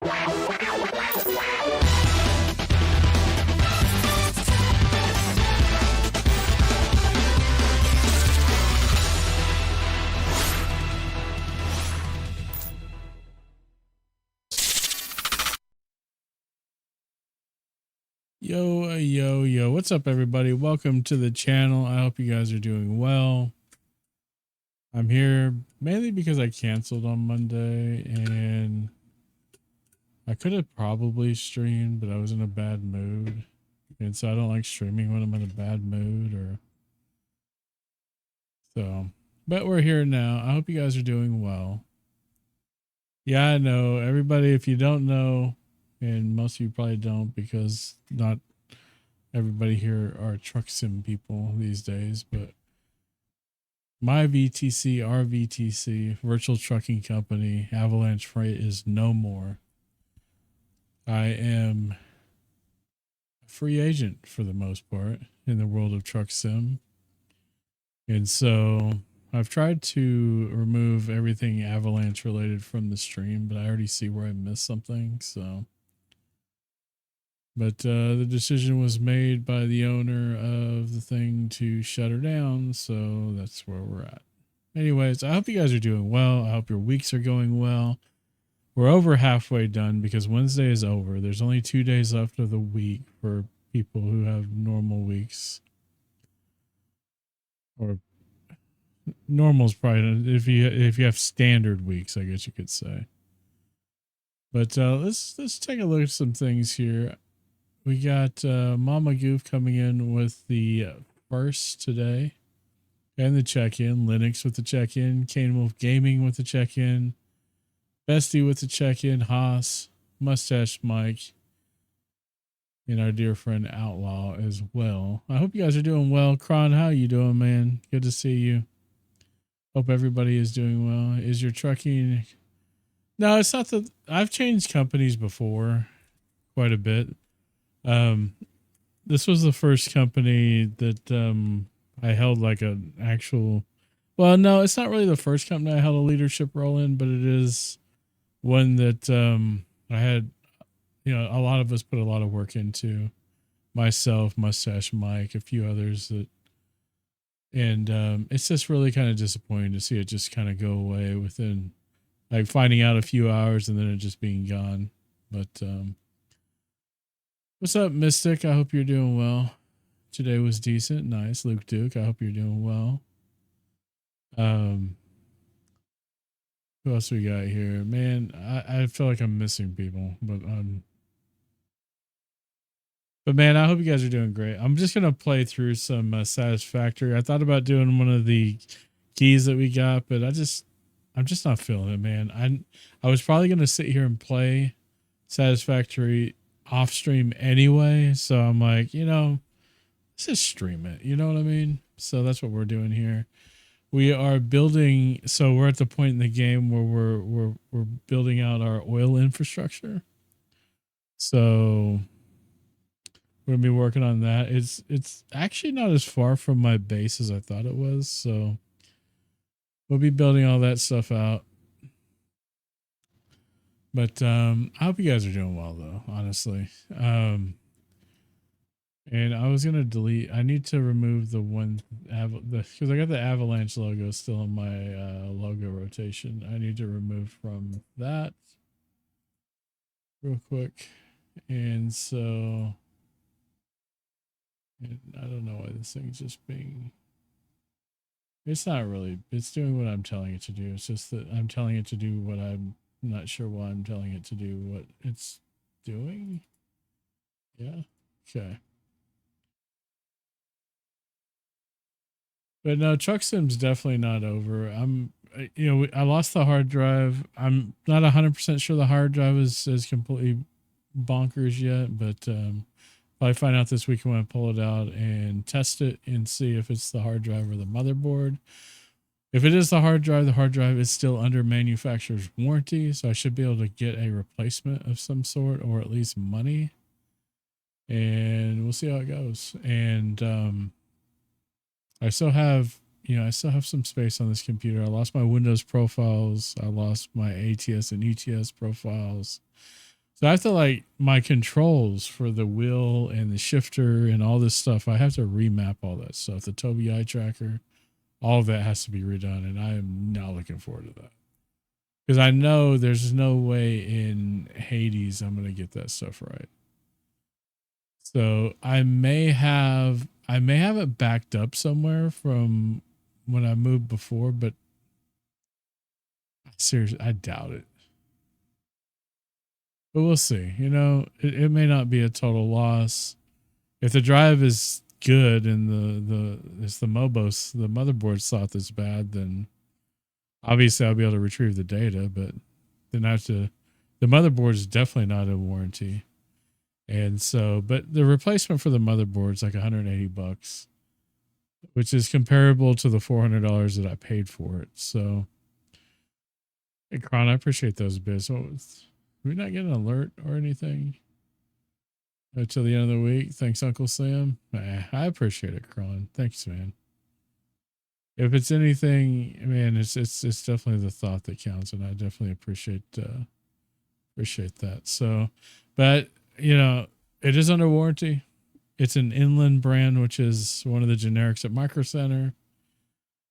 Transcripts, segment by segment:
Yo, what's up, everybody? Welcome to the channel. I hope you guys are doing well. I'm here mainly because I canceled on Monday and I could have probably streamed, but I was in a bad mood. And so I don't like streaming when I'm in a bad mood but we're here now. I hope you guys are doing well. Yeah, I know everybody, if you don't know, and most of you probably don't because not everybody here are truck sim people these days, but my VTC, our VTC, virtual trucking company, Avalanche Freight, is no more. I am a free agent for the most part in the world of truck sim. And so I've tried to remove everything Avalanche related from the stream, but I already see where I missed something. But the decision was made by the owner of the thing to shut her down. So that's where we're at. Anyways, I hope you guys are doing well. I hope your weeks are going well. We're over halfway done because Wednesday is over. There's only 2 days left of the week for people who have normal weeks. Or normal's probably if you have standard weeks, I guess you could say. But let's take a look at some things here. We got Mama Goof coming in with the first today. And the check-in. Linux with the check-in. Kane Wolf Gaming with the check-in. Bestie with the check-in. Haas. Mustache Mike. And our dear friend Outlaw as well. I hope you guys are doing well. Kron, how you doing, man? Good to see you. Hope everybody is doing well. Is your trucking... No, it's not that... I've changed companies before. Quite a bit. This was the first company that I held like an actual, well, no, it's not really the first company I held a leadership role in, but it is one that I had, a lot of us put a lot of work into. Myself, Mustache Mike, a few others and it's just really kind of disappointing to see it just kind of go away within, like, finding out a few hours and then it just being gone. But what's up, Mystic? I hope you're doing well. Today was decent. Nice. Luke Duke, I hope you're doing well. Who else we got here? Man, I feel like I'm missing people, but man, I hope you guys are doing great. I'm just going to play through some Satisfactory. I thought about doing one of the keys that we got, but I'm just not feeling it, man. I was probably going to sit here and play Satisfactory off stream anyway, so I'm like, let's just stream it. You know what I mean? So that's what we're doing here. We are building. So we're at the point in the game where we're building out our oil infrastructure. So we're gonna be working on that. It's actually not as far from my base as I thought it was. So we'll be building all that stuff out. But I hope you guys are doing well, though. Honestly. And I was gonna delete. I need to remove the one because I got the Avalanche logo still in my logo rotation. I need to remove from that real quick. And so I don't know why this thing's just being. It's not really. It's doing what I'm telling it to do. It's just that I'm telling it to do what I'm not sure why I'm telling it to do what it's doing. Yeah. Okay. But no, Truck Sim's definitely not over. I lost the hard drive. I'm not 100% sure the hard drive is completely bonkers yet, but if I find out this week, I'm going to pull it out and test it and see if it's the hard drive or the motherboard. If it is the hard drive is still under manufacturer's warranty, so I should be able to get a replacement of some sort, or at least money. And we'll see how it goes. And I still have some space on this computer. I lost my Windows profiles. I lost my ATS and ETS profiles. So I have to like my controls for the wheel and the shifter and all this stuff. I have to remap all that stuff. The Tobii Eyetracker, all of that has to be redone, and I am not looking forward to that because I know there's no way in Hades I'm gonna get that stuff right. So I may have it backed up somewhere from when I moved before, but seriously, I doubt it. But we'll see. You know, it may not be a total loss. If the drive is good and it's the Mobos, the motherboard slot that's bad, then obviously I'll be able to retrieve the data, but then I have to, the motherboard is definitely not in warranty. And so, but the replacement for the motherboard is like $180, which is comparable to the $400 that I paid for it. So, hey, Kron, I appreciate those bits. We not get an alert or anything until the end of the week. Thanks, Uncle Sam. I appreciate it, Kron. Thanks, man. If it's anything, man, it's definitely the thought that counts, and I definitely appreciate that. So, but you know, it is under warranty. It's an Inland brand, which is one of the generics at Micro Center.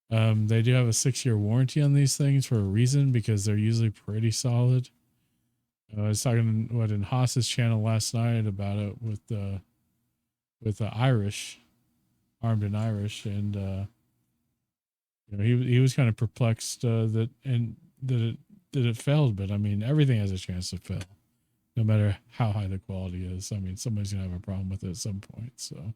They do have a 6-year warranty on these things for a reason, because they're usually pretty solid. I was talking in Haas's channel last night about it with the Irish, Armed and Irish, and you know, he was kind of perplexed that it failed, but I mean, everything has a chance to fail, no matter how high the quality is. I mean, somebody's gonna have a problem with it at some point. So,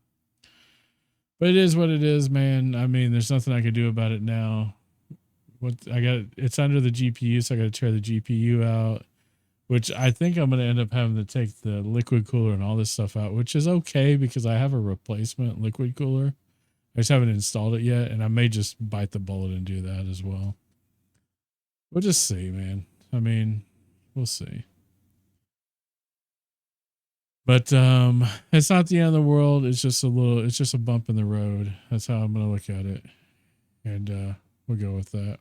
but it is what it is, man. I mean, there's nothing I can do about it now. It's under the GPU, so I got to tear the GPU out, which I think I'm going to end up having to take the liquid cooler and all this stuff out, which is okay because I have a replacement liquid cooler. I just haven't installed it yet, and I may just bite the bullet and do that as well. We'll just see, man. I mean, we'll see. But it's not the end of the world. It's just a bump in the road. That's how I'm going to look at it. And we'll go with that.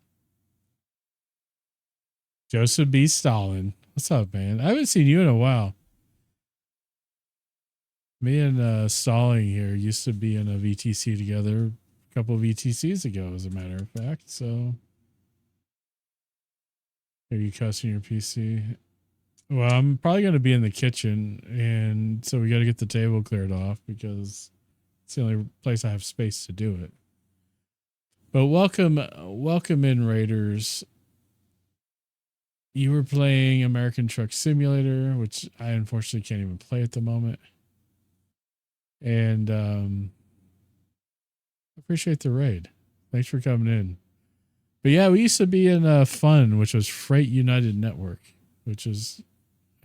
Joseph B. Stalin. What's up, man? I haven't seen you in a while. Me and Stalling here used to be in a VTC together a couple of VTCs ago, as a matter of fact. So, are you cussing your PC? Well, I'm probably going to be in the kitchen, and so we got to get the table cleared off because it's the only place I have space to do it. But welcome in, Raiders. You were playing American Truck Simulator, which I unfortunately can't even play at the moment. And appreciate the raid. Thanks for coming in. But yeah, we used to be in Fun, which was Freight United Network, which is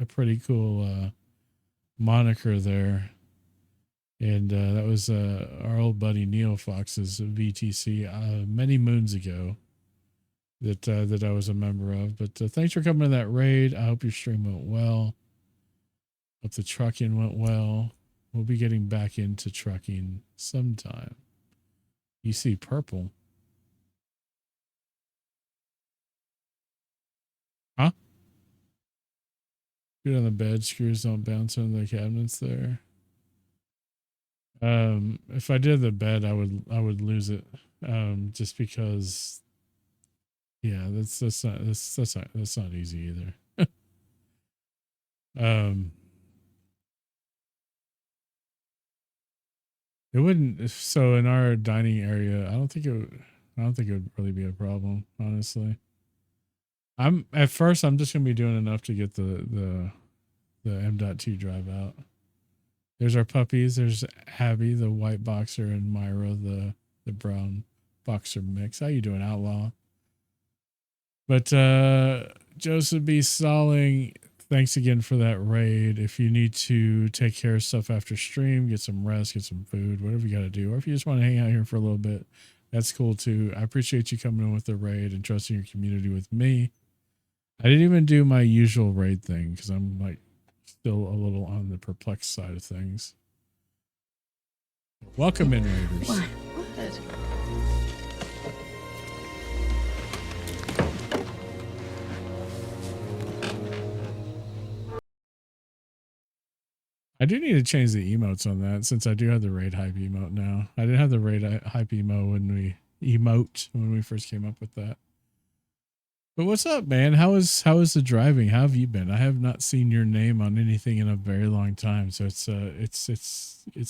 a pretty cool moniker there. And that was our old buddy Neo Fox's VTC many moons ago that I was a member of. But thanks for coming to that raid. I hope your stream went well. Hope the trucking went well. We'll be getting back into trucking sometime. You see purple. Huh? Good on the bed. Screws don't bounce on the cabinets there. If I did the bed, I would lose it. Just because, yeah, that's not easy either. It wouldn't. So in our dining area, I don't think it would really be a problem, honestly. I'm just gonna be doing enough to get the M.2 drive out. There's our puppies. There's Abby, the white boxer, and Myra, the brown boxer mix. How you doing, Outlaw? But Joseph B. Stalling, thanks again for that raid. If you need to take care of stuff after stream, get some rest, get some food, whatever you got to do, or if you just want to hang out here for a little bit, that's cool too. I appreciate you coming in with the raid and trusting your community with me. I didn't even do my usual raid thing because I'm like still a little on the perplexed side of things. Welcome in, Raiders. What? I do need to change the emotes on that since I do have the raid hype emote now. I didn't have the raid hype emote when we first came up with that. But what's up, man? How is the driving? How have you been? I have not seen your name on anything in a very long time, so it's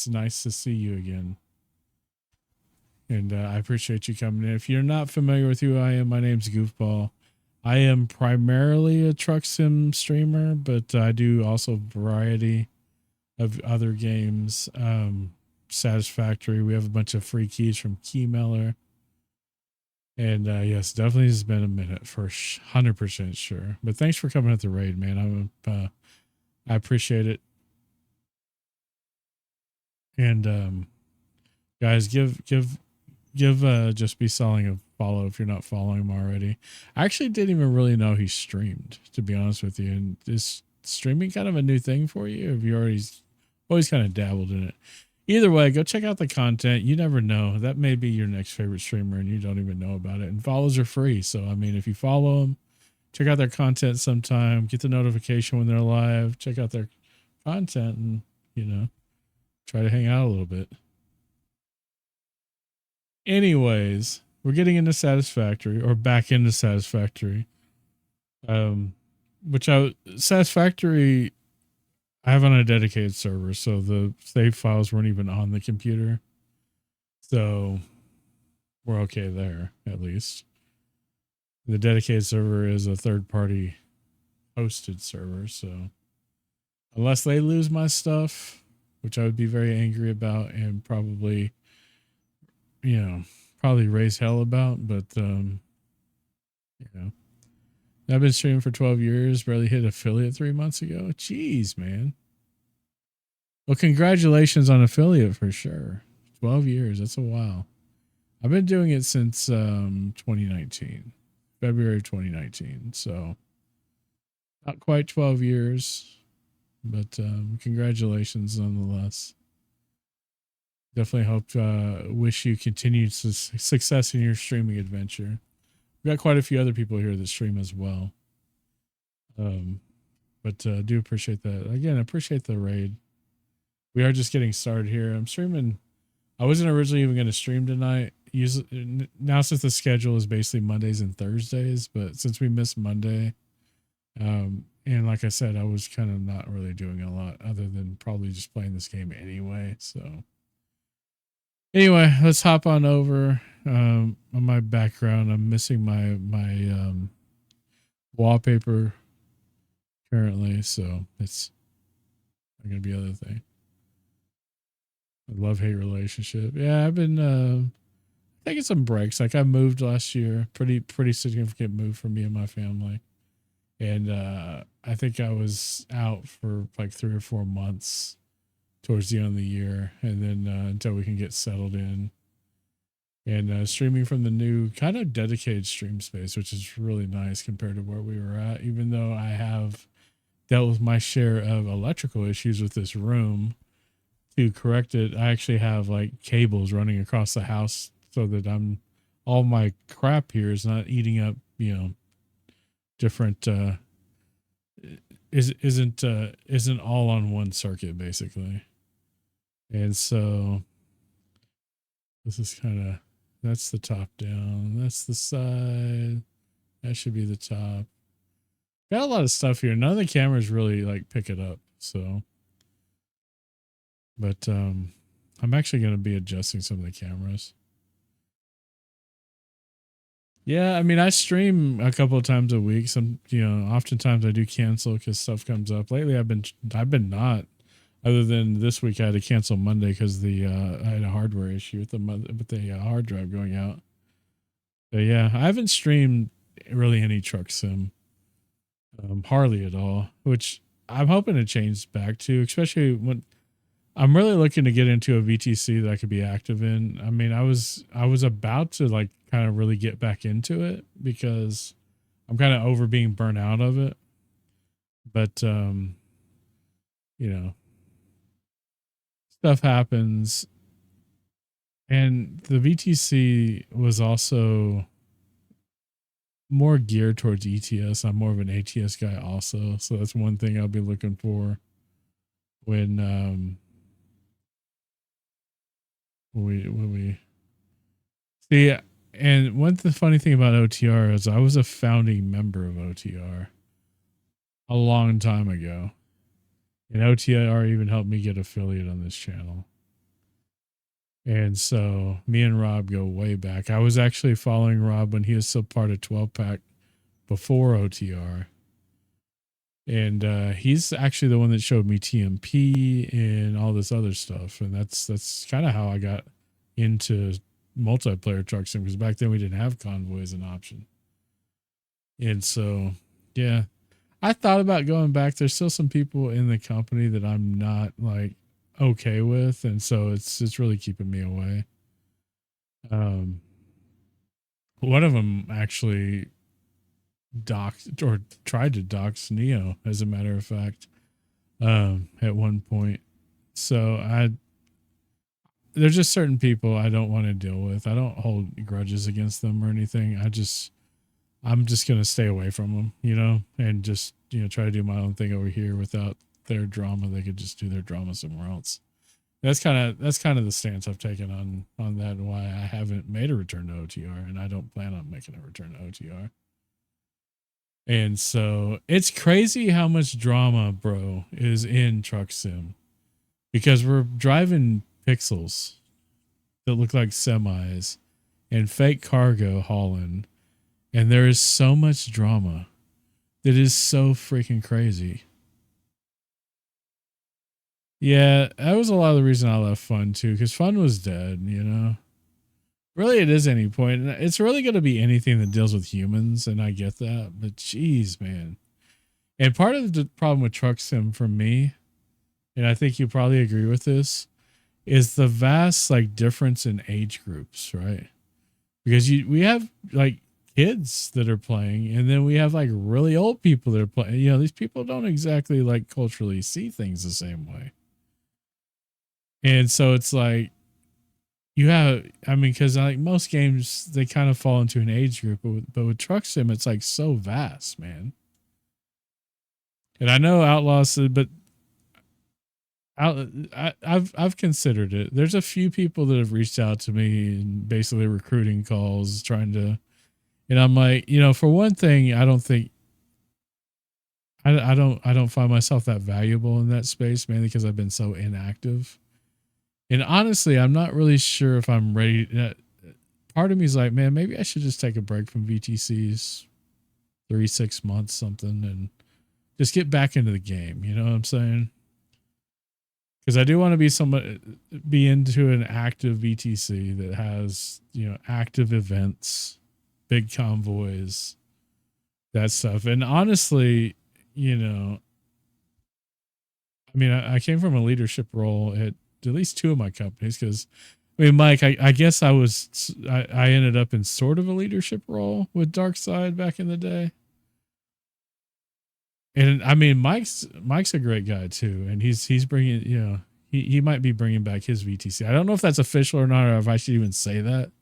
nice to see you again. And I appreciate you coming in. If you're not familiar with who I am, my name's Goofball. I am primarily a truck sim streamer, but I do also a variety of other games. Satisfactory. We have a bunch of free keys from Keymailer. And yes, definitely has been a minute for 100% sure. But thanks for coming at the raid, man. I appreciate it. And guys, give Just Be Selling a follow if you're not following him already. I actually didn't even really know he streamed, to be honest with you. And is streaming kind of a new thing for you? Or have you always kind of dabbled in it? Either way, go check out the content. You never know. That may be your next favorite streamer and you don't even know about it. And follows are free. So, I mean, if you follow them, check out their content sometime, get the notification when they're live, check out their content and, try to hang out a little bit. Anyways, we're getting into Satisfactory or back into Satisfactory. Satisfactory I have on a dedicated server, so the save files weren't even on the computer. So we're okay there, at least. The dedicated server is a third-party hosted server, so unless they lose my stuff, which I would be very angry about and probably, probably raise hell about, but, I've been streaming for 12 years, barely hit affiliate 3 months ago. Jeez, man. Well, congratulations on affiliate for sure. 12 years. That's a while. I've been doing it since 2019, February 2019. So not quite 12 years, but congratulations nonetheless. Definitely wish you continued success in your streaming adventure. We've got quite a few other people here that stream as well. But do appreciate that. Again, I appreciate the raid. We are just getting started here. I'm streaming. I wasn't originally even going to stream tonight. Now since the schedule is basically Mondays and Thursdays, but since we missed Monday, and like I said, I was kind of not really doing a lot other than probably just playing this game anyway. So anyway, let's hop on over. On my background, I'm missing my wallpaper currently, so it's not gonna be other thing. A love-hate relationship. Yeah, I've been taking some breaks. Like I moved last year, pretty significant move for me and my family, and I think I was out for like 3 or 4 months towards the end of the year, and then until we can get settled in. And streaming from the new kind of dedicated stream space, which is really nice compared to where we were at, even though I have dealt with my share of electrical issues with this room. To correct it, I actually have like cables running across the house so that all my crap here is not eating up, different, isn't all on one circuit basically. And so this is that's the top down. That's the side. That should be the top. Got a lot of stuff here. None of the cameras really like pick it up. So, but I'm actually going to be adjusting some of the cameras. Yeah, I mean, I stream a couple of times a week. Oftentimes I do cancel because stuff comes up. Lately, I've been not. Other than this week, I had to cancel Monday because I had a hardware issue with the hard drive going out. But yeah, I haven't streamed really any truck sim, hardly at all. Which I'm hoping to change back to, especially when I'm really looking to get into a VTC that I could be active in. I mean, I was about to like kind of really get back into it because I'm kind of over being burnt out of it. But stuff happens, and the VTC was also more geared towards ETS. I'm more of an ATS guy also, so that's one thing I'll be looking for. when we see. And one the funny thing about OTR is I was a founding member of OTR a long time ago. And OTR even helped me get affiliate on this channel. And so me and Rob go way back. I was actually following Rob when he was still part of 12 Pack before OTR. And he's actually the one that showed me TMP and all this other stuff. And that's kind of how I got into multiplayer truck sim, because back then we didn't have convoy as an option. And so, yeah, I thought about going back. There's still some people in the company that I'm not like okay with, and so it's really keeping me away. One of them actually doxed or tried to dox Neo, as a matter of fact, at one point. So there's just certain people I don't want to deal with. I don't hold grudges against them or anything. I'm just going to stay away from them, and just, try to do my own thing over here without their drama. They could just do their drama somewhere else. That's kind of the stance I've taken on that, and why I haven't made a return to OTR, and I don't plan on making a return to OTR. And so it's crazy how much drama, bro, is in truck sim, because we're driving pixels that look like semis and fake cargo hauling, and there is so much drama that is so freaking crazy. Yeah, that was a lot of the reason I left Fun too, because Fun was dead, Really, it is any point. It's really going to be anything that deals with humans, and I get that, but geez, man. And part of the problem with Truck Sim for me, and I think you probably agree with this, is the vast like difference in age groups, right? Because we have like kids that are playing, and then we have like really old people that are playing. These people don't exactly like culturally see things the same way. And so it's like because like most games, they kind of fall into an age group, but with Truck Sim, it's like so vast, man. And I know Outlaws, but I've considered it. There's a few people that have reached out to me and basically recruiting calls, trying to, and I'm like, for one thing, I don't think I don't find myself that valuable in that space, mainly because I've been so inactive. And honestly, I'm not really sure if I'm ready. Part of me is like, man, maybe I should just take a break from VTCs, 3-6 months, something, and just get back into the game. You know what I'm saying? Because I do want to be into an active VTC that has, active events, big convoys, that stuff. And honestly, I came from a leadership role at least two of my companies, because Mike, I guess I ended up in sort of a leadership role with Darkside back in the day. And Mike's a great guy too, and he's bringing, he might be bringing back his VTC. I don't know if that's official or not, or if I should even say that,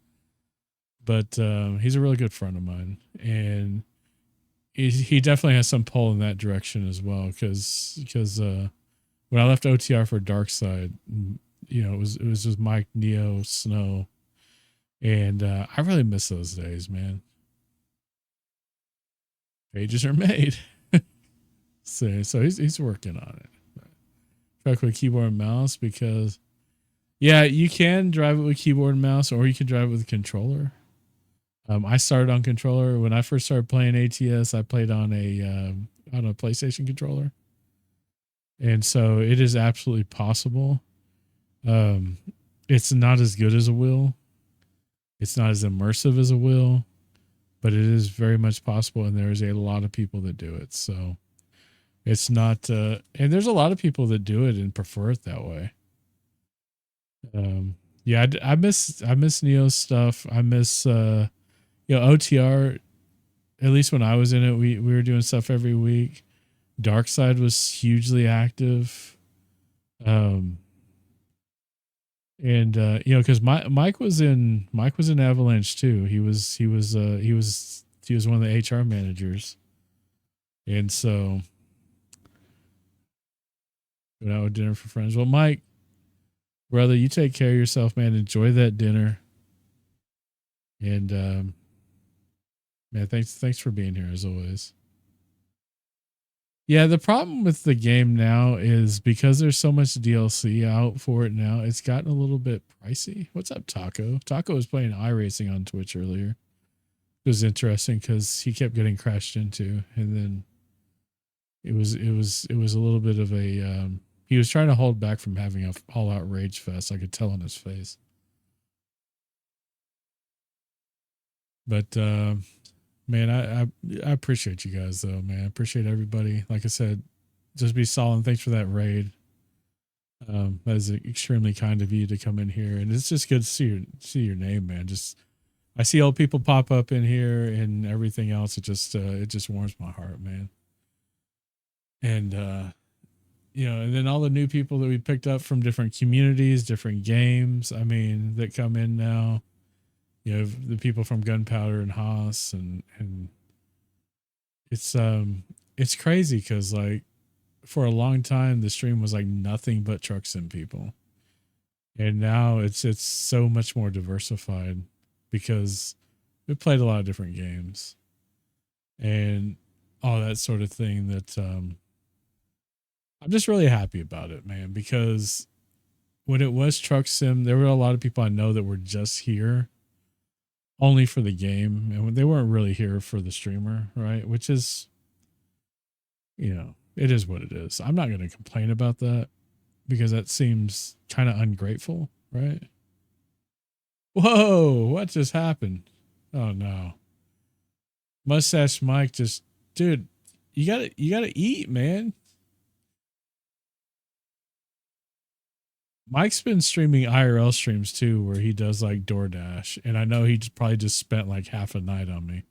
but he's a really good friend of mine, and he definitely has some pull in that direction as well. Because when I left OTR for Darkside, it was just Mike, Neo, Snow, and I really miss those days, man. Pages are made. So he's working on it. Truck with keyboard and mouse, because you can drive it with keyboard and mouse, or you can drive it with a controller. I started on controller. When I first started playing ATS, I played on a PlayStation controller. And so it is absolutely possible. It's not as good as a wheel. It's not as immersive as a wheel, but it is very much possible. And there is a lot of people that do it. So it's not, and there's a lot of people that do it and prefer it that way. I miss Neo's stuff. I miss, OTR. At least when I was in it, we were doing stuff every week. Darkside was hugely active. And because Mike was in Avalanche too. He was one of the HR managers. And so Going out with dinner for friends. Well, Mike, brother, you take care of yourself, man. Enjoy that dinner. And man, thanks for being here as always. Yeah, the problem with the game now is because there's so much DLC out for it now, it's gotten a little bit pricey. What's up, Taco? Taco was playing iRacing on Twitch earlier. It was interesting because he kept getting crashed into, and then it was a little bit of a he was trying to hold back from having a all out rage fest. I could tell on his face. But man, I appreciate you guys though, man. I appreciate everybody. Like I said, just be solid. Thanks for that raid. That is extremely kind of you to come in here, and it's just good to see your name, man. Just I see old people pop up in here and everything else. It just warms my heart, man. And you know, and then all the new people that we picked up from different communities, different games. I mean, that come in now. You know, the people from Gunpowder and Haas, and it's crazy because like for a long time the stream was like nothing but truck sim people, and now it's so much more diversified because we played a lot of different games and all that sort of thing. That I'm just really happy about it, man, because when it was truck sim, there were a lot of people I know that were just here only for the game, and they weren't really here for the streamer, right? Which is, you know, it is what it is. I'm not going to complain about that because that seems kind of ungrateful, right? Whoa, what just happened? Oh no. Mustache Mike just, dude, you gotta eat, man. Mike's been streaming IRL streams too, where he does like DoorDash, and I know he probably just spent like half a night on me.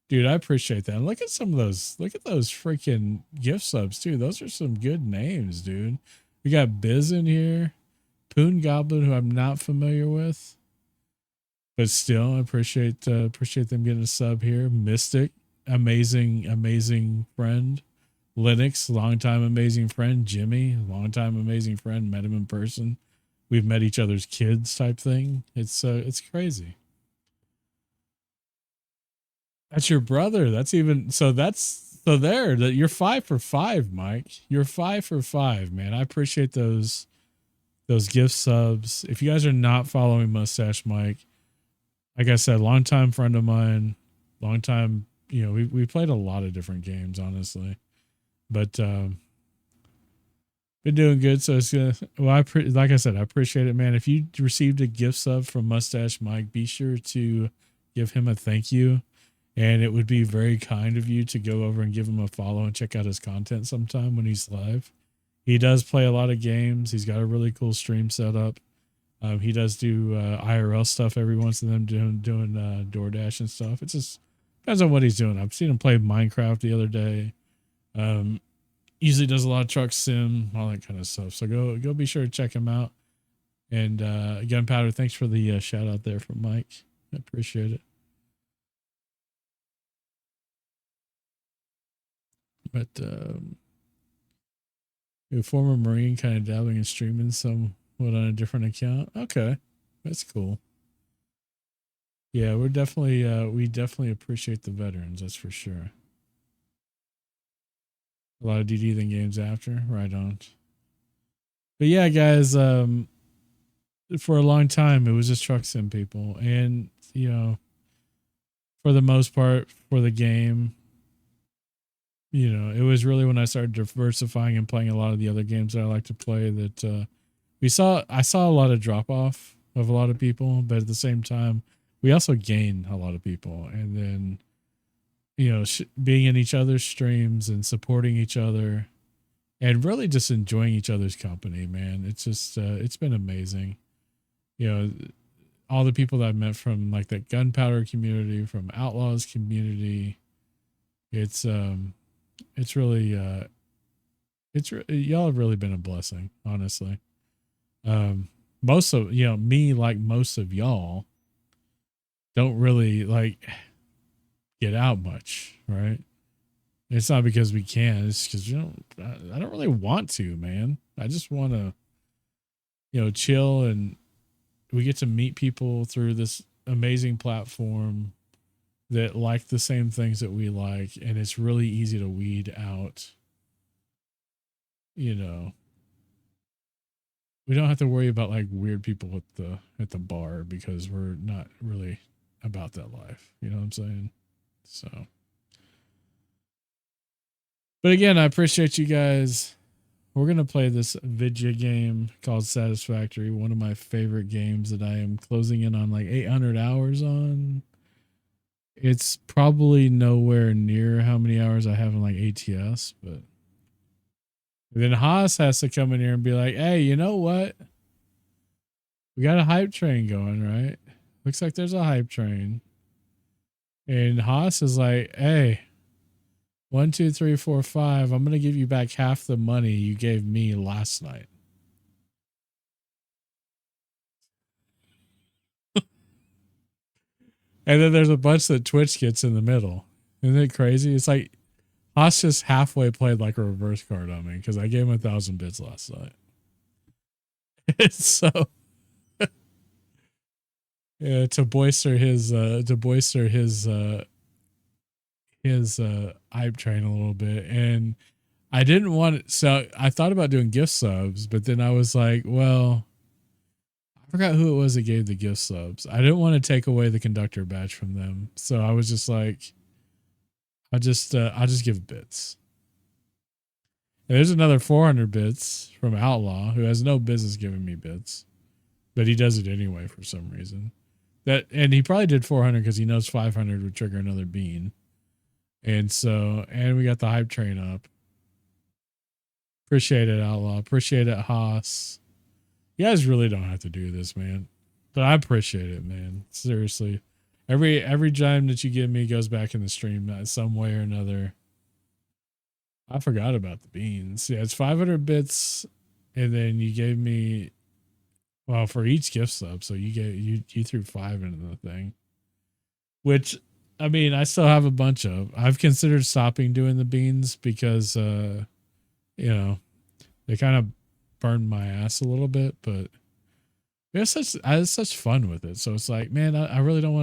Dude, I appreciate that. And look at some of those. Look at those freaking gift subs too. Those are some good names, dude. We got Biz in here, Poon Goblin, who I'm not familiar with, but still, I appreciate them getting a sub here. Mystic, amazing friend. Linux, longtime amazing friend. Jimmy, longtime amazing friend. Met him in person. We've met each other's kids, type thing. It's crazy. That's your brother. That's even so. That's so there. That you're 5 for 5, Mike. You're 5 for 5, man. I appreciate those gift subs. If you guys are not following Mustache Mike, like I said, longtime friend of mine, long time. You know, we played a lot of different games, honestly, but been doing good. So it's gonna. Well, like I said, I appreciate it, man. If you received a gift sub from Mustache Mike, be sure to give him a thank you. And it would be very kind of you to go over and give him a follow and check out his content sometime when he's live. He does play a lot of games. He's got a really cool stream set up. He does do IRL stuff every once in a while, doing DoorDash and stuff. It just depends on what he's doing. I've seen him play Minecraft the other day. Usually does a lot of truck sim, all that kind of stuff. So go be sure to check him out. And Gunpowder, thanks for the shout out there from Mike. I appreciate it. But a former Marine, kind of dabbling and streaming somewhat on a different account. Okay, that's cool. Yeah, we definitely appreciate the veterans. That's for sure. A lot of DD than games after. Right on. But yeah, guys, for a long time it was just truck sim people, and you know, for the most part, for the game, you know, it was really when I started diversifying and playing a lot of the other games that I like to play that I saw a lot of drop off of a lot of people, but at the same time, we also gained a lot of people. And then, you know, being in each other's streams and supporting each other and really just enjoying each other's company, man. It's just, it's been amazing. You know, all the people that I've met from like the Gunpowder community, from Outlaws community, it's really, y'all have really been a blessing, honestly. Most of, you know, me, like most of y'all, don't really like get out much, right? It's not because we can, it's because I don't really want to, man. I just want to, chill, and we get to meet people through this amazing platform that like the same things that we like, and it's really easy to weed out. We don't have to worry about like weird people at the bar because we're not really about that life. You know what I'm saying? So, but again, I appreciate you guys. We're going to play this video game called Satisfactory, one of my favorite games that I am closing in on like 800 hours on. It's probably nowhere near how many hours I have in like ATS, but then Haas has to come in here and be like, hey, you know what? We got a hype train going, right? Looks like there's a hype train. And Haas is like, hey, 1, 2, 3, 4, 5. I'm going to give you back half the money you gave me last night. And then there's a bunch that Twitch gets in the middle. Isn't it crazy? It's like Haas just halfway played like a reverse card on me because I gave him 1,000 bits last night. It's so yeah, to boister his hype train a little bit. And I didn't want it, so I thought about doing gift subs, but then I was like, well, I forgot who it was that gave the gift subs. I didn't want to take away the conductor badge from them, so I was just like, I'll just give bits. And there's another 400 bits from Outlaw, who has no business giving me bits, but he does it anyway for some reason. And he probably did 400 because he knows 500 would trigger another bean. And we got the hype train up. Appreciate it, Outlaw. Appreciate it, Haas. You guys really don't have to do this, man. But I appreciate it, man. Seriously. Every gem that you give me goes back in the stream some way or another. I forgot about the beans. Yeah, it's 500 bits, and then you gave me, well, for each gift sub, so you threw 5 into the thing. Which, I mean, I still have a bunch of. I've considered stopping doing the beans because they kind of burned my ass a little bit, but I had such fun with it. So it's like, man, I really don't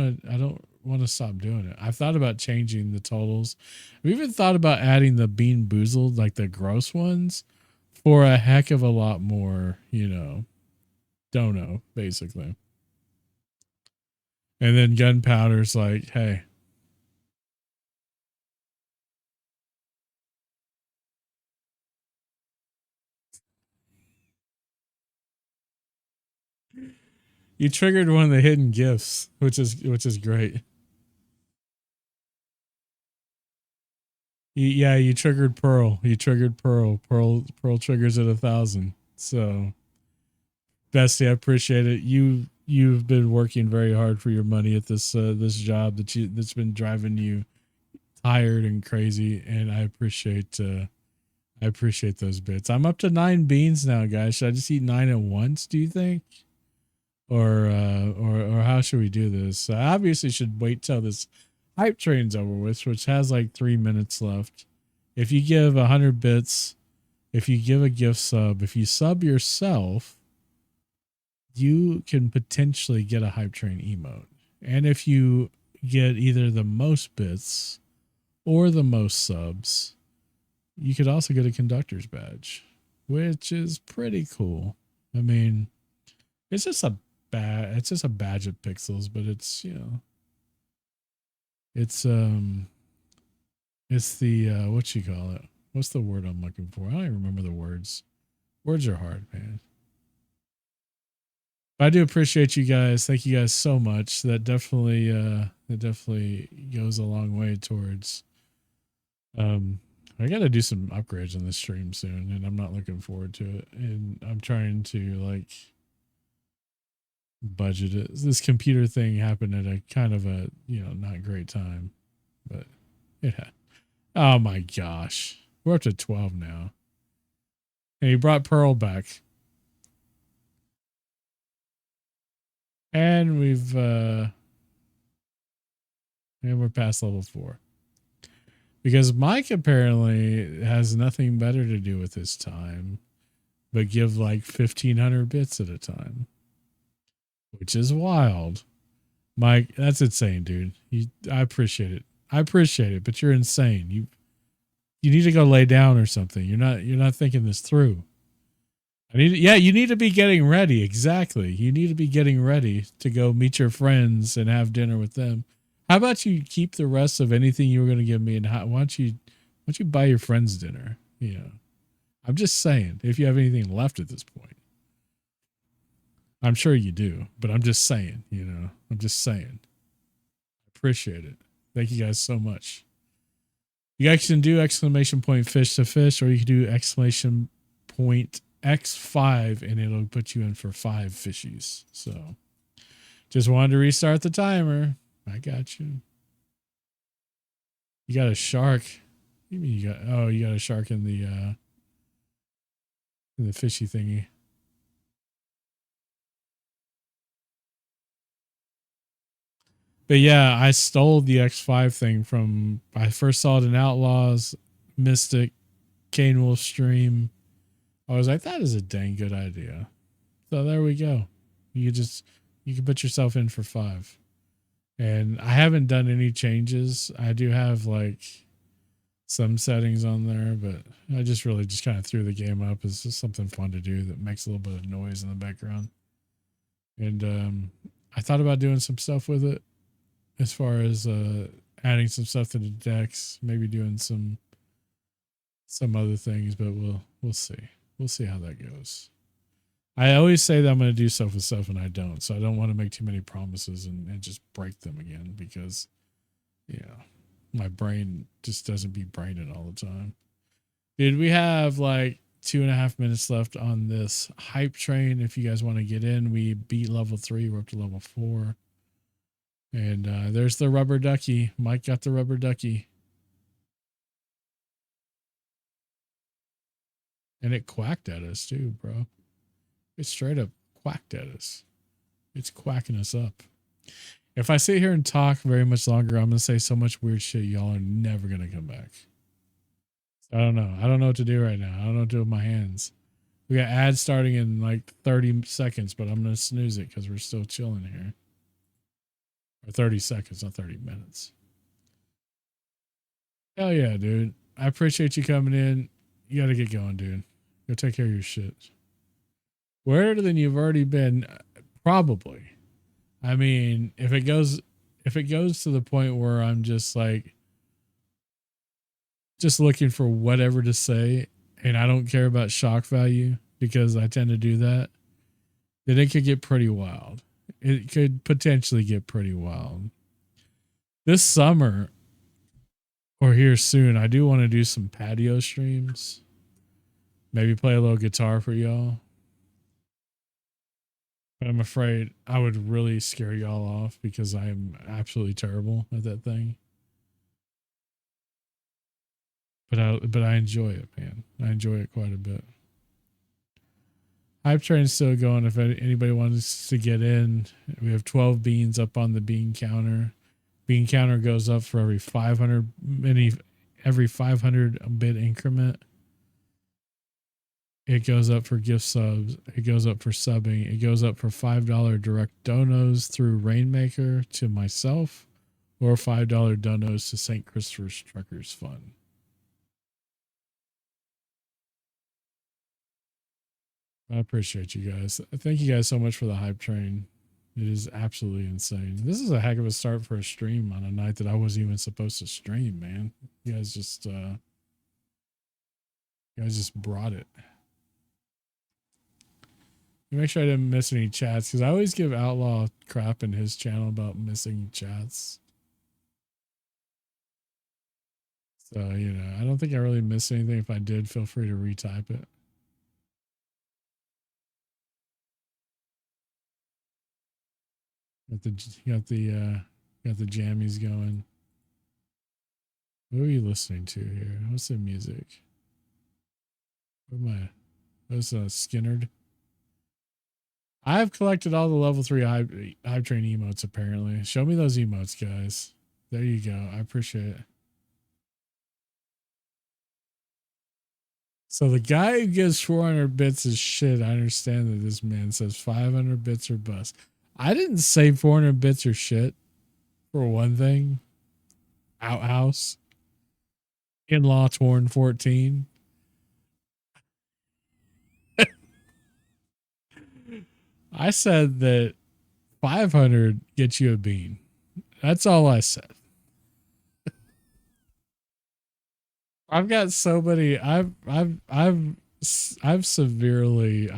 want to stop doing it. I've thought about changing the totals. I've even thought about adding the Bean Boozled, like the gross ones, for a heck of a lot more, dono, basically. And then Gunpowder's like, hey, you triggered one of the hidden gifts, which is great. You triggered Pearl. You triggered Pearl. Pearl triggers at 1,000. So, Bestie, I appreciate it. You've been working very hard for your money at this job that's been driving you tired and crazy, and I appreciate those bits. I'm up to 9 beans now, guys. Should I just eat 9 at once? Do you think? Or how should we do this? I obviously should wait till this hype train's over with, which has like 3 minutes left. If you give 100 bits, if you give a gift sub, if you sub yourself, you can potentially get a hype train emote. And if you get either the most bits or the most subs, you could also get a conductor's badge, which is pretty cool. I mean, it's just a badge of pixels, but it's, it's the what you call it? What's the word I'm looking for? I don't even remember the words. Words are hard, man. But I do appreciate you guys. Thank you guys so much. That definitely goes a long way towards I got to do some upgrades on this stream soon, and I'm not looking forward to it. And I'm trying to like budget it. This computer thing happened at a kind of a, not great time, but it had. Oh my gosh. We're up to 12 now. And he brought Pearl back. And we're past level 4. Because Mike apparently has nothing better to do with his time but give like 1,500 bits at a time, which is wild. Mike, that's insane, dude. I appreciate it. I appreciate it, but you're insane. You need to go lay down or something. You're not thinking this through. You need to be getting ready. Exactly. You need to be getting ready to go meet your friends and have dinner with them. How about you keep the rest of anything you were going to give me, and why don't you buy your friends dinner? You know, I'm just saying, if you have anything left at this point. I'm sure you do, but I'm just saying, I'm just saying. Appreciate it. Thank you guys so much. You guys can do exclamation point fish to fish, or you can do exclamation point X5 and it'll put you in for 5 fishies. So just wanted to restart the timer. I got you. You got a shark. You mean you got a shark in the fishy thingy. But yeah, I stole the X5 thing I first saw it in Outlaws, Mystic, Kane Wolf stream. I was like, that is a dang good idea. So there we go. You can put yourself in for 5. And I haven't done any changes. I do have like some settings on there, but I just kind of threw the game up as just something fun to do that makes a little bit of noise in the background. And I thought about doing some stuff with it as far as adding some stuff to the decks, maybe doing some other things, but we'll see. We'll see how that goes. I always say that I'm going to do stuff with stuff and I don't. So I don't want to make too many promises and just break them again because, my brain just doesn't be braining all the time. Dude, we have like 2.5 minutes left on this hype train. If you guys want to get in, we beat level 3. We're up to level 4. And there's the rubber ducky. Mike got the rubber ducky. And it quacked at us too, bro. It straight up quacked at us. It's quacking us up. If I sit here and talk very much longer, I'm going to say so much weird shit. Y'all are never going to come back. I don't know. I don't know what to do right now. I don't know what to do with my hands. We got ads starting in like 30 seconds, but I'm going to snooze it because we're still chilling here. Or 30 seconds, not 30 minutes. Hell yeah, dude. I appreciate you coming in. You got to get going, dude. Go take care of your shit. Where than you've already been? Probably. I mean, if it goes to the point where I'm just looking for whatever to say and I don't care about shock value because I tend to do that, then it could get pretty wild. It could potentially get pretty wild. This summer or here soon, I do want to do some patio streams. Maybe play a little guitar for y'all. But I'm afraid I would really scare y'all off because I am absolutely terrible at that thing. But I enjoy it, man. I enjoy it quite a bit. Hype train's still going. If anybody wants to get in, we have 12 beans up on the bean counter. Bean counter goes up for every 500 bit increment. It goes up for gift subs. It goes up for subbing. It goes up for $5 direct donos through Rainmaker to myself, or $5 donos to St. Christopher's Truckers Fund. I appreciate you guys. Thank you guys so much for the hype train. It is absolutely insane. This is a heck of a start for a stream on a night that I wasn't even supposed to stream, man. You guys just brought it. Make sure I didn't miss any chats because I always give Outlaw crap in his channel about missing chats. So, I don't think I really missed anything. If I did, feel free to retype it. Got the jammies going. What are you listening to here? What's the music? What am I? That's Skinnerd. I've collected all the level 3 hype train emotes, apparently. Show me those emotes, guys. There you go. I appreciate it. So the guy who gives 400 bits is shit. I understand that this man says 500 bits or bust. I didn't say 400 bits or shit, for one thing. Outhouse. In-law torn 14. I said that 500 gets you a bean. That's all I said. I've got so many. I've severely.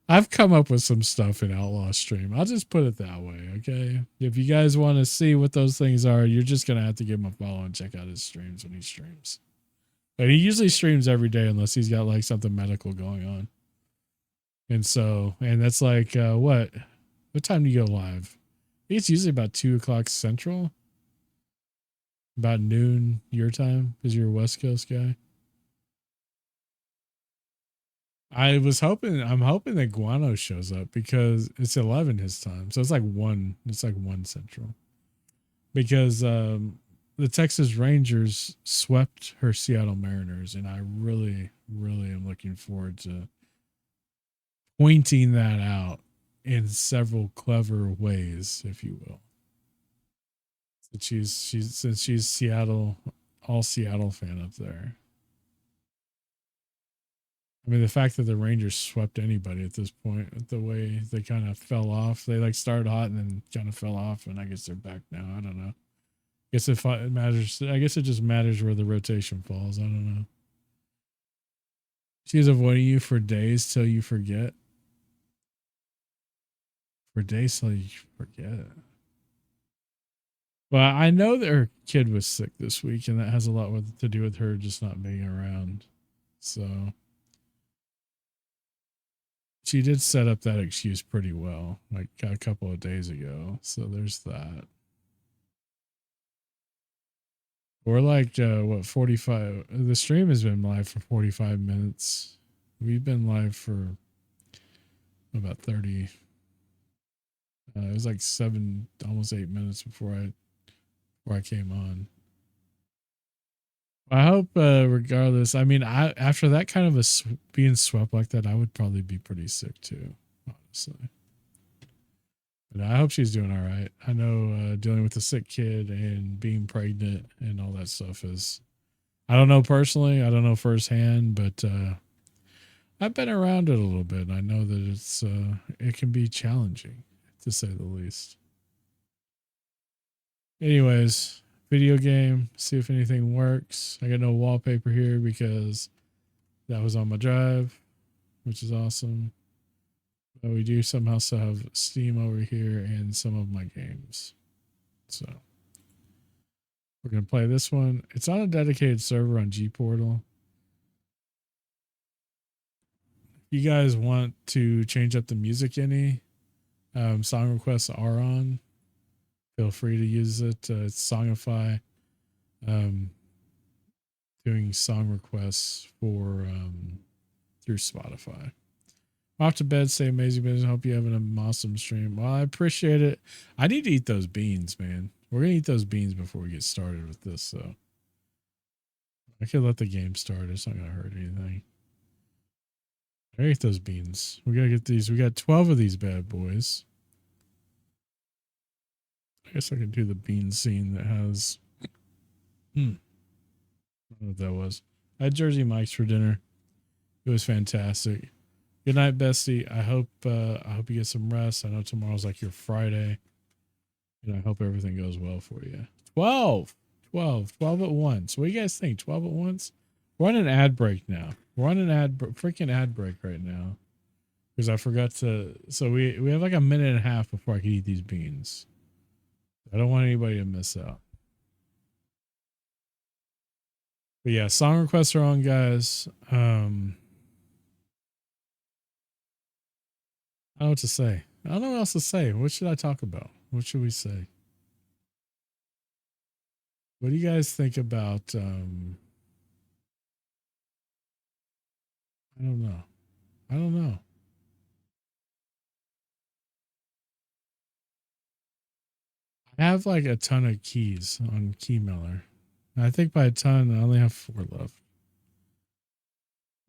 I've come up with some stuff in Outlaw Stream. I'll just put it that way, okay? If you guys want to see what those things are, you're just gonna have to give him a follow and check out his streams when he streams. But he usually streams every day unless he's got like something medical going on. And so, and that's like what time do you go live? I think it's usually about 2 o'clock Central. About noon your time, because you're a West Coast guy. I'm hoping that Guano shows up because it's 11 his time. So it's like 1 Central. Because the Texas Rangers swept her Seattle Mariners, and I really, really am looking forward to pointing that out in several clever ways, if you will. Since she's Seattle, all Seattle fan up there. I mean, the fact that the Rangers swept anybody at this point, the way they kind of fell off, they like started hot and then kind of fell off, and I guess they're back now. I don't know. I guess if it matters, I guess it just matters where the rotation falls. I don't know. She's avoiding you for days till you forget. For days till you forget. Well, I know that her kid was sick this week, and that has a lot to do with her just not being around. So she did set up that excuse pretty well, like a couple of days ago. So there's that. We're like, 45? The stream has been live for 45 minutes. We've been live for about 30. It was like 7, almost 8 minutes before I came on. I hope, regardless, I mean, after that kind of being swept like that, I would probably be pretty sick too, honestly. But I hope she's doing all right. I know dealing with a sick kid and being pregnant and all that stuff is, I don't know personally, I don't know firsthand, but I've been around it a little bit. And I know that it can be challenging, to say the least. Anyways, video game, see if anything works. I got no wallpaper here because that was on my drive, which is awesome. But we do somehow still have Steam over here and some of my games. So we're going to play this one. It's on a dedicated server on G Portal. If you guys want to change up the music any, song requests are on. Feel free to use it. It's Songify. Doing song requests for through Spotify. Off to bed, say amazing business. Hope you have an awesome stream. Well, I appreciate it. I need to eat those beans, man. We're gonna eat those beans before we get started with this, so I could let the game start. It's not gonna hurt anything. I ate those beans. We gotta get these. We got 12 of these bad boys. I guess I can do the bean scene that has. I don't know what that was. I had Jersey Mike's for dinner. It was fantastic. Good night, Bestie. I hope you get some rest. I know tomorrow's like your Friday. And I hope everything goes well for you. 12 at once. What do you guys think? 12 at once? We're on an ad break now. We're on an freaking ad break right now. Because I forgot to. So we have like a minute and a half before I can eat these beans. I don't want anybody to miss out. But yeah, song requests are on, guys. I don't know what to say. I don't know what else to say. What should I talk about? What should we say? What do you guys think about? I don't know. I have like a ton of keys on Keymailer. I think by a ton, I only have 4 left.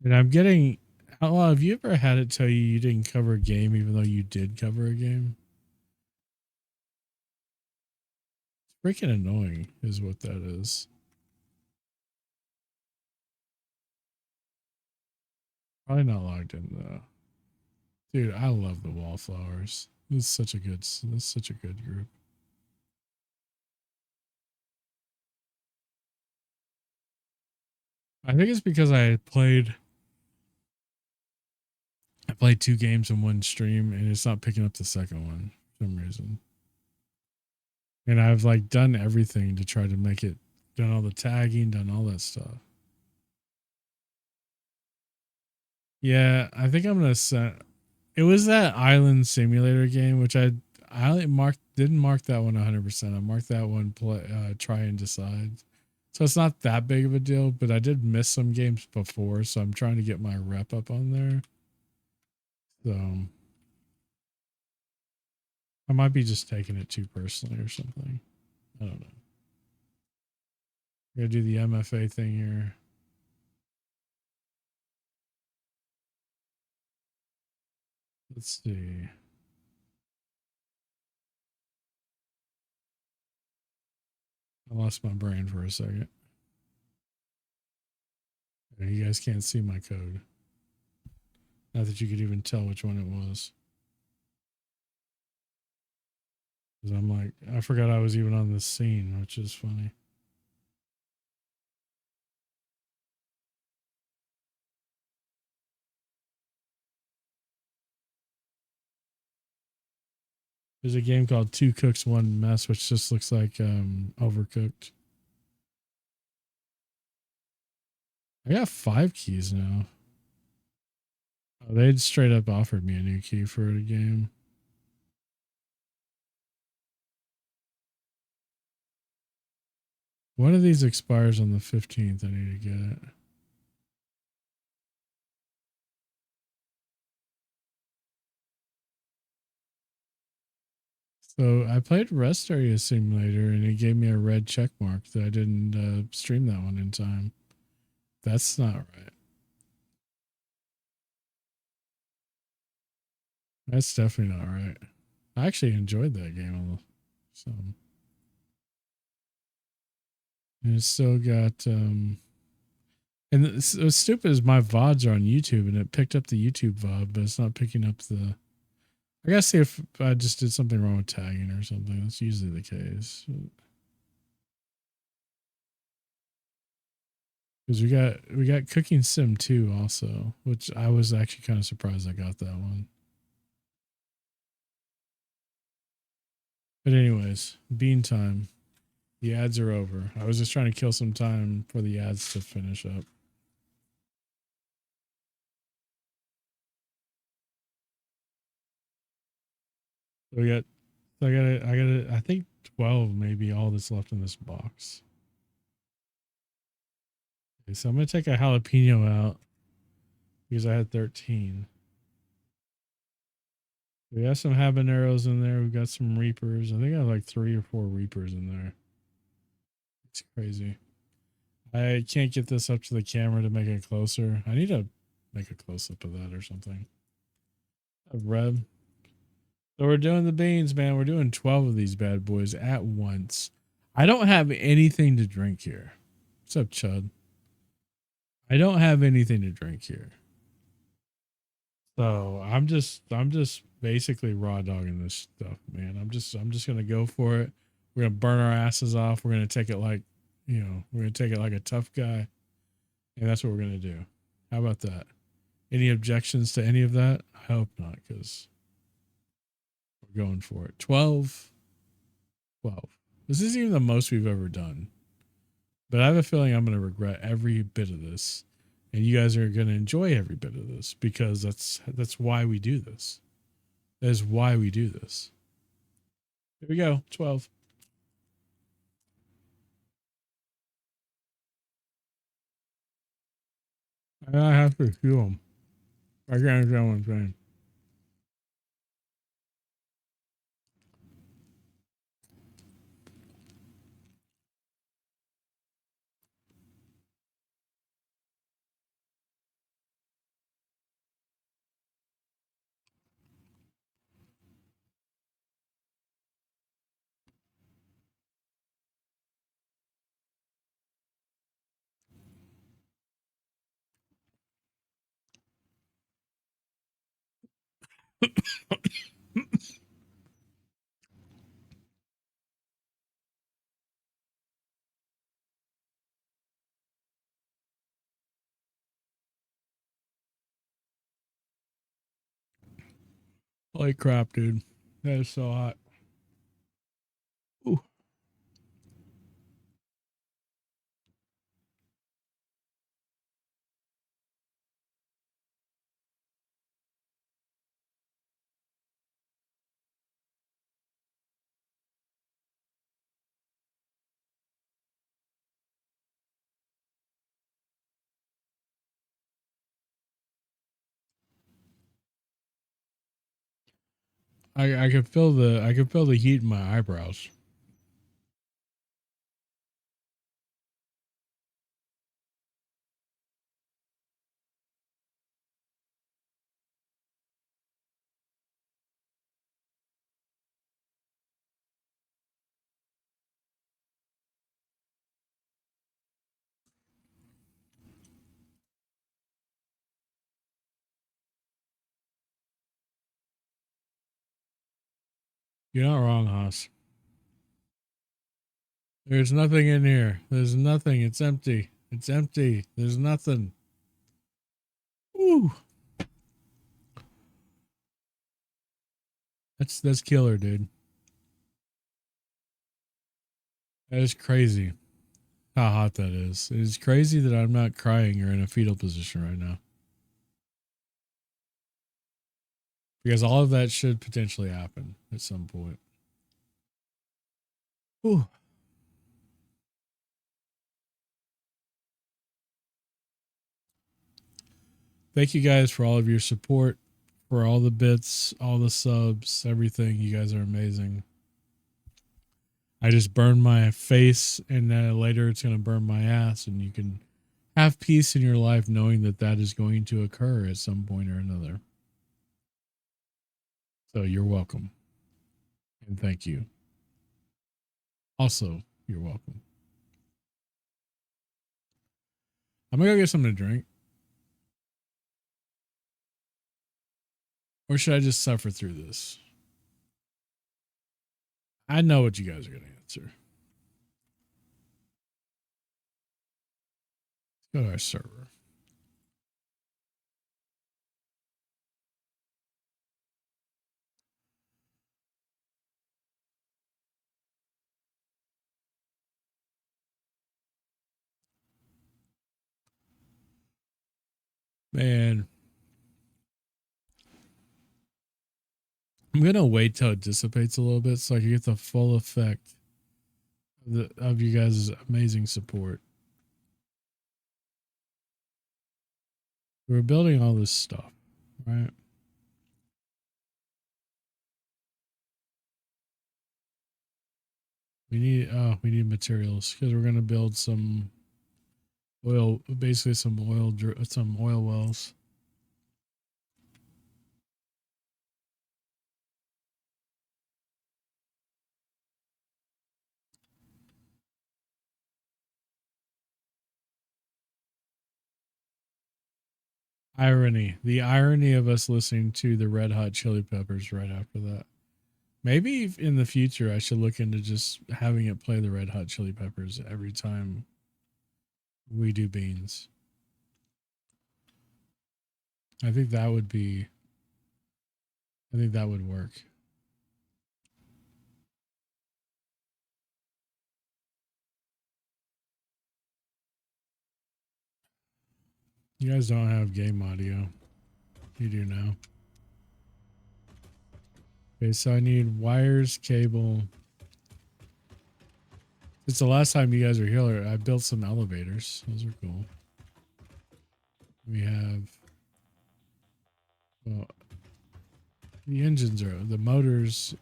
And I'm getting. How long have you ever had it tell you didn't cover a game even though you did cover a game? It's freaking annoying, is what that is. Probably not logged in though. Dude, I love the Wallflowers. This is such a good. This is such a good group. I think it's because I played 2 games in one stream and it's not picking up the second one for some reason. And I've like done everything to try to make it, done all the tagging, done all that stuff. Yeah, I think I'm gonna set. It was that island simulator game, which I didn't mark that one 100%. I marked that one try and decide. So it's not that big of a deal, but I did miss some games before, so I'm trying to get my rep up on there. So I might be just taking it too personally or something. I don't know. Gotta do the MFA thing here. Let's see. I lost my brain for a second. You guys can't see my code. Not that you could even tell which one it was. Because I'm like, I forgot I was even on this scene, which is funny. There's a game called Two Cooks, One Mess, which just looks like Overcooked. I got 5 keys now. Oh, they'd straight up offered me a new key for the game. One of these expires on the 15th. I need to get it. So I played Rest Area Simulator and it gave me a red check mark that I didn't stream that one in time. That's not right. That's definitely not right. I actually enjoyed that game. So, and it's still got and what's stupid is my VODs are on YouTube and it picked up the YouTube VOD, but it's not picking up the. I gotta see if I just did something wrong with tagging or something. That's usually the case. Because we got Cooking Sim 2 also, which I was actually kind of surprised I got that one. But anyways, bean time. The ads are over. I was just trying to kill some time for the ads to finish up. So I think 12 maybe all that's left in this box. Okay, so I'm gonna take a jalapeno out because I had 13. We got some habaneros in there. We've got some reapers. I think I have like 3 or 4 reapers in there. It's crazy. I can't get this up to the camera to make it closer. I need to make a close up of that or something. A Reb. So we're doing the beans, man. We're doing 12 of these bad boys at once. I don't have anything to drink here. What's up, Chud? I don't have anything to drink here. So I'm just basically raw dogging this stuff, man. I'm just gonna go for it. We're gonna burn our asses off. We're gonna take it like, we're gonna take it like a tough guy. And that's what we're gonna do. How about that? Any objections to any of that? I hope not, because we're going for it. 12. 12. This isn't even the most we've ever done. But I have a feeling I'm going to regret every bit of this. And you guys are going to enjoy every bit of this because that's why we do this. That is why we do this. Here we go. 12. I have to feel them. I can't understand what I'm saying. Holy crap, dude. That is so hot. Ooh. I could feel the heat in my eyebrows. You're not wrong, Haas. There's nothing in here. There's nothing. It's empty. It's empty. There's nothing. Ooh. That's killer, dude. That is crazy how hot that is. It is crazy that I'm not crying or in a fetal position right now. Because all of that should potentially happen at some point. Ooh. Thank you guys for all of your support, for all the bits, all the subs, everything. You guys are amazing. I just burned my face, and later it's going to burn my ass, and you can have peace in your life knowing that that is going to occur at some point or another. So you're welcome. And thank you. Also, you're welcome. I'm going to go get something to drink. Or should I just suffer through this? I know what you guys are going to answer. Let's go to our server. Man, I'm going to wait till it dissipates a little bit so I can get the full effect of you guys' amazing support. We're building all this stuff, right? We need materials because we're going to build some oil, basically some oil wells. Irony. The irony of us listening to the Red Hot Chili Peppers right after that. Maybe in the future I should look into just having it play the Red Hot Chili Peppers every time we do beans. I think that would work. You guys don't have game audio. You do now. Okay, so I need wires, cable. It's the last time you guys were here. I built some elevators. Those are cool. We have, well, the motors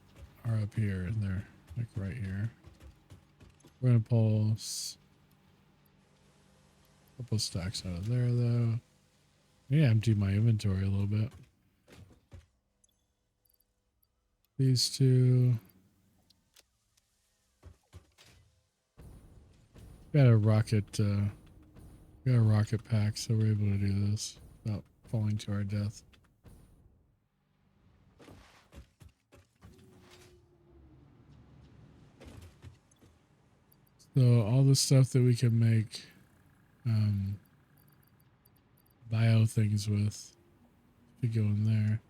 are up here and they're like right here. We're going to pull a couple stacks out of there though. Yeah, empty my inventory a little bit. These two. Got a rocket pack, so we're able to do this without falling to our death. So all the stuff that we can make bio things with, we go in there.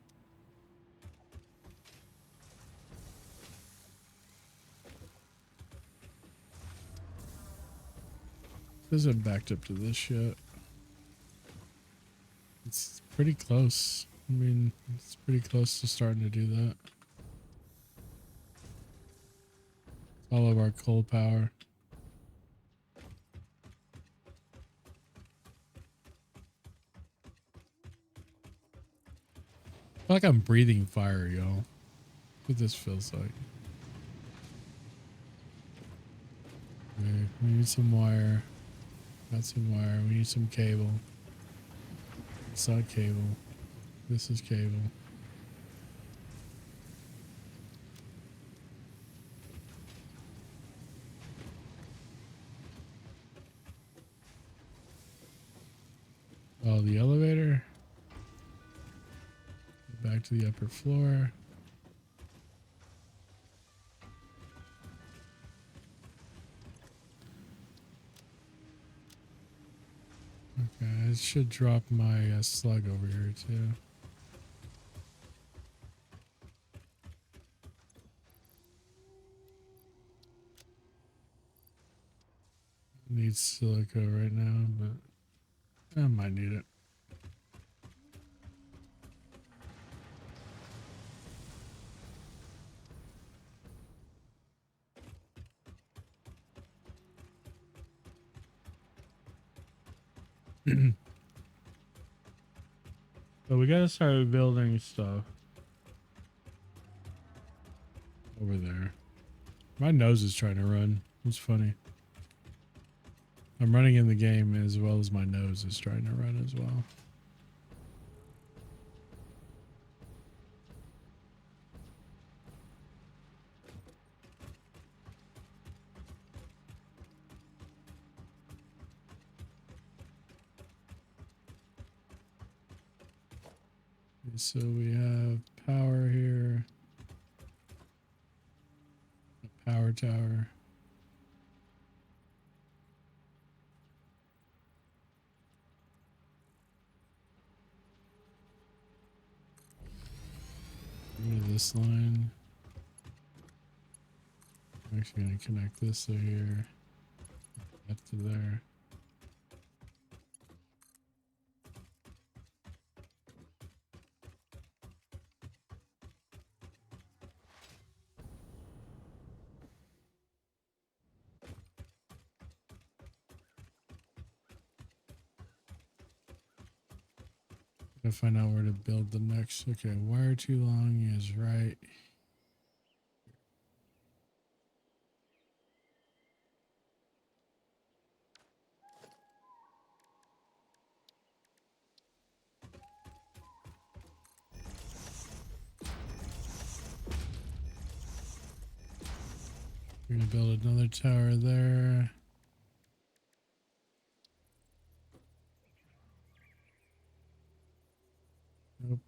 Isn't backed up to this yet. It's pretty close. I mean, it's pretty close to starting to do that. All of our coal power. I feel like I'm breathing fire, y'all. That's what this feels like. Okay, we need some wire. Got some wire. We need some cable. It's not cable. This is cable. Oh, the elevator. Back to the upper floor. Okay, it should drop my slug over here too. Need silica right now, but I might need it. But we gotta start building stuff over there. My nose is trying to run. It's funny. I'm running in the game as well as my nose is trying to run as well. Okay, so we have power here. A power tower. Go to this line. I'm actually going to connect this to here. That to there. Gotta find out where to build the next. Okay, wire too long is right. We're gonna build another tower there. Nope.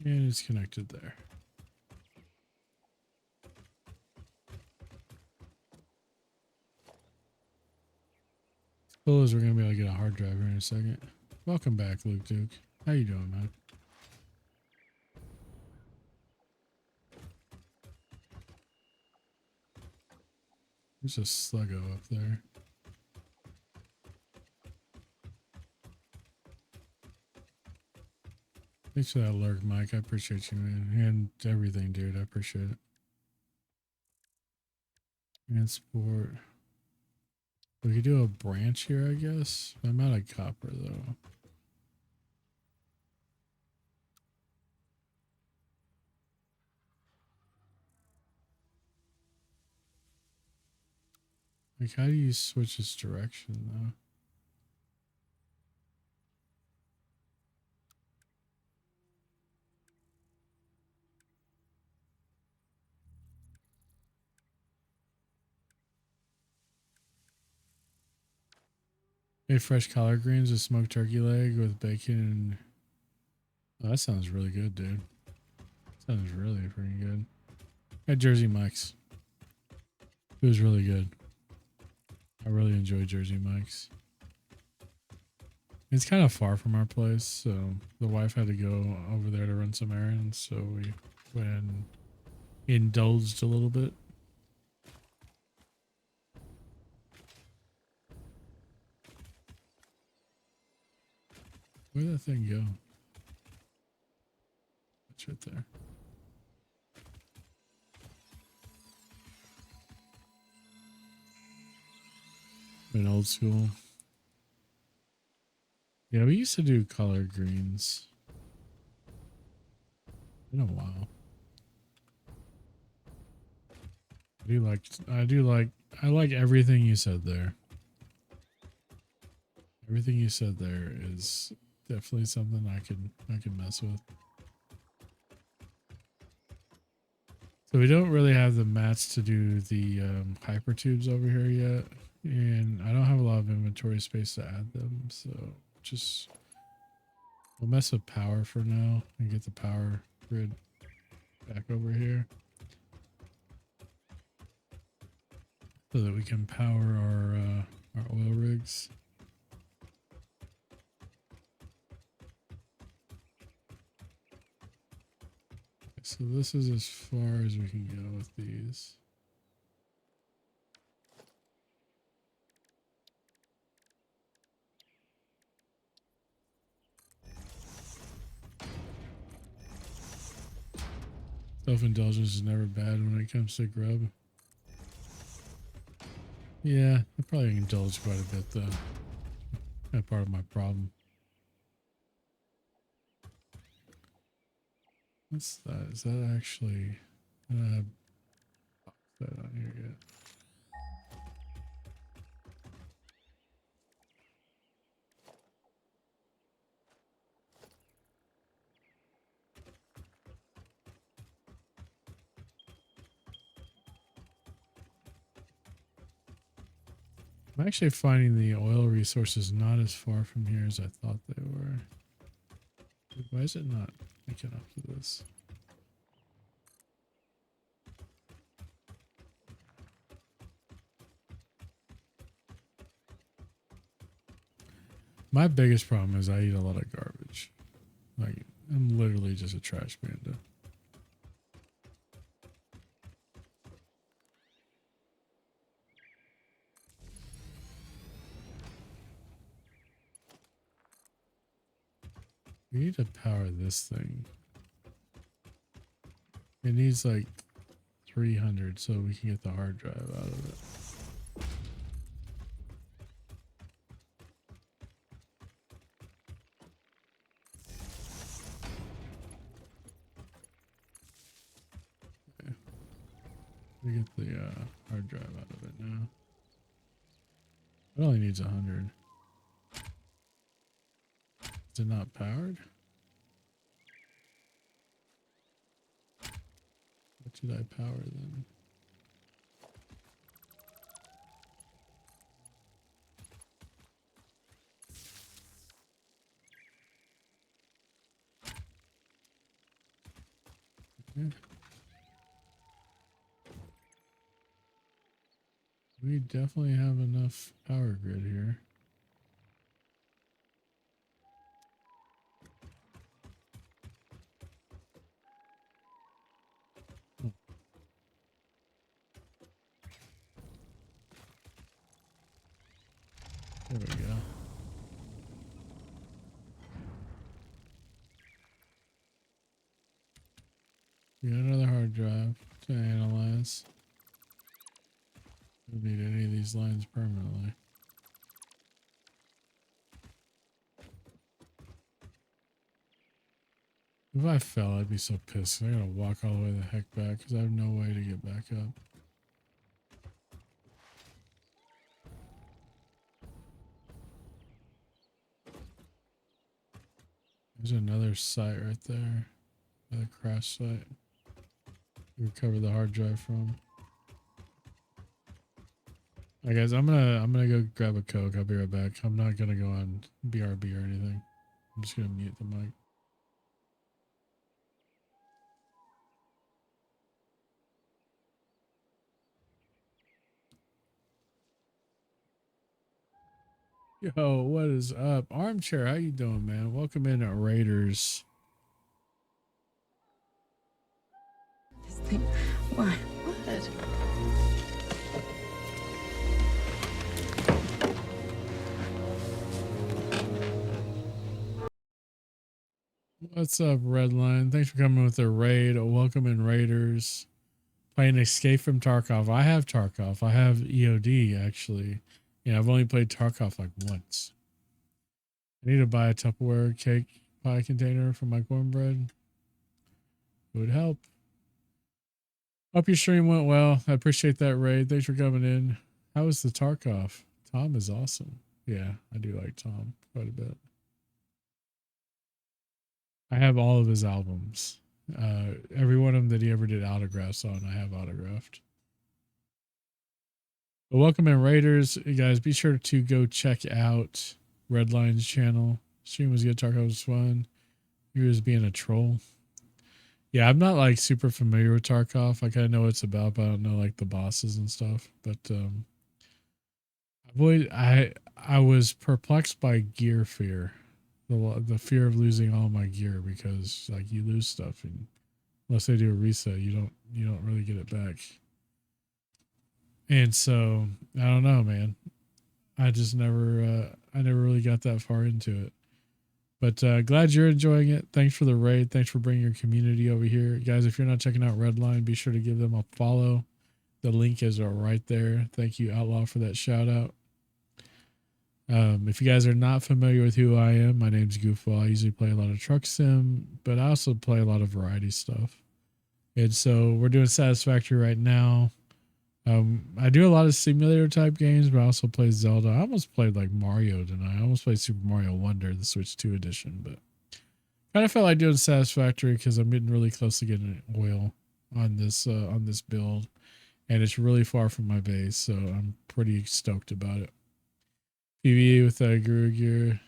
And it's connected there. Cool as we're gonna be able to get a hard drive here in a second. Welcome back, Luke Duke. How you doing, man? There's a sluggo up there. Thanks for that alert, Mike. I appreciate you, man. And everything, dude. I appreciate it. Transport. We could do a branch here, I guess. I'm out of copper, though. Like, how do you switch this direction, though? Made fresh collard greens with smoked turkey leg with bacon and... Oh, that sounds really good, dude. Sounds really freaking good. At Jersey Mike's. It was really good. I really enjoy Jersey Mike's. It's kind of far from our place, so the wife had to go over there to run some errands, so we went and indulged a little bit. Where'd that thing go? It's right there. Been old school. Yeah, we used to do collard greens. Been a while. I like everything you said there. Everything you said there is definitely something I could mess with. So we don't really have the mats to do the hyper tubes over here yet, and I don't have a lot of inventory space to add them, so just we'll mess with power for now and get the power grid back over here so that we can power our oil rigs. So this is as far as we can go with these. Self-indulgence is never bad when it comes to grub. Yeah, I probably indulge quite a bit though. That's part of my problem. What's that? Is that actually... I don't have that on here yet. I'm actually finding the oil resources not as far from here as I thought they were. Why is it not making up to this? My biggest problem is I eat a lot of garbage. Like, I'm literally just a trash panda. We need to power this thing. It needs like 300 so we can get the hard drive out of it. Okay. We get the hard drive out of it now. It only needs 100. Is it not powered? What did I power then? Okay. We definitely have enough power grid here. Oh. There we go. We got another hard drive to analyze. Don't need any of these lines permanently. If I fell, I'd be so pissed. I gotta walk all the way the heck back because I have no way to get back up. There's another site right there. Another crash site. We recover the hard drive from. Alright guys, I'm gonna go grab a Coke. I'll be right back. I'm not gonna go on BRB or anything. I'm just gonna mute the mic. Yo, what is up? Armchair, how you doing, man? Welcome in at Raiders. This thing, why? What? What's up, Redline? Thanks for coming with the raid. Welcome in, Raiders. Playing Escape from Tarkov. I have Tarkov. I have EOD, actually. Yeah, I've only played Tarkov like once. I need to buy a Tupperware cake pie container for my cornbread. It would help. Hope your stream went well. I appreciate that raid. Thanks for coming in. How was the Tarkov? Tom is awesome. Yeah, I do like Tom quite a bit. I have all of his albums. Every one of them that he ever did autographs on, I have autographed. But welcome in, Raiders. You guys, be sure to go check out Redline's channel. Stream was good. Tarkov was fun. He was being a troll. Yeah, I'm not like super familiar with Tarkov. I kind of know what it's about, but I don't know like the bosses and stuff. But I was perplexed by gear fear, the fear of losing all my gear, because like you lose stuff, and unless they do a reset, you don't really get it back. And so I don't know, man. I just never I never really got that far into it. But glad you're enjoying it. Thanks for the raid. Thanks for bringing your community over here, guys. If you're not checking out Redline, be sure to give them a follow. The link is right there. Thank you, Outlaw, for that shout out. If you guys are not familiar with who I am, my name's Goofball. I usually play a lot of truck sim, but I also play a lot of variety stuff. And so we're doing Satisfactory right now. I do a lot of simulator type games, but I also play Zelda. I almost played like Mario tonight. I almost played Super Mario Wonder, the Switch 2 edition, but kind of felt like doing Satisfactory because I'm getting really close to getting oil on this build, and it's really far from my base, so I'm pretty stoked about it. PvE with Guru Gear.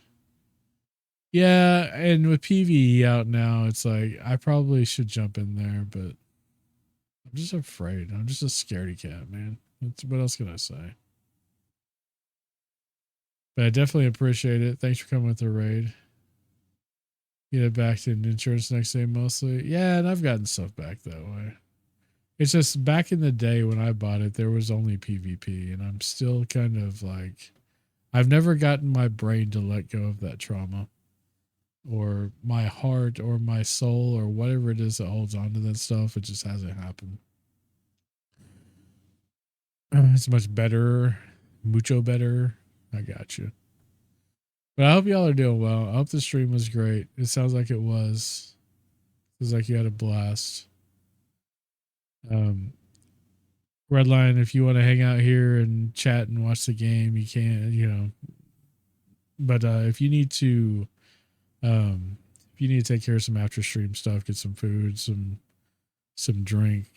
Yeah, and with PvE out now, it's like I probably should jump in there, but I'm just afraid. I'm just a scaredy cat, man. What else can I say? But I definitely appreciate it. Thanks for coming with the raid. Get it back to insurance next day mostly. Yeah, and I've gotten stuff back that way. It's just back in the day when I bought it, there was only PvP, and I'm still kind of like, I've never gotten my brain to let go of that trauma, or my heart, or my soul, or whatever it is that holds on to that stuff. It just hasn't happened. It's much better, mucho better. I got you. But I hope y'all are doing well. I hope the stream was great. It sounds like it was. It was like you had a blast. Redline, if you want to hang out here and chat and watch the game, you can, But if you need to take care of some after stream stuff, get some food, some drink,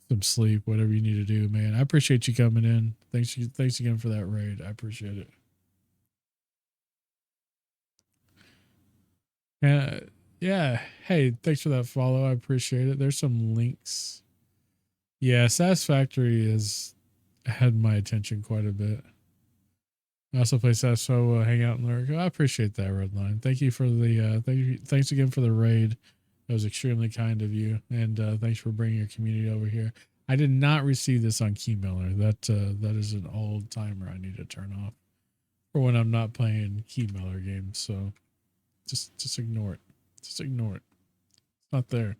some sleep, whatever you need to do, man. I appreciate you coming in. Thanks again for that raid. I appreciate it. Yeah. Hey, thanks for that follow. I appreciate it. There's some links. Yeah, Satisfactory has had my attention quite a bit. I also play Satisfactory, hang out and lurk. I appreciate that, Redline. Thank you for the thanks again for the raid. That was extremely kind of you, and thanks for bringing your community over here. I did not receive this on Keymailer. That is an old timer I need to turn off for when I'm not playing Keymailer games. So just ignore it. Just ignore it. It's not there.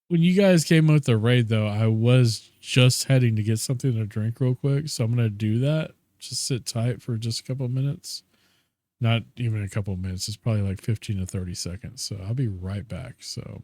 When you guys came with the raid, though, I was just heading to get something to drink real quick, so I'm gonna do that. Just sit tight for just a couple of minutes. Not even a couple of minutes. It's probably like 15 to 30 seconds. So I'll be right back. So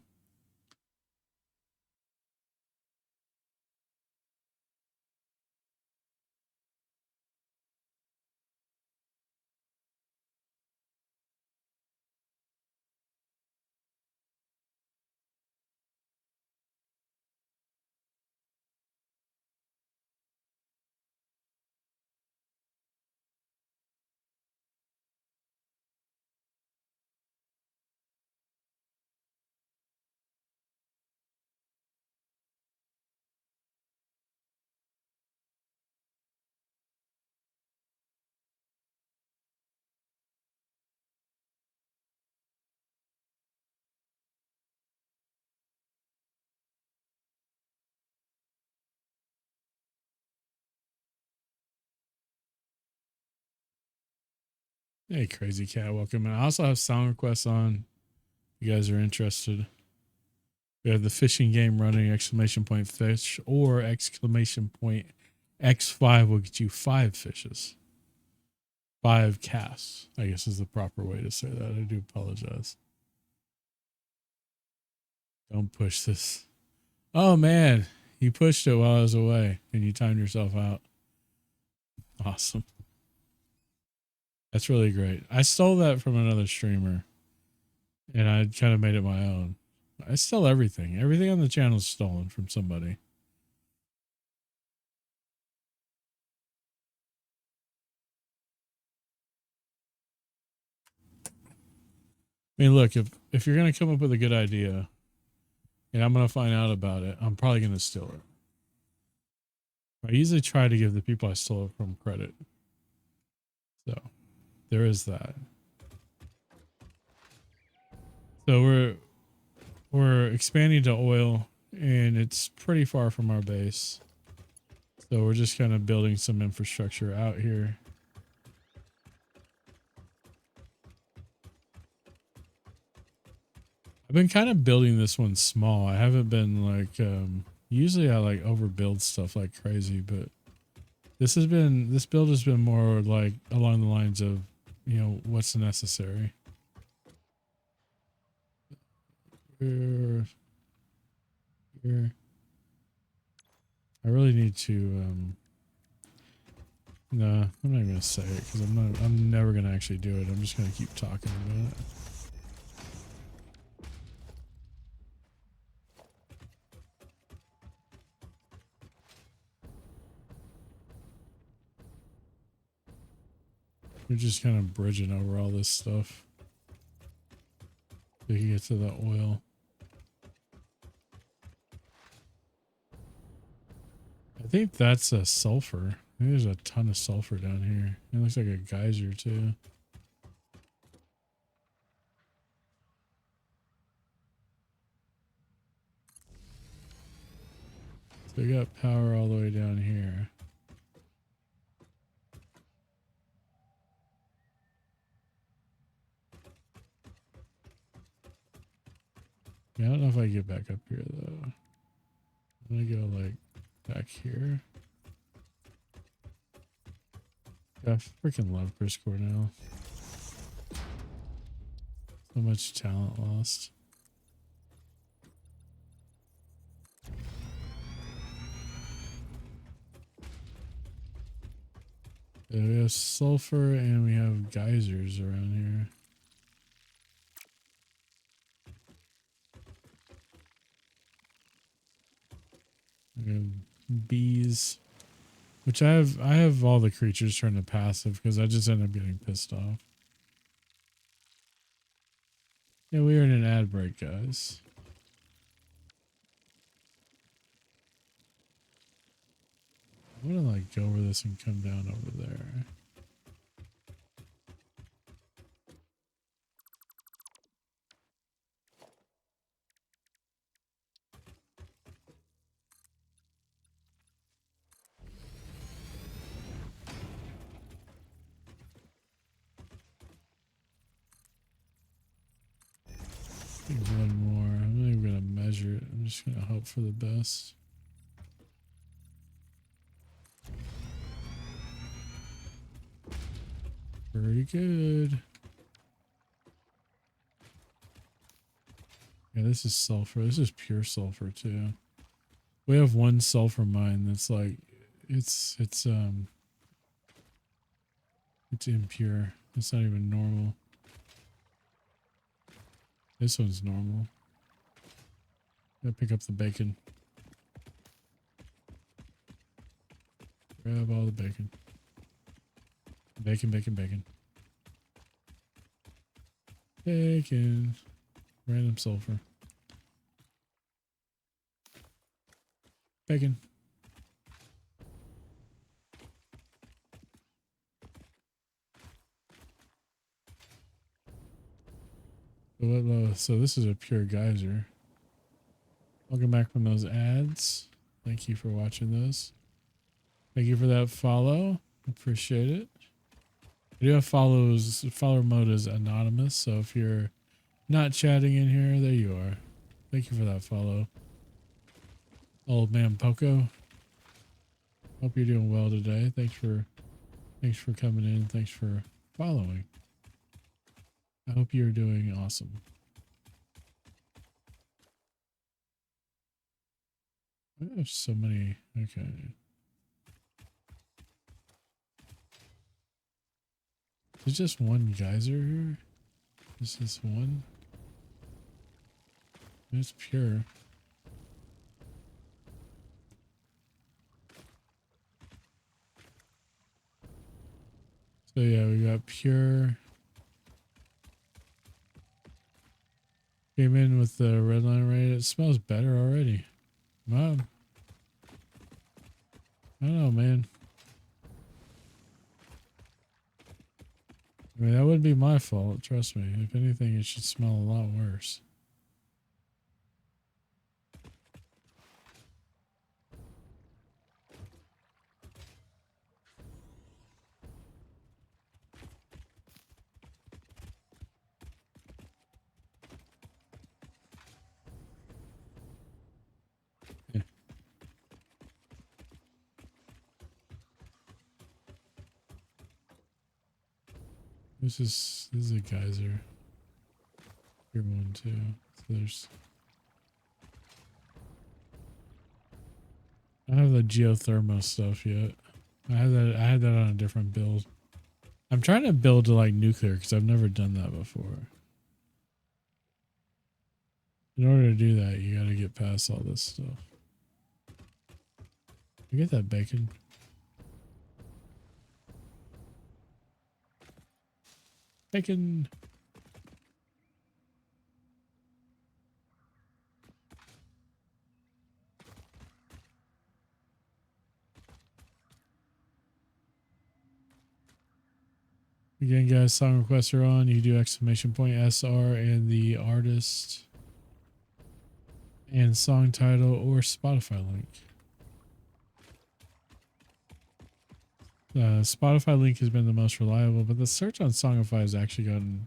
Hey, Crazy Cat, welcome. And I also have sound requests on. If you guys are interested. We have the fishing game running, exclamation point fish, or exclamation point X5 will get you 5 fishes. 5 casts, I guess is the proper way to say that. I do apologize. Don't push this. Oh man, you pushed it while I was away and you timed yourself out. Awesome. That's really great. I stole that from another streamer and I kind of made it my own. I stole everything. Everything on the channel is stolen from somebody. I mean, look, if you're going to come up with a good idea and I'm going to find out about it, I'm probably going to steal it. I usually try to give the people I stole it from credit. So there is that. So we're expanding to oil and it's pretty far from our base. So we're just kind of building some infrastructure out here. I've been kind of building this one small. I haven't been like, usually I like overbuild stuff like crazy, but this build has been more like along the lines of, you know, what's necessary. Here. I really need to, no, I'm not even gonna say it because I'm never gonna actually do it. I'm just gonna keep talking about it. We're just kind of bridging over all this stuff. So you can get to the oil. I think that's a sulfur. I think there's a ton of sulfur down here. It looks like a geyser too. So we got power all the way down here. Yeah, I don't know if I get back up here though. I'm gonna go like back here. I freaking love Chris Cornell. So much talent lost. So we have sulfur and we have geysers around here. We have bees, which I have all the creatures turned to passive because I just end up getting pissed off. Yeah, we are in an ad break, guys. I'm gonna like go over this and come down over there. I think one more. I'm not even gonna measure it. I'm just gonna hope for the best. Pretty good. Yeah, this is sulfur. This is pure sulfur too. We have one sulfur mine that's like it's impure. It's not even normal. This one's normal. Gotta pick up the bacon. Grab all the bacon. Bacon, bacon, bacon. Bacon. Random sulfur. Bacon. So this is a pure geyser. Welcome back from those ads. Thank you for watching those. Thank you for that follow. Appreciate it. I do have follower mode is anonymous, so if you're not chatting in here, there you are. Thank you for that follow. Old man Poco. Hope you're doing well today. Thanks for coming in. Thanks for following. I hope you're doing awesome. I have so many. Okay. There's just one geyser here. This is one. It's pure. So yeah, we got pure. Came in with the red line rate. It smells better already. Wow. I don't know, man. I mean, that wouldn't be my fault. Trust me. If anything, it should smell a lot worse. Yeah. This is a geyser. Here one too. So there's. I don't have the geothermal stuff yet. I had that on a different build. I'm trying to build to like nuclear because I've never done that before. In order to do that, you got to get past all this stuff. You get that bacon? Bacon. Again, guys, song requests are on. You do exclamation point SR and the artist and song title or Spotify link. Spotify link has been the most reliable, but the search on Songify has actually gotten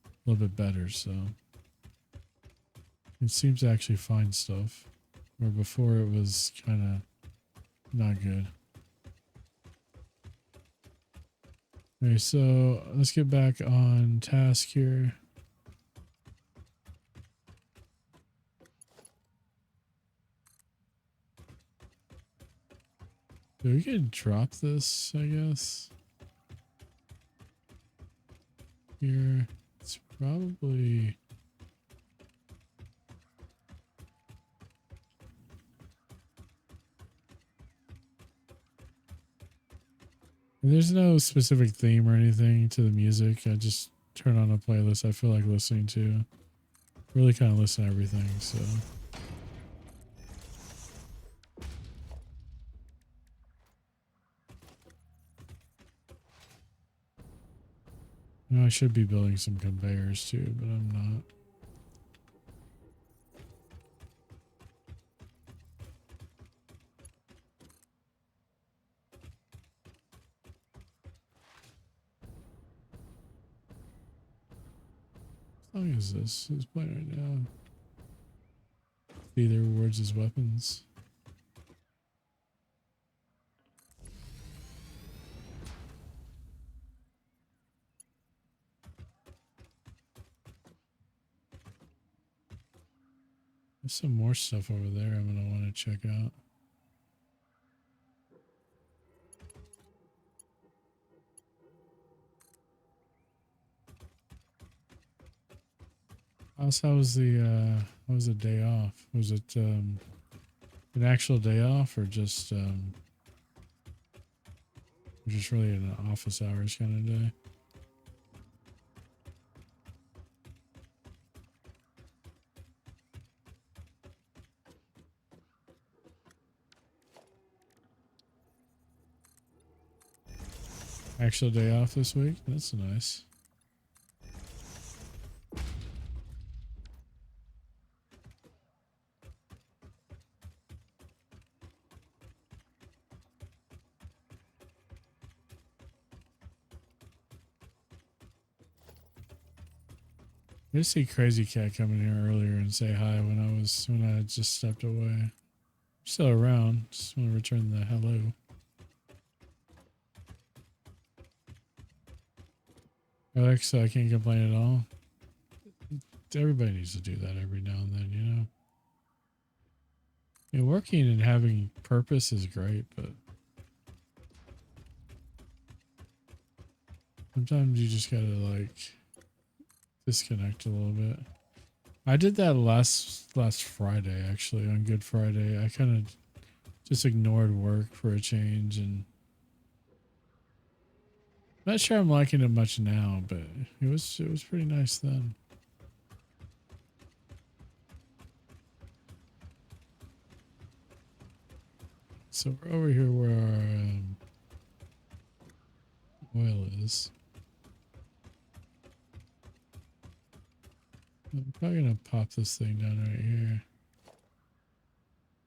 a little bit better, so it seems to actually find stuff where before it was kind of not good. Okay, so let's get back on task here. So we could drop this, I guess. Here, it's probably. There's no specific theme or anything to the music. I just turn on a playlist I feel like listening to. Really kind of listen to everything, so. You know, I should be building some conveyors too, but I'm not. What song is this? Who's playing right now? Either rewards as weapons. There's some more stuff over there I'm gonna want to check out. Also, how was the day off? Was it an actual day off or just really an office hours kind of day? Actual day off this week? That's nice. I see Crazy Cat coming here earlier and say hi when I had just stepped away. Still around. Just want to return the hello. Alexa, I can't complain at all. Everybody needs to do that every now and then, you know. Yeah, working and having purpose is great, but sometimes you just gotta like disconnect a little bit. I did that last Friday actually, on Good Friday. I kind of just ignored work for a change, and not sure I'm liking it much now, but it was pretty nice then. So we're over here where our oil is. I'm probably gonna pop this thing down right here.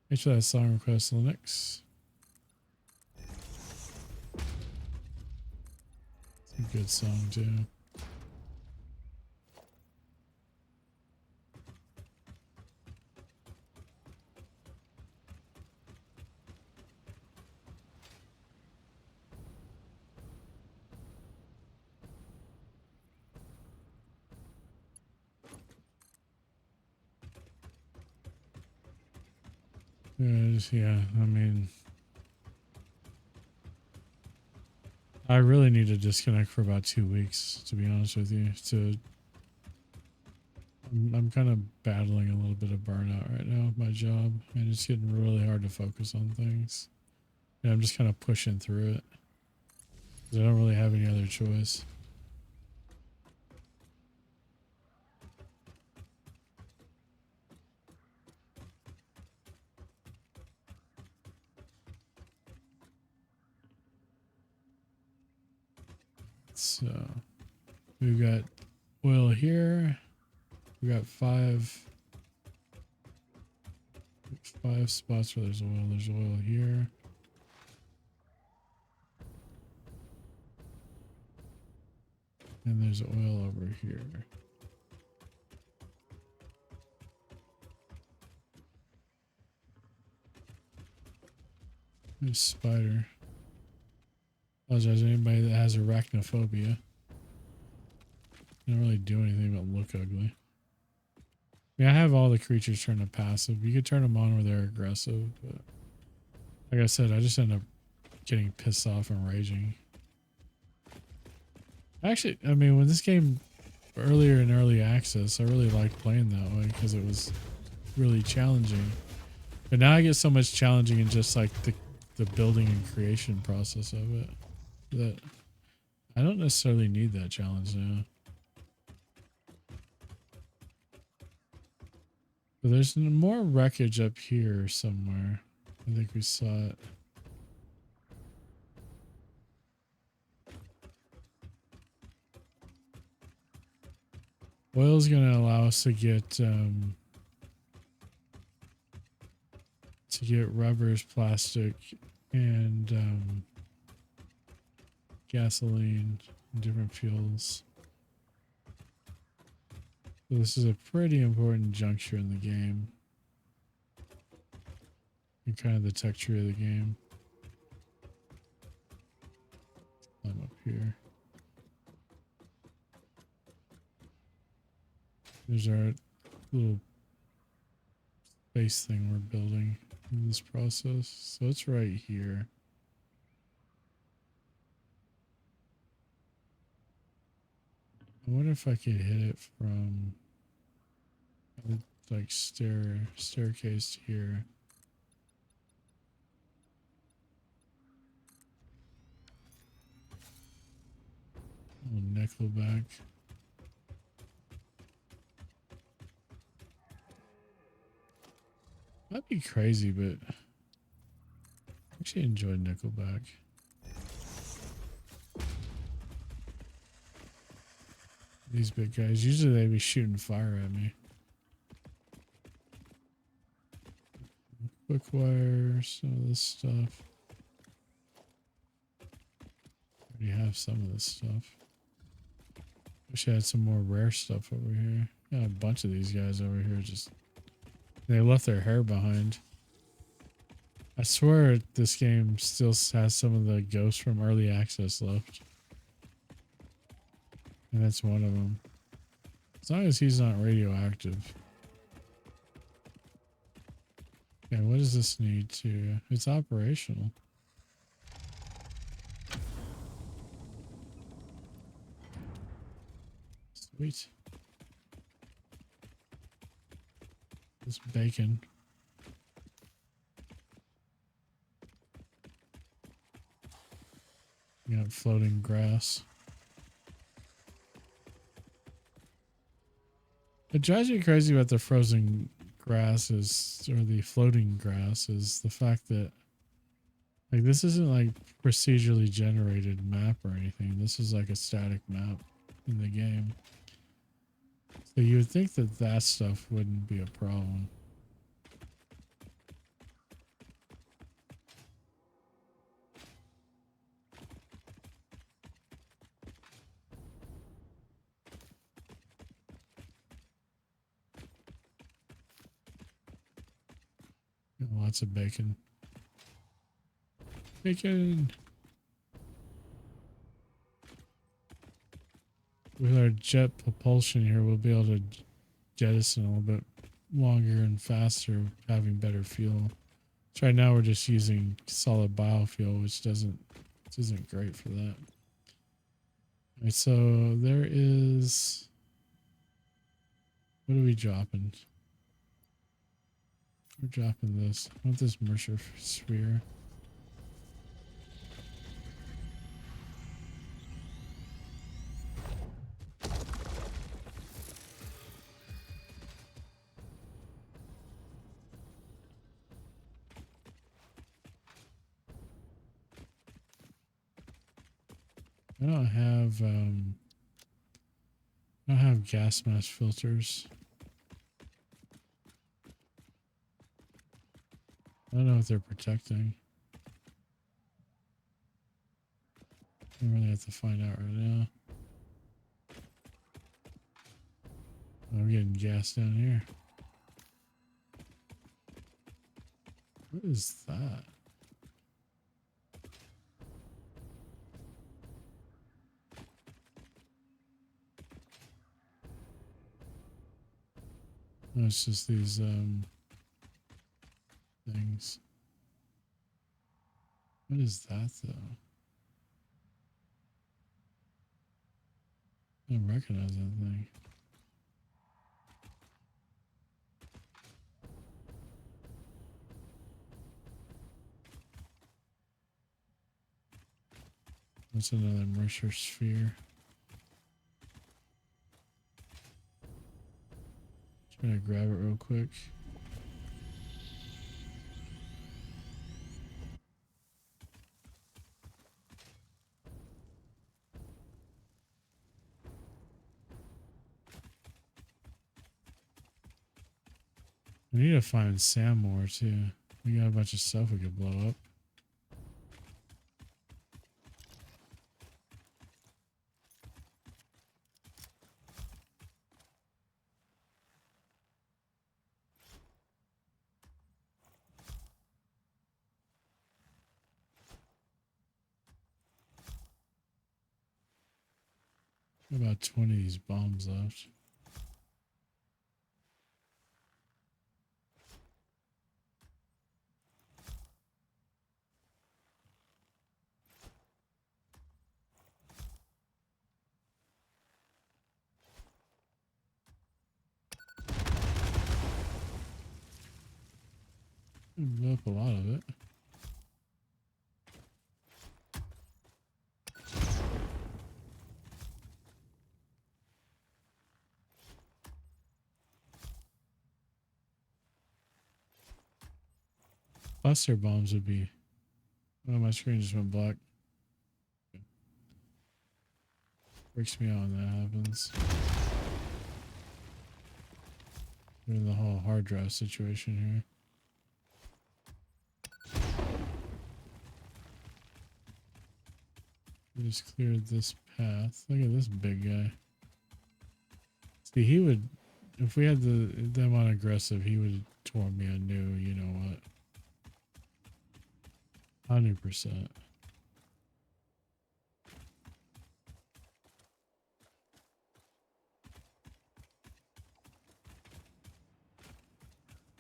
Make sure that song request Linux. It's a good song too. Yeah, I mean, I really need to disconnect for about 2 weeks, to be honest with you. I'm kind of battling a little bit of burnout right now with my job, and it's getting really hard to focus on things. And I'm just kind of pushing through it, 'cause I don't really have any other choice. So we've got oil here. We got five spots where there's oil. There's oil here. And there's oil over here. There's spider. Apologize to anybody that has arachnophobia. They don't really do anything but look ugly. I mean, I have all the creatures turned to passive. You could turn them on where they're aggressive, but like I said, I just end up getting pissed off and raging. Actually, I mean, when this game earlier in early access, I really liked playing that way because it was really challenging. But now I get so much challenging in just like the building and creation process of it that I don't necessarily need that challenge now. But there's more wreckage up here somewhere. I think we saw it. Oil is going to allow us to get rubbers, plastic, and gasoline, and different fuels. So this is a pretty important juncture in the game, and kind of the texture of the game. I'm up here. There's our little space thing we're building in this process. So it's right here. I wonder if I could hit it from like staircase to here. Oh, Nickelback. That'd be crazy, but I actually enjoyed Nickelback. These big guys, usually they'd be shooting fire at me. Quick wire, some of this stuff. Already have some of this stuff. Wish I had some more rare stuff over here. Got a bunch of these guys over here. Just they left their hair behind. I swear this game still has some of the ghosts from early access left. And that's one of them. As long as he's not radioactive. Okay, what does this need to... It's operational. Sweet. This bacon. We got floating grass. What drives me crazy about the frozen grass is, or the floating grass, is the fact that like this isn't like procedurally generated map or anything. This is like a static map in the game. So you would think that that stuff wouldn't be a problem. Lots of bacon. Bacon! With our jet propulsion here, we'll be able to jettison a little bit longer and faster, having better fuel. So right now we're just using solid biofuel, which isn't great for that. Alright, so there is... What are we dropping? We're dropping this. I want this Mercer sphere. I don't have gas mask filters. I don't know if they're protecting. I really have to find out right now. Oh, we're getting gas down here. What is that? Oh, it's just these things. What is that though? I don't recognize that thing. That's another Mercer sphere. Just gonna grab it real quick. We need to find Sam more too. We got a bunch of stuff we could blow up. About 20 of these bombs left. Blew up a lot of it. Cluster bombs would be... Oh, my screen just went black. Freaks me out when that happens. We're in the whole hard drive situation here. We just cleared this path. Look at this big guy. See, he would If we had them on aggressive, he would have torn me a new, you know what? 100%.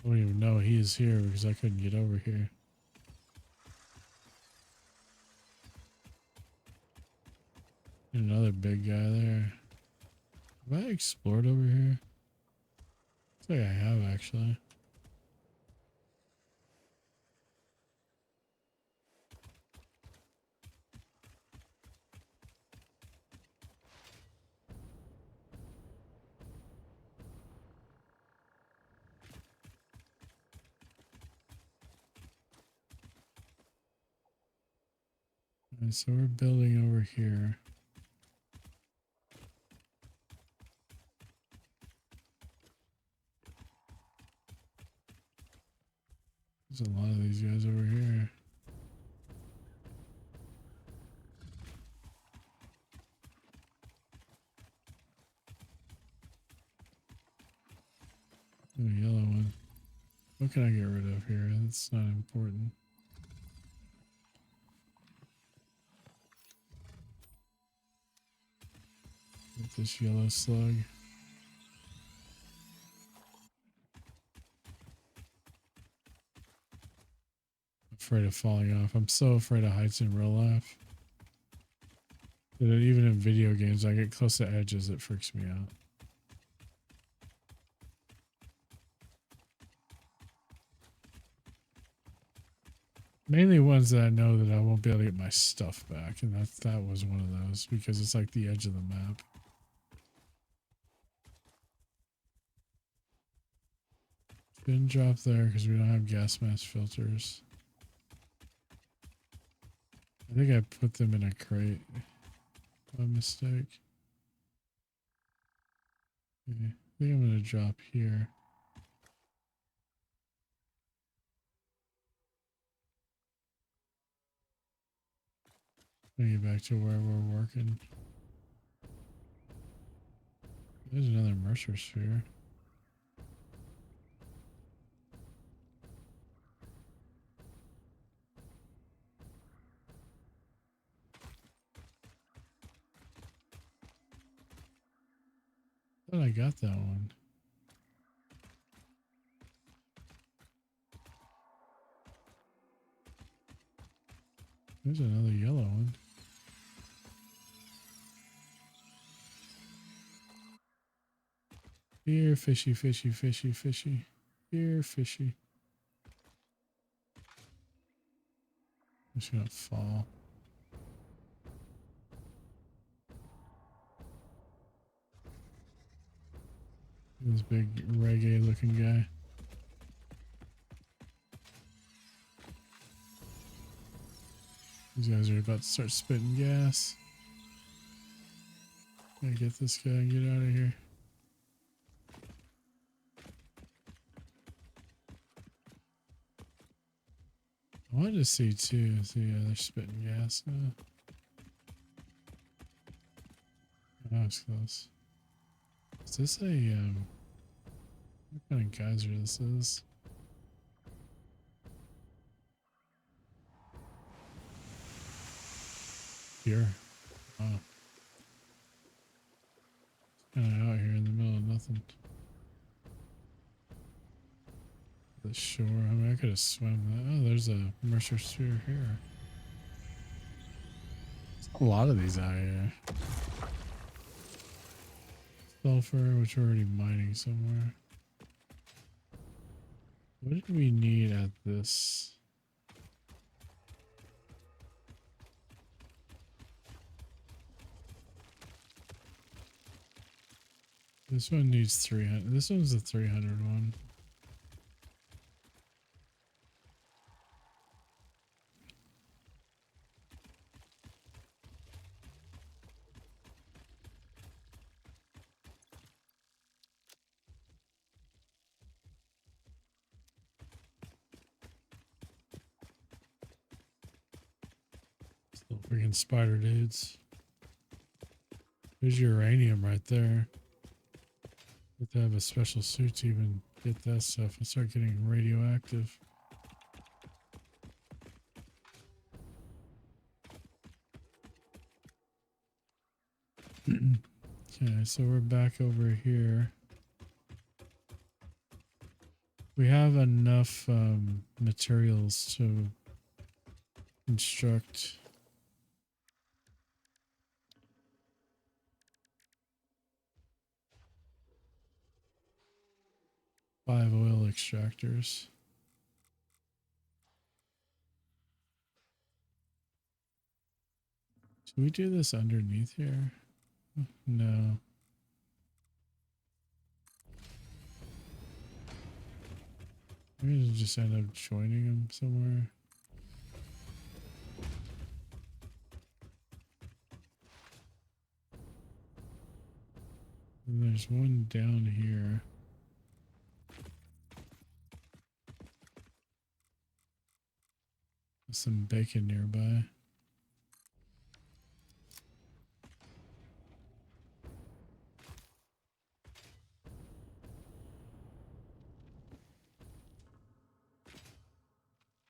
I don't even know he is here because I couldn't get over here. Another big guy there. Have I explored over here? Looks like I have actually. Alright, so we're building over here. There's a lot of these guys over here. Oh, yellow one. What can I get rid of here? That's not important. Get this yellow slug. Afraid of falling off. I'm so afraid of heights in real life. That even in video games, I get close to edges, it freaks me out. Mainly ones that I know that I won't be able to get my stuff back, and that was one of those because it's like the edge of the map. Didn't drop there because we don't have gas mask filters. I think I put them in a crate by mistake. Okay. I think I'm going to drop here. Bring it back to where we're working. There's another Mercer sphere. I thought I got that one. There's another yellow one. Here, fishy, fishy, fishy, fishy. Here, fishy. I'm just gonna fall. This big reggae looking guy. These guys are about to start spitting gas. Gotta get this guy and get out of here. I wanted to see too. So yeah, they're spitting gas. That was close. Is this a what kind of geyser this is? Here. Wow. Kind of out here in the middle of nothing. The shore. I mean, I could have swam that. Oh, there's a Mercer sphere here. There's a lot of these out here. Sulfur, which we're already mining somewhere. What did we need at this? This one needs 300. This one's the 300 one. Still freaking spider dudes. There's uranium right there. You have to have a special suit to even get that stuff and start getting radioactive. Okay, so we're back over here. We have enough materials to construct 5 oil extractors. Should we do this underneath here? No. Maybe just end up joining them somewhere. And there's one down here. With some bacon nearby.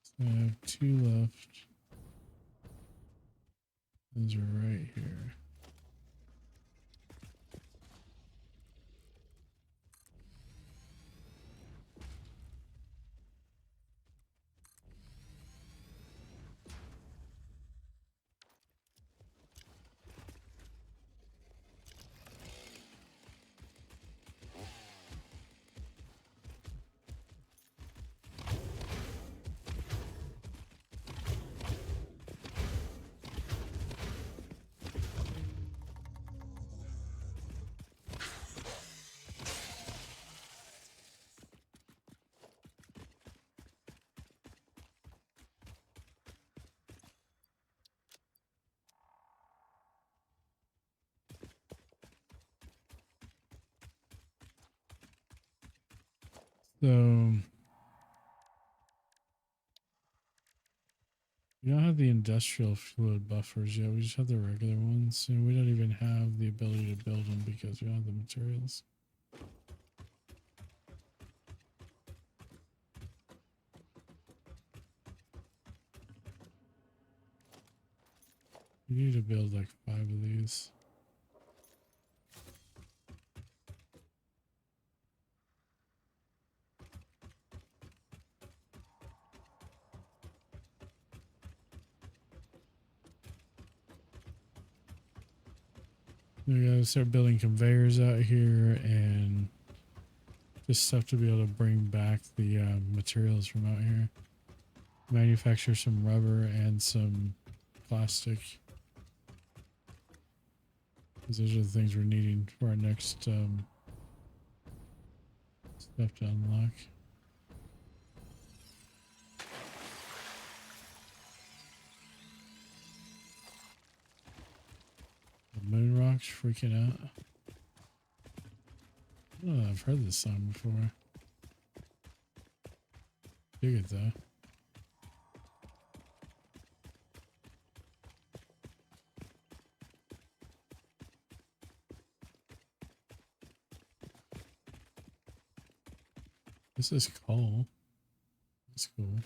So I have 2 left. Those are right here. So we don't have the industrial fluid buffers yet. We just have the regular ones, and we don't even have the ability to build them because we don't have the materials. We need to build like 5 of these. We gotta start building conveyors out here and just stuff to be able to bring back the materials from out here. Manufacture some rubber and some plastic. Because those are the things we're needing for our next stuff to unlock. The moon rocks freaking out. Oh, I've heard this song before. Dig it though. This is coal. That's cool.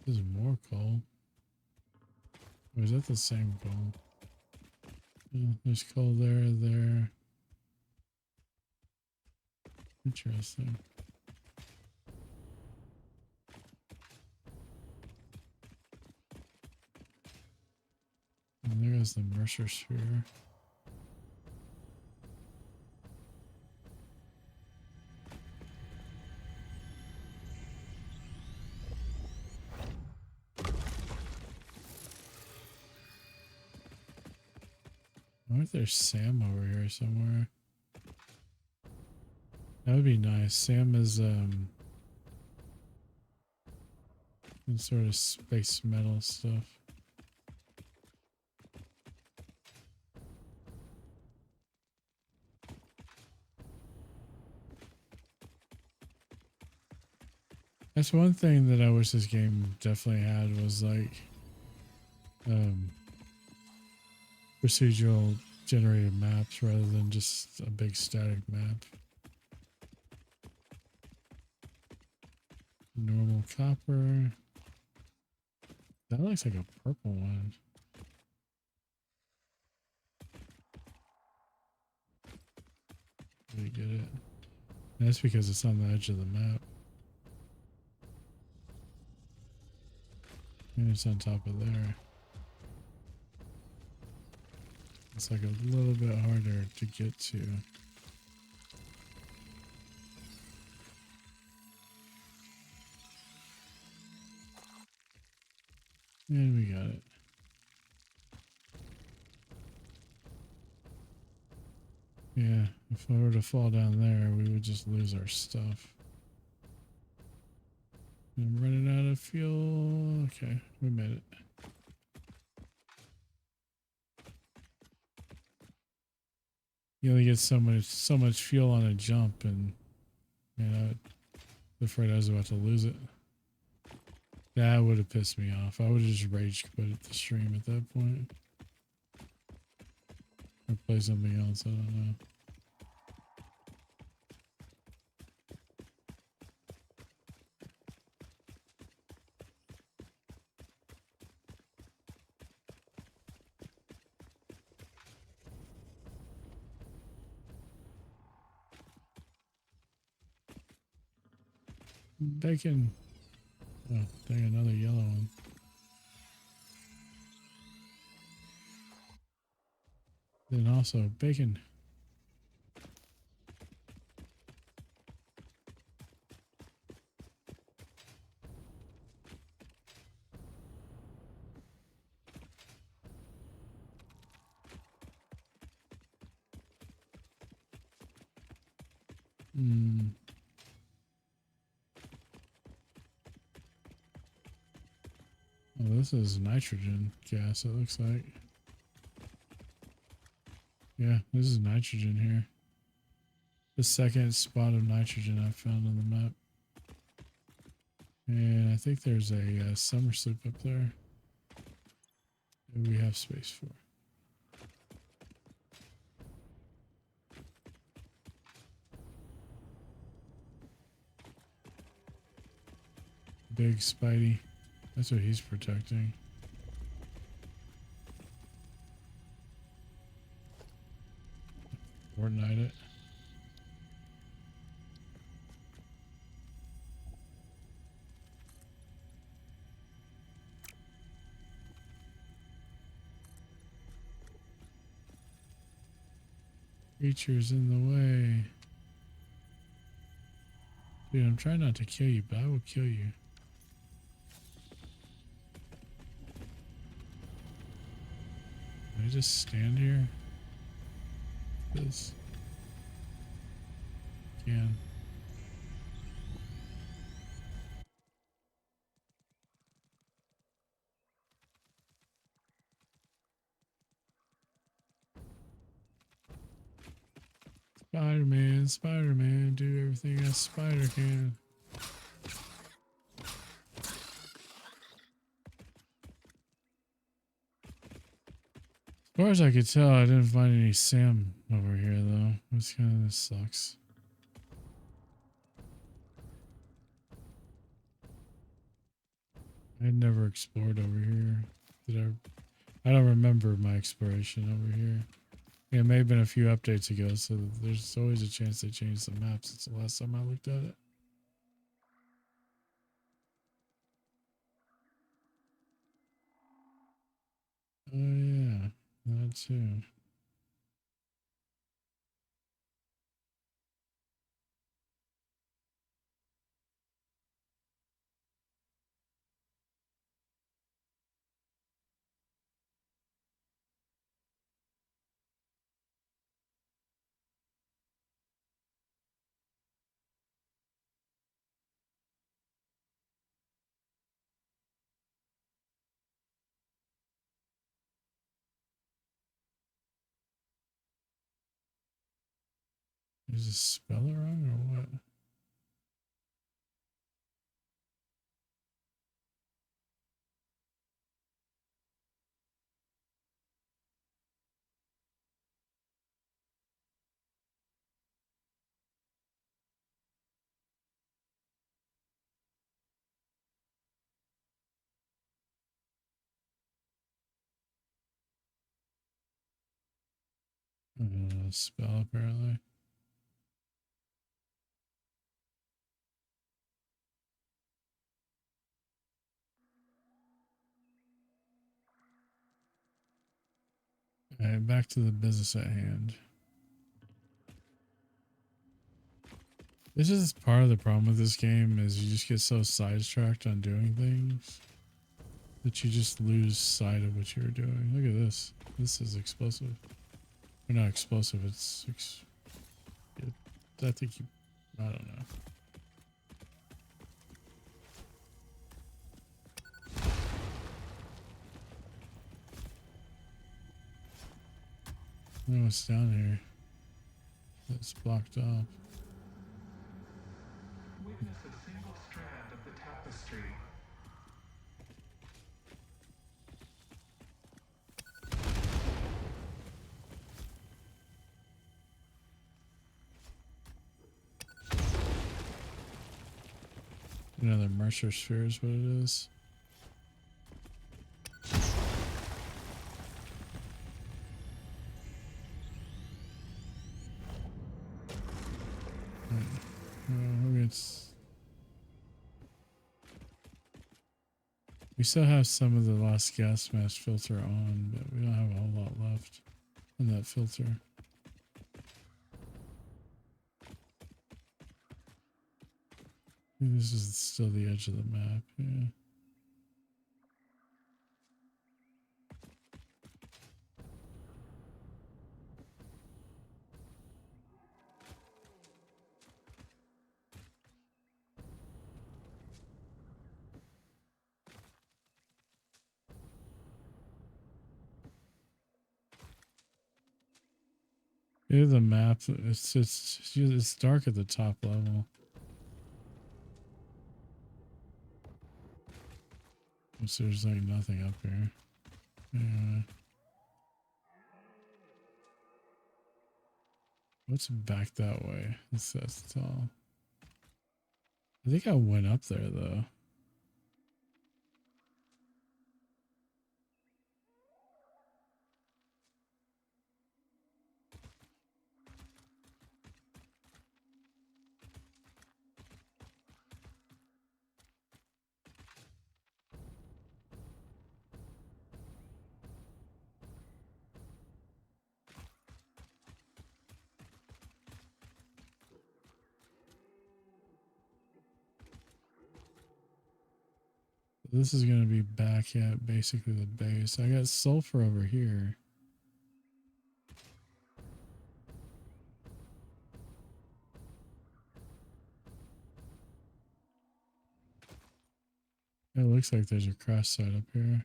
This is more coal. Or is that the same coal? Yeah, there's coal there. Interesting. And there goes the Mercer sphere. I wonder if there's Sam over here somewhere. That would be nice. Sam is some sort of space metal stuff. That's one thing that I wish this game definitely had was like procedural generated maps rather than just a big static map. Normal copper. That looks like a purple one. Let me get it. That's because it's on the edge of the map. And it's on top of there. It's like a little bit harder to get to. And we got it. Yeah, if I were to fall down there, we would just lose our stuff. I'm running out of fuel. Okay, we made it. You only get so much fuel on a jump, and you know, I was afraid I was about to lose it. That would have pissed me off. I would have just rage quit the stream at that point. Or play something else, I don't know. Bacon. Oh, dang, another yellow one. Then also bacon. Hmm. Oh, this is nitrogen gas, it looks like. Yeah, this is nitrogen here. The second spot of nitrogen I found on the map. And I think there's a summer sloop up there that we have space for. Big Spidey. That's what he's protecting. Fortnite it. Creatures in the way. Dude, I'm trying not to kill you, but I will kill you. Can I just stand here? This. Can. Spider-Man, Spider-Man, do everything a spider can. As far as I could tell, I didn't find any Sam over here, though. This kind of sucks. I had never explored over here. Did I don't remember my exploration over here. Yeah, it may have been a few updates ago, so there's always a chance they changed the map since the last time I looked at it. Oh yeah, that too. Is this spell it wrong or what? Spell apparently. Alright, back to the business at hand. This is part of the problem with this game is you just get so sidetracked on doing things that you just lose sight of what you were doing. Look at this. This is explosive. Or not explosive, it's I think you, I don't know. I don't know what's down here. That's blocked off. Witness a single strand of the tapestry. Another Mercer sphere is what it is. We still have some of the lost gas mask filter on, but we don't have a whole lot left in that filter. I think this is still the edge of the map, yeah. Yeah, the map, it's dark at the top level. So there's like nothing up here. Yeah. What's back that way? That's tall. I think I went up there though. This is going to be back at basically the base. I got sulfur over here. It looks like there's a crash site up here.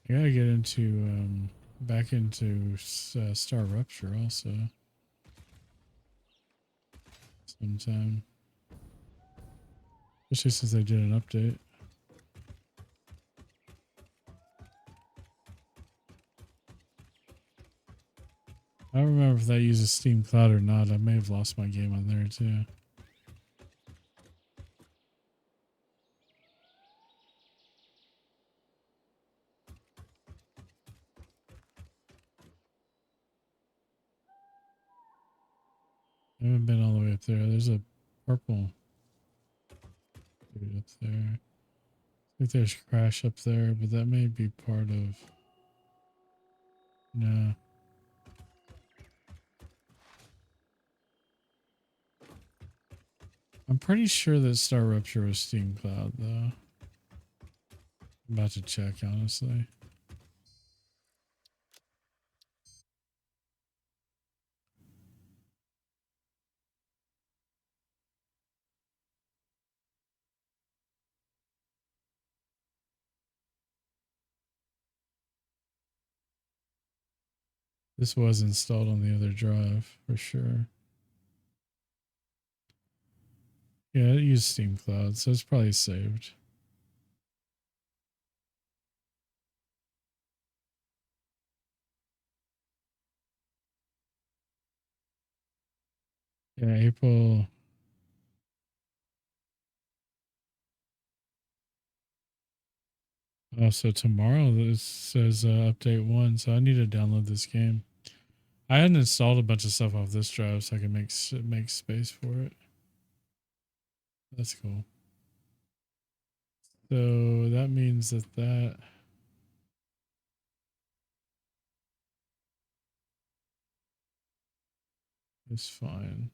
I gotta get into back into Star Rupture also sometime, especially since they did an update. I don't remember if that uses Steam Cloud or not. I may have lost my game on there too. I haven't been all the way up there. There's a purple dude up there. I think there's Crash up there, but that may be part of... No. I'm pretty sure that Star Rupture was Steam Cloud, though. I'm about to check, honestly. This was installed on the other drive for sure. Yeah, it used Steam Cloud, so it's probably saved. Yeah, April. Oh, so tomorrow this says update 1, so I need to download this game. I hadn't installed a bunch of stuff off this drive so I can make space for it. That's cool. So that means that is fine.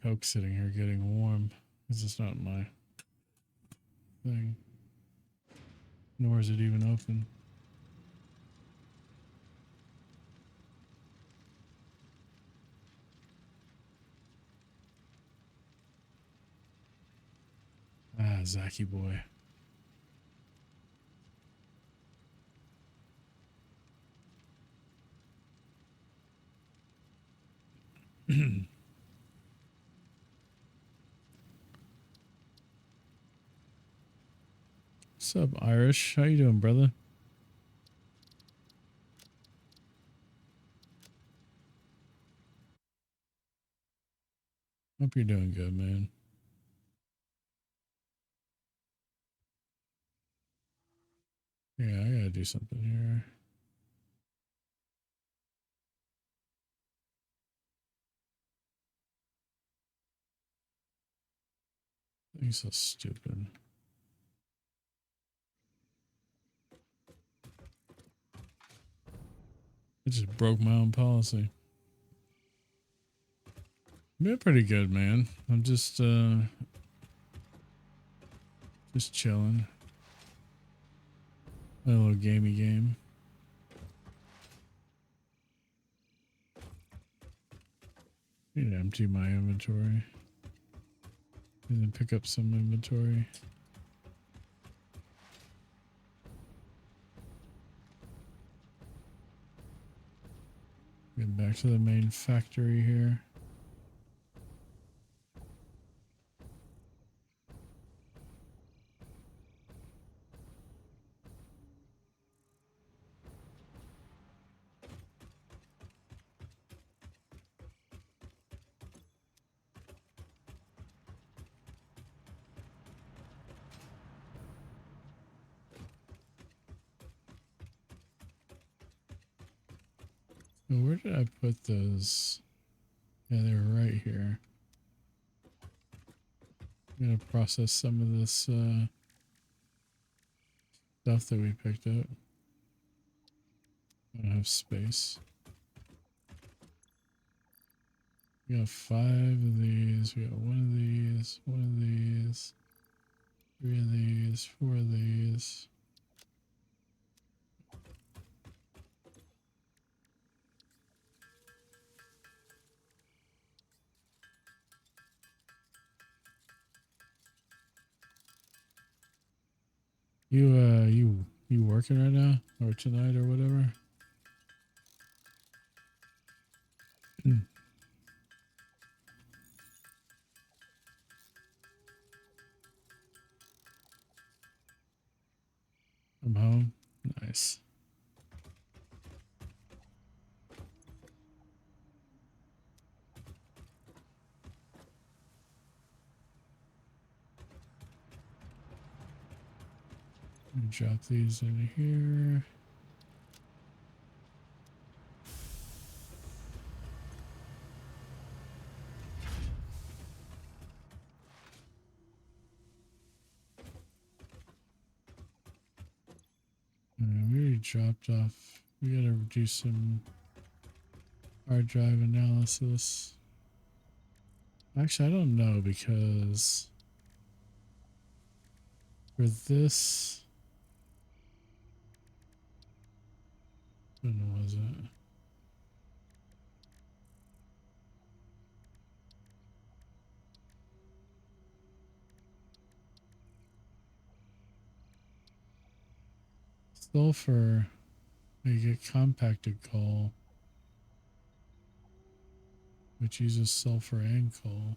Coke sitting here getting warm. This is not my thing. Nor is it even open. Ah, Zaki boy. What's up, Irish? How you doing, brother? Hope you're doing good, man. Yeah, I gotta do something here. He's so stupid. I just broke my own policy. Been pretty good, man. I'm just chilling. A little gamey game. Need to empty my inventory. And then pick up some inventory. Get back to the main factory here. So where did I put those? Yeah, they were right here. I'm gonna process some of this stuff that we picked up. I don't have space. We got 5 of these. We got 1 of these, 1 of these, 3 of these, 4 of these. You working right now or tonight or whatever? I'm home. Nice. Let me drop these in here. We already dropped off. We gotta do some hard drive analysis. Actually, I don't know because for this, When was it? Sulfur. You get compacted coal, which uses sulfur and coal.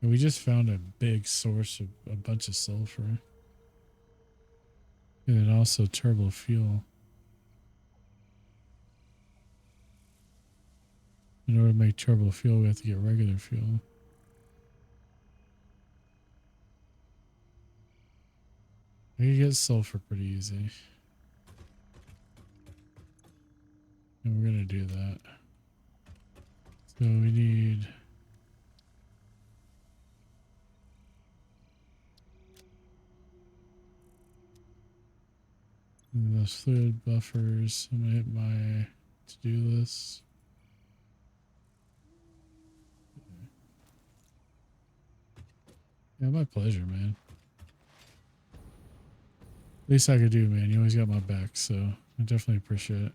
And we just found a big source of a bunch of sulfur. And then also turbo fuel. In order to make turbo fuel, we have to get regular fuel. I can get sulfur pretty easy. And we're going to do that. So we need... those fluid buffers. I'm going to hit my to-do list. Yeah, my pleasure, man. Least I could do, man. You always got my back, so I definitely appreciate it.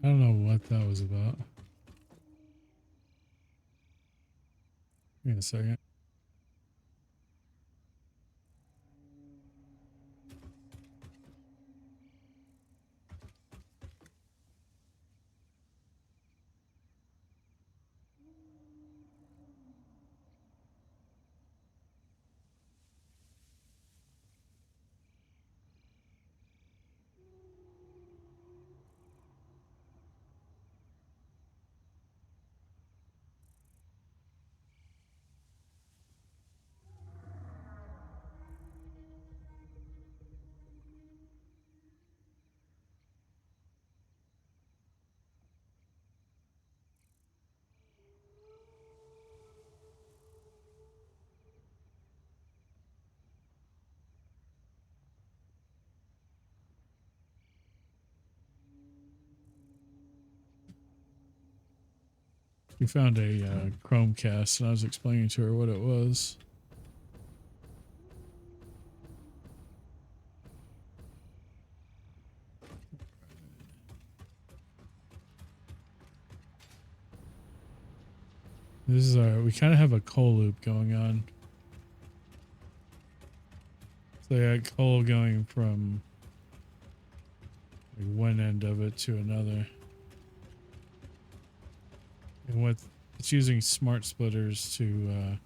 I don't know what that was about. Give me a second. We found a Chromecast, and I was explaining to her what it was. This is our... we kind of have a coal loop going on. So I got coal going from like one end of it to another. And with it's using smart splitters to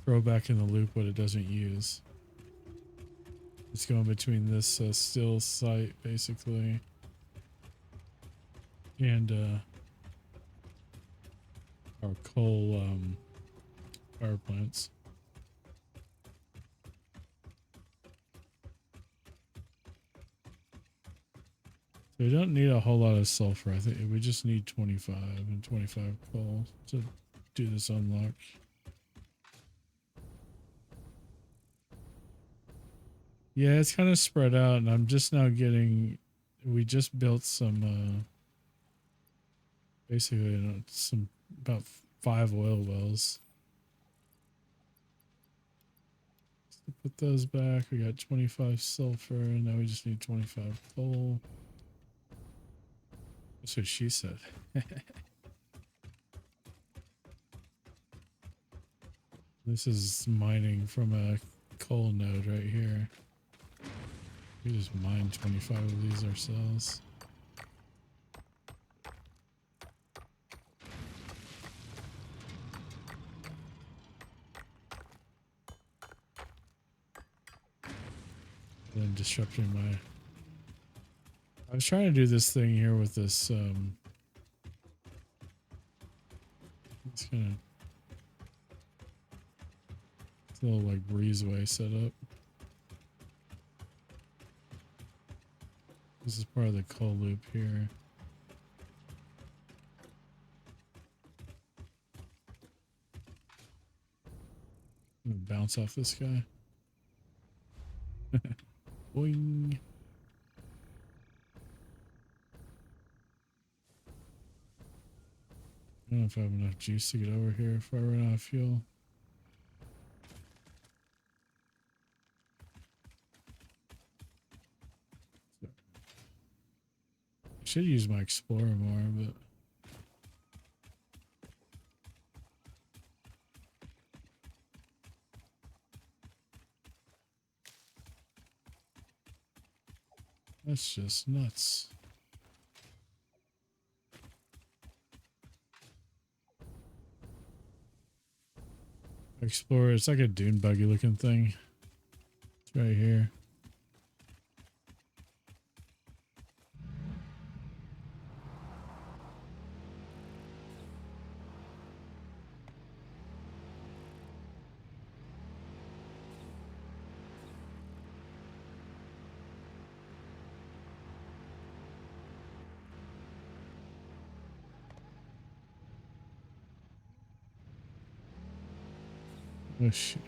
throw back in the loop what it doesn't use. It's going between this still site basically and our coal power plants. So we don't need a whole lot of sulfur. I think we just need 25 and 25 coal to do this unlock. Yeah, it's kind of spread out, and I'm just now getting... we just built some basically some about 5 oil wells. So put those back. We got 25 sulfur, and now we just need 25 coal. That's what she said. This is mining from a coal node right here. We just mine 25 of these ourselves. And then disrupting my... I was trying to do this thing here with this it's kind of little like breezeway setup. This is part of the coal loop here. I'm gonna bounce off this guy. Boing. I don't know if I have enough juice to get over here if I run out of fuel. I should use my Explorer more, but that's just nuts. Explorer, it's like a dune buggy looking thing. It's right here. Oh shit.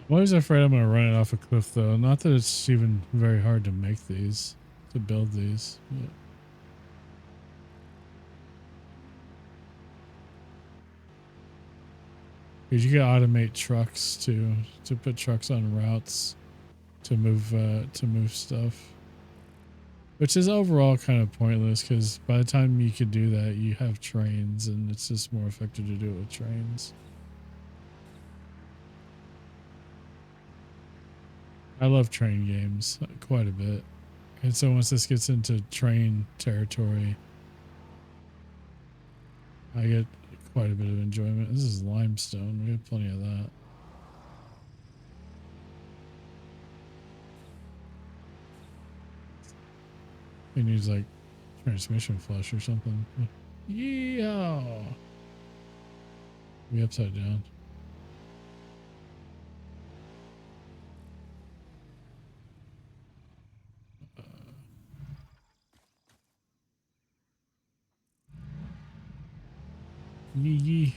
I'm always afraid I'm gonna run it off a cliff though. Not that it's even very hard to make these, to build these. But because you can automate trucks to put trucks on routes to move stuff. Which is overall kind of pointless because by the time you could do that, you have trains and it's just more effective to do it with trains. I love train games quite a bit. And so once this gets into train territory, I get quite a bit of enjoyment. This is limestone. We have plenty of that. It needs like transmission flush or something. Yeah. Be upside down. Yee.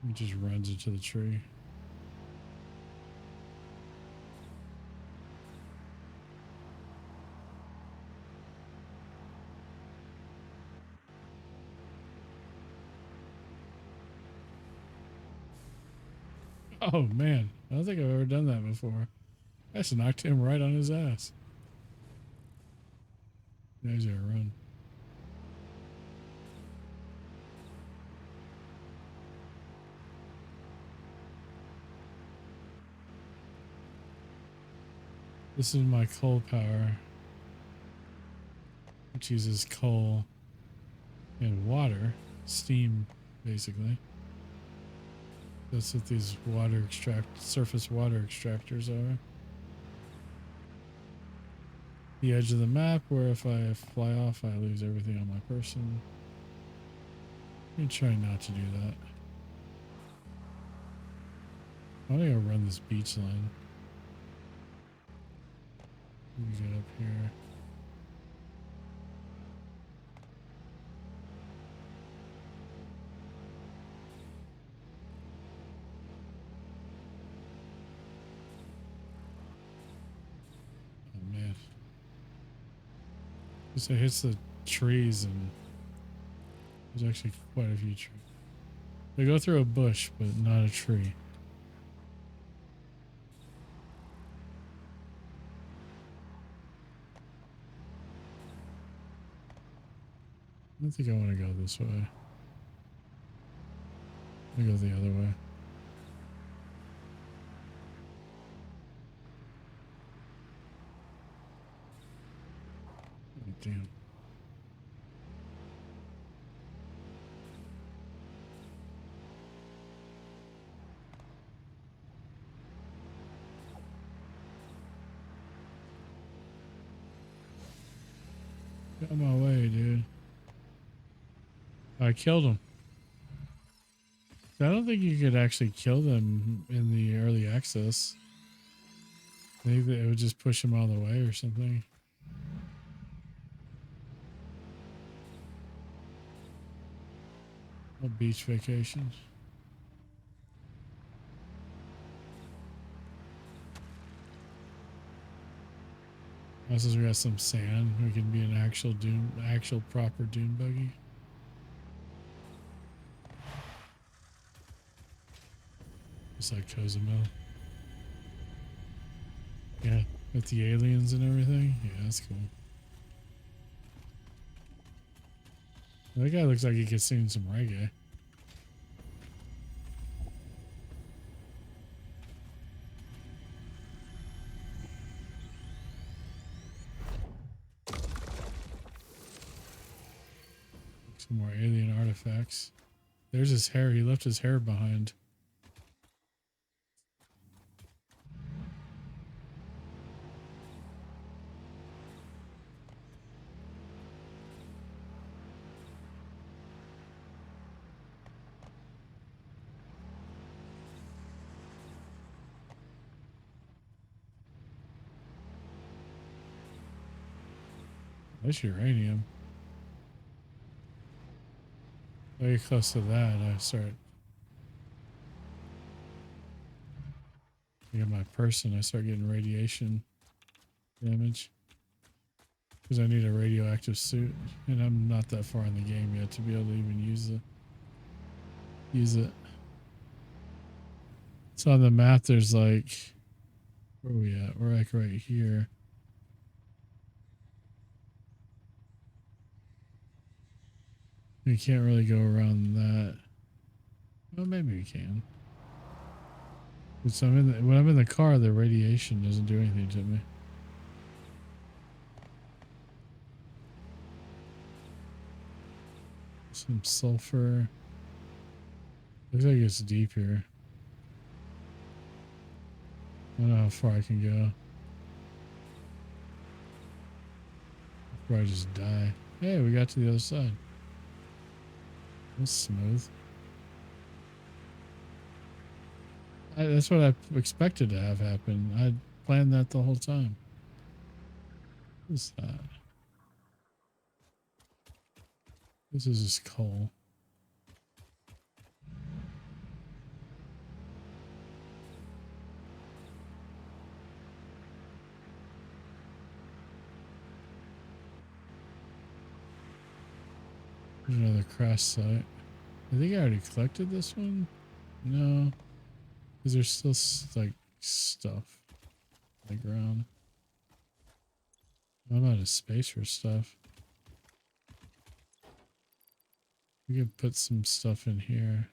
He just runs into the tree. Oh man, I don't think I've ever done that before. I just knocked him right on his ass. Now he's gonna run. This is my coal power, which uses coal and water, steam, basically. That's what these surface water extractors are. The edge of the map where if I fly off, I lose everything on my person. I'm trying not to do that. I think I'll run this beach line. Let me get up here. Oh man. This hits the trees and there's actually quite a few trees. They go through a bush, but not a tree. I don't think I want to go this way. I'm gonna go the other way. Oh, damn. Get out of my way, dude. I killed him. I don't think you could actually kill them in the early access. I think that it would just push them out of the way or something. A beach vacation. Unless we got some sand, we can be an actual proper dune buggy. Just like Cozumel. Yeah, with the aliens and everything. Yeah, that's cool. That guy looks like he could sing some reggae. Some more alien artifacts. There's his hair. He left his hair behind. That's uranium. Very close to that, I start. I get my person, I start getting radiation damage. Because I need a radioactive suit. And I'm not that far in the game yet to be able to even use it. So on the map there's like, where are we at? We're like right here. We can't really go around that. Well, maybe we can. So when I'm in the car, the radiation doesn't do anything to me. Some sulfur. Looks like it's deep here. I don't know how far I can go before I just die. Hey, we got to the other side. That's smooth. That's what I expected to have happen. I planned that the whole time. What's that? This is just coal. There's another crash site. I think I already collected this one. No. Because there's still like stuff on the ground. I'm out of space for stuff. We could put some stuff in here.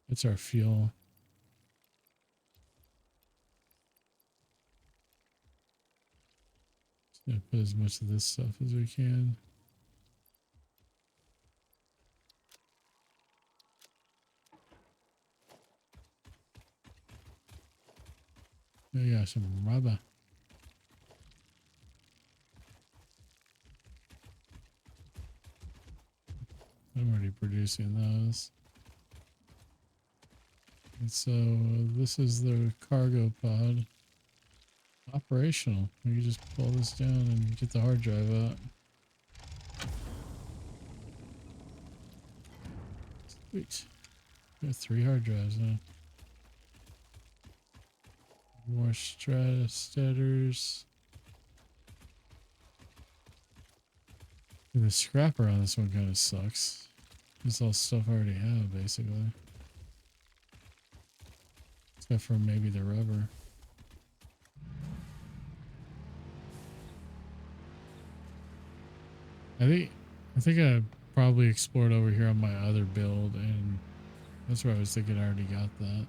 It's our fuel. Just gonna put as much of this stuff as we can. We got some rubber. I'm already producing those. And so this is the cargo pod. Operational. We can just pull this down and get the hard drive out. Sweet. We have 3 hard drives now. More statters. The scrapper on this one kind of sucks. It's all stuff I already have, basically. Except for maybe the rubber. I think I probably explored over here on my other build, and that's where I was thinking I already got that.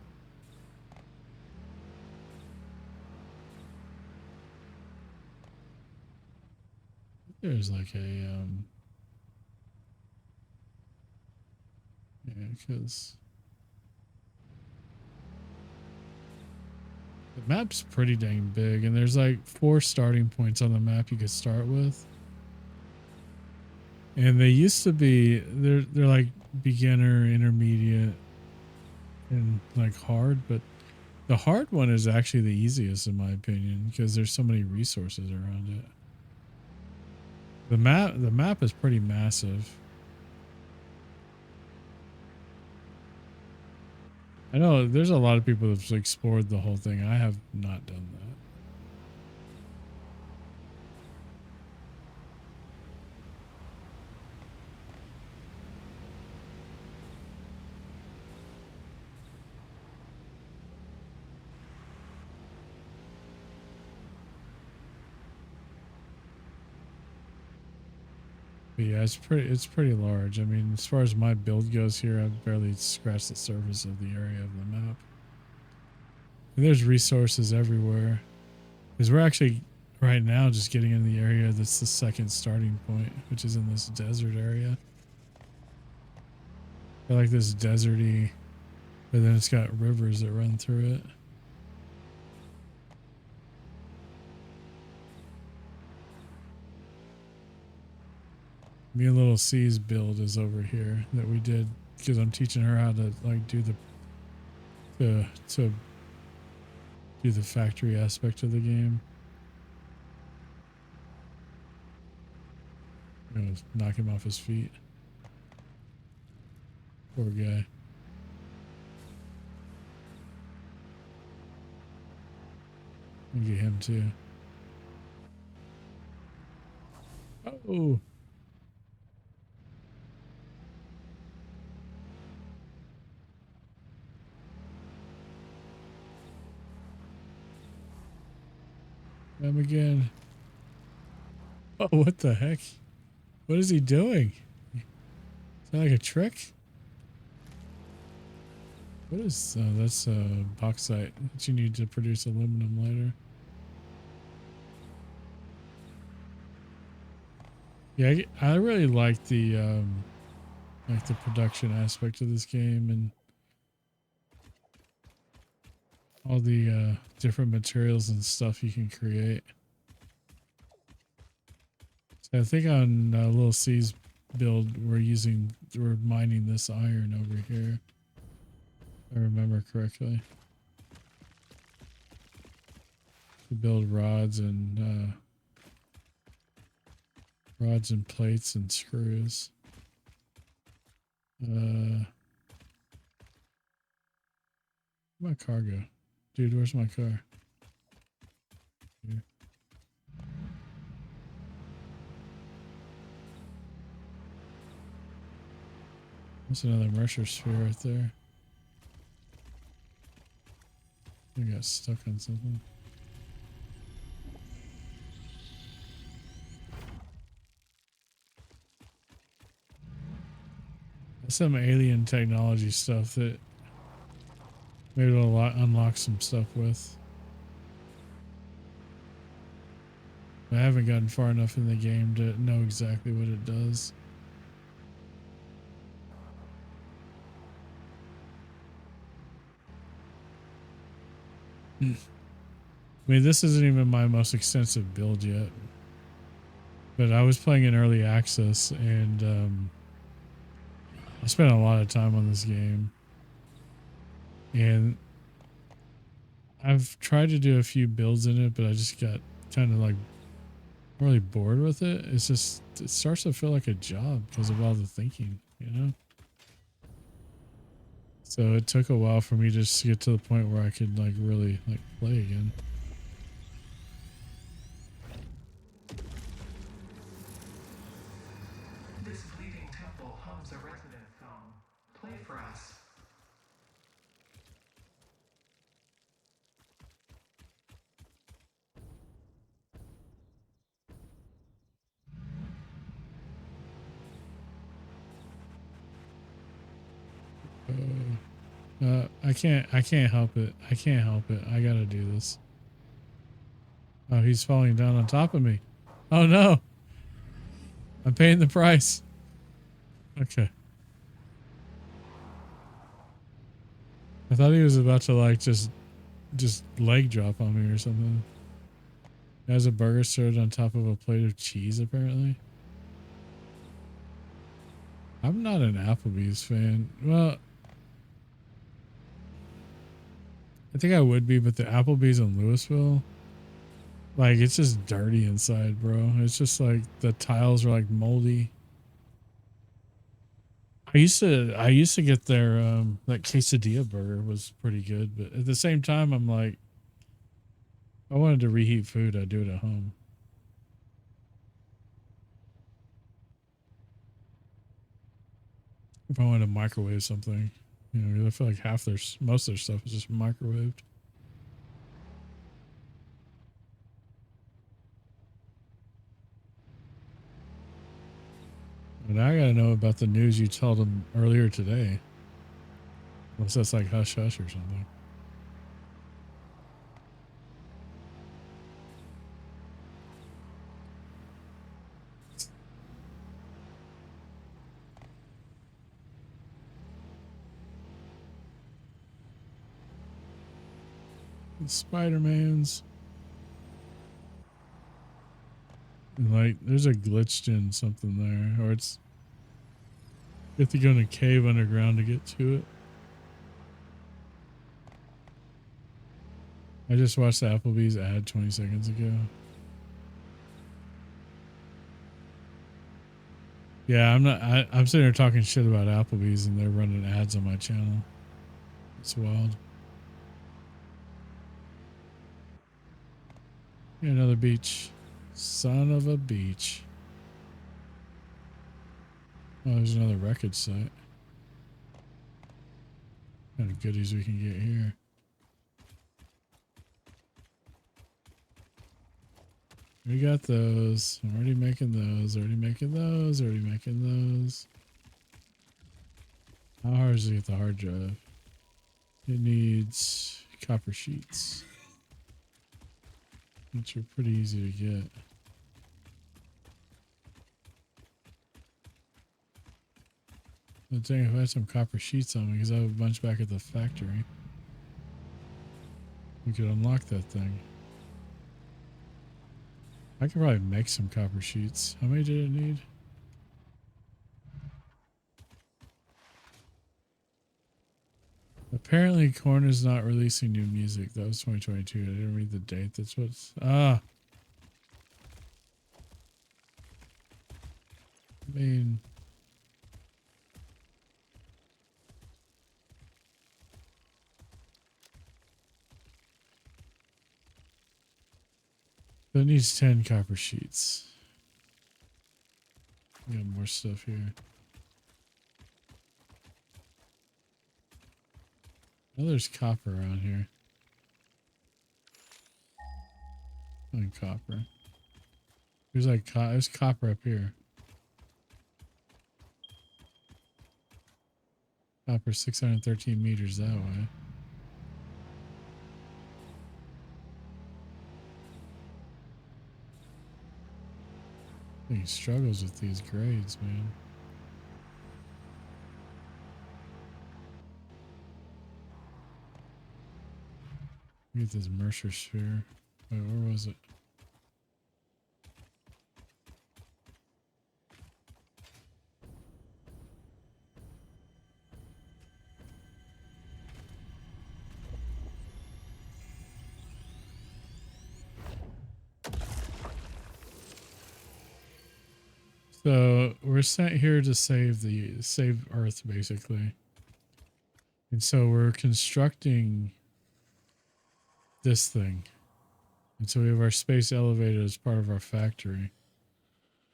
There's like a yeah, because the map's pretty dang big, and there's like 4 starting points on the map you could start with. And they used to be they're like beginner, intermediate, and like hard, but the hard one is actually the easiest in my opinion because there's so many resources around it. The map is pretty massive. I know there's a lot of people that've explored the whole thing. I have not done that. But yeah, it's pretty large. I mean, as far as my build goes here, I've barely scratched the surface of the area of the map. And there's resources everywhere. Because we're actually right now just getting in the area that's the second starting point, which is in this desert area. I like this deserty, but then it's got rivers that run through it. Me and Little C's build is over here that we did because I'm teaching her how to like do to do the factory aspect of the game. I'm gonna knock him off his feet. Poor guy. I'll get him too. Oh. Him again. Oh, what the heck? What is he doing? Is that like a trick? What is... Oh, that's bauxite that you need to produce aluminum later. Yeah, I really like the production aspect of this game and all the different materials and stuff you can create. So I think on Little C's build, we're mining this iron over here. If I remember correctly. To build rods and plates and screws. Where'd my car go? Dude, where's my car? Here. That's another Mercer sphere right there. I got stuck on something. That's some alien technology stuff that maybe it'll unlock some stuff with. I haven't gotten far enough in the game to know exactly what it does. I mean, this isn't even my most extensive build yet. But I was playing in early access and I spent a lot of time on this game. And I've tried to do a few builds in it, but I just got kind of like really bored with it. It's just, it starts to feel like a job because of all the thinking, you know? So it took a while for me just to get to the point where I could like really like play again. This bleeding temple hums a resident film. Play for us. I can't help it. I can't help it. I gotta do this. Oh, he's falling down on top of me. Oh no. I'm paying the price. Okay. I thought he was about to like just leg drop on me or something. He has a burger served on top of a plate of cheese apparently. I'm not an Applebee's fan. Well, I think I would be, but the Applebee's in Louisville, like it's just dirty inside, bro. It's just like the tiles are like moldy. I used to get their that quesadilla burger was pretty good, but at the same time I'm like, if I wanted to reheat food, I'd do it at home. If I wanted to microwave something, you know, 'cause I feel like most of their stuff is just microwaved. And I gotta know about the news you told them earlier today. Unless that's like hush hush or something. Spider-Man's. Like, there's a glitched in something there. Or it's... You have to go in a cave underground to get to it. I just watched the Applebee's ad 20 seconds ago. Yeah, I'm sitting here talking shit about Applebee's and they're running ads on my channel. It's wild. Yeah, another beach. Son of a beach. Oh, there's another wreckage site. Kind of goodies we can get here. We got those. I'm already making those. Already making those. Already making those. How hard is it to get the hard drive? It needs copper sheets, which are pretty easy to get. But dang, if I had some copper sheets on me, because I have a bunch back at the factory, we could unlock that thing. I could probably make some copper sheets. How many did it need? Apparently, Korn is not releasing new music. That was 2022. I didn't read the date. That's what's... Ah! I mean... That needs 10 copper sheets. We got more stuff here. Oh, there's copper around here. And copper. There's like there's copper up here. Copper 613 meters that way. He struggles with these grades, man. Get this Mercer sphere. Wait, where was it? So we're sent here to save Earth, basically. And so we're constructing this thing. And so we have our space elevator as part of our factory.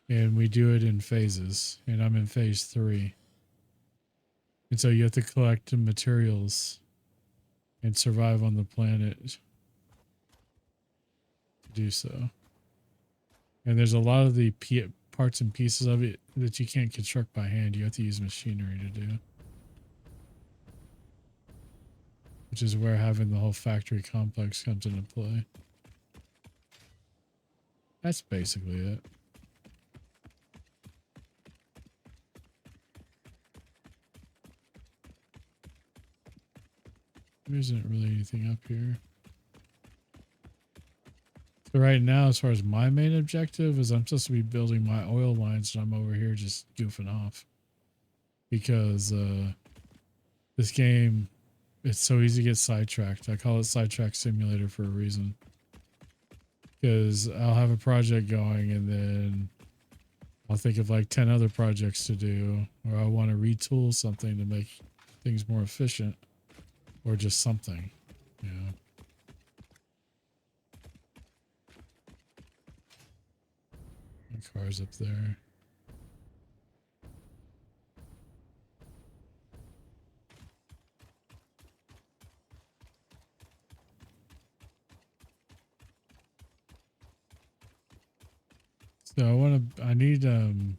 And we do it in phases. And I'm in phase 3. And so you have to collect the materials and survive on the planet to do so. And there's a lot of the parts and pieces of it that you can't construct by hand. You have to use machinery to do. Which is where having the whole factory complex comes into play. That's basically it. There isn't really anything up here. So right now, as far as my main objective is I'm supposed to be building my oil lines and I'm over here just goofing off. because this game, it's so easy to get sidetracked. I call it Sidetrack Simulator for a reason. Because I'll have a project going and then I'll think of like 10 other projects to do, or I want to retool something to make things more efficient, or just something, you know. The car's up there. So I need, wait,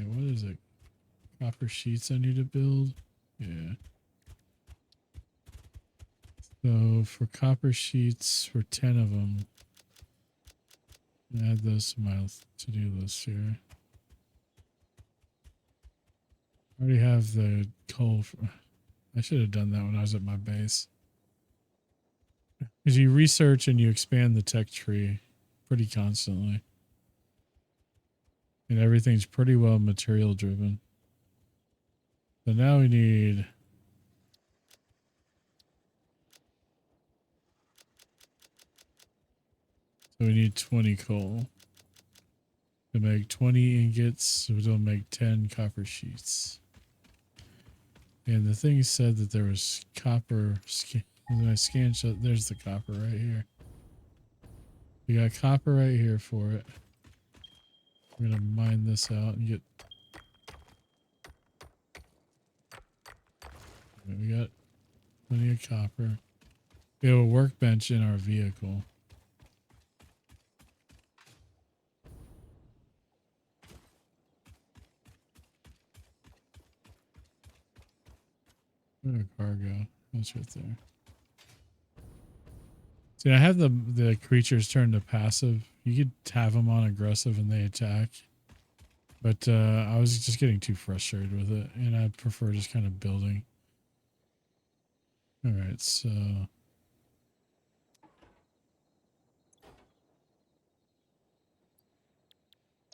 what is it? Copper sheets I need to build? Yeah. So for copper sheets, for 10 of them, add those to my to-do list here. I already have the coal. I should have done that when I was at my base. Because you research and you expand the tech tree pretty constantly. And everything's pretty well material driven. So now we need... So we need 20 coal. To make 20 ingots, so we'll make 10 copper sheets. And the thing said that there was copper... When I scan shot, there's the copper right here. We got copper right here for it. We're gonna mine this out and get... We got plenty of copper. We have a workbench in our vehicle. Where'd our car go? That's right there. See, I have the creatures turned to passive. You could have them on aggressive and they attack. But I was just getting too frustrated with it, and I prefer just kind of building. All right, so...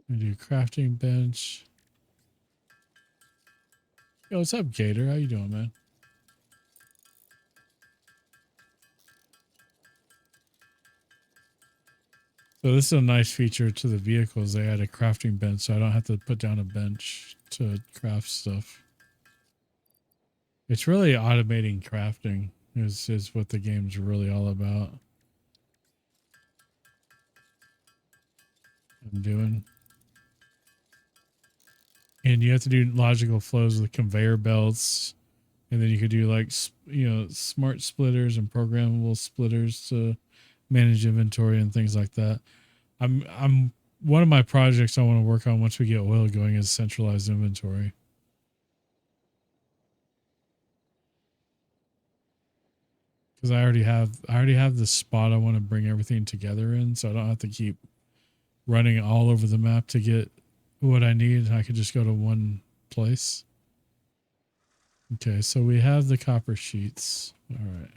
I do crafting bench. Yo, what's up, Gator? How you doing, man? So this is a nice feature to the vehicles. They add a crafting bench, so I don't have to put down a bench to craft stuff. It's really automating crafting is what the game's really all about. I'm doing. And you have to do logical flows with conveyor belts. And then you could do like, you know, smart splitters and programmable splitters to manage inventory and things like that. I'm one of my projects I want to work on once we get oil going is centralized inventory. Because I already have the spot I want to bring everything together in, so I don't have to keep running all over the map to get what I need. I could just go to one place. Okay, so we have the copper sheets. All right.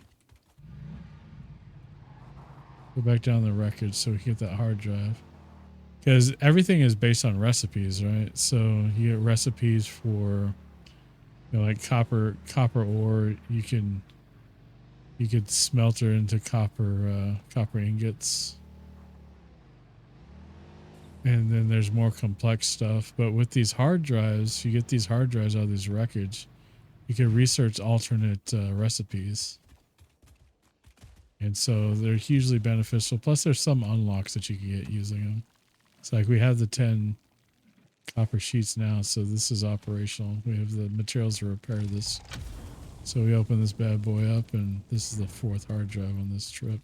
Go back down the wreckage so we can get that hard drive. Because everything is based on recipes, right? So you get recipes for, you know, like copper ore. You could smelter into copper ingots. And then there's more complex stuff. But with these hard drives, you get these hard drives out of this wreckage. You can research alternate recipes. And so they're hugely beneficial. Plus there's some unlocks that you can get using them. It's like we have the 10 copper sheets now, so this is operational. We have the materials to repair this. So we open this bad boy up, and this is the 4th hard drive on this trip.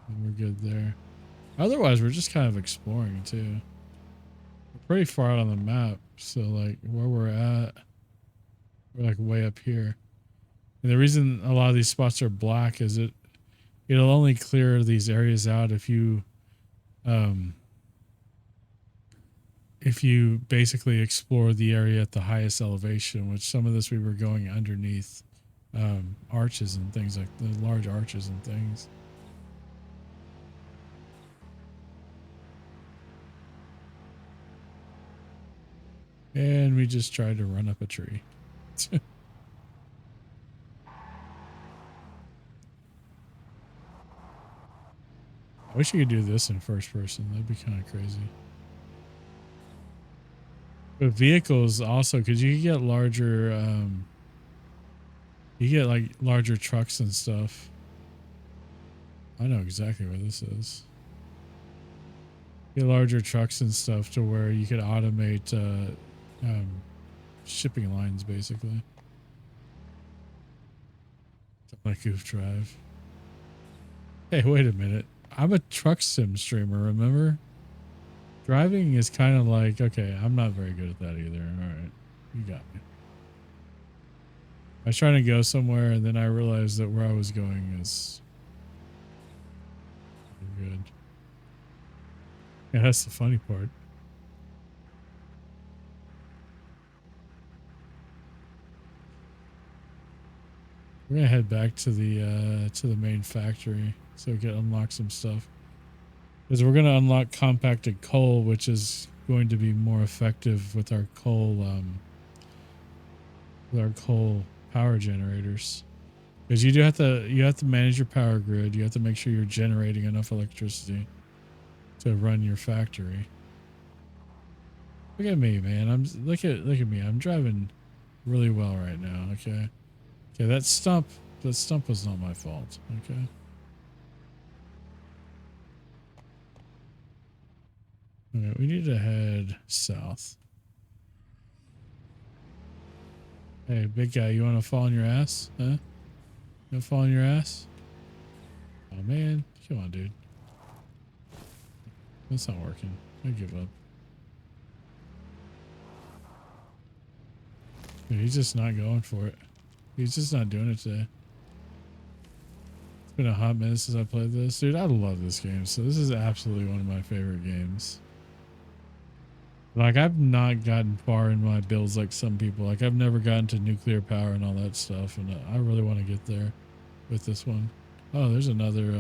And we're good there. Otherwise, we're just kind of exploring too. We're pretty far out on the map, so like where we're at, we're like way up here. And the reason a lot of these spots are black is it'll only clear these areas out if you basically explore the area at the highest elevation, which some of this we were going underneath arches and things like the large arches and things. And we just tried to run up a tree. I wish you could do this in first person. That'd be kind of crazy. But vehicles also, because you can get larger, you get like larger trucks and stuff. I know exactly where this is. Get larger trucks and stuff to where you could automate shipping lines, basically. Like Goof Drive. Hey, wait a minute. I'm a truck sim streamer, remember? Driving is kind of like, okay, I'm not very good at that either. All right, you got me. I was trying to go somewhere, and then I realized that where I was going is good. Yeah, that's the funny part. We're gonna head back to the main factory so we can unlock some stuff. Because we're gonna unlock compacted coal, which is going to be more effective with our coal power generators. Because you have to manage your power grid. You have to make sure you're generating enough electricity to run your factory. Look at me, man. Look at me. I'm driving really well right now. Okay. Okay, that stump was not my fault. Okay. Okay, we need to head south. Hey, big guy, you want to fall on your ass? Huh? You want to fall on your ass? Oh, man. Come on, dude. That's not working. I give up. Dude, he's just not going for it. He's just not doing it today. It's been a hot minute since I played this. Dude, I love this game. So this is absolutely one of my favorite games. Like, I've not gotten far in my builds like some people. Like, I've never gotten to nuclear power and all that stuff. And I really want to get there with this one. Oh, there's another,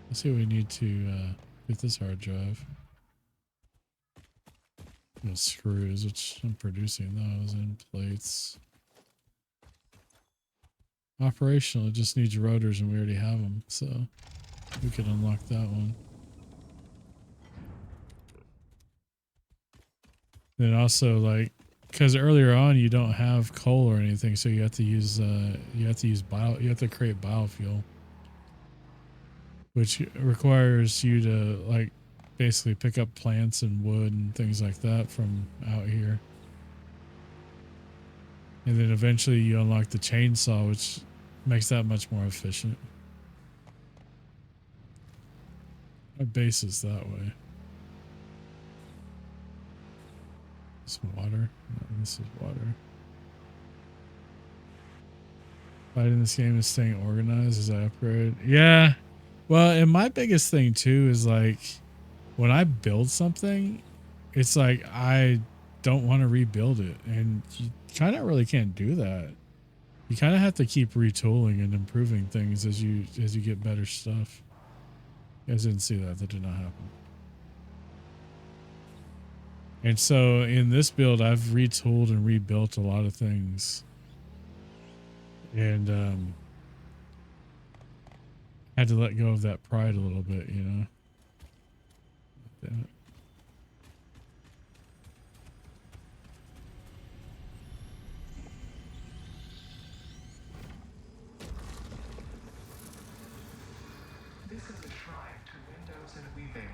let's see what we need to get this hard drive. Screws, which I'm producing those, and plates. Operational, it just needs rotors and we already have them. So we could unlock that one. Then also, like, because earlier on you don't have coal or anything, so you have to use you have to create biofuel, which requires you to like basically pick up plants and wood and things like that from out here. And then eventually you unlock the chainsaw, which makes that much more efficient. My base is that way. This water? No, this is water. Fighting this game is staying organized as I upgrade. Yeah. Well, and my biggest thing too is like when I build something, it's like I don't want to rebuild it. And you kind of really can't do that. You kind of have to keep retooling and improving things as you get better stuff. You guys didn't see that. That did not happen. And so in this build, I've retooled and rebuilt a lot of things. And had to let go of that pride a little bit, you know. Damn it. This is a shrine to windows and weaving.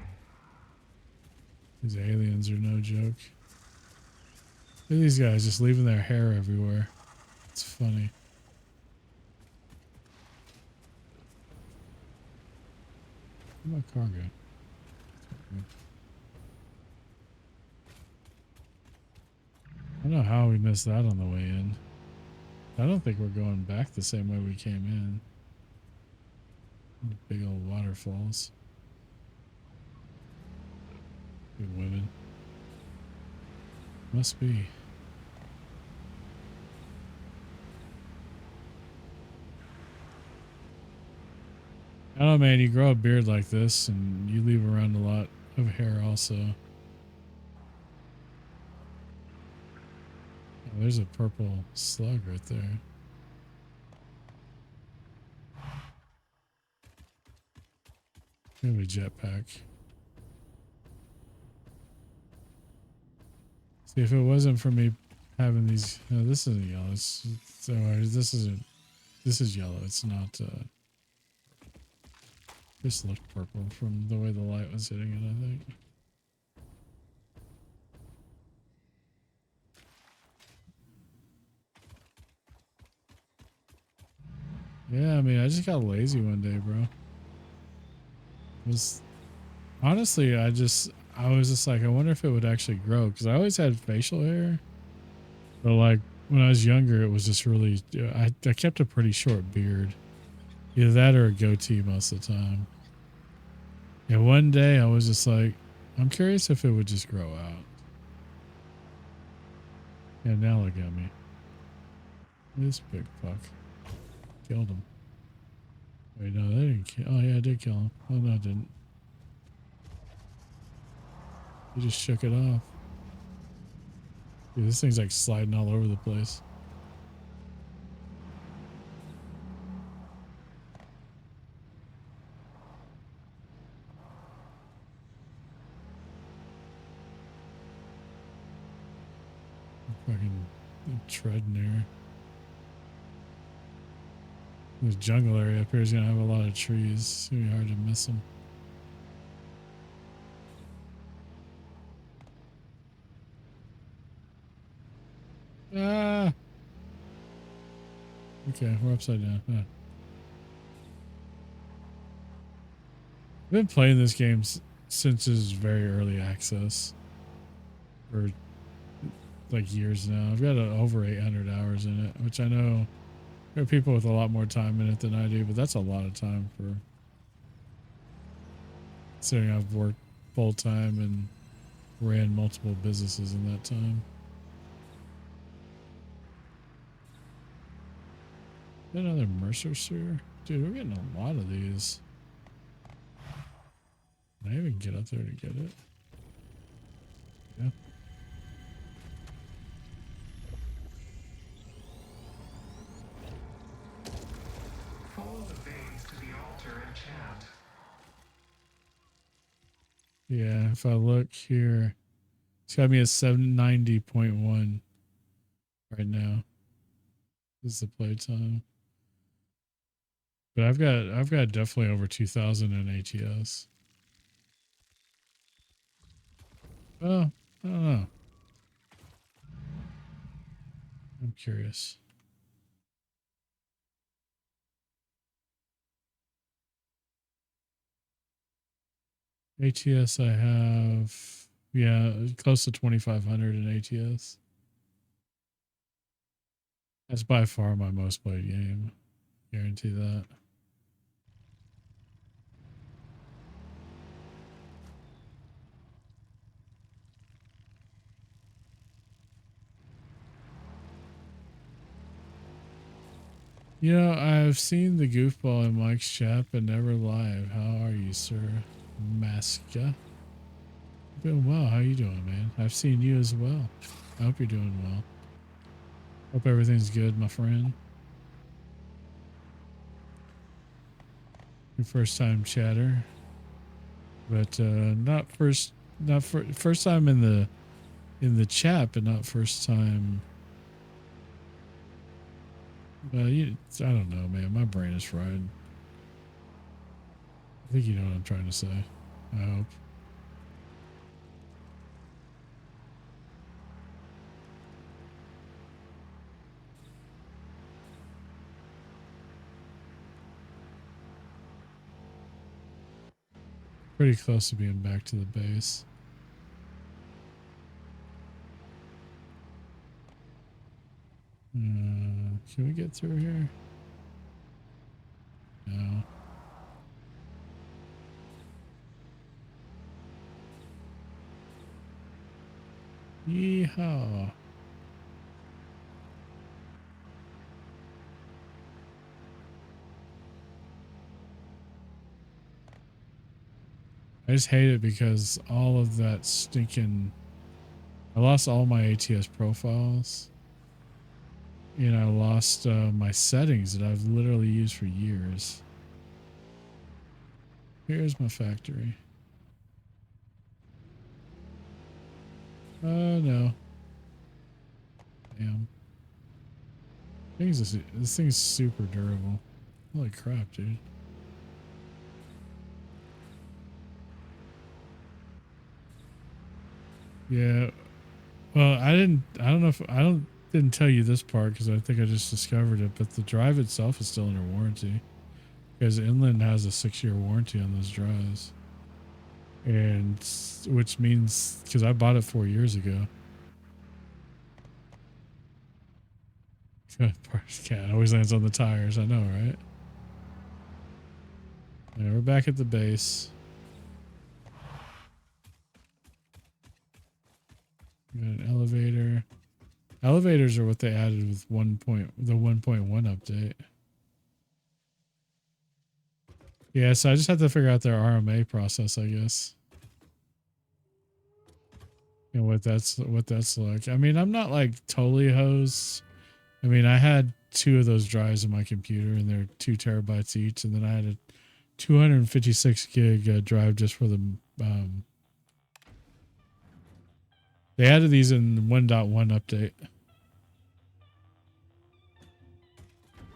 These aliens are no joke. Look at these guys just leaving their hair everywhere. It's funny. Where'd my car go? I don't know how we missed that on the way in. I don't think we're going back the same way we came in. Big old waterfalls. Good women. Must be. I don't know, man. You grow a beard like this and you leave around a lot of hair also. Oh, there's a purple slug right there. We have a jetpack. See, if it wasn't for me having these, no, this isn't yellow. This isn't. This is yellow. It's not. This looked purple from the way the light was hitting it, I think. Yeah, I mean, I just got lazy one day, bro. It was honestly, I was just like, I wonder if it would actually grow because I always had facial hair, but like when I was younger, it was just really. I kept a pretty short beard, either that or a goatee most of the time. And one day, I was just like, I'm curious if it would just grow out. Yeah, now look at me. This big fuck killed him. Wait, no, they didn't kill. Oh yeah, I did kill him. Oh no, I didn't. He just shook it off. Dude, this thing's like sliding all over the place. Fucking treading there. This jungle area up here is gonna have a lot of trees. It's gonna be hard to miss them. Ah! Okay, we're upside down. Huh. I've been playing this game since its very early access. For like years now. I've got over 800 hours in it, which I know there are people with a lot more time in it than I do, but that's a lot of time for considering I've worked full time and ran multiple businesses in that time. Another Mercer Sewer? Dude, we're getting a lot of these. Can I even get up there to get it? Yeah. Follow the veins to the altar and chant. Yeah, if I look here, it's got me a 790.1 right now. This is the playtime. But I've got definitely over 2,000 in ATS. Oh, I don't know. I'm curious. ATS I have, yeah, close to 2,500 in ATS. That's by far my most played game. Guarantee that. You know, I've seen the goofball in Mike's chat, but never live. How are you, sir? Maska. Doing well. How you doing, man? I've seen you as well. I hope you're doing well. Hope everything's good, my friend. Your first time chatter, but first time in the chat, but not first time. I don't know, man. My brain is fried. I think you know what I'm trying to say. I hope. Pretty close to being back to the base. Can we get through here? No. Yeehaw. I just hate it because all of that stinking... I lost all my ATS profiles. and I lost my settings that I've literally used for years. Here's my factory. Oh no. Damn. This thing's super durable. Holy crap, dude. Yeah. Well, didn't tell you this part because I think I just discovered it, but the drive itself is still under warranty because Inland has a 6-year warranty on those drives. And which means because I bought it 4 years ago. Cat always lands on the tires. I know, right? Yeah, we're back at the base. We got an elevator. Elevators are what they added with the 1.1 update. Yeah, so I just have to figure out their RMA process, I guess. And what that's like. I mean, I'm not like totally hosed. I mean, I had 2 of those drives in my computer, and they're 2 terabytes each, and then I had a 256 gig drive just for the. They added these in 1.1 update,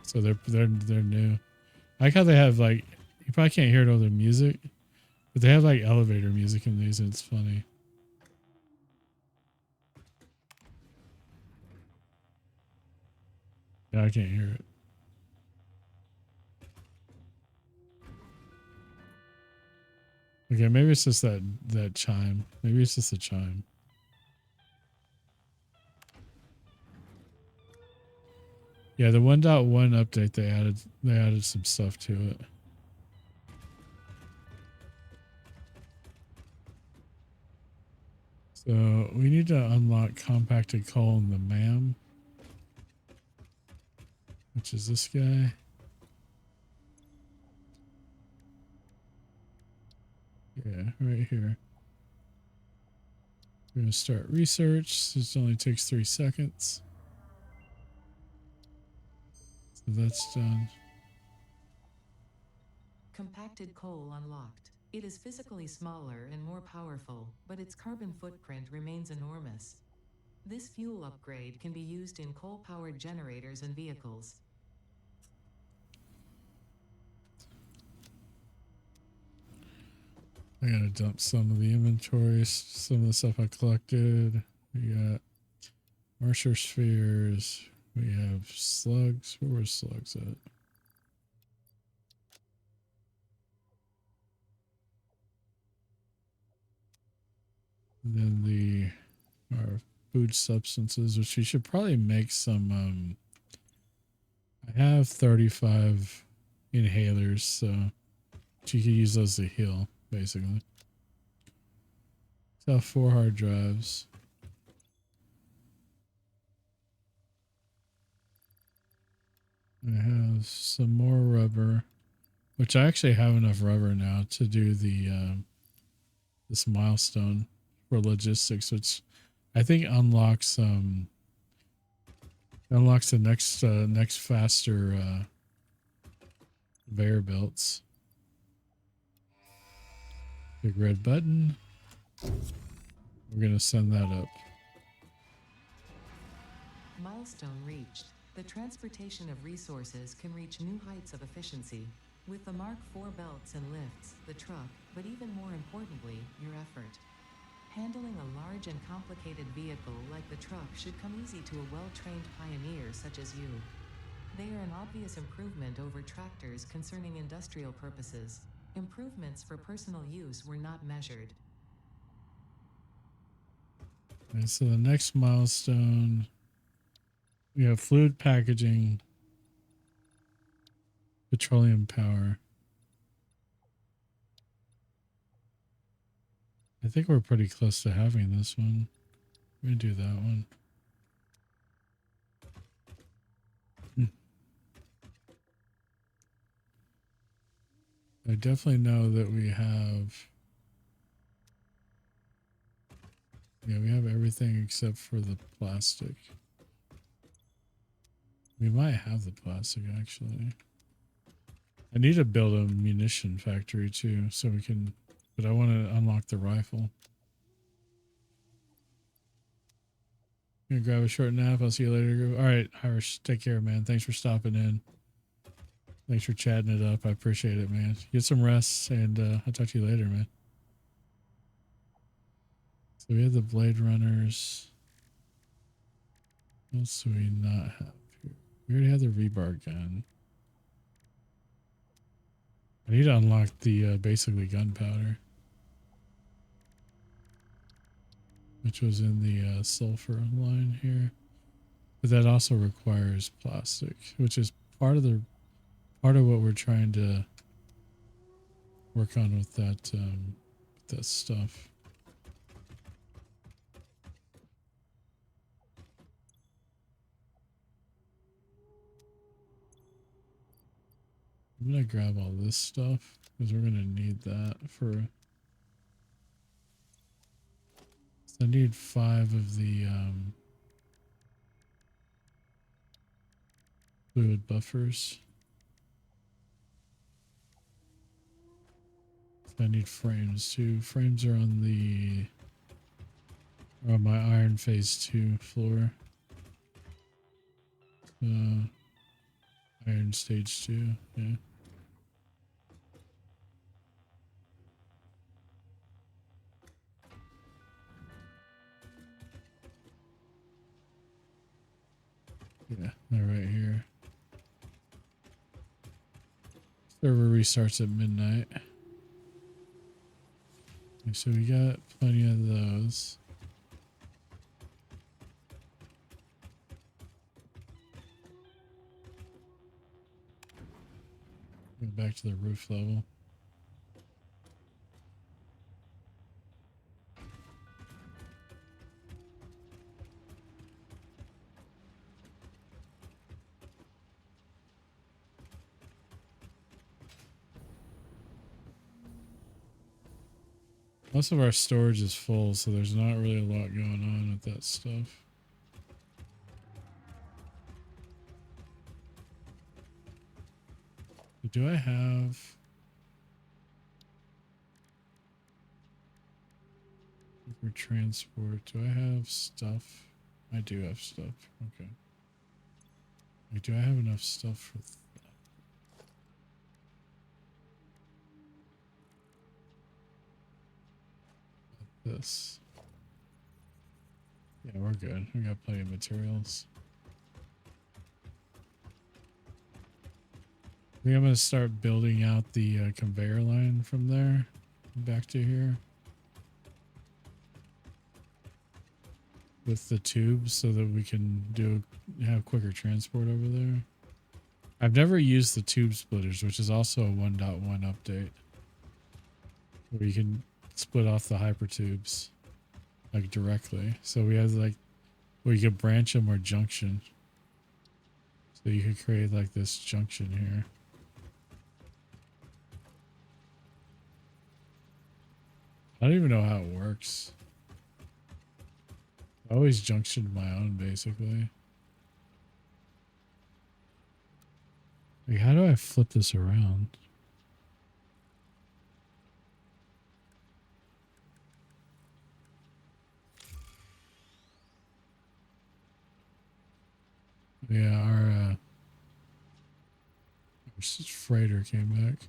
so they're new. I like how they have like you probably can't hear it over the music, but they have like elevator music in these, and it's funny. Yeah, I can't hear it. Okay, maybe it's just that chime. Maybe it's just a chime. Yeah, the 1.1 update they added some stuff to it. So we need to unlock compacted coal in the MAM, which is this guy. Yeah, right here. We're gonna start research. This only takes 3 seconds. So that's done. Compacted coal unlocked. It is physically smaller and more powerful, but its carbon footprint remains enormous. This fuel upgrade can be used in coal-powered generators and vehicles. I gotta dump some of the inventory, some of the stuff I collected. We got Marsher spheres. We have slugs. Where were slugs at? And then our food substances, which we should probably make some. I have 35 inhalers, so you could use those to heal, basically. So 4 hard drives. I have some more rubber, which I actually have enough rubber now to do the this milestone for logistics, which I think unlocks the next faster conveyor belts. Big red button. We're gonna send that up. Milestone reached. The transportation of resources can reach new heights of efficiency. With the Mark IV belts and lifts, the truck, but even more importantly, your effort. Handling a large and complicated vehicle like the truck should come easy to a well-trained pioneer such as you. They are an obvious improvement over tractors concerning industrial purposes. Improvements for personal use were not measured. And so the next milestone, we have fluid packaging, petroleum power. I think we're pretty close to having this one. We're gonna do that one. I definitely know that we have. Yeah, we have everything except for the plastic. We might have the plastic actually. I need to build a munition factory too, so we can. But I want to unlock the rifle. Gonna grab a short nap. I'll see you later. All right, Irish. Take care, man. Thanks for stopping in. Thanks for chatting it up. I appreciate it, man. Get some rest, and I'll talk to you later, man. So we have the Blade Runners. What else do we not have here? We already have the rebar gun. I need to unlock the basically gunpowder, which was in the sulfur line here. But that also requires plastic, which is part of what we're trying to work on with that stuff. I'm gonna grab all this stuff because we're gonna need that for. So I need 5 of the fluid buffers. So I need frames too. Frames are on my iron phase 2 floor. Iron stage 2, yeah. Yeah, they're right here. Server restarts at midnight. So we got plenty of those. Go back to the roof level. Most of our storage is full, so there's not really a lot going on with that stuff. But do I have... For transport, do I have stuff? I do have stuff. Okay. Wait, do I have enough stuff for that? This. Yeah, we're good. We got plenty of materials. I think I'm going to start building out the conveyor line from there back to here with the tubes so that we can have quicker transport over there. I've never used the tube splitters, which is also a 1.1 update where you can split off the hypertubes like directly. So we have like where you could branch them or junction. So you could create like this junction here. I don't even know how it works. I always junctioned my own basically. Like, how do I flip this around? Yeah, our freighter came back.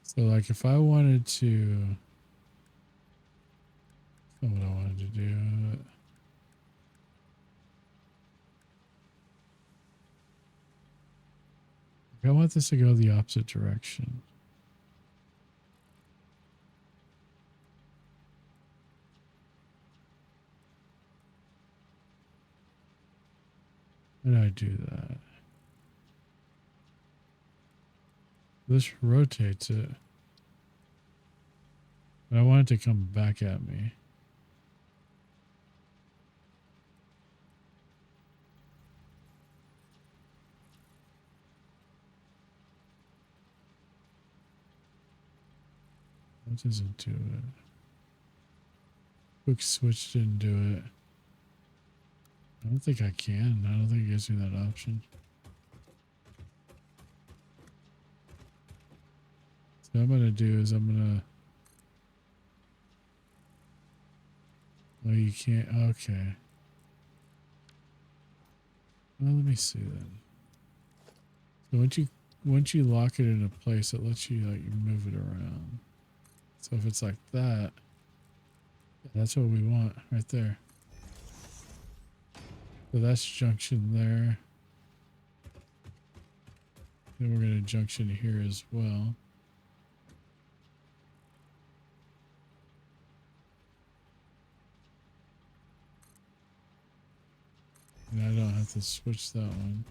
So like if I wanted to, that's not what I wanted to do. I want this to go the opposite direction. How do I do that? This rotates it. But I want it to come back at me. What does it do it? Quick switch didn't do it. I don't think I can. I don't think it gives me that option. So what I'm going to do is I'm going to... Oh, you can't. Okay. Well, let me see then. So once you lock it into place, it lets you like move it around. So if it's like that, that's what we want right there. So that's junction there. Then we're going to junction here as well. And I don't have to switch that one.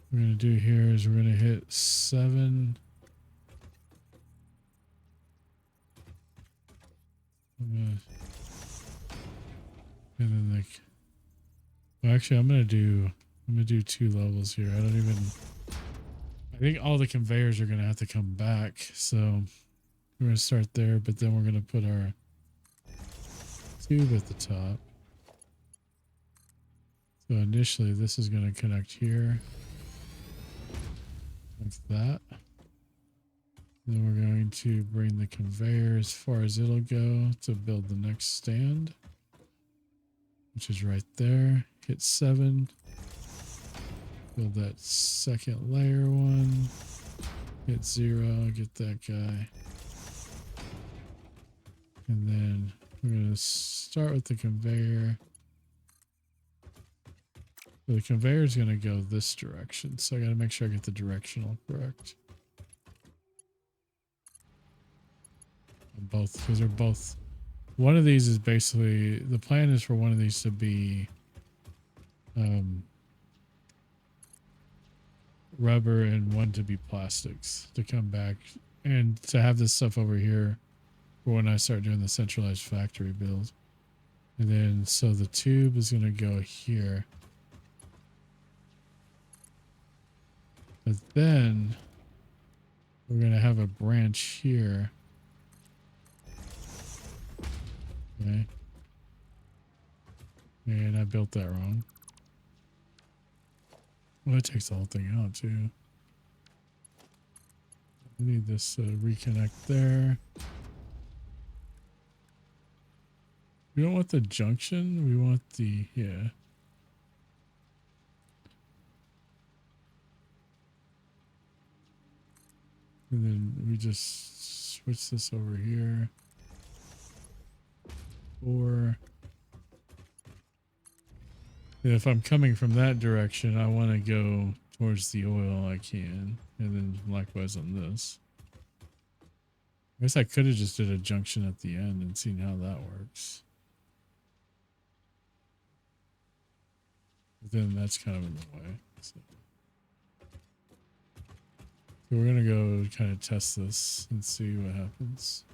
What we're going to do here is we're going to hit 7. And then like, well, actually I'm going to do 2 levels here. I think all the conveyors are going to have to come back. So we're going to start there, but then we're going to put our tube at the top. So initially this is going to connect here like that. Then we're going to bring the conveyor as far as it'll go to build the next stand, which is right there. Hit 7. Build that second layer one. Hit 0. Get that guy. And then we're going to start with the conveyor. So the conveyor is going to go this direction. So I got to make sure I get the directional correct. Both, because they're both. One of these is basically, the plan is for one of these to be rubber and one to be plastics to come back and to have this stuff over here for when I start doing the centralized factory build. And then so the tube is going to go here, but then we're going to have a branch here. Okay. And I built that wrong. Well, it takes the whole thing out too. I need this reconnect there. We don't want the junction. We want the, yeah. And then we just switch this over here. Or if I'm coming from that direction, I want to go towards the oil I can. And then likewise on this. I guess I could have just did a junction at the end and seen how that works. But then that's kind of in the way. So we're going to go kind of test this and see what happens.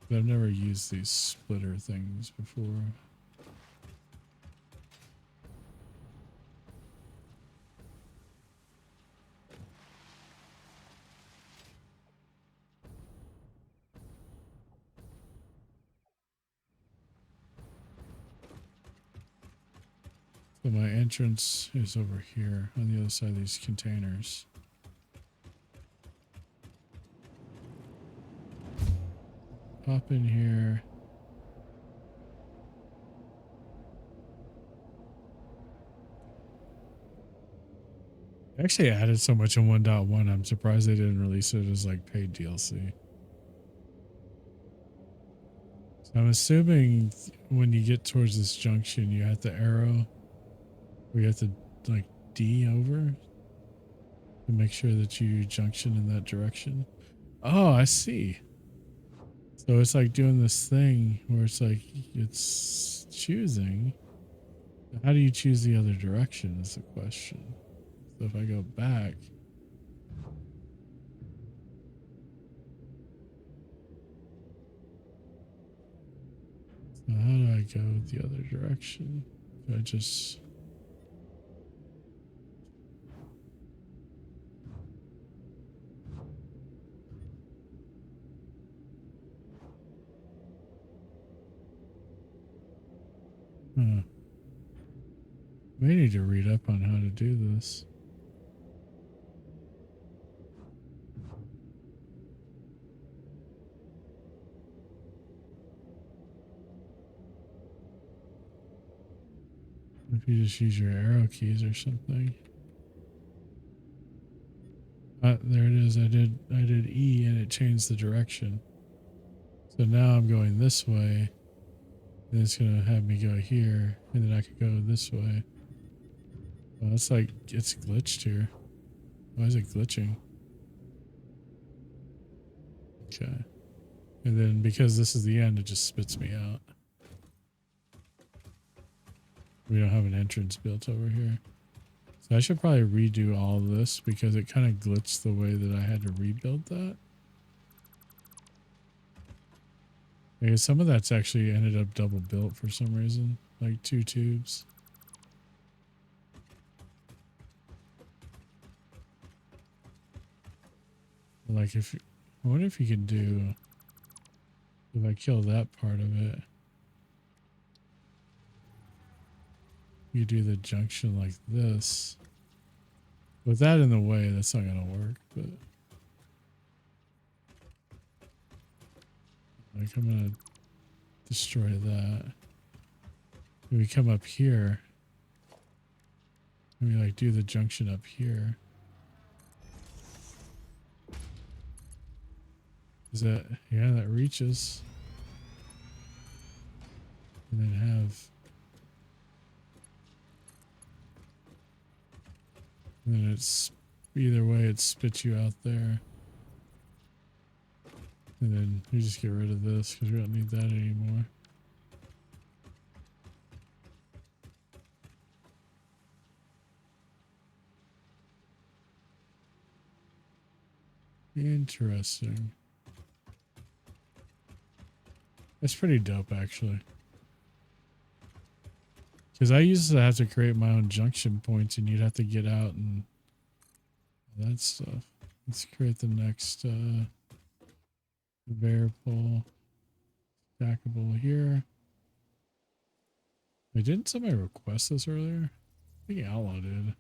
But I've never used these splitter things before. So my entrance is over here on the other side of these containers. Pop in here. I actually added so much in 1.1. I'm surprised they didn't release it as like paid DLC. So I'm assuming when you get towards this junction, you have to arrow. We have to like D over to make sure that you junction in that direction. Oh, I see. So it's like doing this thing where it's like it's choosing. How do you choose the other direction is the question. So if I go back. So how do I go the other direction? Do I just... Huh. May need to read up on how to do this. If you just use your arrow keys or something. There it is. I did E and it changed the direction. So now I'm going this way. And it's gonna have me go here, and then I could go this way. Well, it's like it's glitched here. Why is it glitching? Okay. And then because this is the end, it just spits me out. We don't have an entrance built over here. So I should probably redo all of this because it kind of glitched the way that I had to rebuild that. Because some of that's actually ended up double built for some reason, like 2 tubes. Like I wonder if you can do, if I kill that part of it, you do the junction like this. With that in the way, that's not gonna work, but like I'm gonna destroy that. And we come up here and we like do the junction up here. Is that, yeah, that reaches. And then have, and then it's, either way it spits you out there. And then we just get rid of this because we don't need that anymore. Interesting. That's pretty dope, actually. Because I used to have to create my own junction points and you'd have to get out and all that stuff. Let's create the next variable stackable here. Wait, didn't somebody request this earlier? I think Outlaw did.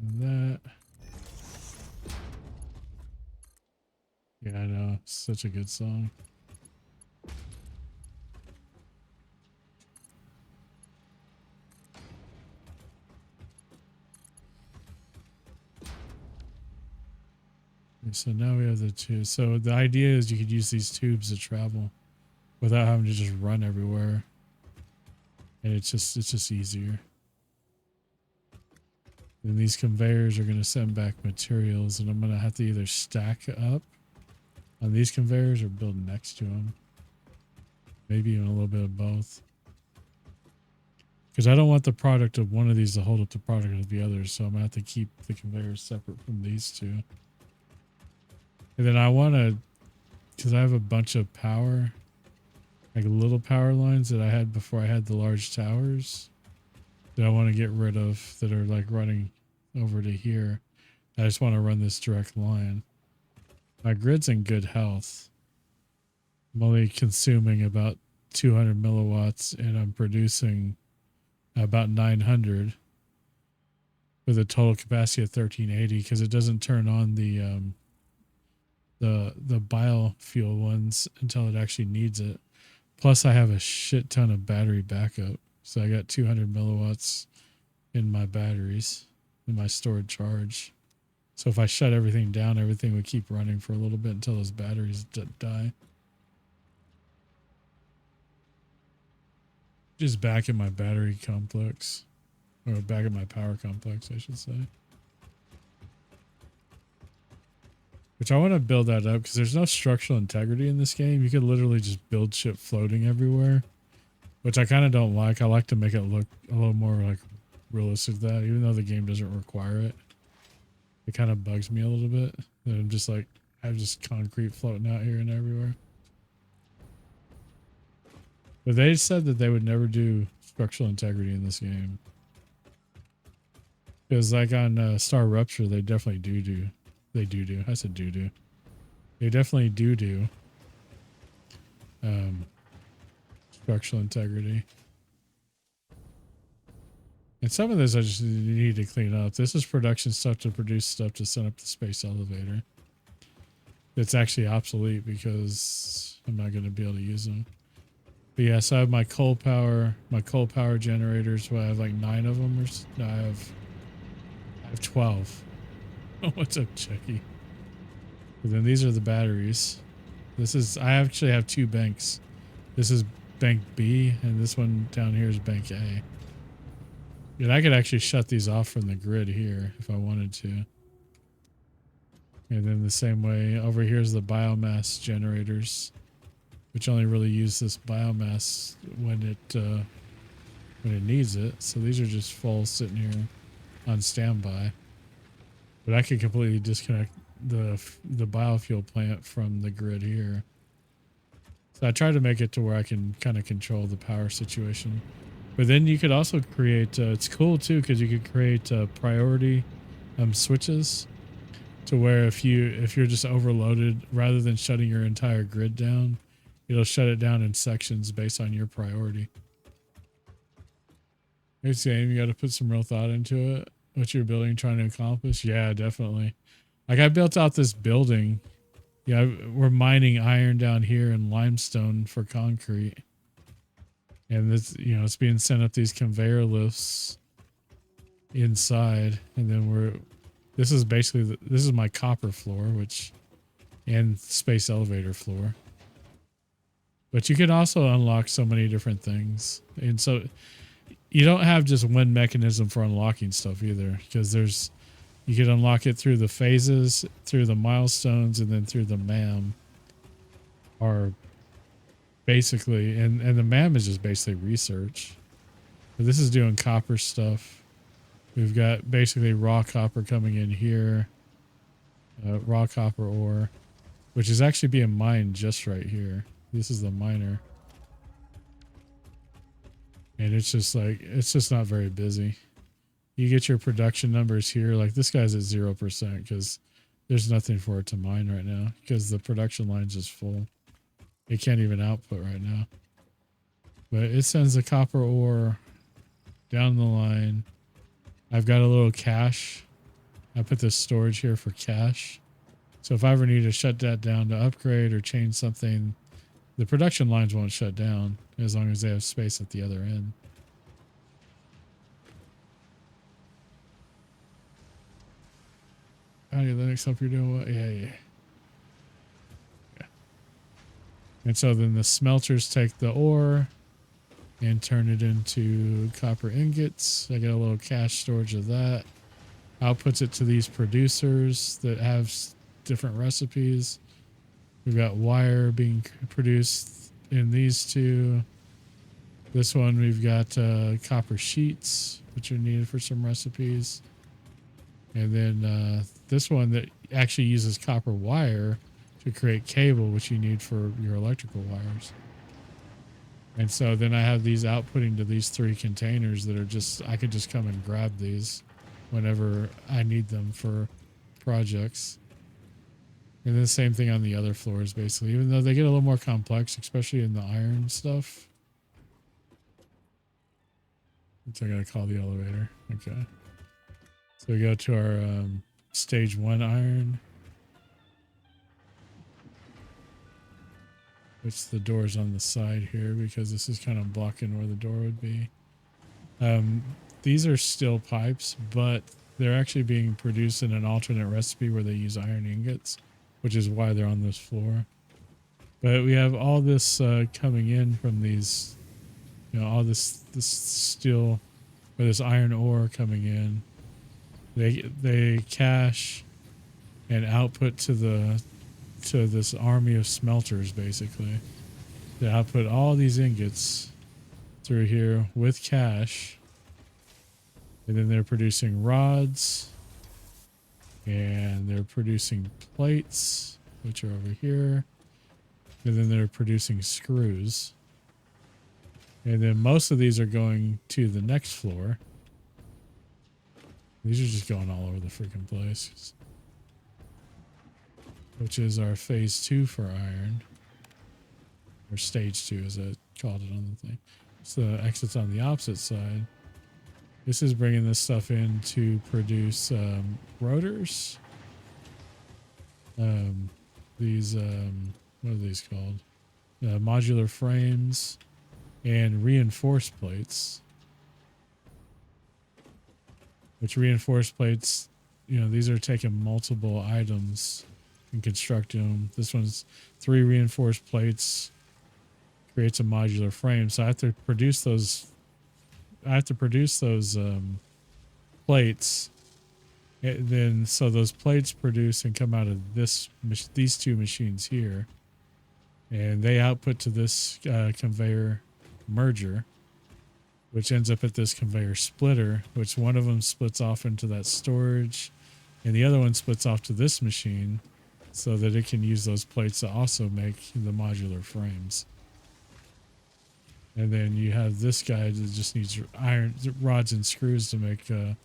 And that. Yeah, I know. It's such a good song. So now we have the two. So the idea is you could use these tubes to travel without having to just run everywhere. And it's just easier. And these conveyors are going to send back materials, and I'm going to have to either stack up on these conveyors or build next to them. Maybe even a little bit of both. Because I don't want the product of one of these to hold up the product of the others, so I'm going to have to keep the conveyors separate from these two. And then I want to, because I have a bunch of power, like little power lines that I had before I had the large towers that I want to get rid of that are like running over to here. I just want to run this direct line. My grid's in good health. I'm only consuming about 200 milliwatts and I'm producing about 900 with a total capacity of 1380 because it doesn't turn on the biofuel ones until it actually needs it. Plus I have a shit ton of battery backup. So I got 200 milliwatts in my batteries in my stored charge. So if I shut everything down, everything would keep running for a little bit until those batteries die. Just back in my battery complex. Or back in my power complex, I should say. Which I want to build that up because there's no structural integrity in this game. You could literally just build shit floating everywhere. Which I kind of don't like. I like to make it look a little more like realistic than that, even though the game doesn't require it. It kind of bugs me a little bit. And I'm just like, I have just concrete floating out here and everywhere. But they said that they would never do structural integrity in this game. Because like on Star Rupture, they definitely do. They do. I said do. They definitely do. structural integrity. And some of this I just need to clean up. This is production stuff to produce stuff to set up the space elevator. It's actually obsolete because I'm not going to be able to use them. But yeah, so I have my coal power generators. Well, I have like 9 of them. No, I have 12. What's up, Chucky? And then these are the batteries. I actually have 2 banks. This is bank B, and this one down here is bank A. And I could actually shut these off from the grid here if I wanted to. And then the same way over here is the biomass generators, which only really use this biomass when it needs it. So these are just full sitting here on standby. But I could completely disconnect the biofuel plant from the grid here. So I tried to make it to where I can kind of control the power situation. But then you could also create, it's cool too, because you could create priority switches to where if you're just overloaded, rather than shutting your entire grid down, it'll shut it down in sections based on your priority. It's the game, you got to put some real thought into it. What you're building, trying to accomplish. Yeah, definitely. Like I built out this building. Yeah, we're mining iron down here and limestone for concrete. And this, it's being sent up these conveyor lifts inside, and then this is basically this is my copper floor, and space elevator floor. But you can also unlock so many different things, and so you don't have just one mechanism for unlocking stuff either, because you can unlock it through the phases, through the milestones, and then through the MAM. Or basically, and the MAM is just basically research. But this is doing copper stuff. We've got basically raw copper coming in here. Raw copper ore, which is actually being mined just right here. This is the miner. And it's just not very busy. You get your production numbers here. Like this guy's at 0% because there's nothing for it to mine right now because the production line's just full. It can't even output right now. But it sends the copper ore down the line. I've got a little cache. I put this storage here for cache. So if I ever need to shut that down to upgrade or change something, the production lines won't shut down as long as they have space at the other end. Howdy, Linux, hope you're doing well. Yeah. And so then the smelters take the ore and turn it into copper ingots. I got a little cache storage of that. Outputs it to these producers that have different recipes. We've got wire being produced in these two. This one we've got copper sheets, which are needed for some recipes. And then this one that actually uses copper wire to create cable, which you need for your electrical wires. And so then I have these outputting to these 3 containers that are I could just come and grab these whenever I need them for projects. And then the same thing on the other floors, basically, even though they get a little more complex, especially in the iron stuff. So I gotta call the elevator. Okay. So we go to our stage 1 iron. Which the door's on the side here because this is kind of blocking where the door would be. These are steel pipes, but they're actually being produced in an alternate recipe where they use iron ingots, which is why they're on this floor. But we have all this coming in from these, all this steel or this iron ore coming in. They cache and output to this army of smelters, basically. They output all these ingots through here with cache. And then they're producing rods. And they're producing plates, which are over here. And then they're producing screws. And then most of these are going to the next floor. These are just going all over the freaking place. Which is our phase 2 for iron. or stage 2 as I called it on the thing. So the exits on the opposite side. This is bringing this stuff in to produce rotors. These what are these called? Modular frames and reinforced plates. Which reinforced plates, you know, these are taking multiple items and constructing them. This one's 3 reinforced plates creates a modular frame. So I have to produce those. Plates. Then so those plates produce and come out of these 2 machines here, and they output to this conveyor merger, which ends up at this conveyor splitter, which one of them splits off into that storage, and the other one splits off to this machine so that it can use those plates to also make the modular frames. And then you have this guy that just needs rods and screws to make the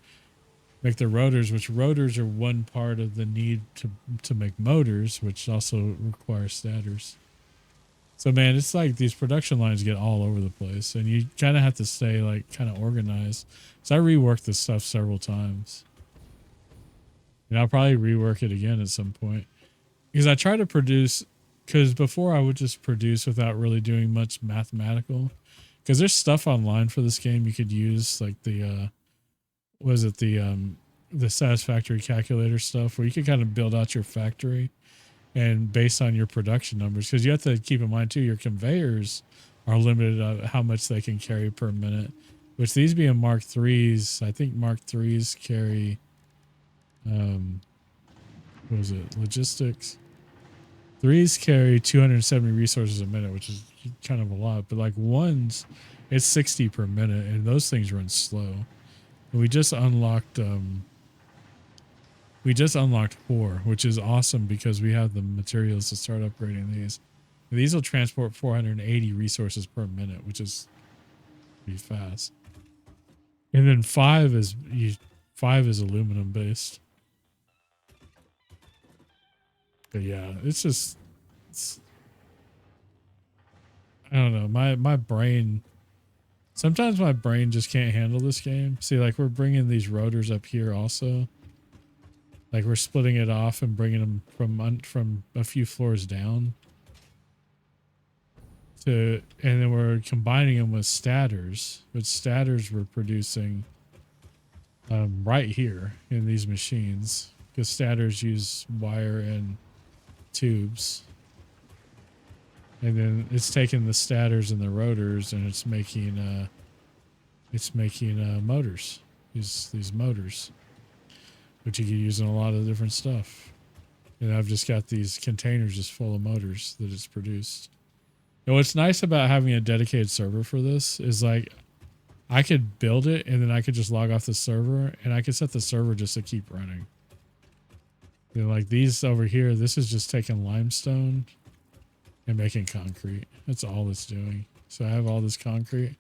rotors, which rotors are one part of the need to make motors, which also require stators. So man, it's like these production lines get all over the place, and you kind of have to stay like kind of organized. So I reworked this stuff several times, and I'll probably rework it again at some point because I try to produce. Because before I would just produce without really doing much mathematical. Because there's stuff online for this game you could use, like the Satisfactory calculator stuff, where you could kind of build out your factory and based on your production numbers. Because you have to keep in mind too, your conveyors are limited on how much they can carry per minute. Which these being Mark IIIs, I think Mark IIIs carry, what was it, logistics? 3s carry 270 resources a minute, which is kind of a lot. But like 1s, it's 60 per minute, and those things run slow. And we just unlocked 4, which is awesome because we have the materials to start upgrading these. And these will transport 480 resources per minute, which is pretty fast. And then 5 is aluminum based. But yeah, I don't know. My brain, sometimes my brain just can't handle this game. See, like we're bringing these rotors up here also. Like we're splitting it off and bringing them from a few floors down. And then we're combining them with stators. But stators we're producing right here in these machines. Because stators use wire and tubes, and then it's taking the stators and the rotors and it's making motors, these motors, which you can use in a lot of different stuff. And I've just got these containers just full of motors that it's produced. And what's nice about having a dedicated server for this is like I could build it and then I could just log off the server and I could set the server just to keep running. You know, like these over here, this is just taking limestone and making concrete. That's all it's doing. So I have all this concrete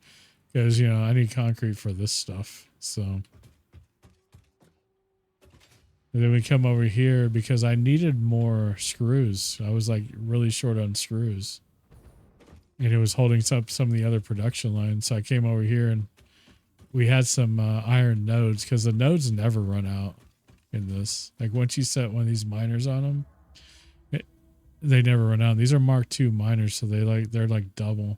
because, you know, I need concrete for this stuff. So, and then we come over here because I needed more screws. I was like really short on screws and it was holding up some of the other production lines. So I came over here and we had some iron nodes because the nodes never run out. In this, like once you set one of these miners on them, they never run out. These are Mark II miners, so they're like double.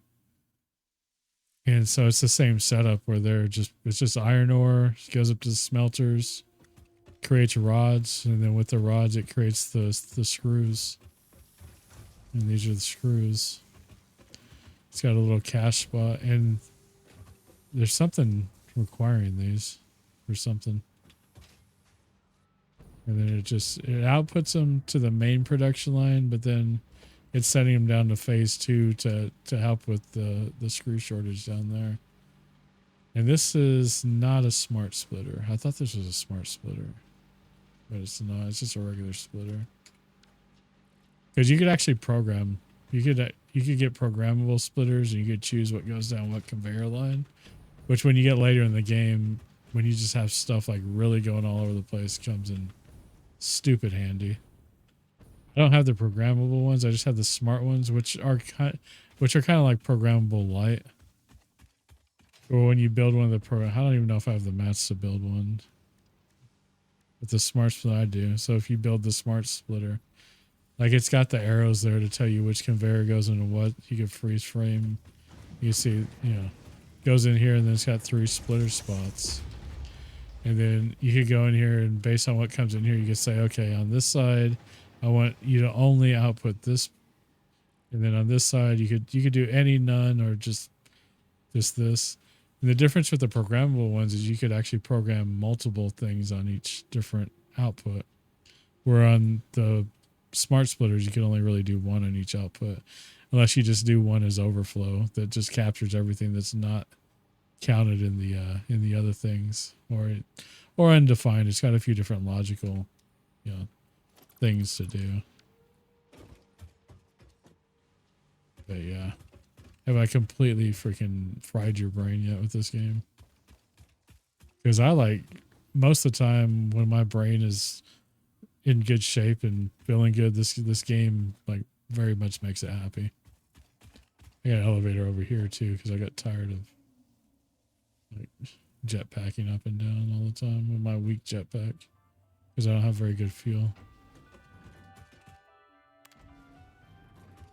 And so it's the same setup where it's just iron ore, goes up to the smelters, creates rods, and then with the rods it creates the screws. And these are the screws. It's got a little cache spot, and there's something requiring these or something. And then it outputs them to the main production line, but then it's sending them down to phase 2 to help with the screw shortage down there. And this is not a smart splitter. I thought this was a smart splitter, but it's not. It's just a regular splitter. Because you could actually program. You could get programmable splitters, and you could choose what goes down what conveyor line. Which, when you get later in the game, when you just have stuff like really going all over the place, comes in stupid handy. I don't have the programmable ones. I just have the smart ones, which are kind of like programmable light. Or when you build one of the program, I don't even know if I have the mats to build one. With the smart splitter, I do. So if you build the smart splitter, like it's got the arrows there to tell you which conveyor goes into what. You can freeze frame. You see, goes in here and then it's got 3 splitter spots. And then you could go in here and based on what comes in here, you can say, okay, on this side, I want you to only output this. And then on this side, you could do any, none, or just this. And the difference with the programmable ones is you could actually program multiple things on each different output. Where on the smart splitters, you can only really do one on each output. Unless you just do one as overflow that just captures everything that's not counted in the other things or undefined. It's got a few different logical, things to do. But yeah. Have I completely freaking fried your brain yet with this game? Because I like most of the time when my brain is in good shape and feeling good, this game like very much makes it happy. I got an elevator over here too because I got tired of like jetpacking up and down all the time with my weak jetpack because I don't have very good fuel.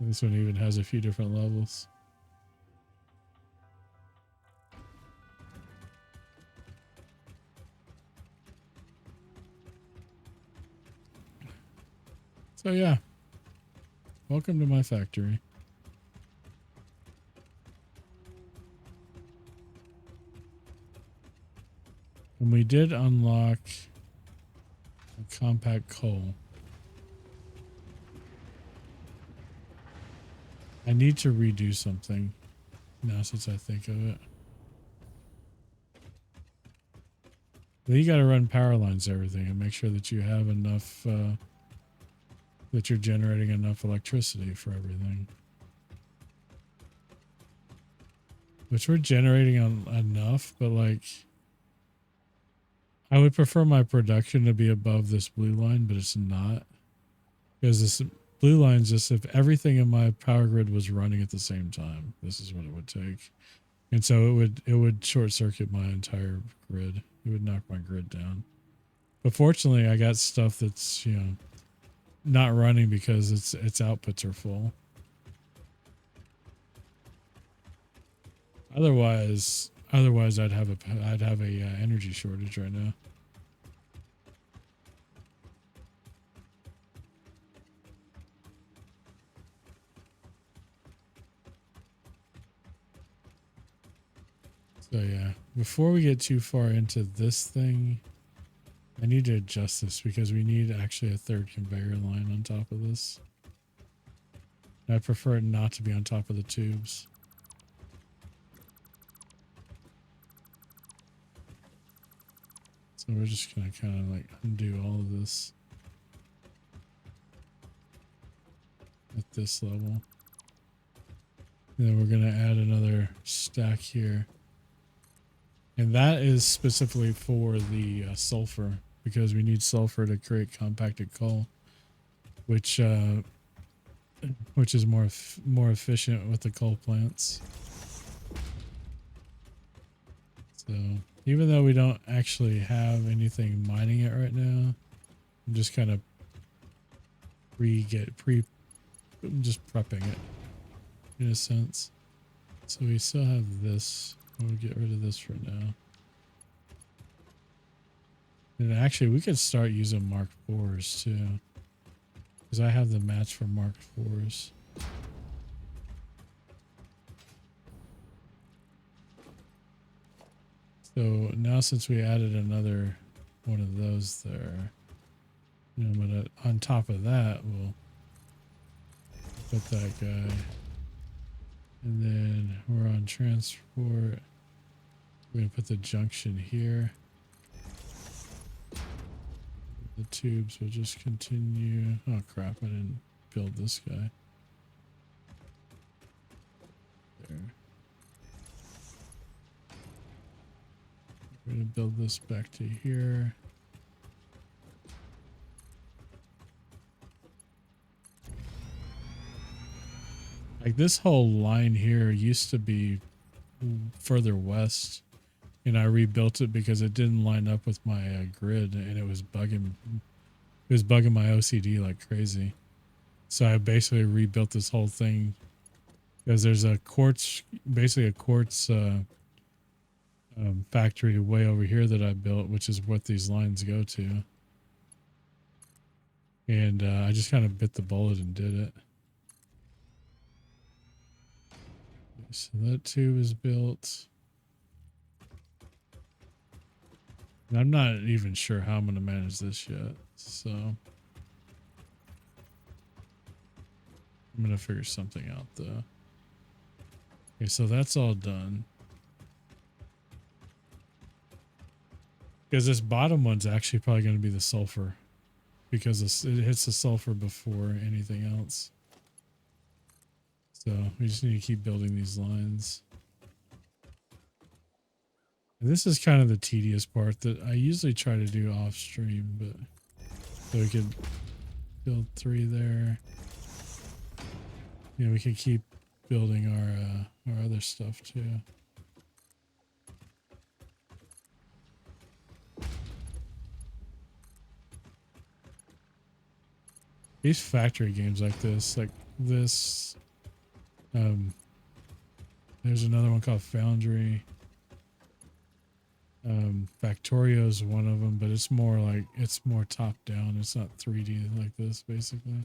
This one even has a few different levels. So yeah, welcome to my factory. And we did unlock a compact coal. I need to redo something now since I think of it. Then you got to run power lines to everything and make sure that you have enough, that you're generating enough electricity for everything. Which we're generating enough, but like, I would prefer my production to be above this blue line, but it's not. Because this blue line is just if everything in my power grid was running at the same time, this is what it would take. And so it would short circuit my entire grid. It would knock my grid down. But fortunately, I got stuff that's, not running because its outputs are full. Otherwise I'd have a energy shortage right now. So yeah, before we get too far into this thing, I need to adjust this because we need actually a 3rd conveyor line on top of this. I prefer it not to be on top of the tubes. So we're just going to kind of like undo all of this at this level. And then we're going to add another stack here. And that is specifically for the sulfur because we need sulfur to create compacted coal, which is more efficient with the coal plants. So even though we don't actually have anything mining it right now, I'm just kind of just prepping it in a sense. So we still have this. We'll get rid of this for now. And actually, we could start using Mark IVs too. Because I have the match for Mark IVs. So now since we added another one of those there, on top of that, we'll put that guy. And then we're on transport. We're going to put the junction here. The tubes will just continue. Oh crap, I didn't build this guy. There. We're going to build this back to here. Like this whole line here used to be further west, and I rebuilt it because it didn't line up with my grid, and it was bugging. It was bugging my OCD like crazy. So I basically rebuilt this whole thing because there's a quartz, basically a quartz factory way over here that I built, which is what these lines go to. And I just kind of bit the bullet and did it. So that tube is built. And I'm not even sure how I'm going to manage this yet. So I'm going to figure something out though. Okay, so that's all done. Because this bottom one's actually probably going to be the sulfur. Because it hits the sulfur before anything else. So we just need to keep building these lines. And this is kind of the tedious part that I usually try to do off stream, but so we could build 3 there. Yeah, we can keep building our other stuff too. These factory games like this, there's another one called Foundry. Factorio is one of them, but it's more top down. It's not 3D like this, basically.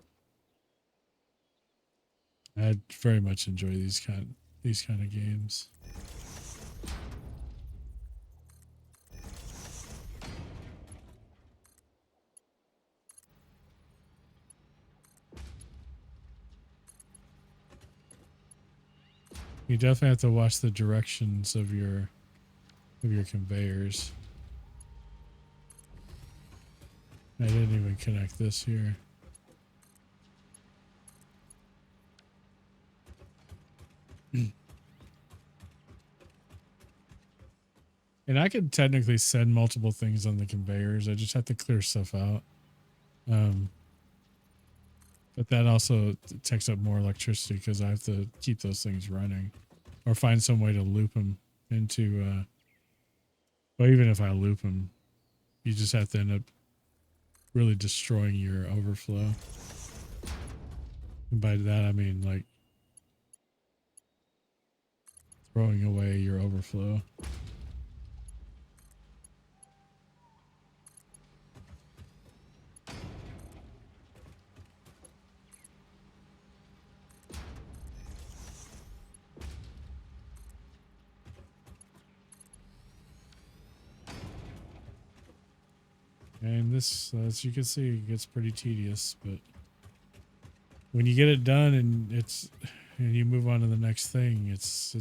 I very much enjoy these kind of games. You definitely have to watch the directions of your conveyors. I didn't even connect this here. And I could technically send multiple things on the conveyors. I just have to clear stuff out. But that also takes up more electricity because I have to keep those things running or find some way to loop them into, well, even if I loop them, you just have to end up really destroying your overflow. And by that, I mean like throwing away your overflow. And this, as you can see, it gets pretty tedious, but when you get it done and you move on to the next thing, it's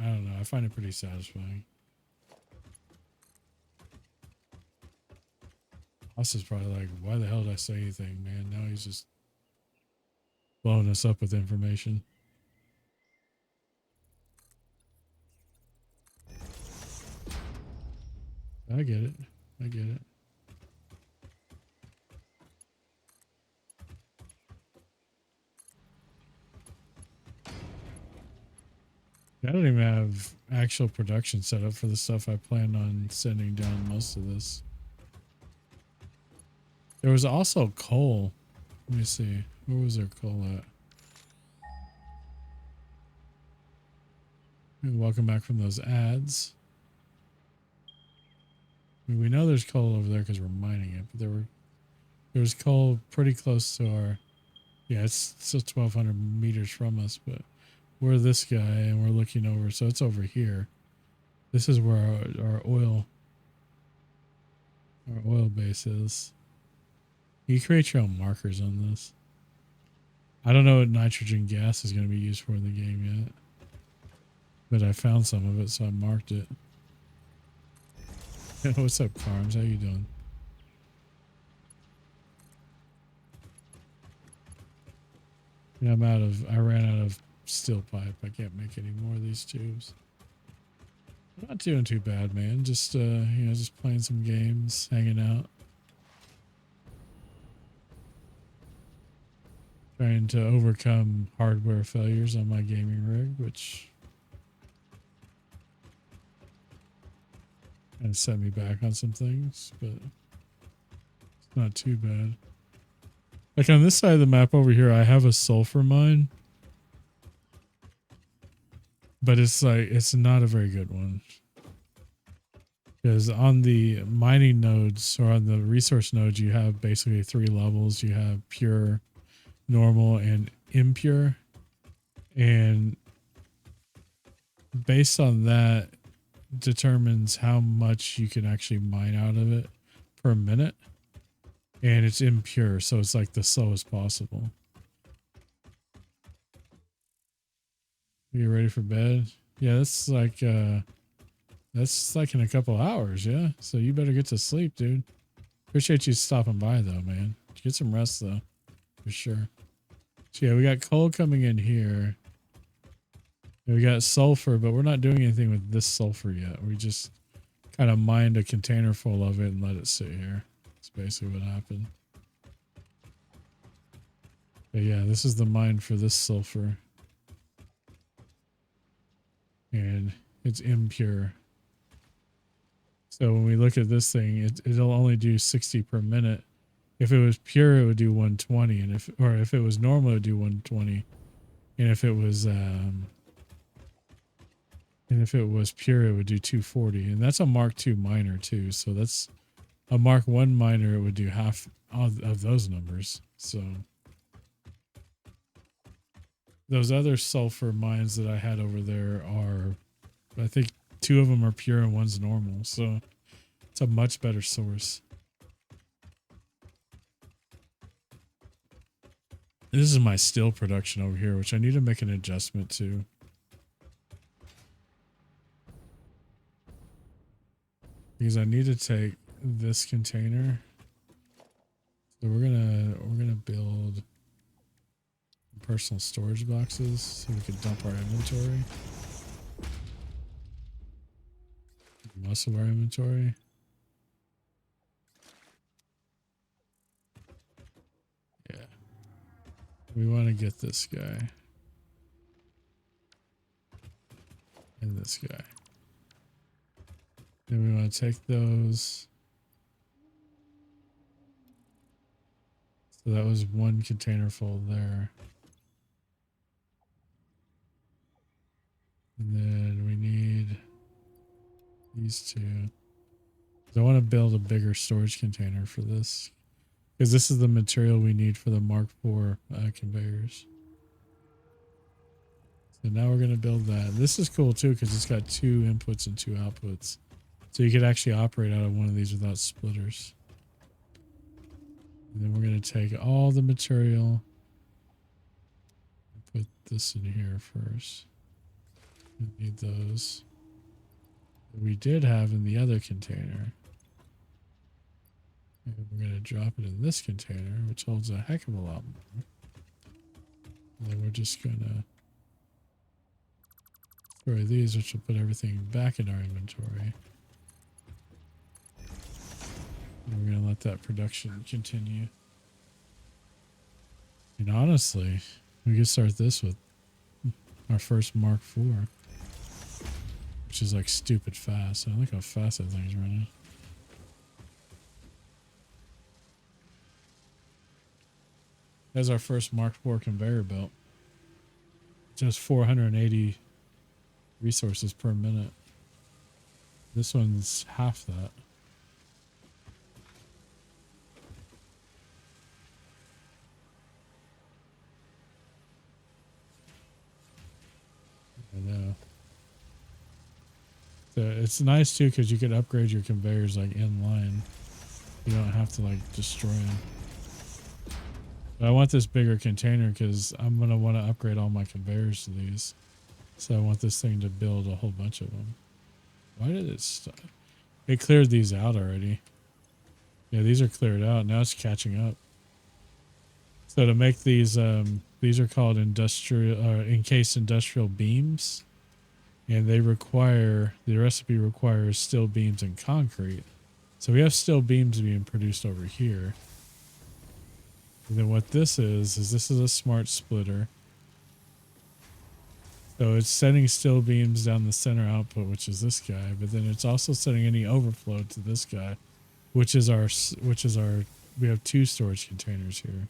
I don't know, I find it pretty satisfying. Us is probably like, why the hell did I say anything, man? Now he's just blowing us up with information. I get it. I get it. I don't even have actual production set up for the stuff I plan on sending down most of this. There was also coal. Let me see. Where was there coal at? And welcome back from those ads. I mean, we know there's coal over there because we're mining it, but there was coal pretty close to our, yeah, it's still 1,200 meters from us, but we're this guy and we're looking over, so it's over here. This is where our oil base is. You create your own markers on this. I don't know what nitrogen gas is going to be used for in the game yet, but I found some of it, so I marked it. What's up, Carms? How you doing? Yeah, I ran out of steel pipe. I can't make any more of these tubes. I'm not doing too bad, man. Just just playing some games, hanging out. trying to overcome hardware failures on my gaming rig, which kind of set me back on some things, but it's not too bad. Like on this side of the map over here, I have a sulfur mine, but it's like, it's not a very good one. Because on the mining nodes or on the resource nodes, you have basically 3 levels. You have pure, normal, and impure. And based on that determines how much you can actually mine out of it per minute. And it's impure, so it's like the slowest possible. You ready for bed? Yeah, that's like in a couple hours, yeah. So you better get to sleep, dude. Appreciate you stopping by though, man. Get some rest though, for sure. So yeah, we got coal coming in here. We got sulfur, but we're not doing anything with this sulfur yet. We just kind of mined a container full of it and let it sit here. That's basically what happened. But yeah, this is the mine for this sulfur. And it's impure. So when we look at this thing, it'll only do 60 per minute. If it was pure, it would do 120, and if it was normal, it would do 120. And if it was pure, it would do 240. And that's a Mark II miner too. So that's a Mark I miner. It would do half of those numbers. So those other sulfur mines that I had over there are, I think 2 of them are pure and 1's normal. So it's a much better source. This is my steel production over here, which I need to make an adjustment to. Because I need to take this container. So we're gonna build personal storage boxes so we can dump our inventory. Most of our inventory. Yeah. We want to get this guy. And this guy. Then we want to take those. So that was 1 container full there. And then we need these 2. I want to build a bigger storage container for this. Because this is the material we need for the Mark IV conveyors. So now we're going to build that. This is cool too because it's got 2 inputs and 2 outputs. So you could actually operate out of one of these without splitters. And then we're going to take all the material and put this in here first. We need those. We did have in the other container. And we're going to drop it in this container, which holds a heck of a lot more. And then we're just going to throw these, which will put everything back in our inventory. And we're going to let that production continue. And honestly, we could start this with our first Mark IV. Which is like stupid fast. I like how fast that thing's running. That's our first Mark IV conveyor belt. Just 480 resources per minute. This one's half that. I know. So it's nice too because you could upgrade your conveyors like in line. You don't have to like destroy them. But I want this bigger container because I'm going to want to upgrade all my conveyors to these. So I want this thing to build a whole bunch of them. Why did it stop? It cleared these out already. Yeah, these are cleared out. Now it's catching up. So to make these are called encased industrial beams. And they require, the recipe requires steel beams and concrete. So we have steel beams being produced over here. And then what this is this is a smart splitter. So it's sending still beams down the center output, which is this guy, but then it's also sending any overflow to this guy, which is our, we have 2 storage containers here.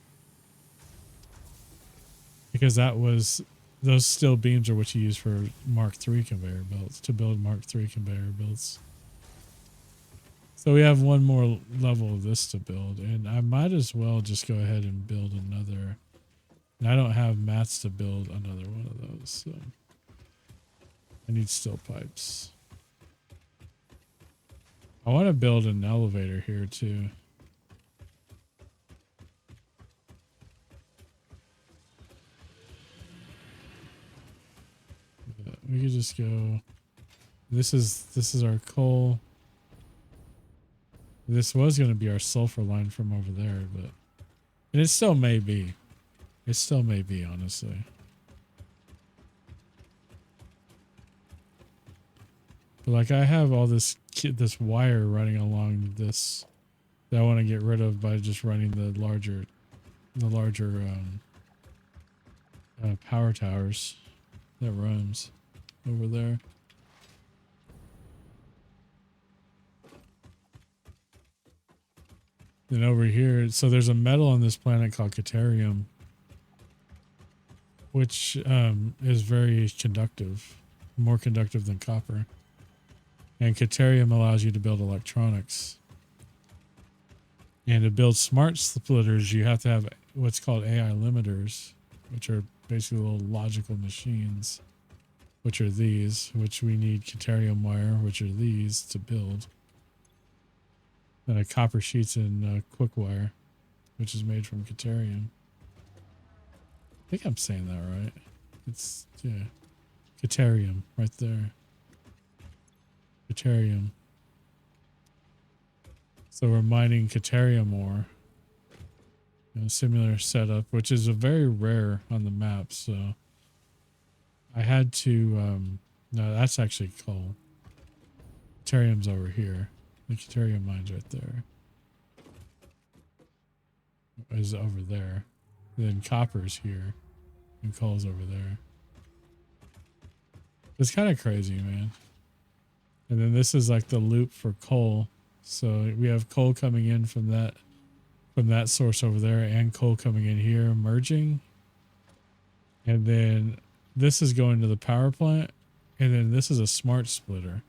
Because those still beams are what you use for Mark III conveyor belts, to build Mark III conveyor belts. So we have one more level of this to build, and I might as well just go ahead and build another. And I don't have mats to build another one of those, so I need steel pipes. I want to build an elevator here too. We could just go. This is our coal. This was going to be our sulfur line from over there, but and it still may be. It still may be, honestly. But like I have all this wire running along this that I want to get rid of by just running the larger power towers that runs over there. Then over here, so there's a metal on this planet called Caterium, which is very conductive, more conductive than copper. And Caterium allows you to build electronics. And to build smart splitters, you have to have what's called AI limiters, which are basically little logical machines, which are these, which we need Caterium wire, which are these to build. Copper sheets and quick wire, which is made from Caterium. I think I'm saying that right. It's, yeah, Caterium right there. Caterium. So we're mining Caterium ore. Similar setup, which is a very rare on the map. So I had to, no, that's actually coal. Caterium's over here. The Caterium mine's right there. Is over there. Then copper's here. And coal's over there. It's kind of crazy, man. And then this is like the loop for coal. So we have coal coming in from that source over there and coal coming in here, merging. And then this is going to the power plant. And then this is a smart splitter.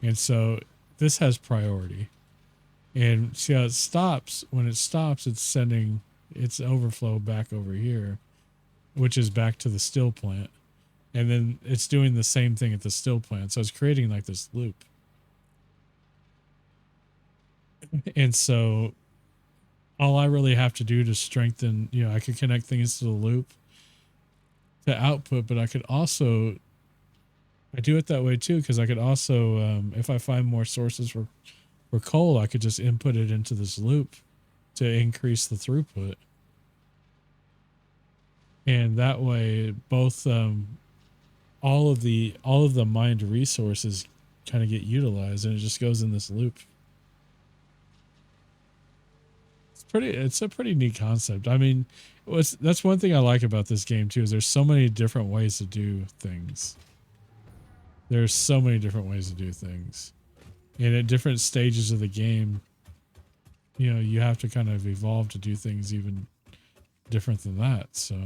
And so this has priority. And see how it stops? When it stops, it's sending its overflow back over here, which is back to the steel plant. And then it's doing the same thing at the steel plant. So it's creating like this loop. And so all I really have to do to strengthen, I could connect things to the loop to output, but I could also, I do it that way too, because I could also, if I find more sources for coal, I could just input it into this loop to increase the throughput. And that way, both all of the mined resources kind of get utilized, and it just goes in this loop. It's a pretty neat concept. I mean, that's one thing I like about this game too, is there's so many different ways to do things. There's so many different ways to do things. And at different stages of the game, you have to kind of evolve to do things even different than that. So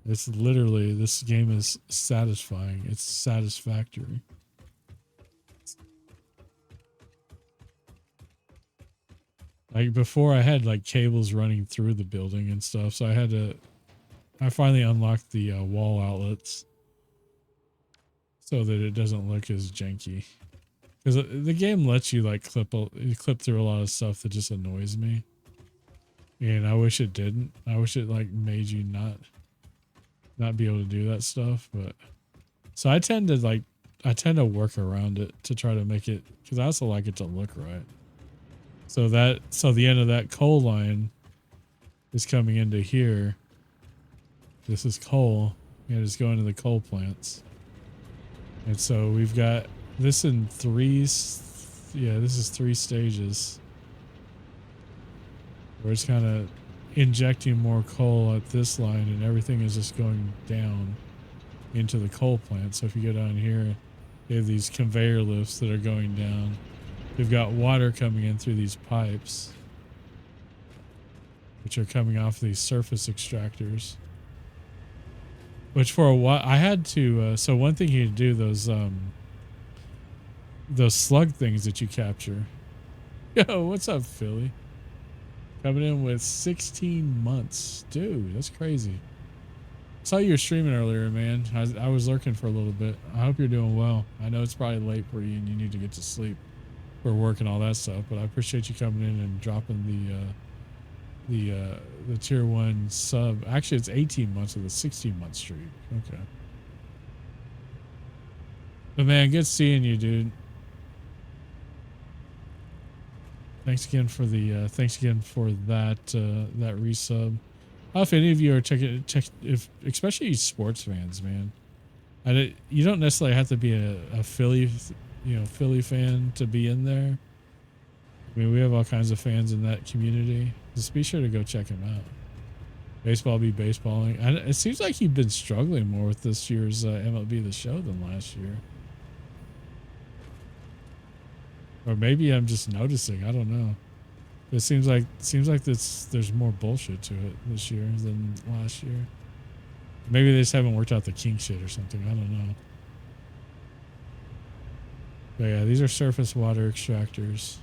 it's literally, this game is satisfying. It's satisfactory. Like before, I had like cables running through the building and stuff, so I finally unlocked the wall outlets so that it doesn't look as janky. Because the game lets you like clip through a lot of stuff that just annoys me, and I wish it didn't. I wish it like made you not be able to do that stuff. But so I tend to work around it to try to make it, because I also like it to look right. So the end of that coal line is coming into here. This is coal, and it's going to the coal plants. And so we've got this in three this is 3 stages where it's kind of injecting more coal at this line and everything is just going down into the coal plant. So if you go down here, they have these conveyor lifts that are going down. They've got water coming in through these pipes, which are coming off these surface extractors. Which for a while I had to. So one thing you do, those slug things that you capture. Yo, what's up, Philly? Coming in with 16 months, dude. That's crazy. Saw you were streaming earlier, man. I was lurking for a little bit. I hope you're doing well. I know it's probably late for you and you need to get to sleep for work and all that stuff, but I appreciate you coming in and dropping the tier 1 sub. Actually, it's 18 months of the 16-month streak. Okay. But man, good seeing you, dude. Thanks again for that that resub. If any of you are if especially sports fans, man, you don't necessarily have to be a Philly, Philly fan to be in there. I mean, we have all kinds of fans in that community. Just be sure to go check him out. Baseball be baseballing. It seems like you've been struggling more with this year's MLB The Show than last year. Or maybe I'm just noticing. I don't know. It seems like there's more bullshit to it this year than last year. Maybe they just haven't worked out the kink shit or something. I don't know. But yeah, these are surface water extractors.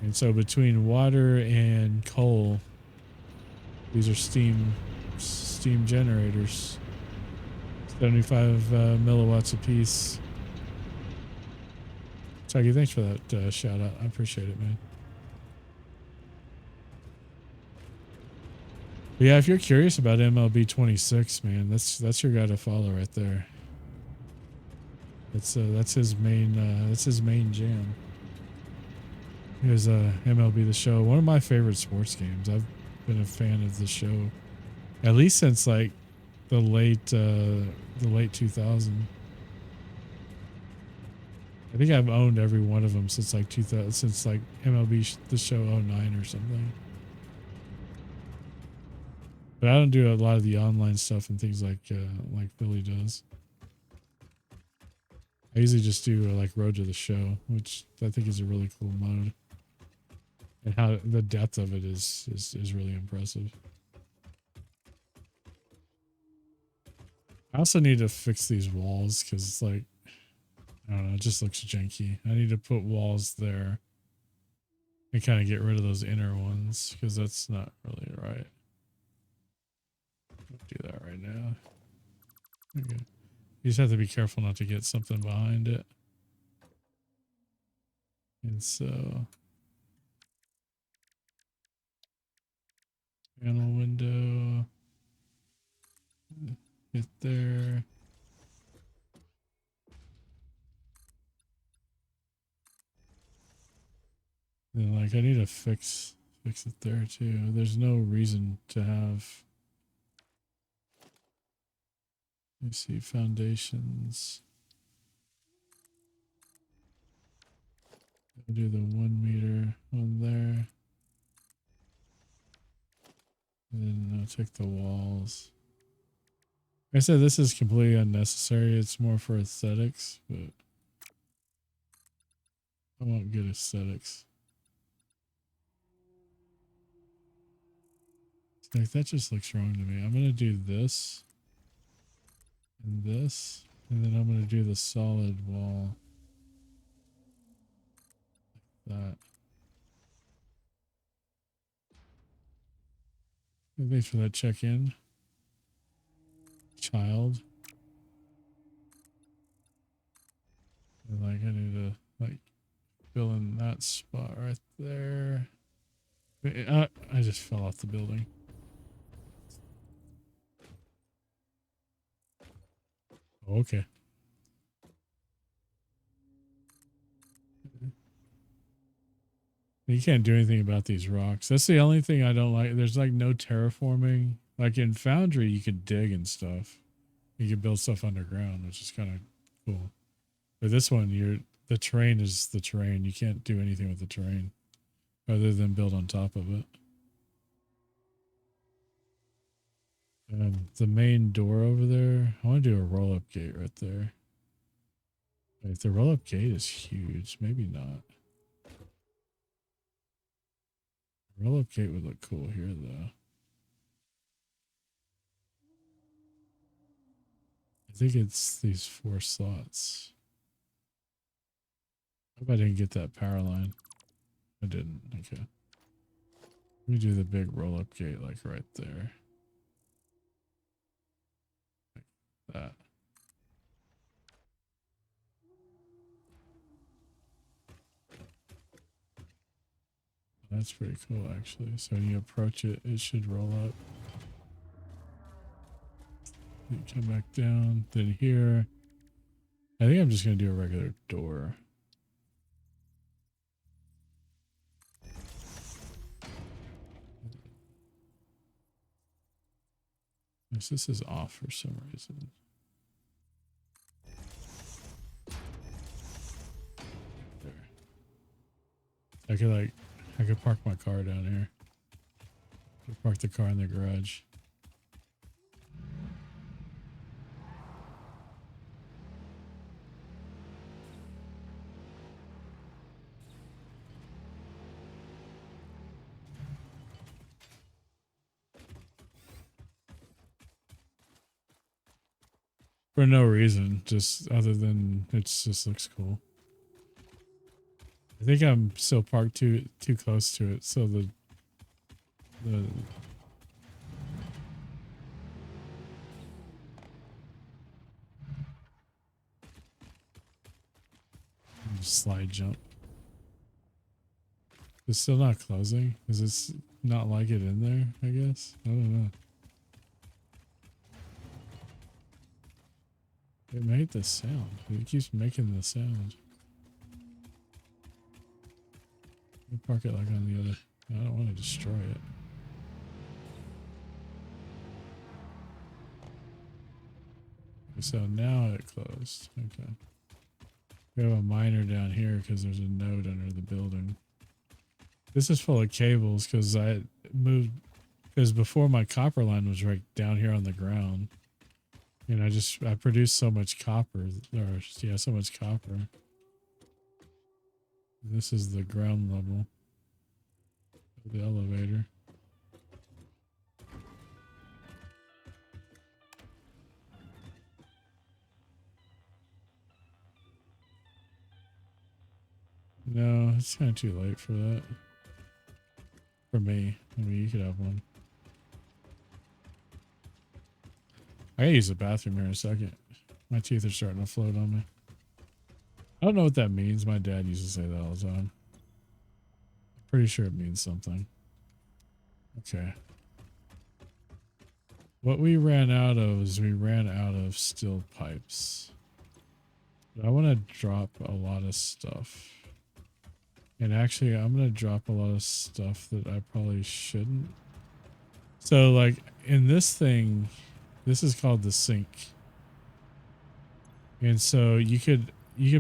And so between water and coal, these are steam generators. 75 milliwatts a piece. Trucky, thanks for that shout out. I appreciate it, man. But yeah, if you're curious about MLB 26, man, that's your guy to follow right there. That's his main jam. Here's MLB The Show, one of my favorite sports games. I've been a fan of the show at least since like the late 2000s. I think I've owned every one of them since like 2000, since like MLB The Show 09 or something. But I don't do a lot of the online stuff and things like Billy does. I usually just do like Road to the Show, which I think is a really cool mode, and how the depth of it is really impressive. I also need to fix these walls because it's like, I don't know, it just looks janky. I need to put walls there and kind of get rid of those inner ones because that's not really right. I'll do that right now. Okay. You just have to be careful not to get something behind it. And so, panel window, get there. And like I need to fix it there too. There's no reason to have. Let me see, foundations. I'll do the 1 meter on there. And then I'll take the walls. Like I said, this is completely unnecessary. It's more for aesthetics, but I want good aesthetics. It's like that just looks wrong to me. I'm gonna do this and this, and then I'm gonna do the solid wall. Like that. Thanks for that check-in, child. And like I need to like fill in that spot right there. I just fell off the building. Okay. You can't do anything about these rocks. That's the only thing I don't like. There's like no terraforming. Like in Foundry, you could dig and stuff. You could build stuff underground, which is kind of cool. But this one, the terrain is the terrain. You can't do anything with the terrain other than build on top of it. The main door over there, I want to do a roll-up gate right there. If the roll-up gate is huge, maybe not. Roll-up gate would look cool here, though. I think it's these 4 slots. I hope I didn't get that power line. I didn't. Okay. Let me do the big roll-up gate, like right there. Like that. That's pretty cool, actually. So when you approach it, it should roll up. You come back down. Then here, I think I'm just going to do a regular door. This is off for some reason. There. I could park my car down here. I could park the car in the garage. For no reason, just other than it just looks cool. I think I'm still parked too close to it, so the slide jump. It's still not closing. Is this not like it in there? I guess I don't know. It made the sound. It keeps making the sound. I'll park it like on the other. I don't want to destroy it. So now it closed. Okay. We have a miner down here because there's a node under the building. This is full of cables because I moved, because before my copper line was right down here on the ground. And I produced so much copper, or yeah, so much copper. This is the ground level of the elevator. No, it's kind of too late for that. For me. I mean, you could have one. I gotta use the bathroom here in a second. My teeth are starting to float on me. I don't know what that means. My dad used to say that all the time. I'm pretty sure it means something. Okay. What we ran out of is we ran out of steel pipes. But I want to drop a lot of stuff. And actually, I'm going to drop a lot of stuff that I probably shouldn't. So, like, in this thing, this is called the sink. And so you could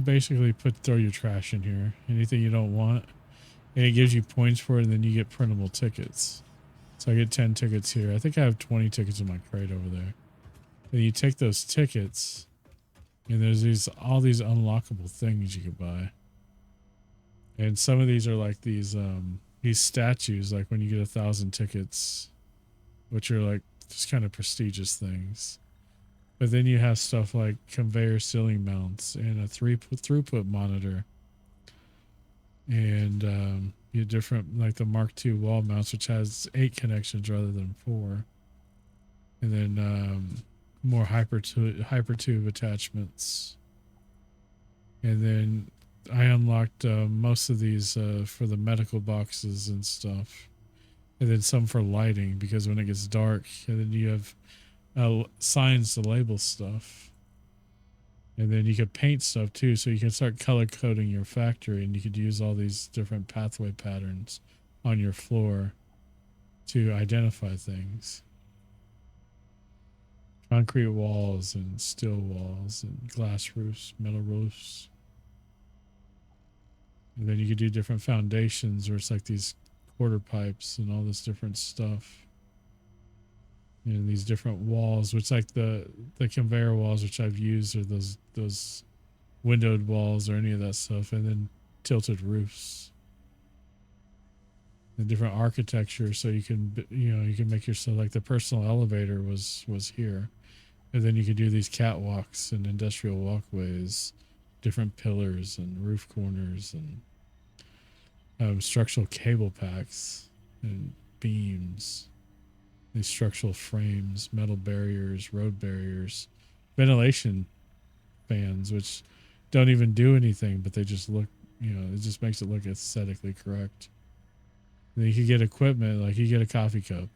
basically throw your trash in here, anything you don't want, and it gives you points for it, and then you get printable tickets. So I get 10 tickets here. I think I have 20 tickets in my crate over there. Then you take those tickets, and there's all these unlockable things you could buy. And some of these are like these statues, like when you get 1,000 tickets, which are like just kind of prestigious things. But then you have stuff like conveyor ceiling mounts and a throughput monitor. And you have different, like the Mark II wall mounts, which has 8 connections rather than 4. And then more hypertube attachments. And then I unlocked most of these for the medical boxes and stuff. And then some for lighting, because when it gets dark, and then you have signs to label stuff. And then you could paint stuff too, so you can start color coding your factory, and you could use all these different pathway patterns on your floor to identify things. Concrete walls and steel walls and glass roofs, metal roofs. And then you could do different foundations where it's like these quarter pipes and all this different stuff. And these different walls, which like the conveyor walls, which I've used, or those windowed walls or any of that stuff, and then tilted roofs. The different architecture, so you can you can make yourself like the personal elevator was here, and then you could do these catwalks and industrial walkways, different pillars and roof corners and structural cable packs and beams, these structural frames, metal barriers, road barriers, ventilation fans, which don't even do anything, but they just look, it just makes it look aesthetically correct. And then you could get equipment, like you get a coffee cup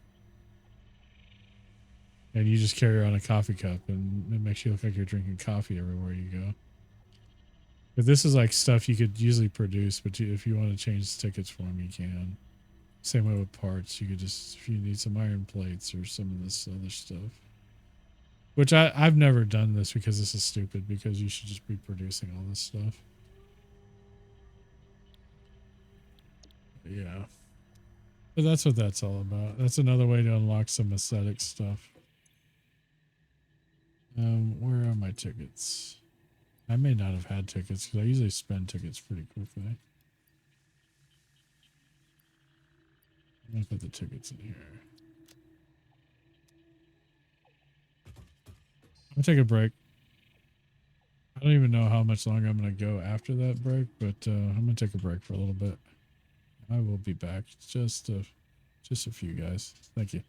and you just carry around a coffee cup and it makes you look like you're drinking coffee everywhere you go. But this is like stuff you could usually produce, but if you want to change tickets for them, you can. Same way with parts. You could just, if you need some iron plates or some of this other stuff. Which I've never done this because this is stupid, because you should just be producing all this stuff. Yeah. But that's what that's all about. That's another way to unlock some aesthetic stuff. Where are my tickets? I may not have had tickets because I usually spend tickets pretty quickly. I'm gonna put the tickets in here. I'm gonna take a break. I don't even know how much longer I'm gonna go after that break, but I'm gonna take a break for a little bit. I will be back. Just a few, guys. Thank you.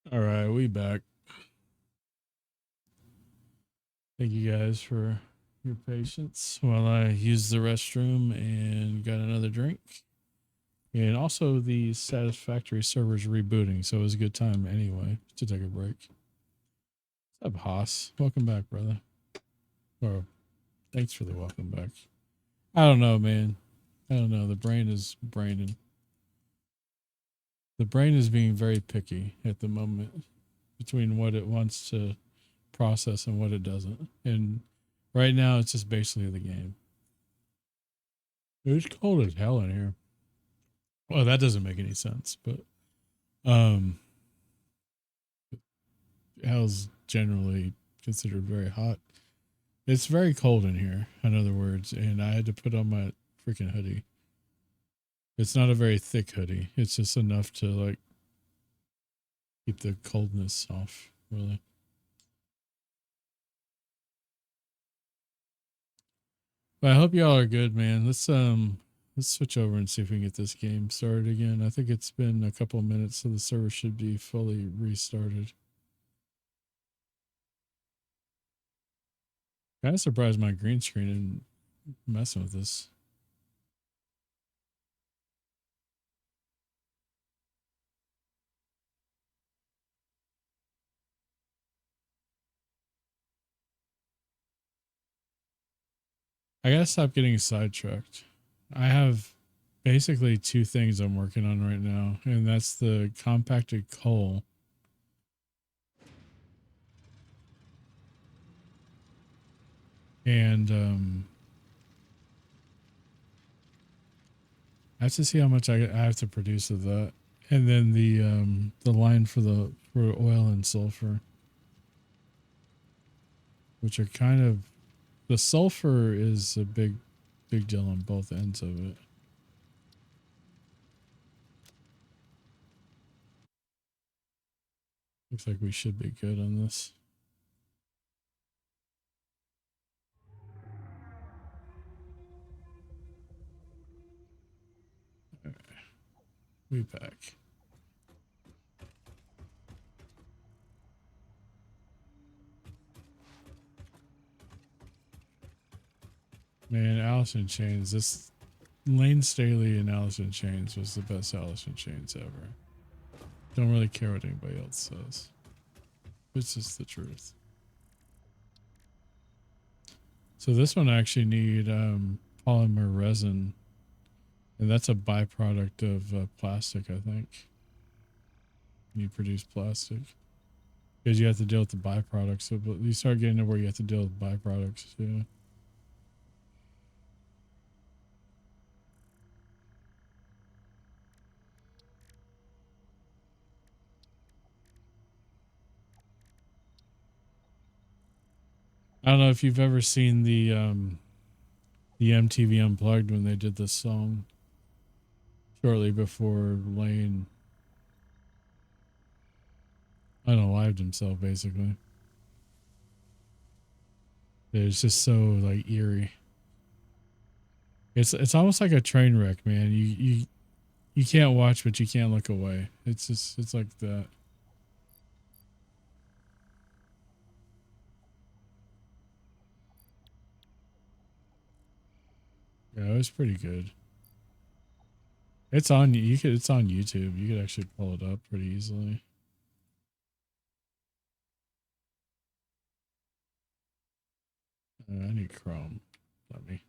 All right, we back. Thank you guys for your patience while I used the restroom and got another drink. And also the Satisfactory server's rebooting, so it was a good time anyway to take a break. What's up, Haas? Welcome back, brother. Or thanks for the welcome back. I don't know, man. I don't know. The brain is braining. The brain is being very picky at the moment between what it wants to process and what it doesn't. And right now, it's just basically the game. It's cold as hell in here. Well, that doesn't make any sense, but hell's generally considered very hot. It's very cold in here, in other words, and I had to put on my freaking hoodie. It's not a very thick hoodie. It's just enough to like keep the coldness off, really. But I hope y'all are good, man. Let's switch over and see if we can get this game started again. I think it's been a couple of minutes, so the server should be fully restarted. Kind of surprised my green screen and messing with this. I gotta stop getting sidetracked. I have basically two things I'm working on right now, and that's the compacted coal and I have to see how much I have to produce of that, and then the line for oil and sulfur, which are kind of, the sulfur is a big deal on both ends of it. Looks like we should be good on this. All right. We back. Man, Alice in Chains. This Lane Staley and Alice in Chains was the best Alice in Chains ever. Don't really care what anybody else says. It's just the truth. So this one I actually need polymer resin, and that's a byproduct of plastic, I think. You produce plastic because you have to deal with the byproducts. So you start getting to where you have to deal with byproducts too. I don't know if you've ever seen the MTV Unplugged when they did this song shortly before Lane unalived himself, basically. It's just so like eerie. It's almost like a train wreck, man. You can't watch, but you can't look away. It's like that. Yeah, it was pretty good. It's on it's on YouTube. You could actually pull it up pretty easily. I need Chrome. Let me.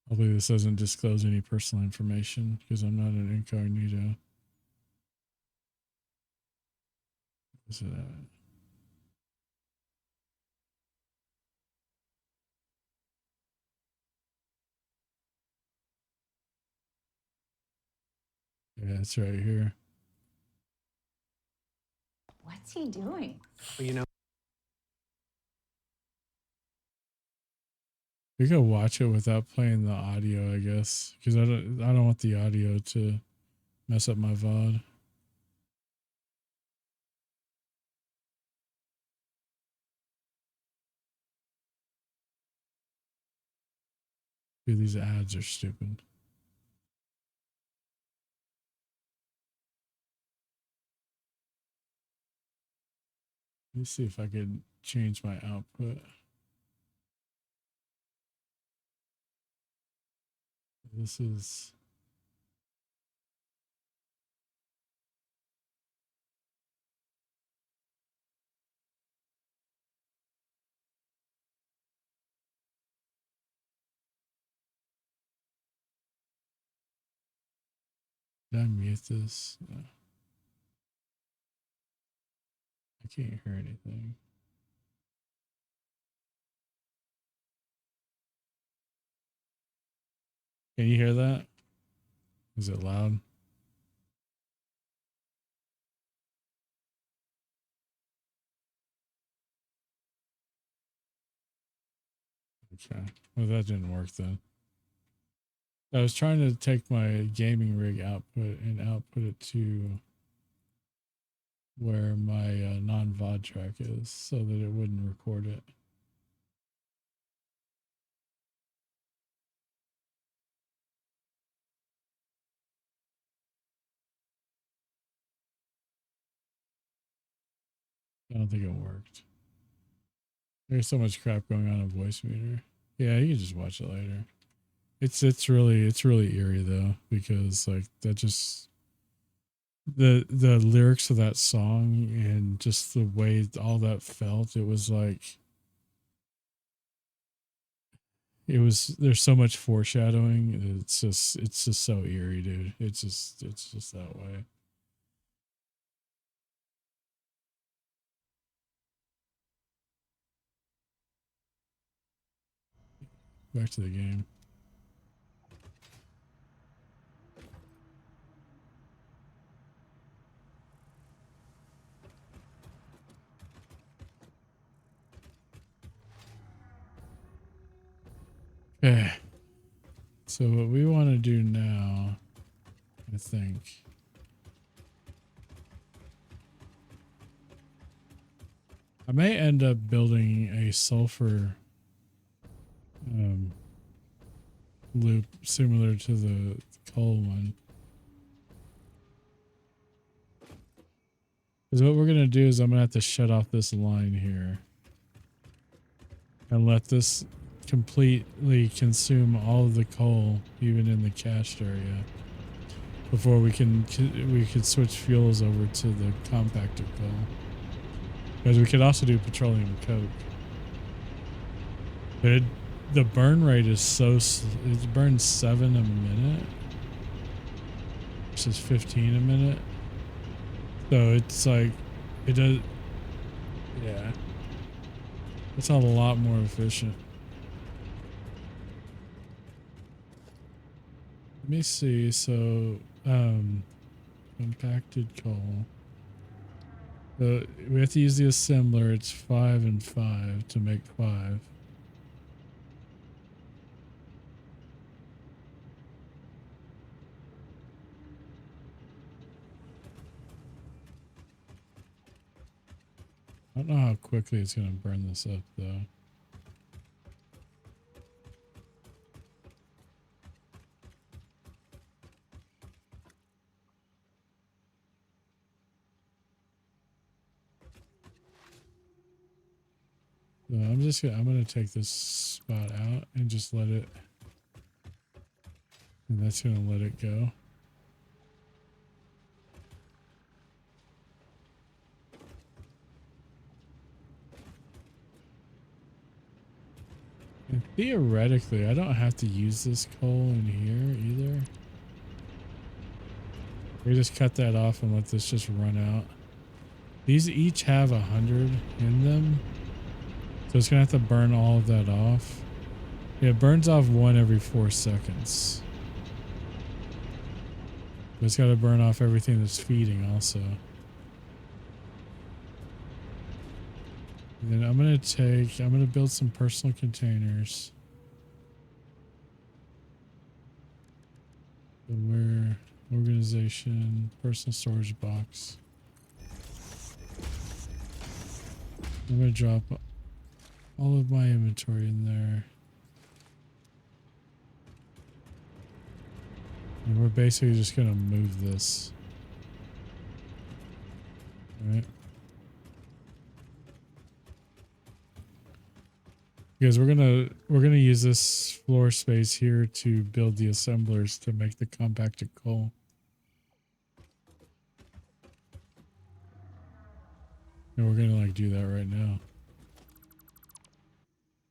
Hopefully this doesn't disclose any personal information because I'm not an incognito. Is it yeah, it's right here. What's he doing? Well, you know, We could watch it without playing the audio, I guess, because I don't want the audio to mess up my VOD. Dude, these ads are stupid. Let me see if I could change my output. This is... Did I mute this? No. I can't hear anything. Can you hear that? Is it loud? Okay. Well, that didn't work then. I was trying to take my gaming rig output and output it to where my non-VOD track is so that it wouldn't record it. I don't think it worked. There's so much crap going on in Voice Meter. Yeah, you can just watch it later. It's really eerie though, because like that just the lyrics of that song and just the way all that felt, it was like there's so much foreshadowing. It's just so eerie, dude. It's just that way. Back to the game. Okay. So what we want to do now, I think, I may end up building a sulfur loop similar to the coal one. Because what we're going to do is I'm going to have to shut off this line here and let this completely consume all of the coal, even in the cached area, before we could switch fuels over to the compacted coal. Because we could also do petroleum coke. But the burn rate is so... It burns 7 a minute versus 15 a minute. So it's like... It does... Yeah. It's a lot more efficient. Let me see. So, compacted coal. So we have to use the assembler. It's 5 and 5 to make 5. I don't know how quickly it's going to burn this up, though. So I'm gonna take this spot out and just let it, and that's gonna let it go. And theoretically, I don't have to use this coal in here either. We just cut that off and let this just run out. These each have 100 in them. So it's gonna have to burn all of that off. Yeah, it burns off 1 every 4 seconds. But it's gotta burn off everything that's feeding also. And then I'm gonna build some personal containers. So where organization, personal storage box. I'm gonna drop all of my inventory in there. And we're basically just gonna move this. All right. Because we're gonna use this floor space here to build the assemblers to make the compacted coal. And we're gonna like do that right now.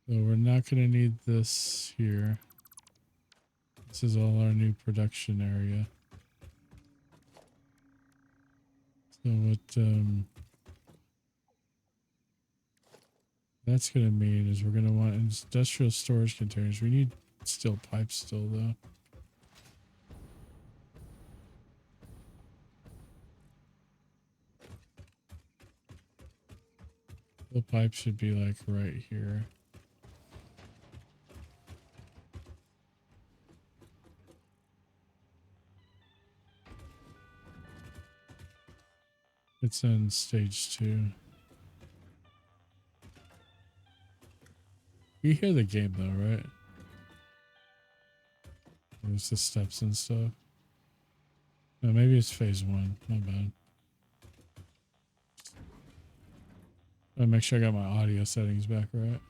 So we're not gonna need this here. This is all our new production area. So what that's gonna mean is we're gonna want industrial storage containers. We need steel pipes still though. The pipe should be like right here. It's in stage 2. You hear the game though, right? There's the steps and stuff. No, maybe it's phase 1. My bad. I'll make sure I got my audio settings back right.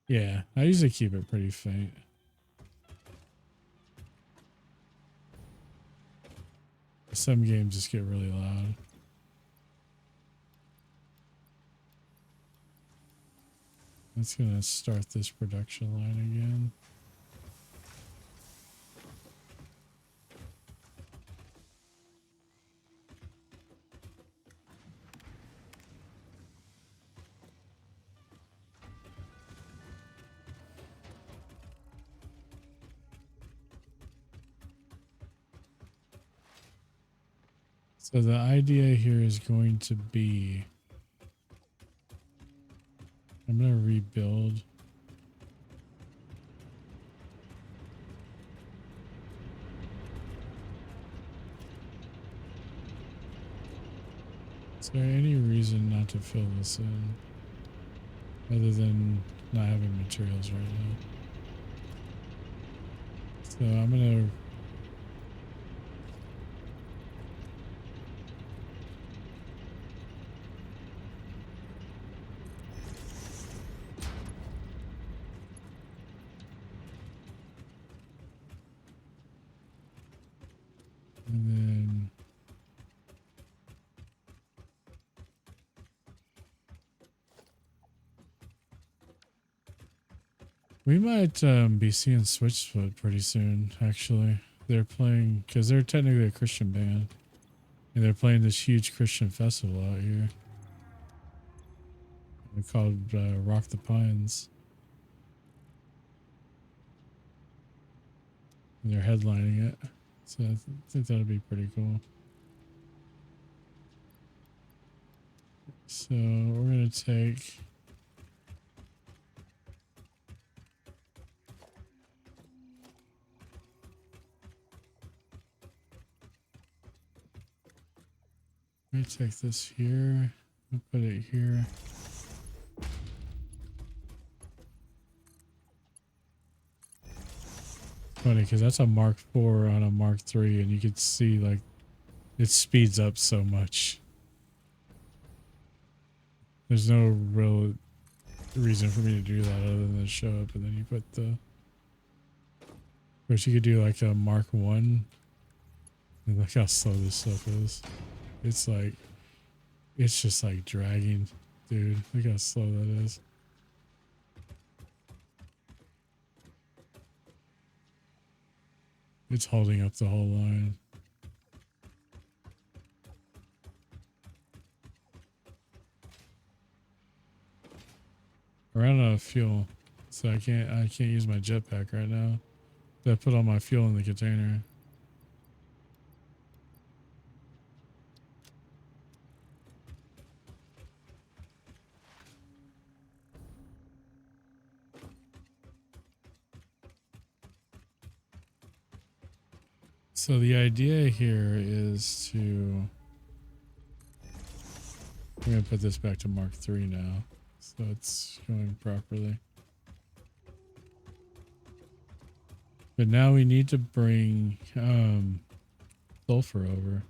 Yeah, I usually keep it pretty faint. Some games just get really loud. That's gonna start this production line again. So the idea here is going to be, I'm gonna rebuild. Is there any reason not to fill this in other than not having materials right now? So I'm gonna and then we might be seeing Switchfoot pretty soon, actually. They're playing, because they're technically a Christian band, and they're playing this huge Christian festival out here. They're called Rock the Pines. And they're headlining it. So I think that'll be pretty cool. So we're going to take... Let me take this here. I'll put it here. Funny, because that's a Mark IV on a Mark III, and you could see like it speeds up so much. There's no real reason for me to do that other than to show up, and then you put the. Of course, you could do like a Mark I. And look how slow this stuff is. It's like, it's just like dragging, dude. Look how slow that is. It's holding up the whole line. We're out of fuel, so I can't use my jetpack right now. I put all my fuel in the container. So the idea here is to, we're going to put this back to Mark III now, so it's going properly. But now we need to bring sulfur over.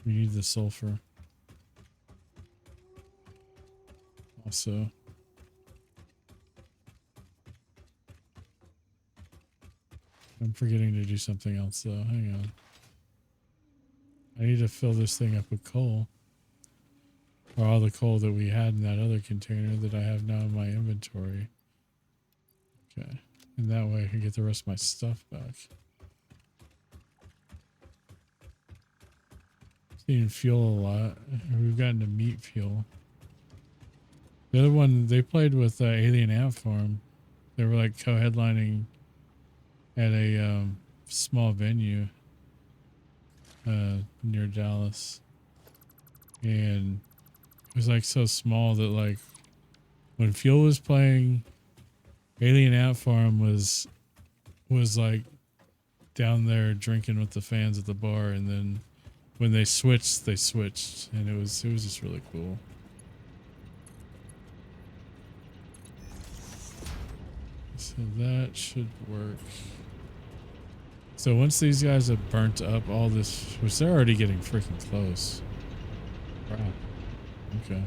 We need the sulfur. Also. I'm forgetting to do something else though. Hang on. I need to fill this thing up with coal. Or all the coal that we had in that other container that I have now in my inventory. Okay. And that way I can get the rest of my stuff back. Eating fuel a lot. We've gotten to meat fuel. The other one, they played with Alien Ant Farm. They were like co-headlining at a small venue near Dallas. And it was like so small that like when Fuel was playing, Alien Ant Farm was like down there drinking with the fans at the bar, and then when they switched, and it was just really cool. So that should work. So once these guys have burnt up all this, which they're already getting freaking close. Wow. Okay.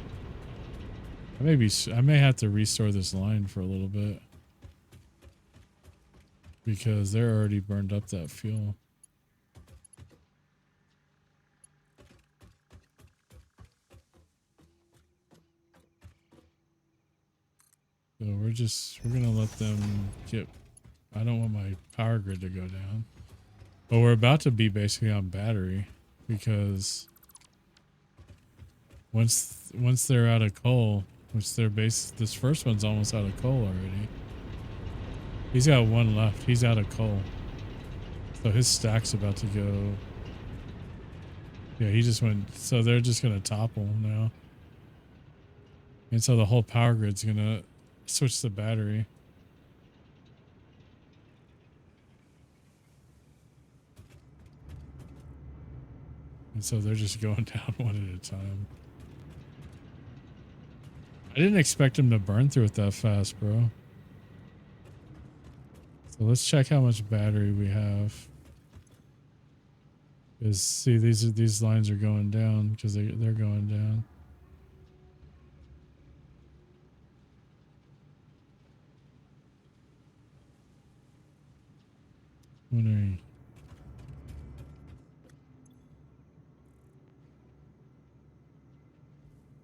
I may have to restore this line for a little bit because they're already burned up that fuel. So we're gonna let them get. I don't want my power grid to go down, but we're about to be basically on battery because once they're out of coal, which this first one's almost out of coal already. He's got one left. He's out of coal, so his stack's about to go. Yeah, he just went. So they're just gonna topple now, and so the whole power grid's gonna switch the battery. And so they're just going down one at a time. I didn't expect him to burn through it that fast, bro. So let's check how much battery we have. Because see, these lines are going down because they're going down. Wondering.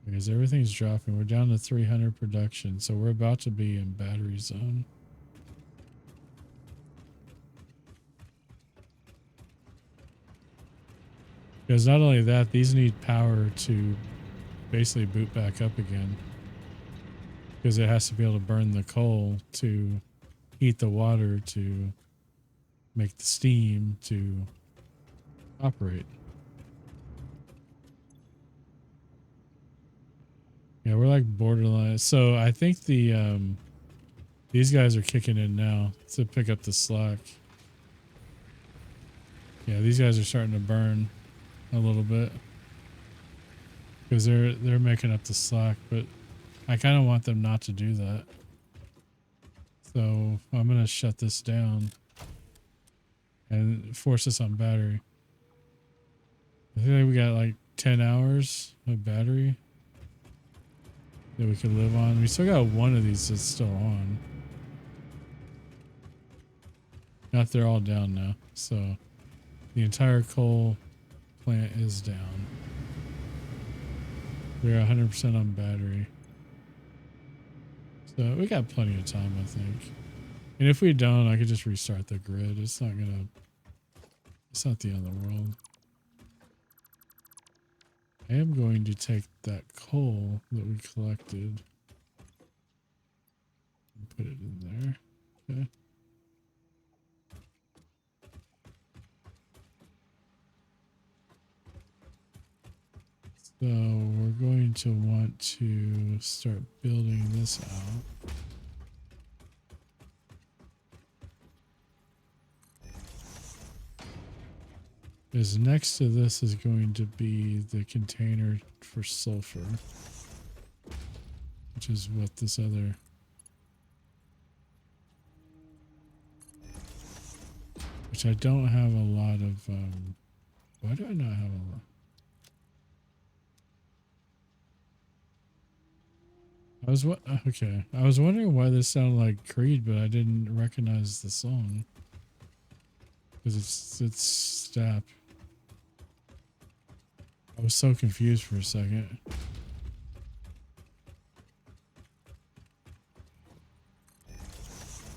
Because everything's dropping. We're down to 300 production, so we're about to be in battery zone. Because not only that, these need power to basically boot back up again. Because it has to be able to burn the coal to heat the water to make the steam to operate. Yeah, we're like borderline. So I think these guys are kicking in now to pick up the slack. Yeah, these guys are starting to burn a little bit because they're making up the slack, but I kind of want them not to do that. So I'm gonna shut this down and force this on battery. I think we got like 10 hours of battery that we could live on. We still got one of these that's still on. Not they're all down now. So the entire coal plant is down. We're 100% on battery. So we got plenty of time, I think. And if we don't, I could just restart the grid. It's not the end of the world. I am going to take that coal that we collected and put it in there. Okay. So we're going to want to start building this out. Because next to this is going to be the container for sulfur, which is what this other. which I don't have a lot of. Why do I not have a lot? Okay. I was wondering why this sounded like Creed, but I didn't recognize the song because it's Stap. I was so confused for a second.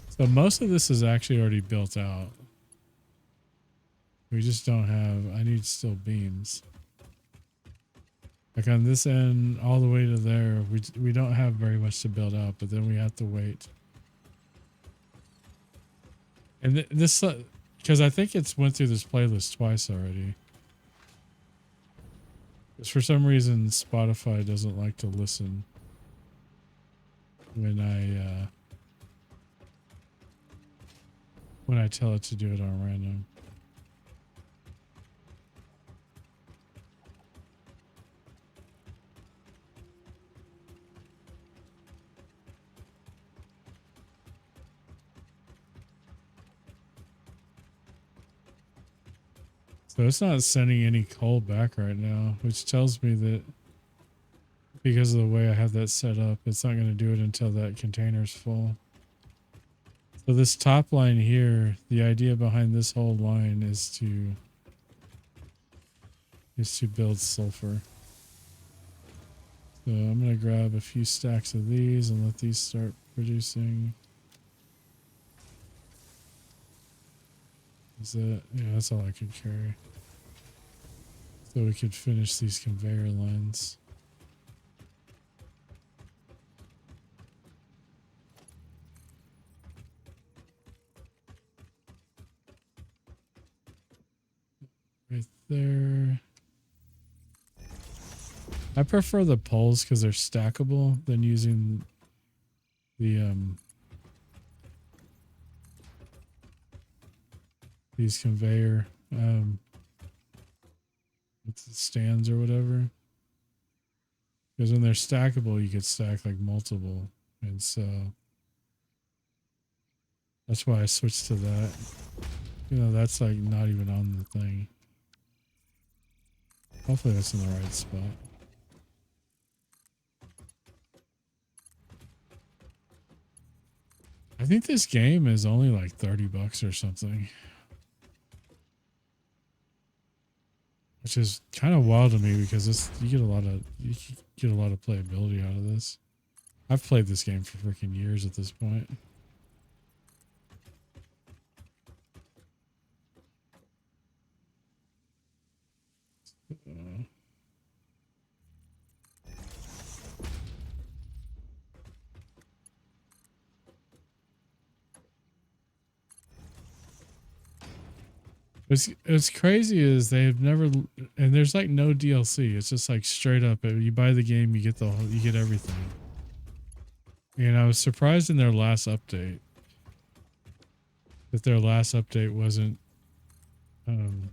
So most of this is actually already built out. We just don't have. I need steel beams. Like on this end, all the way to there, we don't have very much to build out, but then we have to wait. And this, because I think it's went through this playlist twice already. Because for some reason, Spotify doesn't like to listen when I tell it to do it on random. So it's not sending any coal back right now, which tells me that because of the way I have that set up, it's not going to do it until that container's full. So this top line here, the idea behind this whole line is to build sulfur. So I'm going to grab a few stacks of these and let these start producing. Is that, yeah, that's all I could carry. So we could finish these conveyor lines. Right there. I prefer the poles because they're stackable than using the these conveyor stands or whatever. Because when they're stackable, you could stack like multiple, and so that's why I switched to that. You know, that's like not even on the thing. Hopefully that's in the right spot. I think this game is only like $30 or something. Which is kind of wild to me because you get a lot of playability out of this. I've played this game for freaking years at this point. What's crazy is they've never, and there's like no DLC. It's just like straight up. You buy the game, you get everything. And I was surprised in their last update that their last update wasn't. I'm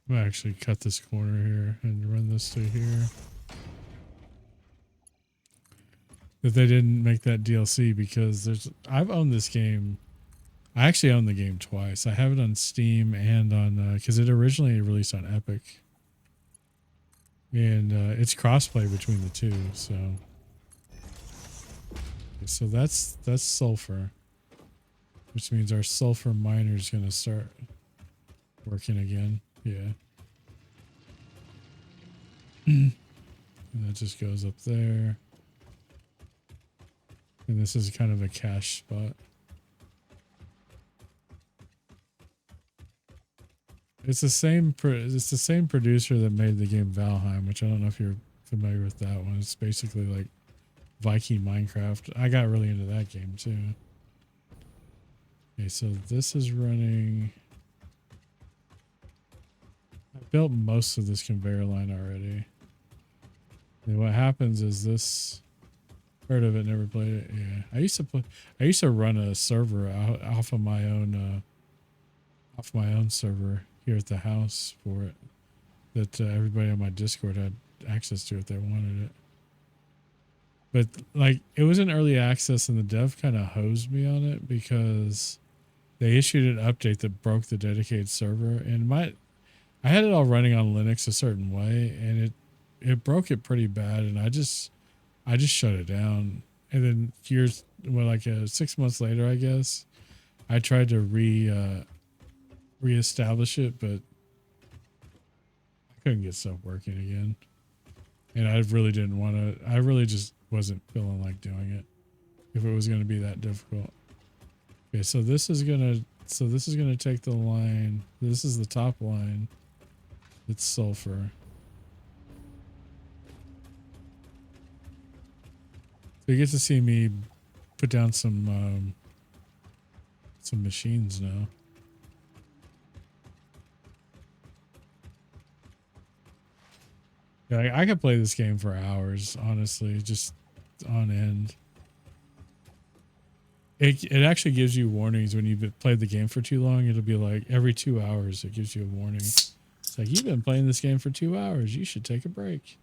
gonna actually cut this corner here and run this to here. That they didn't make that DLC because I've owned this game. I actually own the game twice. I have it on Steam and on because it originally released on Epic, and it's crossplay between the two. So that's sulfur, which means our sulfur miner is going to start working again. Yeah, and that just goes up there, and this is kind of a cache spot. It's the same producer that made the game Valheim, which I don't know if you're familiar with that one. It's basically like Viking Minecraft. I got really into that game too. Okay, so this is running. I built most of this conveyor line already. And what happens is this. Heard of it, never played it. Yeah, I used to run a server off of my own server here at the house for it, that everybody on my Discord had access to if they wanted it. But like it was in early access and the dev kind of hosed me on it because they issued an update that broke the dedicated server, and I had it all running on Linux a certain way, and it broke it pretty bad, and I just shut it down. And then like 6 months later, I guess I tried to reestablish it, but I couldn't get stuff working again. And I really didn't want to. I really just wasn't feeling like doing it if it was going to be that difficult. Okay, so this is gonna take the line. This is the top line. It's sulfur. So you get to see me put down some machines now. Yeah, I could play this game for hours, honestly, just on end. It actually gives you warnings when you've played the game for too long. It'll be like every 2 hours it gives you a warning. It's like, you've been playing this game for 2 hours. You should take a break.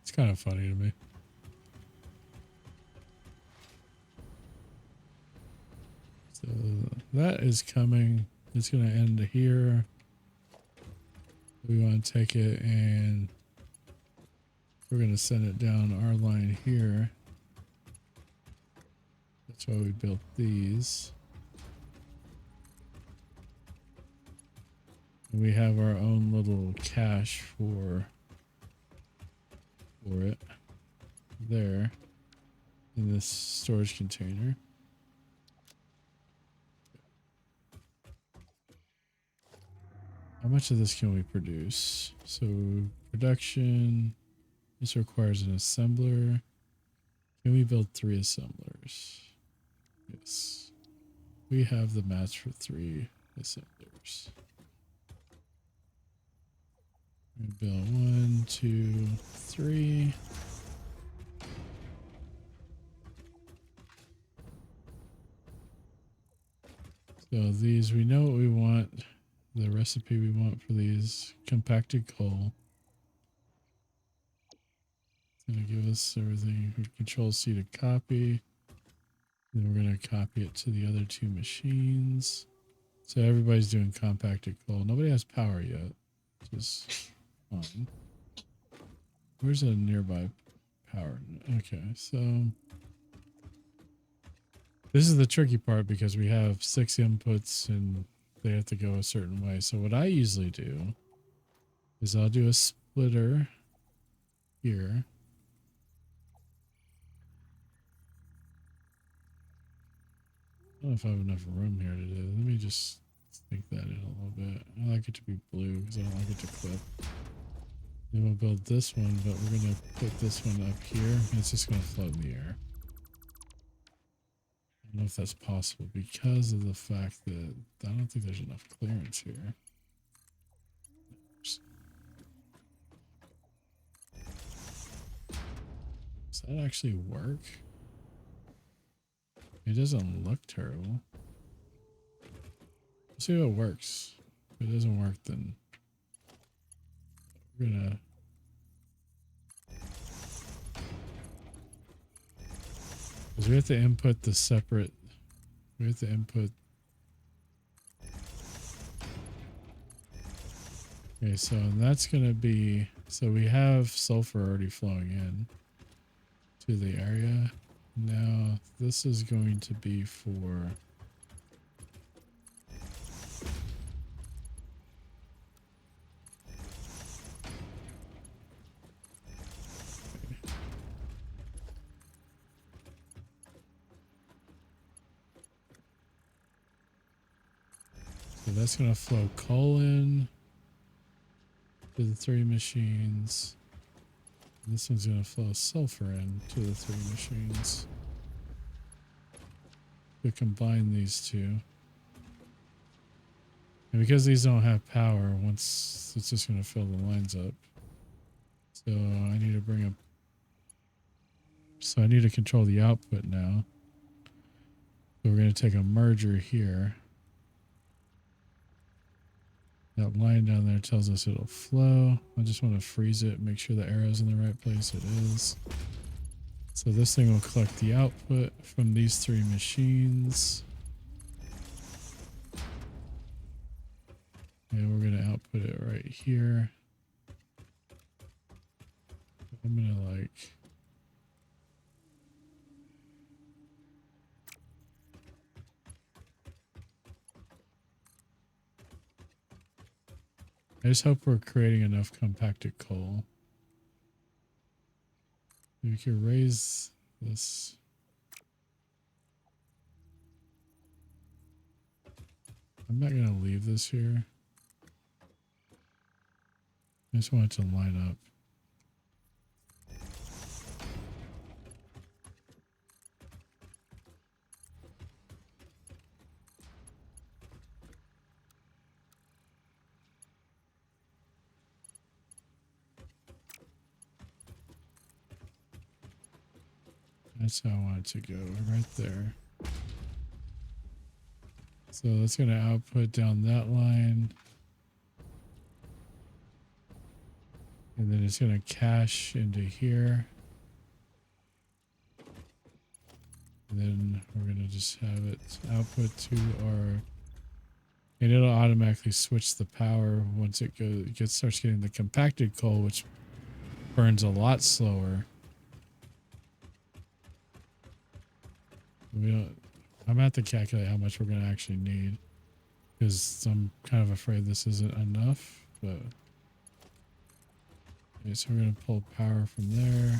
It's kind of funny to me. So that is coming. It's going to end here. We want to take it and we're going to send it down our line here. That's why we built these. And we have our own little cache for it there in this storage container. How much of this can we produce? So production, this requires an assembler. Can we build 3 assemblers? Yes. We have the mats for 3 assemblers. We build 1, 2, 3. So these, we know what we want. The recipe we want for these: compacted coal. It's going to give us everything. Control C to copy. Then we're going to copy it to the other 2 machines. So everybody's doing compacted coal. Nobody has power yet, which is fine. Where's a nearby power? Okay, so this is the tricky part because we have 6 inputs and they have to go a certain way. So what I usually do is I'll do a splitter here. I don't know if I have enough room here to do. Let me just think that in a little bit. I like it to be blue because I don't like it to clip. Then we'll build this one, but we're going to put this one up here. And it's just going to float in the air. I don't know if that's possible because of the fact that I don't think there's enough clearance here. Does that actually work? It doesn't look terrible. Let's see how it works. If it doesn't work, then we're gonna... Because we have to input the separate... We have to input... Okay, so that's gonna be... So we have sulfur already flowing in to the area. Now this is going to be for... So that's going to flow coal in to the 3 machines. And this one's going to flow sulfur in to the 3 machines. We combine these 2. And because these don't have power, once it's just going to fill the lines up. So I need to bring up... So I need to control the output now. So we're going to take a merger here. That line down there tells us it'll flow. I just want to freeze it, make sure the arrow's in the right place. It is. So this thing will collect the output from these three machines. And we're going to output it right here. I'm going to like... I just hope we're creating enough compacted coal. We can raise this. I'm not going to leave this here. I just want it to line up. That's how I want it to go, right there. So that's going to output down that line. And then it's going to cache into here. And then we're going to just have it output to our... And it'll automatically switch the power once it starts getting the compacted coal, which burns a lot slower. I'm gonna have to calculate how much we're gonna actually need, because I'm kind of afraid this isn't enough. But okay, so we're gonna pull power from there.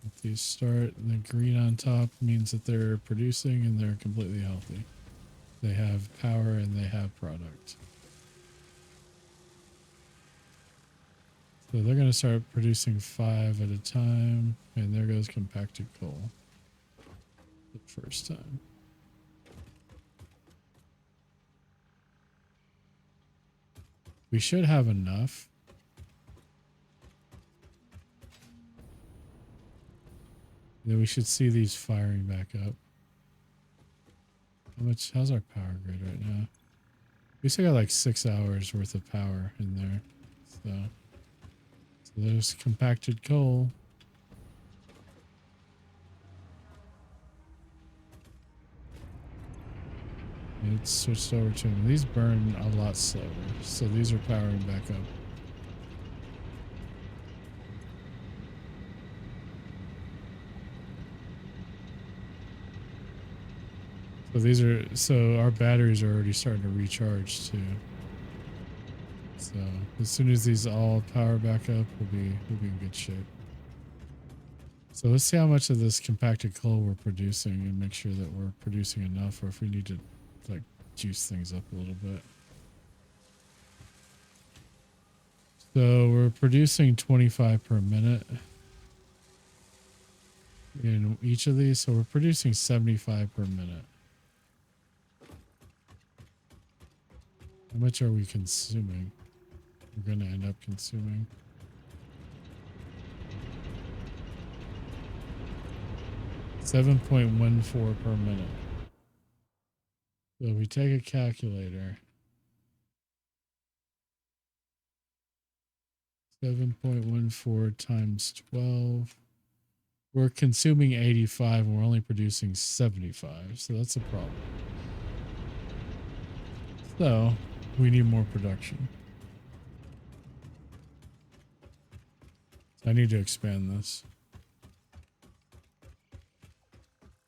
If these start, the green on top means that they're producing and they're completely healthy. They have power and they have product. So they're going to start producing 5 at a time, and there goes compacted coal. The first time. We should have enough. Then we should see these firing back up. How's our power grid right now? We still got like 6 hours worth of power in there. So there's compacted coal. And it's switched over to them. These burn a lot slower, so these are powering back up. So our batteries are already starting to recharge too. So as soon as these all power back up, we'll be in good shape. So let's see how much of this compacted coal we're producing and make sure that we're producing enough, or if we need to like juice things up a little bit. So we're producing 25 per minute in each of these. So we're producing 75 per minute. How much are we consuming? We're going to end up consuming. $7.14 per minute. So we take a calculator. 7.14 times 12. We're consuming 85 and we're only producing 75. So that's a problem. So we need more production. I need to expand this.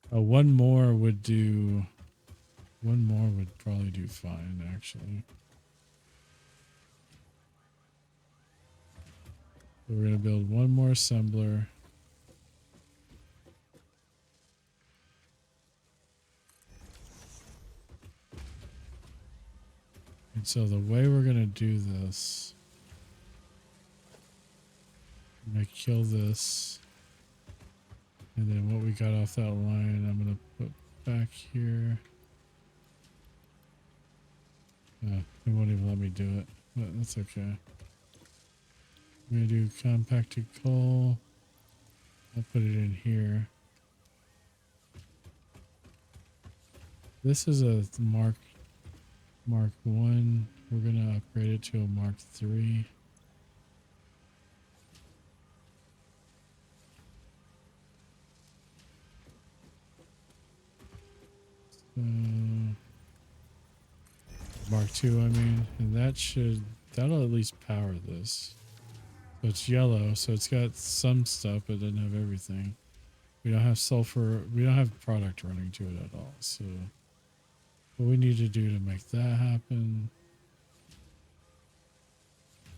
One more would probably do fine, actually. So we're going to build one more assembler. And so the way we're going to do this, I'm going to kill this. And then what we got off that line, I'm going to put back here. It won't even let me do it, but that's okay. I'm going to do compacted coal. I'll put it in here. This is a Mark Mark 1. We're going to upgrade it to a Mark 3. Mark 2, I mean, and that'll at least power this. So it's yellow, so it's got some stuff, but it doesn't have everything. We don't have sulfur, we don't have product running to it at all. So what we need to do to make that happen,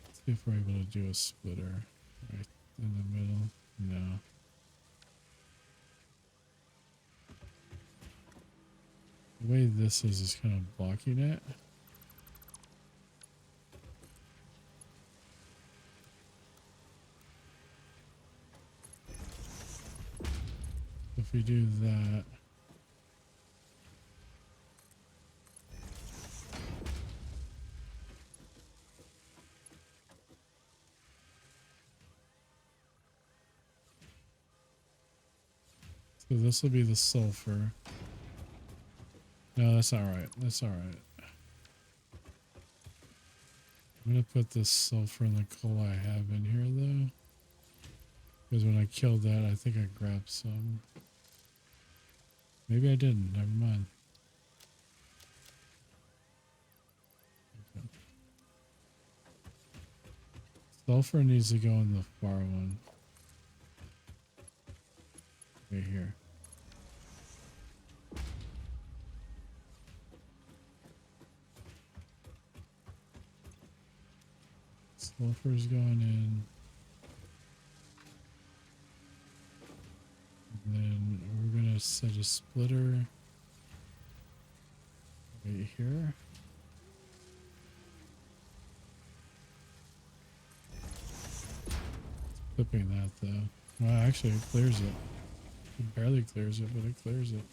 let's see if we're able to do a splitter right in the middle. No. The way this is kind of blocking it. If we do that, so this will be the sulfur. No, that's not right. That's all right. I'm gonna put this sulfur and the coal I have in here though, because when I killed that, I think I grabbed some. Maybe I didn't. Never mind. Okay. Sulfur needs to go in the far one. Right here. Sulfur's going in. And then we're gonna set a splitter right here. Flipping that though. Well, actually it clears it. It barely clears it, but it clears it.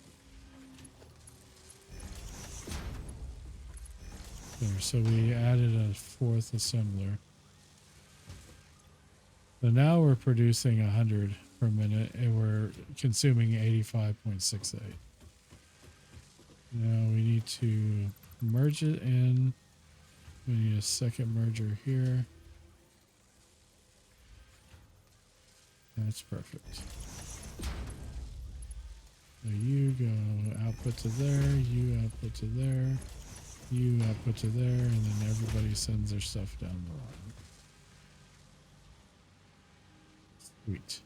There, so we added a fourth assembler. So now we're producing 100 per minute and we're consuming 85.68. Now we need to merge it in. We need a second merger here. That's perfect. So you go output to there, you output to there, you output to there, and then everybody sends their stuff down the line. Sweet.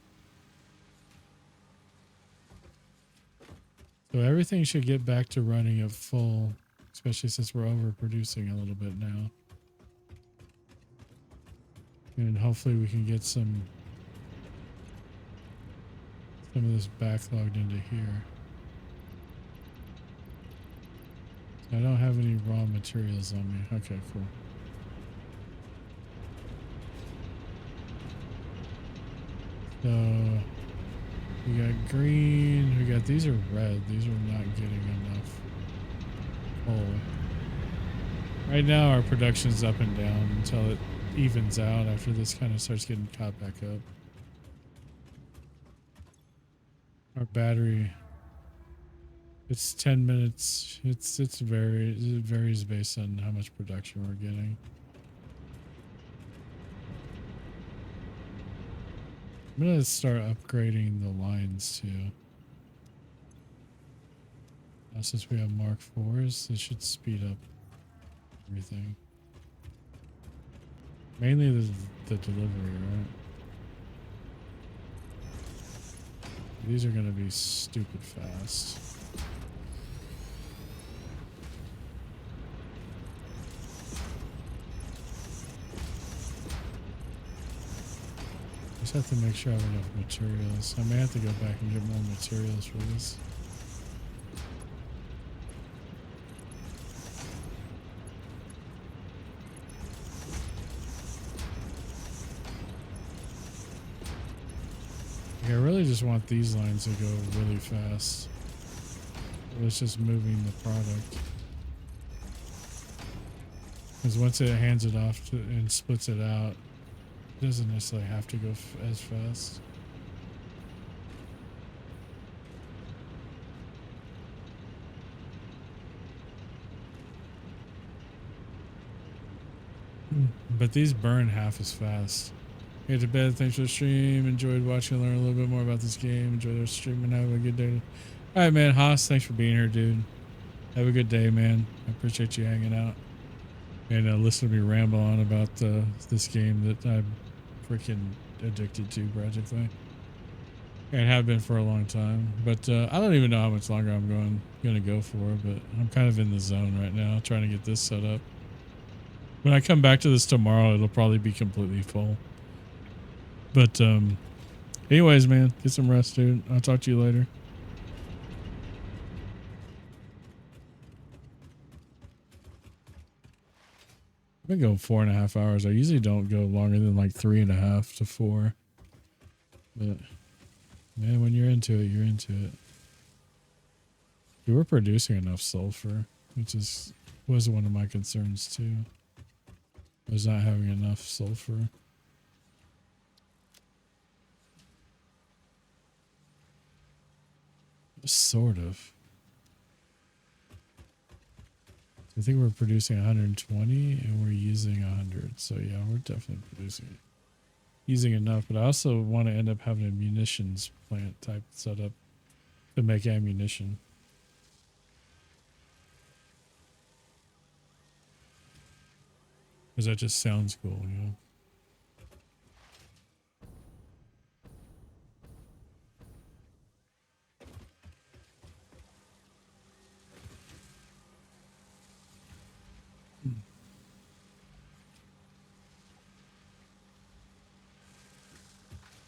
So everything should get back to running at full, especially since we're overproducing a little bit now. And hopefully we can get some of this backlogged into here. So I don't have any raw materials on me. Okay, cool. So we got green, we got, these are red. These are not getting enough coal. Right now our production's up and down until it evens out after this kind of starts getting caught back up. Our battery, it's 10 minutes. It varies based on how much production we're getting. I'm gonna start upgrading the lines too. Now since we have Mark 4s, this should speed up everything. Mainly the delivery, right? These are gonna be stupid fast. Just have to make sure I have enough materials. I may have to go back and get more materials for this. I really just want these lines to go really fast. It's just moving the product. Because once it hands it off and splits it out, it doesn't necessarily have to go as fast. But these burn half as fast. Get to bed. Thanks for the stream. Enjoyed watching and learn a little bit more about this game. Enjoy the stream and have a good day. All right, man. Haas, thanks for being here, dude. Have a good day, man. I appreciate you hanging out and listen to me ramble on about this game that I'm freaking addicted to practically. And have been for a long time. But I don't even know how much longer I'm gonna go for, but I'm kind of in the zone right now trying to get this set up. When I come back to this tomorrow, it'll probably be completely full. But anyways, man, get some rest, dude. I'll talk to you later. I've been going 4.5 hours. I usually don't go longer than like 3.5 to 4. But man, when you're into it, you're into it. We were producing enough sulfur, which was one of my concerns too. Was not having enough sulfur. Sort of. I think we're producing 120 and we're using 100. So yeah, we're definitely using enough. But I also want to end up having a munitions plant type setup to make ammunition. Because that just sounds cool, you know.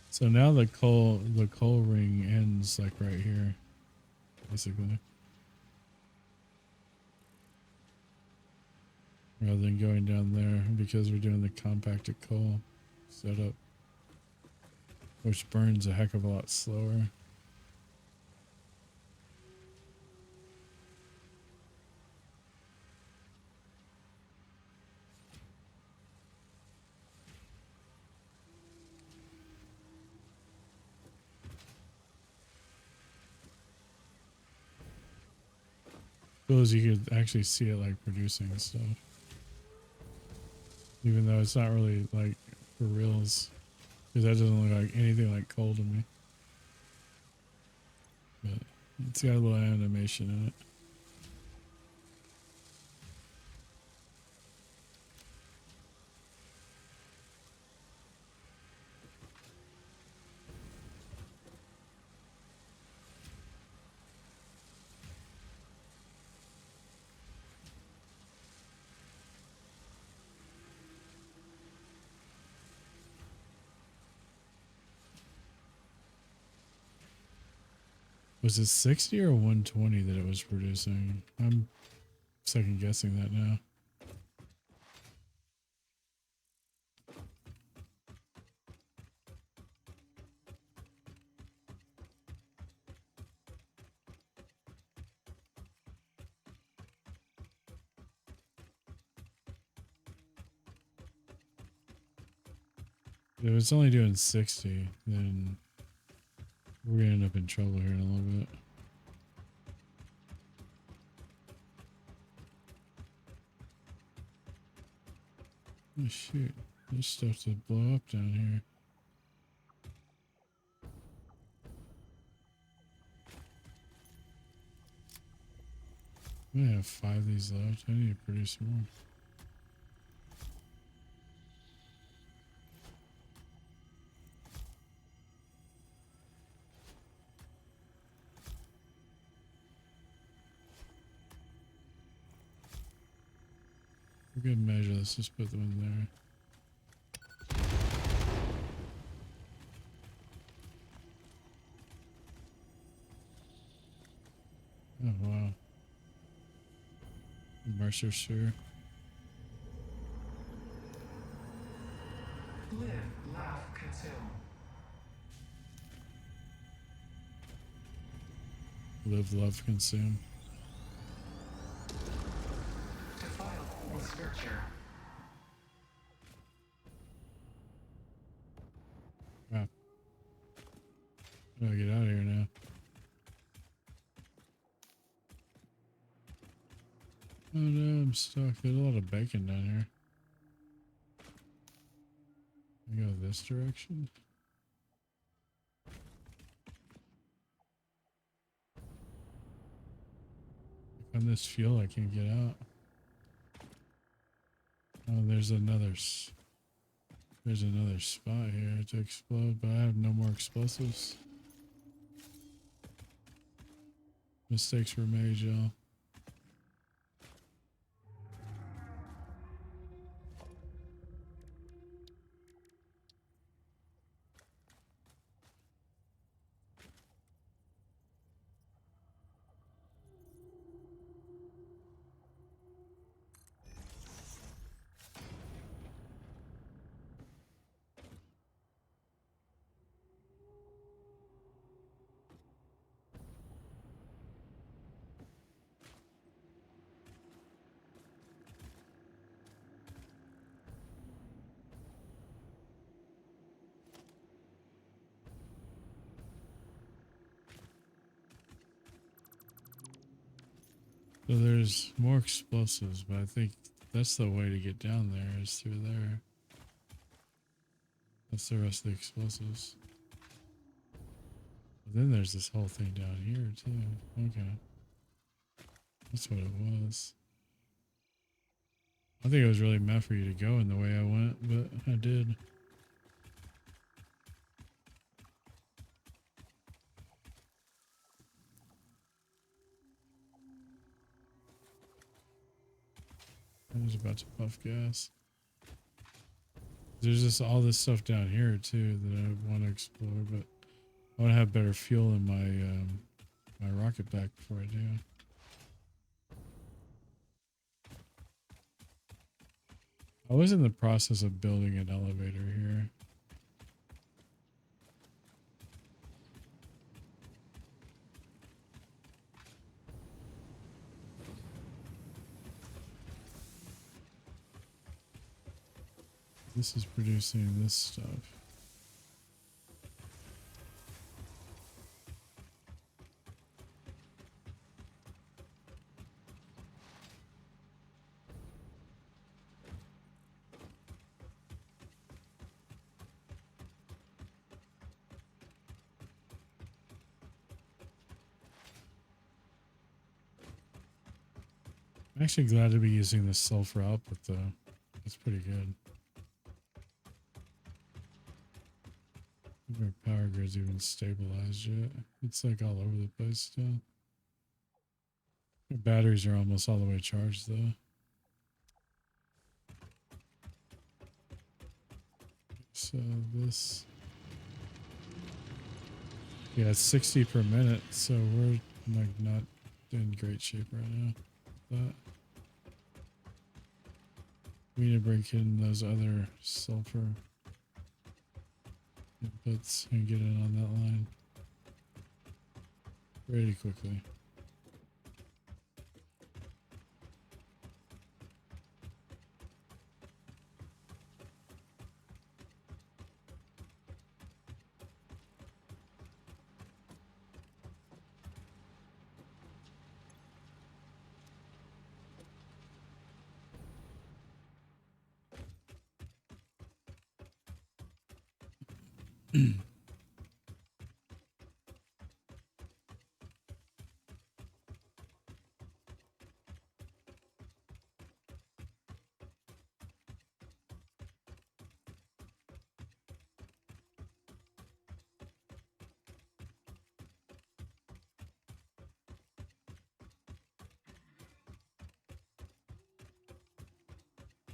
So now the coal ring ends like right here, basically. Rather than going down there because we're doing the compacted coal setup, which burns a heck of a lot slower. Cool as you could actually see it like producing stuff. Even though it's not really like for reals. Because that doesn't look like anything like coal to me. But it's got a little animation in it. Was it 60 or 120 that it was producing? I'm second guessing that now. If it's only doing 60, then we're gonna end up in trouble here in a little bit. Oh shoot, there's stuff to blow up down here. I have 5 of these left. I need to produce more. We're gonna measure this. Just put them in there. Oh wow. Mercer sure. Live, laugh, consume. Live, love, consume. Defile all scripture. Crap. How do I get out of here now? Oh no, I'm stuck. There's a lot of bacon down here. Go this direction. On this fuel, I can't get out. Oh, there's another spot here to explode, but I have no more explosives. Mistakes were made, y'all. So there's more explosives, but I think that's the way to get down there is through there. That's the rest of the explosives. But then there's this whole thing down here too. Okay. That's what it was. I think it was really meant for you to go in the way I went, but I did. I was about to puff gas. There's just all this stuff down here too that I want to explore, but I want to have better fuel in my my rocket pack before I do. I was in the process of building an elevator here. This is producing this stuff. I'm actually glad to be using this sulfur output though. It's pretty good. I think our power grid's even stabilized yet. It's like all over the place still. Our batteries are almost all the way charged though. So this, yeah, it's 60 per minute. So we're like not in great shape right now. But we need to break in those other sulfur inputs and get it on that line pretty quickly.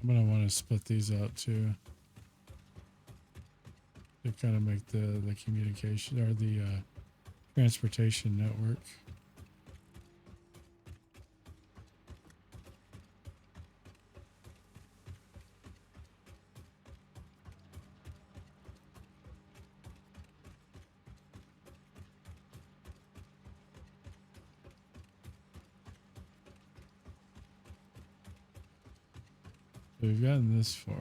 I'm gonna want to split these out too to kind of make the communication or the transportation network. So we've gotten this far.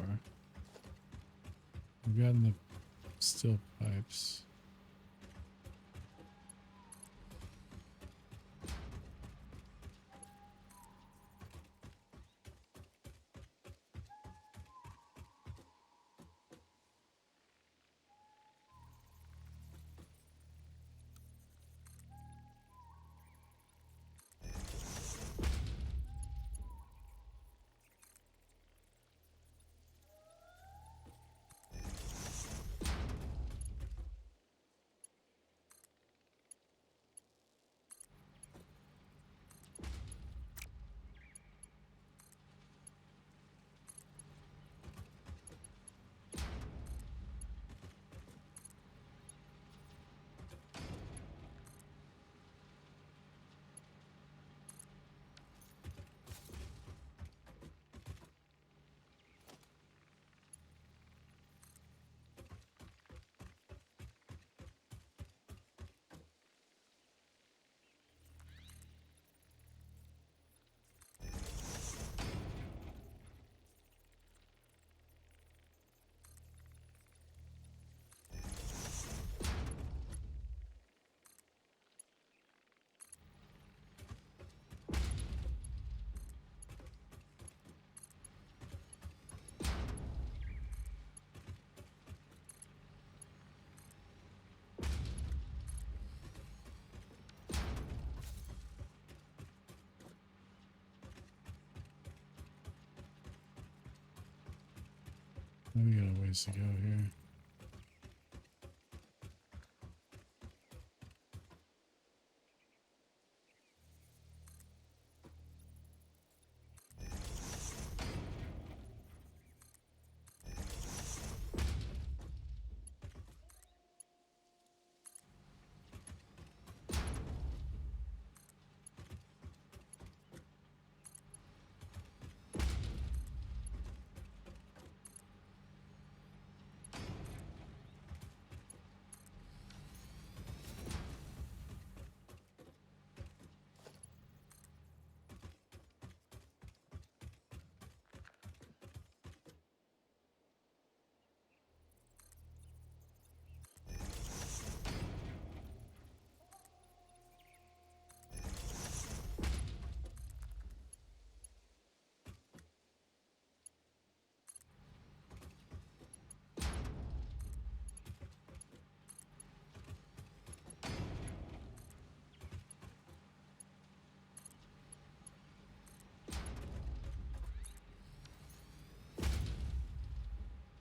We've gotten the steel pipes. We got a ways to go here.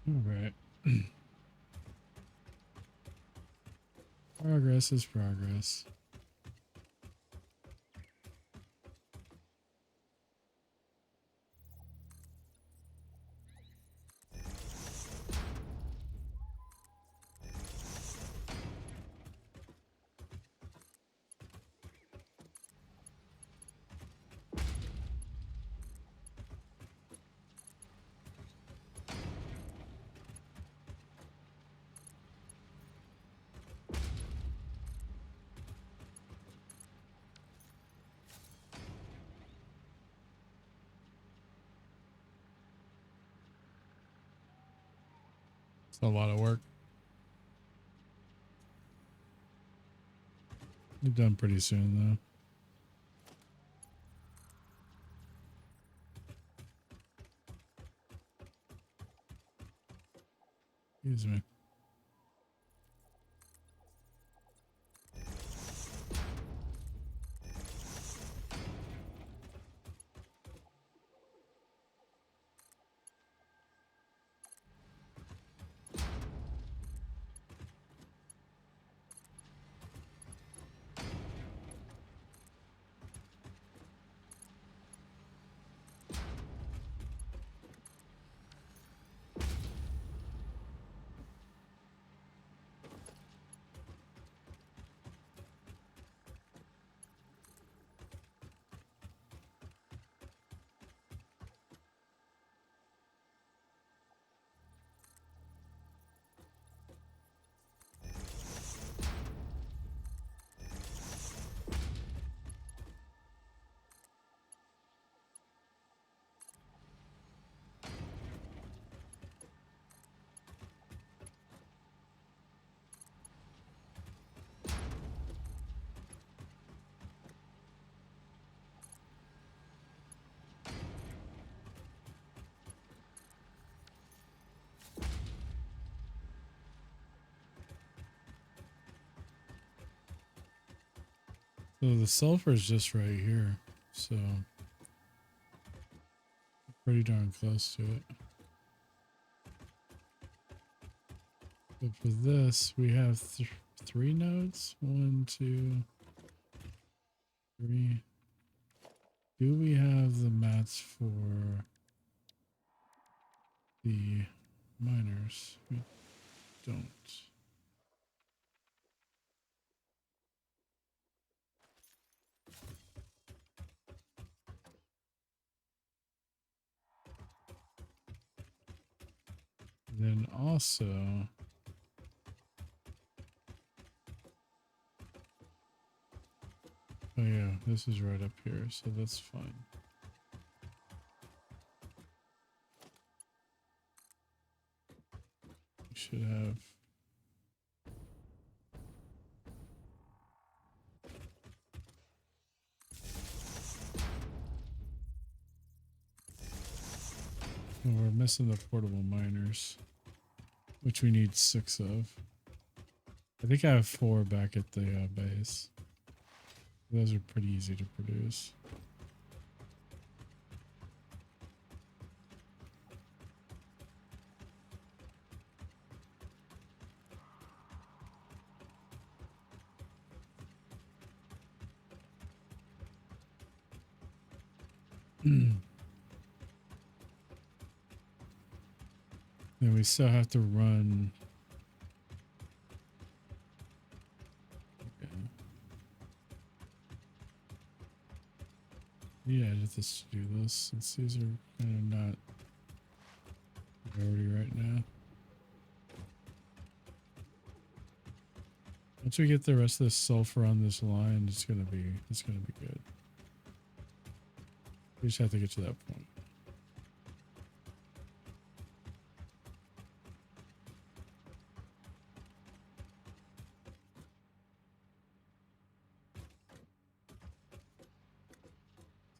All right. Progress is progress. It's a lot of work. We're done pretty soon, though. Excuse me. So the sulfur is just right here. So pretty darn close to it. But for this, we have three nodes. 1, 2, 3. Do we have the mats for the miners? We don't. Then also, oh yeah, this is right up here, so that's fine. We should have. Oh, we're missing the portable miners, which we need 6 of. I think I have 4 back at the base. Those are pretty easy to produce. Then we still have to run. Okay. Yeah, edit this to-do list since these are kind of not priority right now. Once we get the rest of the sulfur on this line, it's gonna be good. We just have to get to that point.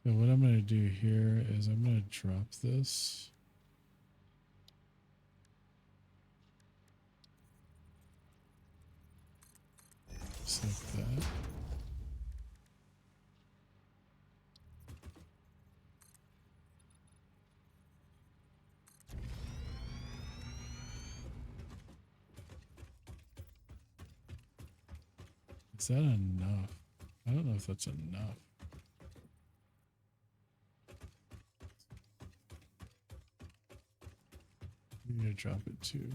So what I'm gonna do here is I'm gonna drop this. Just like that. Is that enough? I don't know if that's enough. I'm gonna drop it too.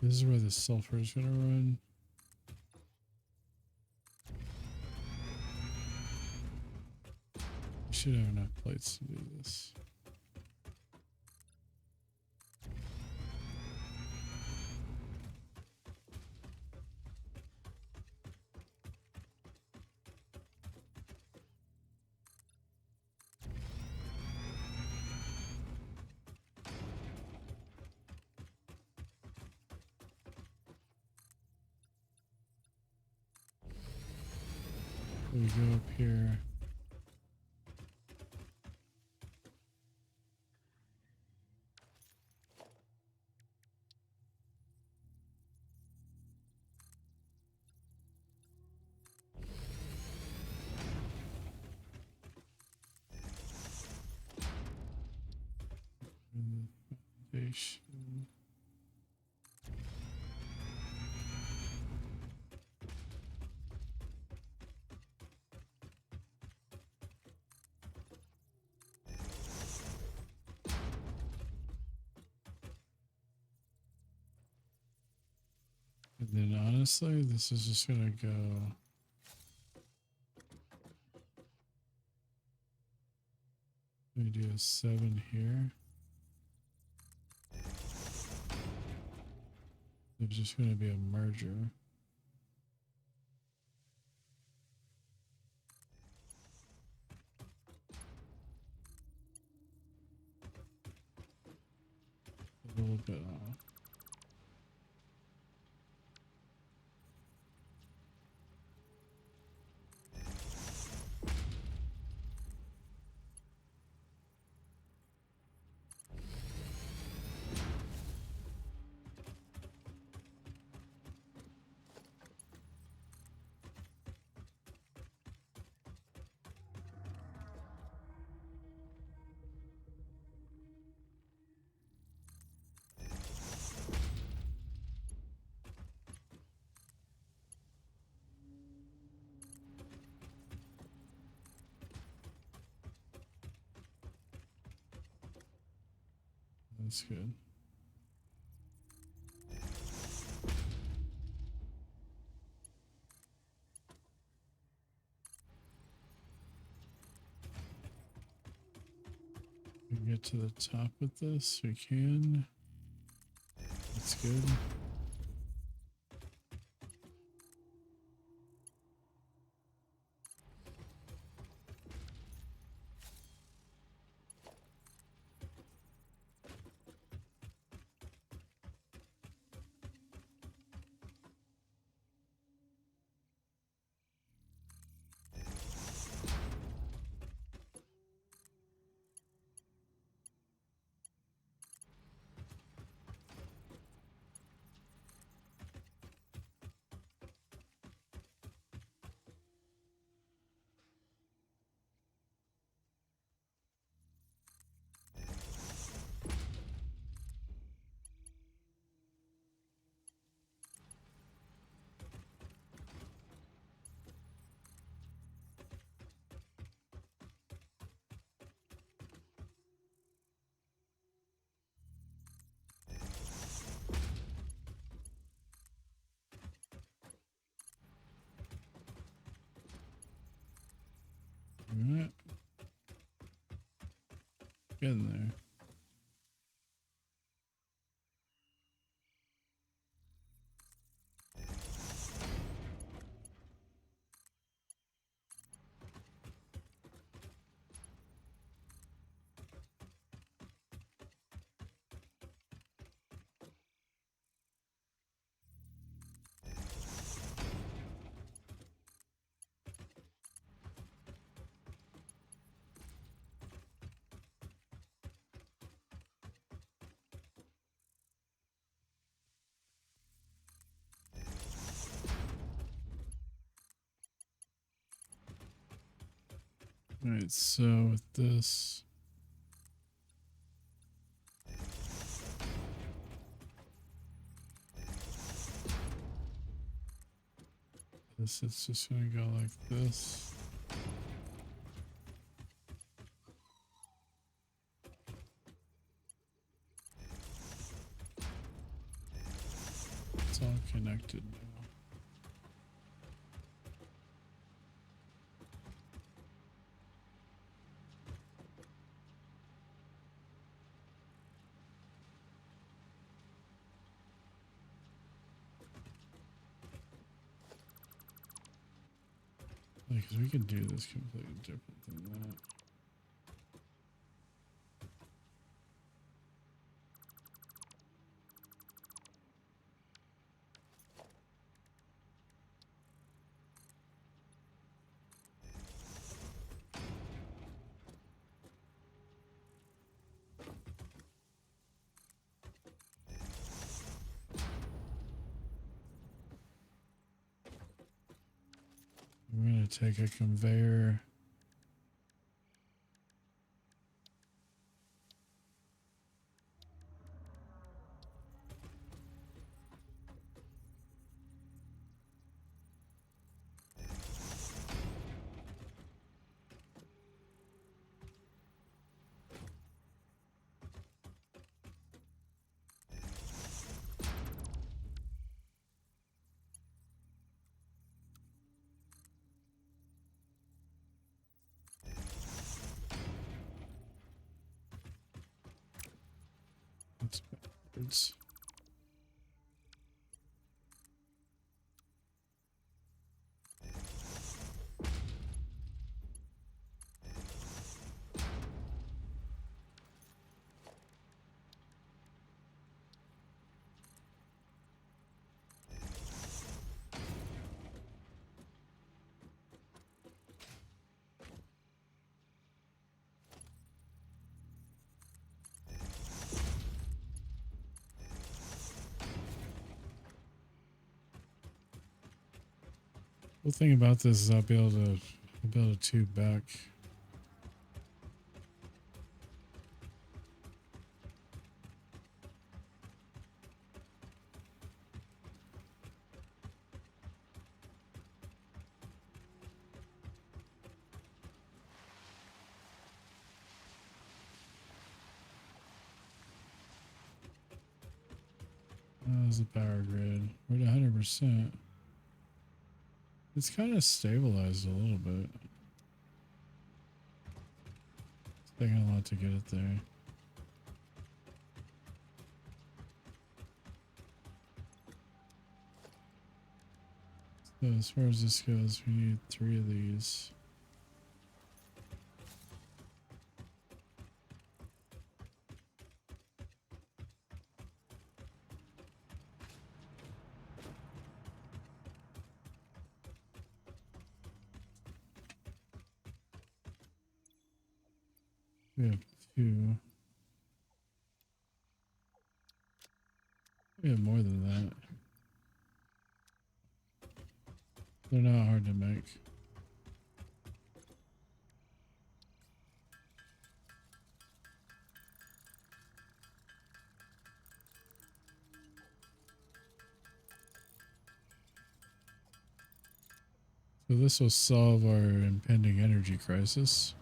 This is where the sulfur is gonna run. We should have enough plates to do this. We go up here. And the foundation. And then honestly, this is just gonna go. We do a 7 here. There's just gonna be a merger. A little bit off. That's good. We can get to the top with this. We can. That's good. Getting there. All right, so with this, it's just gonna go like this. It's all connected now. Because we can do this completely different than that. I'm going to take a conveyor. That's backwards. The thing about this is I'll be able to tube back. How's the power grid? We're at 100%. It's kind of stabilized a little bit. It's taking a lot to get it there. So as far as this goes, we need 3 of these. We have 2. We have more than that. They're not hard to make. So this will solve our impending energy crisis.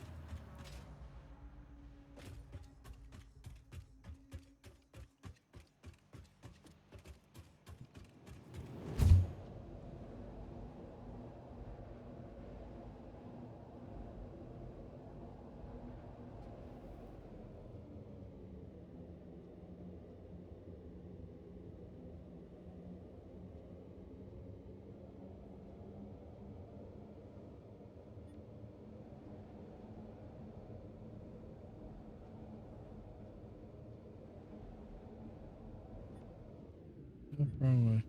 Wrong way.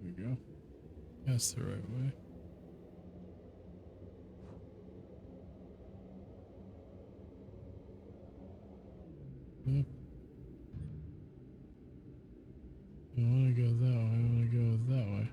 There we go. That's the right way. Yep. I want to go that way. I want to go that way.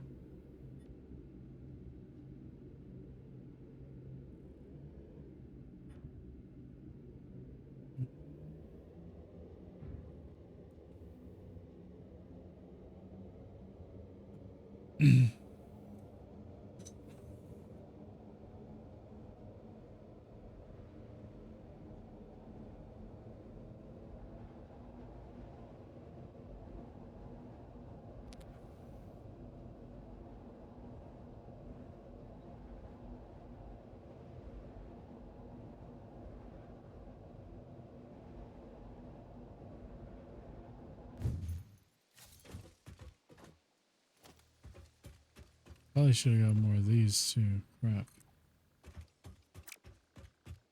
Probably should have got more of these too. Crap.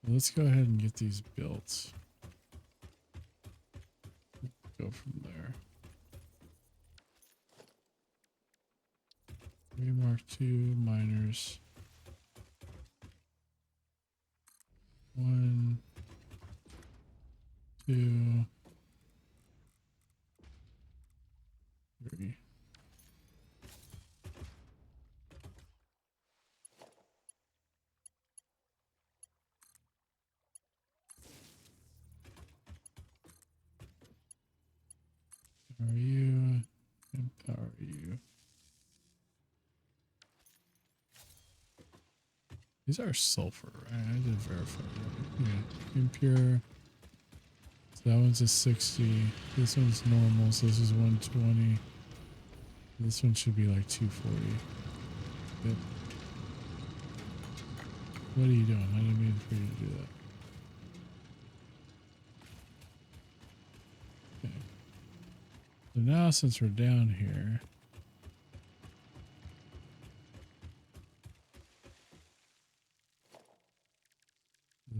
Well, let's go ahead and get these built. Go from there. Mark 2 miners. 1, 2, 3. Power you and power you. These are sulfur, right? I did verify that. Yeah, impure. So that one's a 60. This one's normal, so this is 120. This one should be like 240. Yep. What are you doing? I didn't mean for you to do that. Okay. So now since we're down here,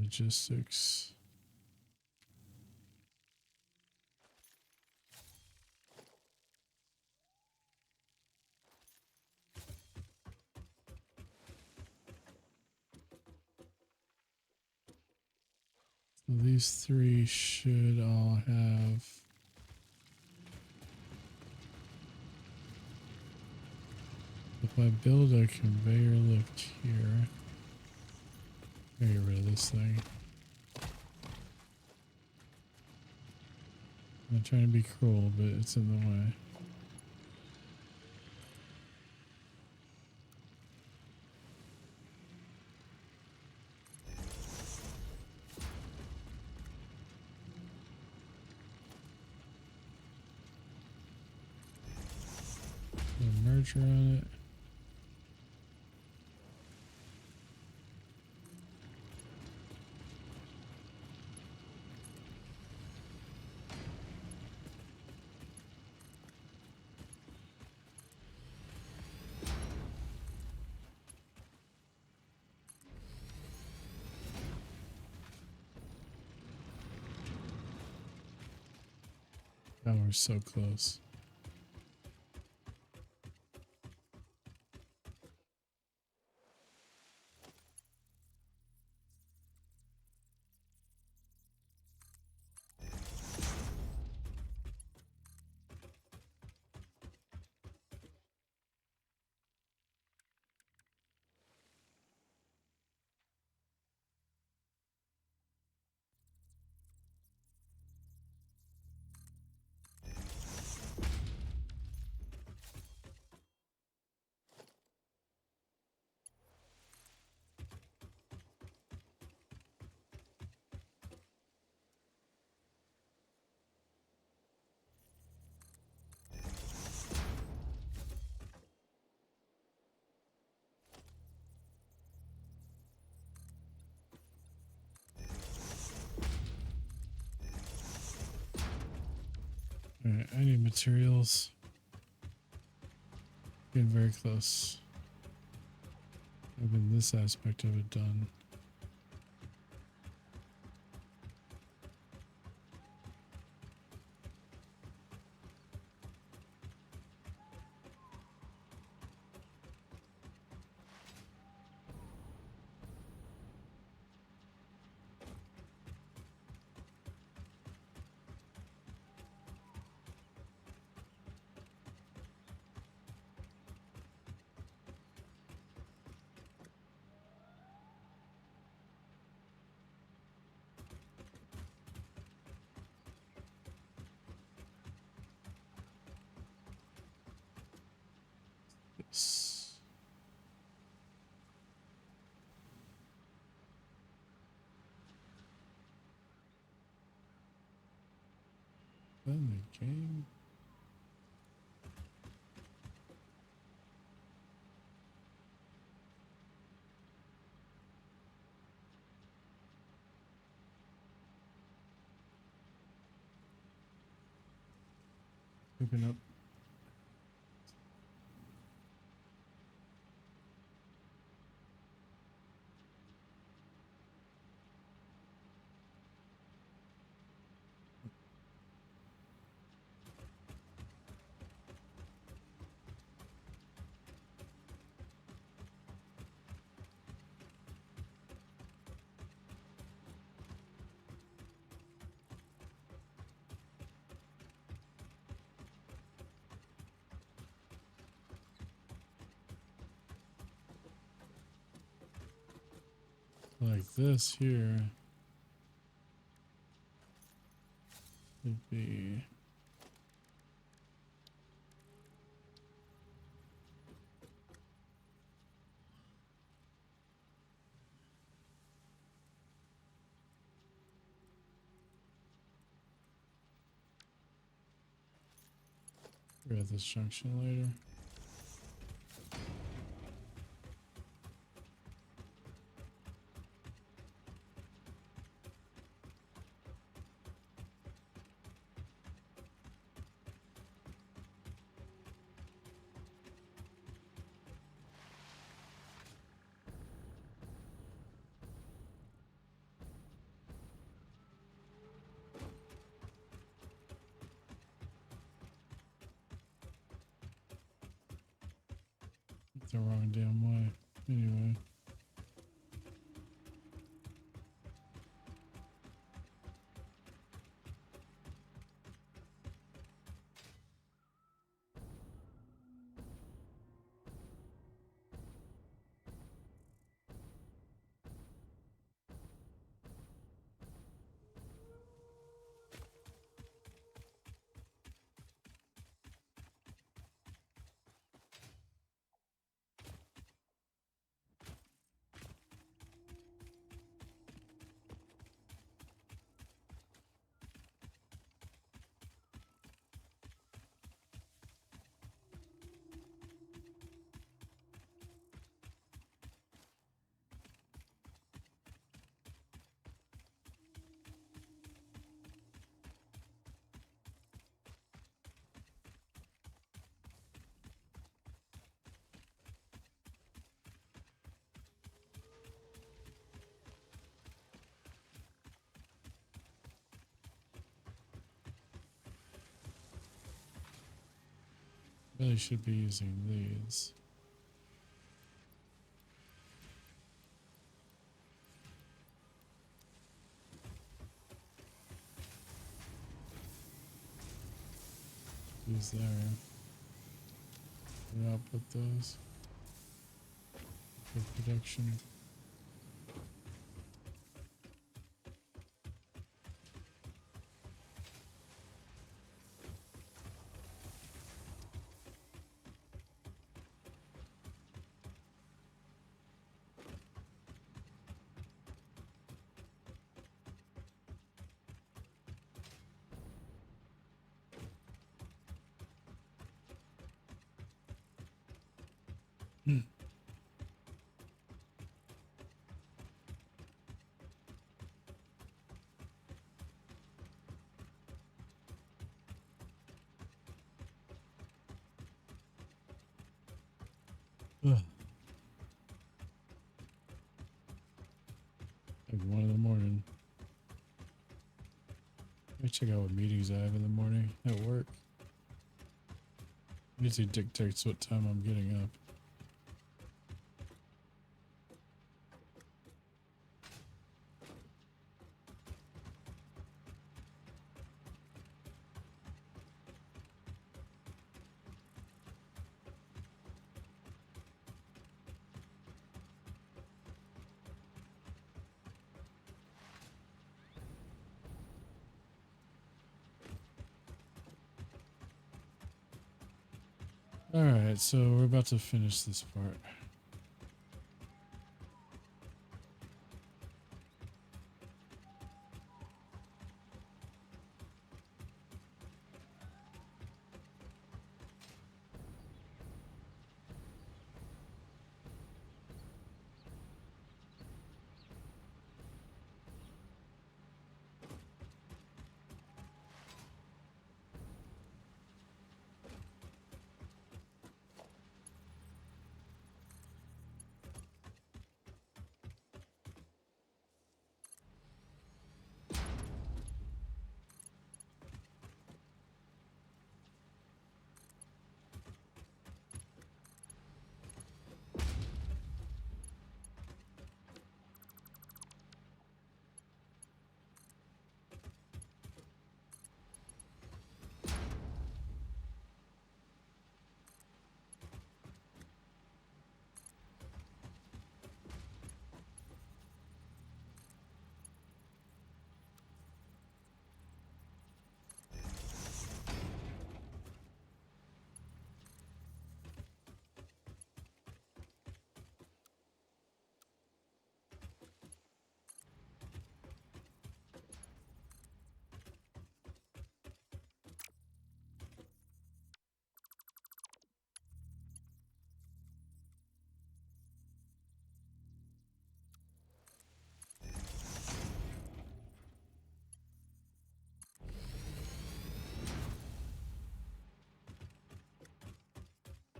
logistics. So these three should all have. If I build a conveyor lift here, get rid of this thing. I'm not trying to be cruel, but it's in the way. Put a merger on it. Oh, we're so close. Alright, I need materials. Getting very close. Having this aspect of it done. This. Then the game. Open up. Like this here would be we're at this junction later. The wrong damn way. Anyway. Really should be using these. Use there. And output those for production. Ugh. Let me check out what meetings I have in the morning at work. It usually dictates what time I'm getting up. Alright, so we're about to finish this part.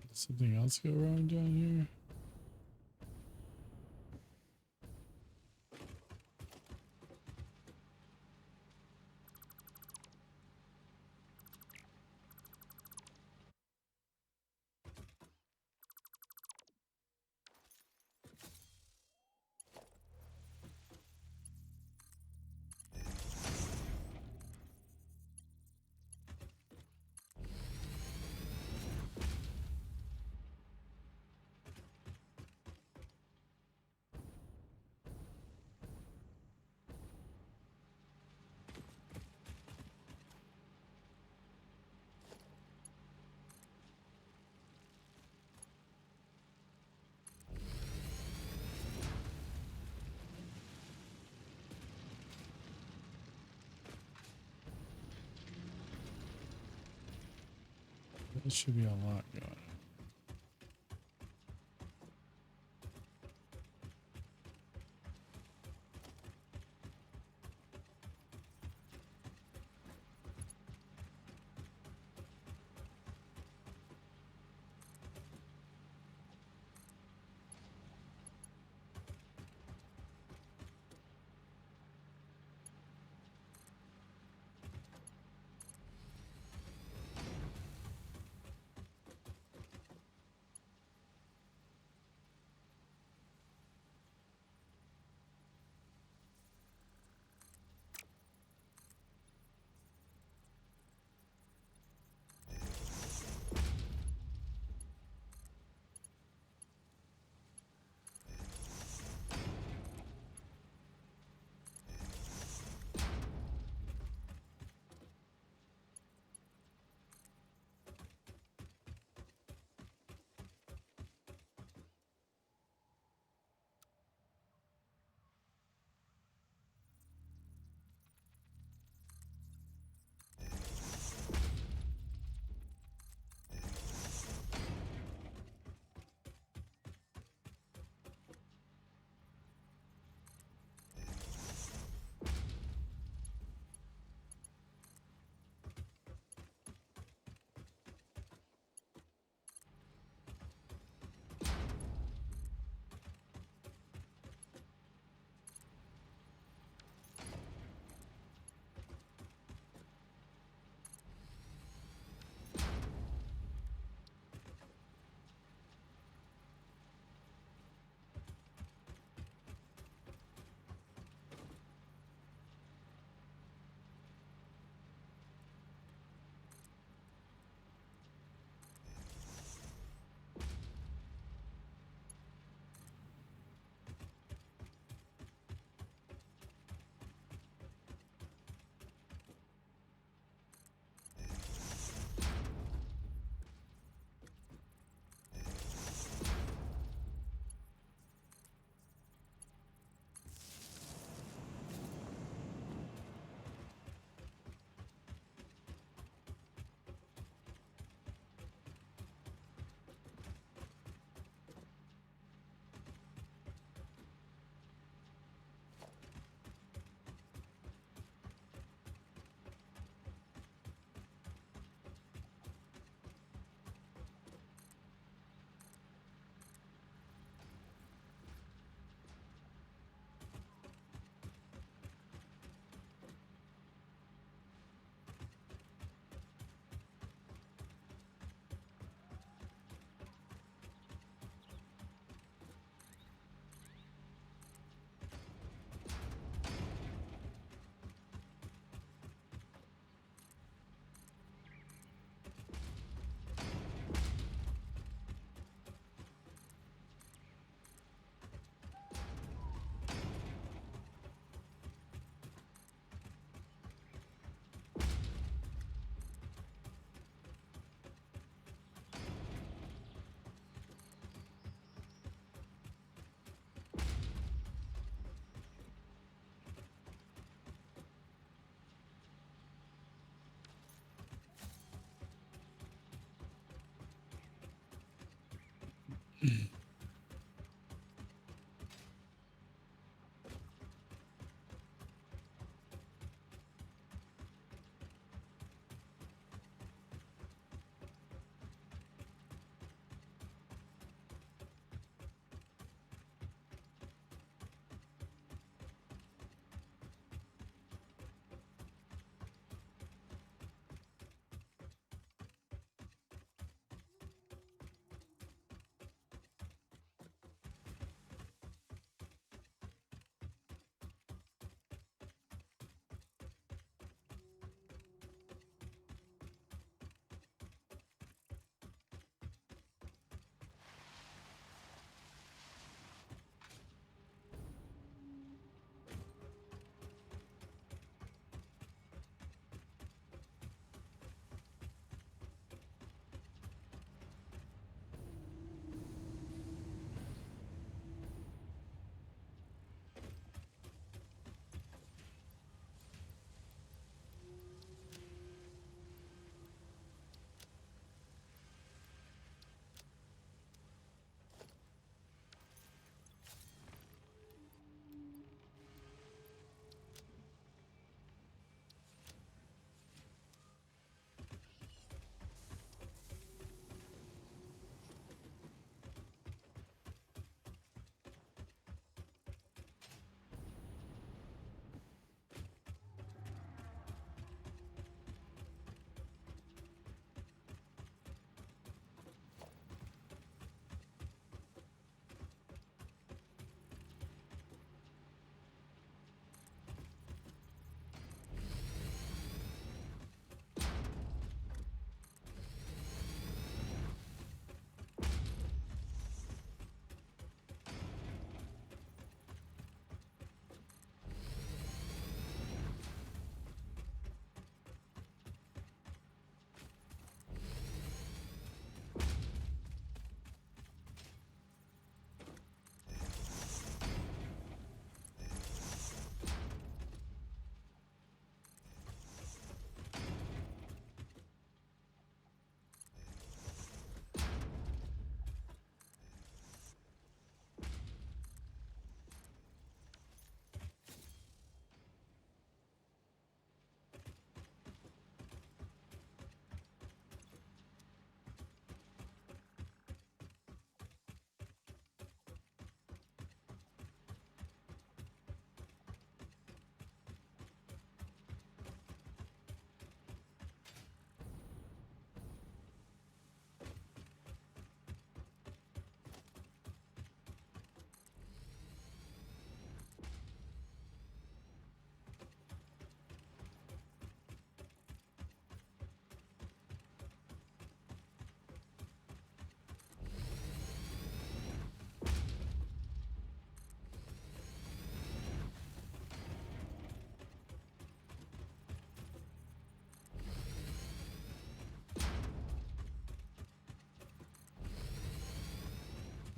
Did something else go wrong down here? There should be a lot going on.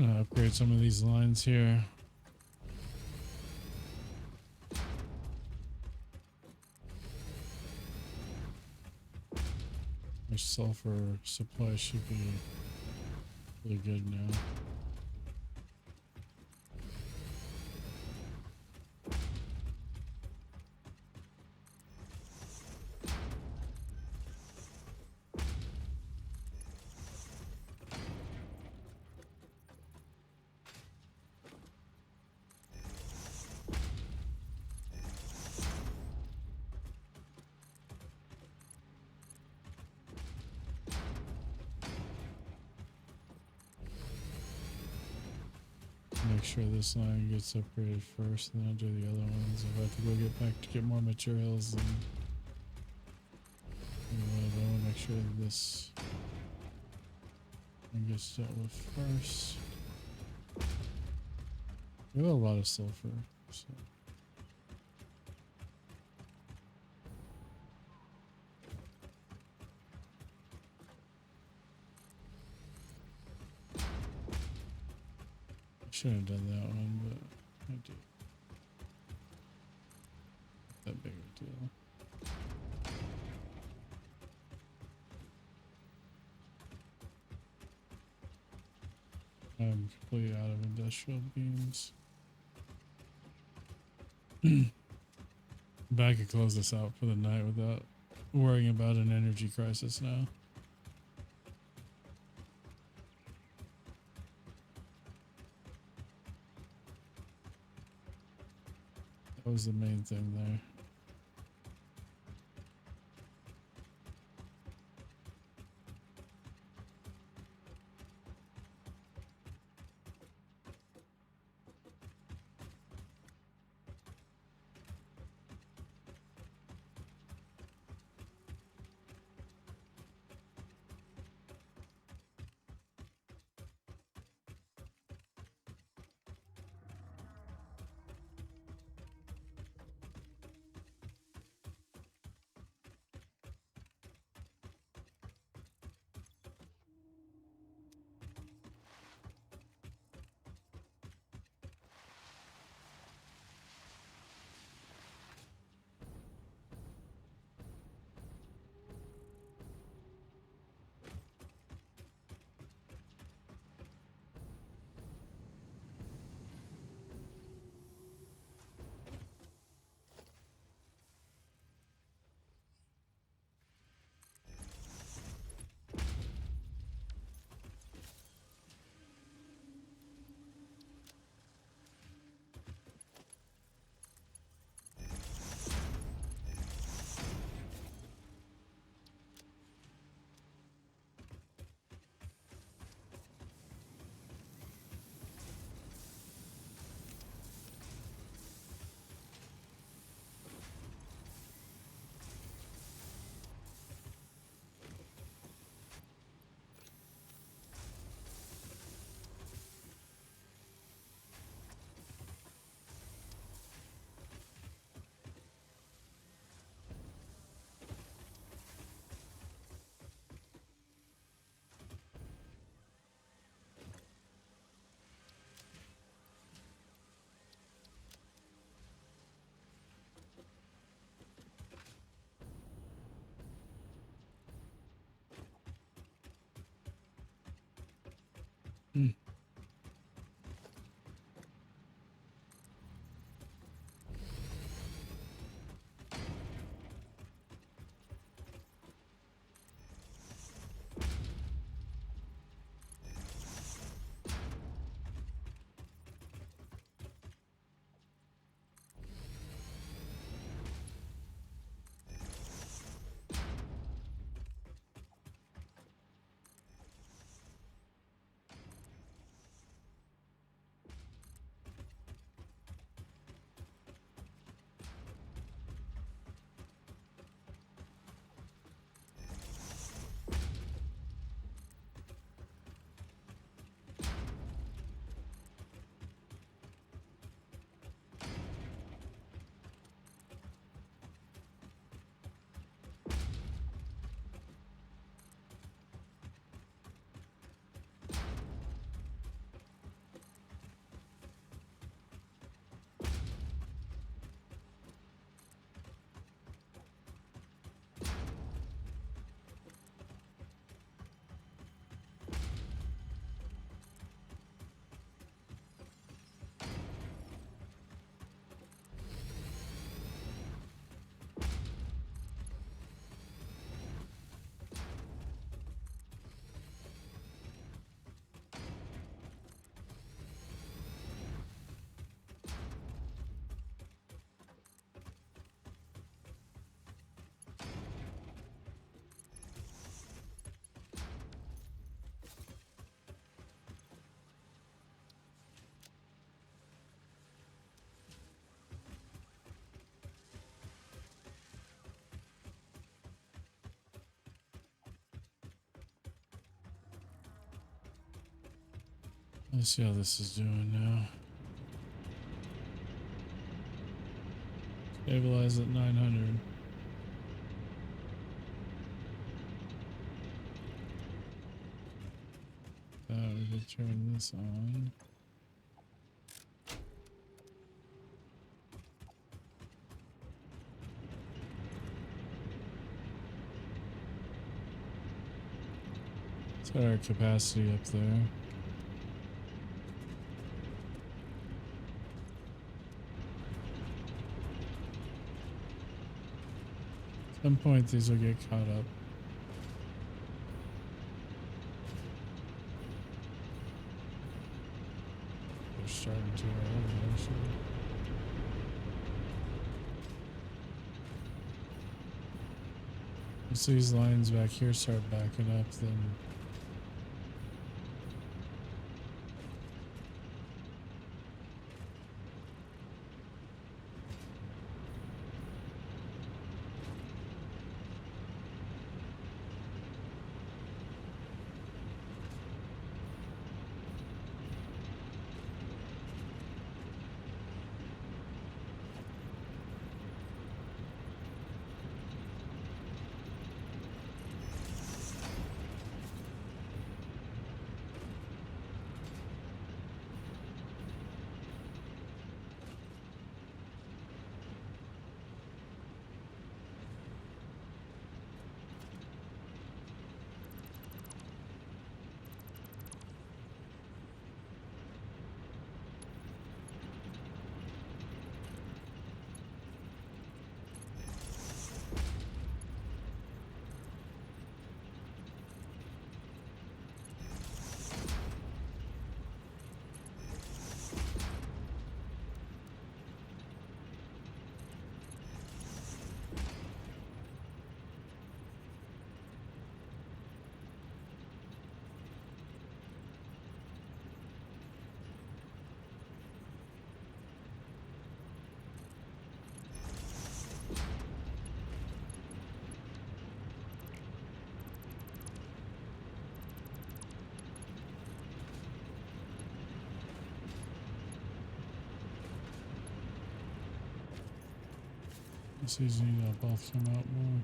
Upgrade some of these lines here. Our sulfur supply should be really good now. Make sure this line gets upgraded first, and then I'll do the other ones. If I have to go get back to get more materials, then I want to make sure that this one gets dealt with first. We have a lot of sulfur, so. Shouldn't have done that one, but I did. Not that big of a deal. I'm completely out of industrial beams. But I could close this out for the night without worrying about an energy crisis now. That was the main thing there. Let's see how this is doing now. Stabilize at 900. We could turn this on. Set our capacity up there. At some point these will get caught up. They're starting to already, actually. Once these lines back here start backing up, then these need to both come out more.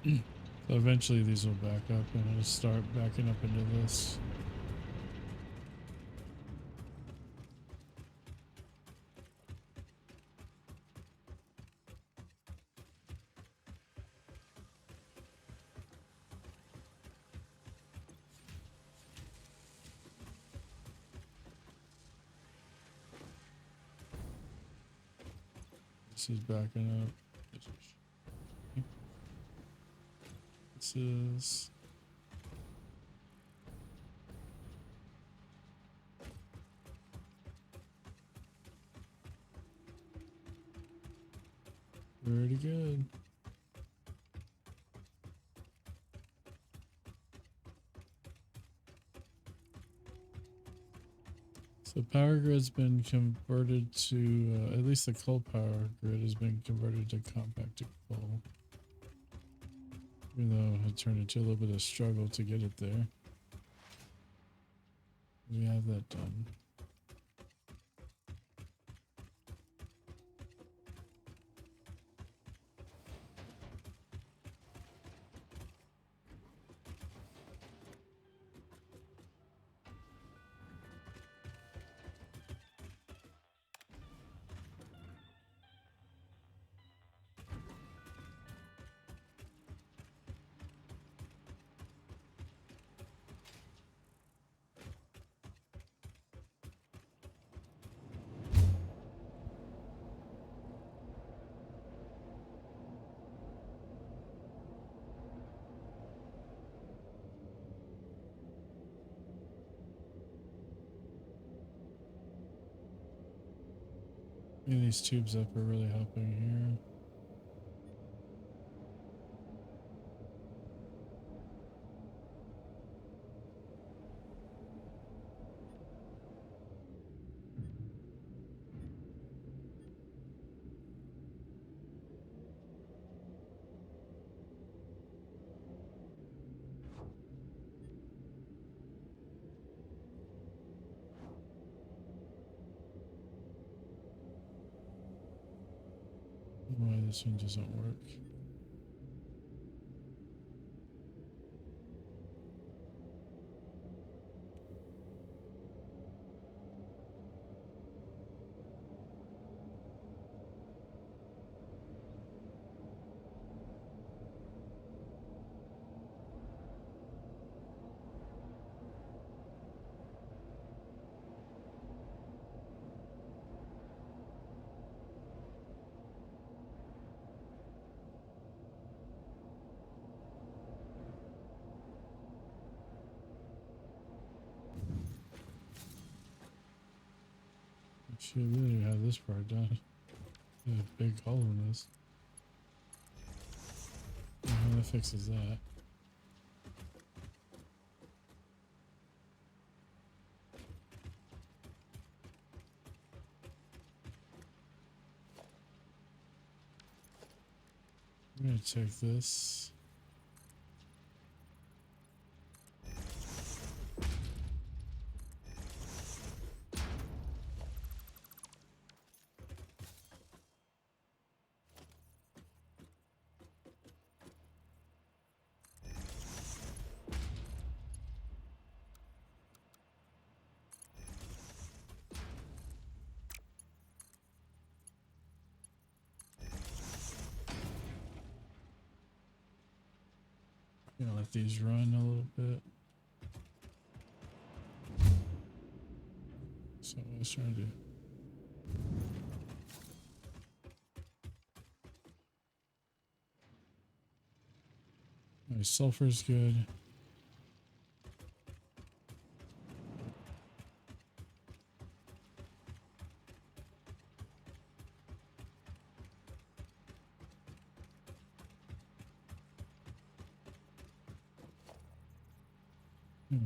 So eventually these will back up and it'll start backing up into this. This is backing up. This is... pretty good. So power grid's been converted to, at least the coal power grid has been converted to compacted coal. Even though it turned into a little bit of struggle to get it there. We have that done. Getting these tubes up are really helping here. Why this one doesn't work. Should really have this part done. There's a big hole in this. That fixes that. I'm gonna take this. Gonna let these run a little bit. So what I was trying to do. My sulfur's good.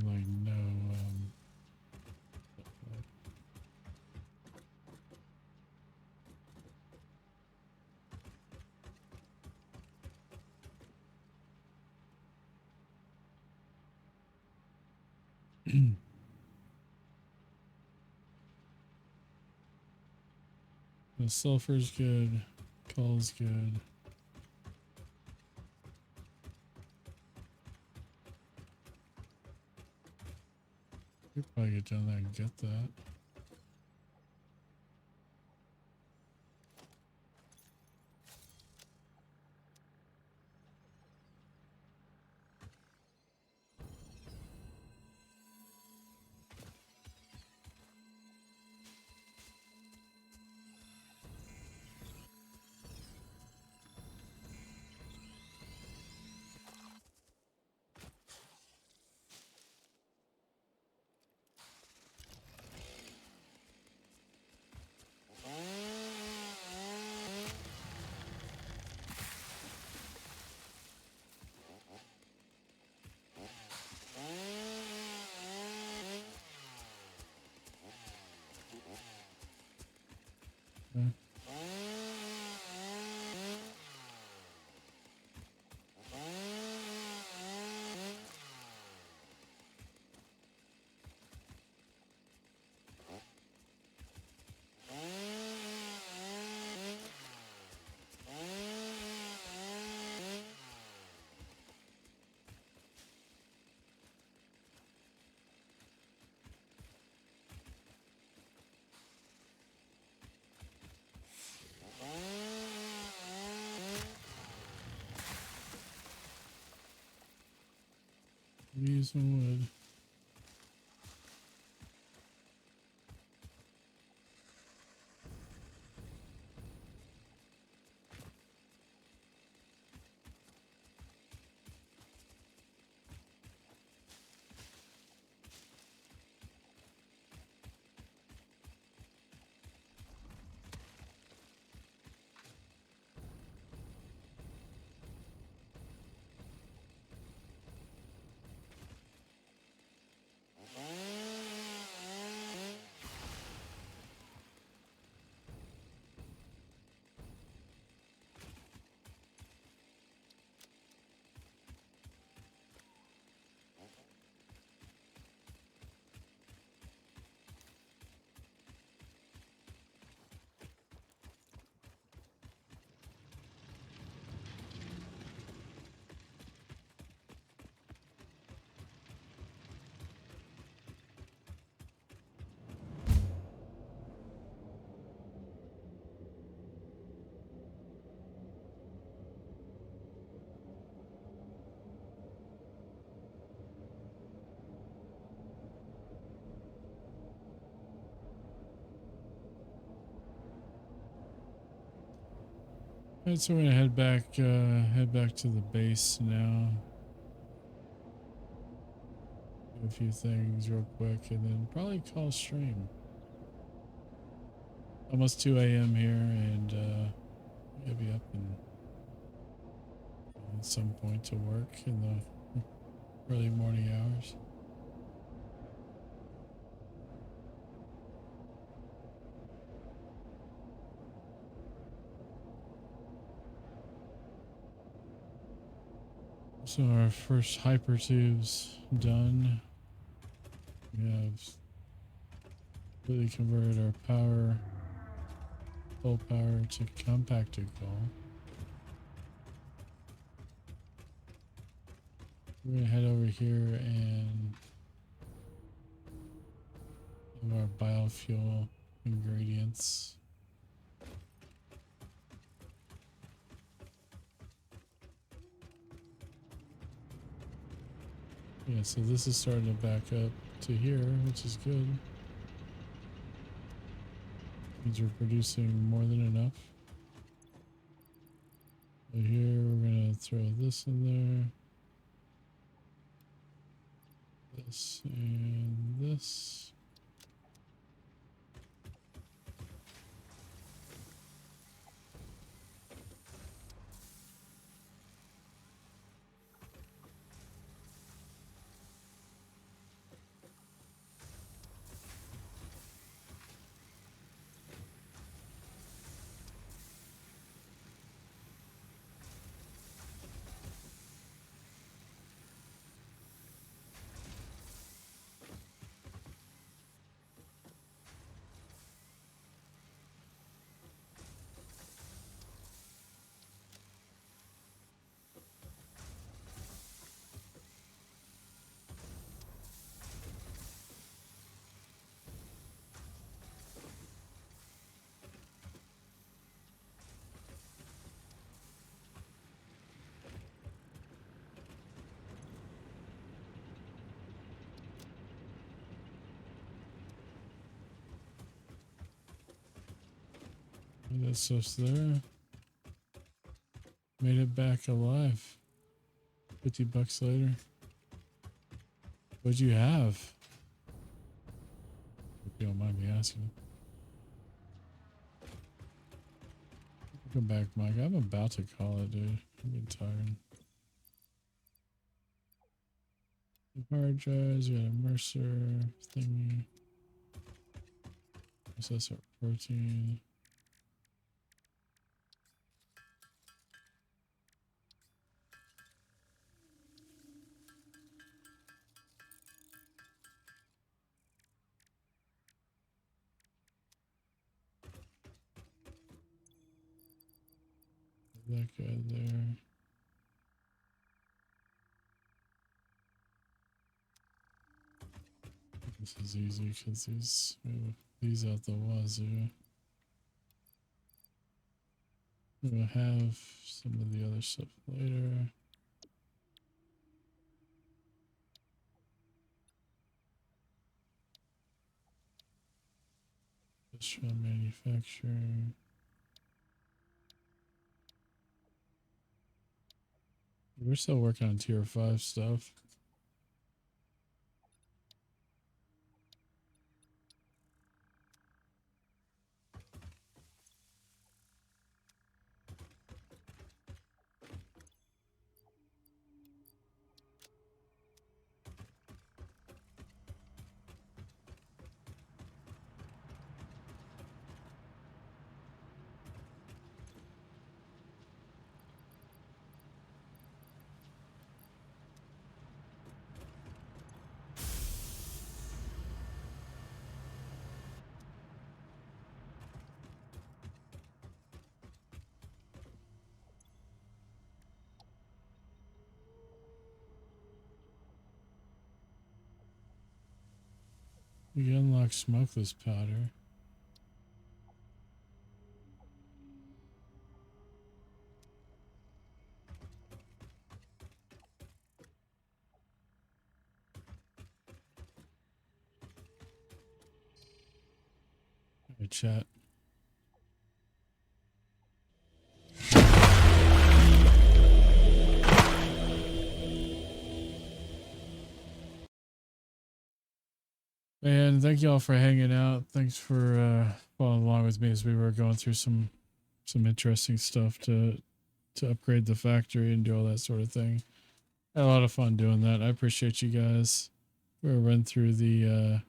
Like no the sulfur's good, coal's good. Could probably get down there and get that. Okay. Use some wood. Alright, so we're gonna head back to the base now. Do a few things real quick and then probably call stream. Almost 2 a.m. here, and we'll be up in at some point to work in the early morning hours. So our first hypertube's done. We have completely converted our power, full power to compacted coal. We're gonna head over here and have our biofuel ingredients. Yeah, so this is starting to back up to here, which is good. Means we're producing more than enough. So here we're gonna throw this in there. This and this. That stuff's there. Made it back alive. $50 later. What'd you have? If you don't mind me asking. Welcome back, Mike. I'm about to call it, dude. I'm getting tired. Hard drives, we got a Mercer thingy. Processor protein. That guy there. This is easy because these out the wazoo. We'll have some of the other stuff later. Industrial manufacturing. We're still working on tier 5 stuff. We can unlock smokeless powder. Hey, chat. And thank you all for hanging out. Thanks for following along with me as we were going through some interesting stuff to upgrade the factory and do all that sort of thing. Had a lot of fun doing that. I appreciate you guys. We'll run through the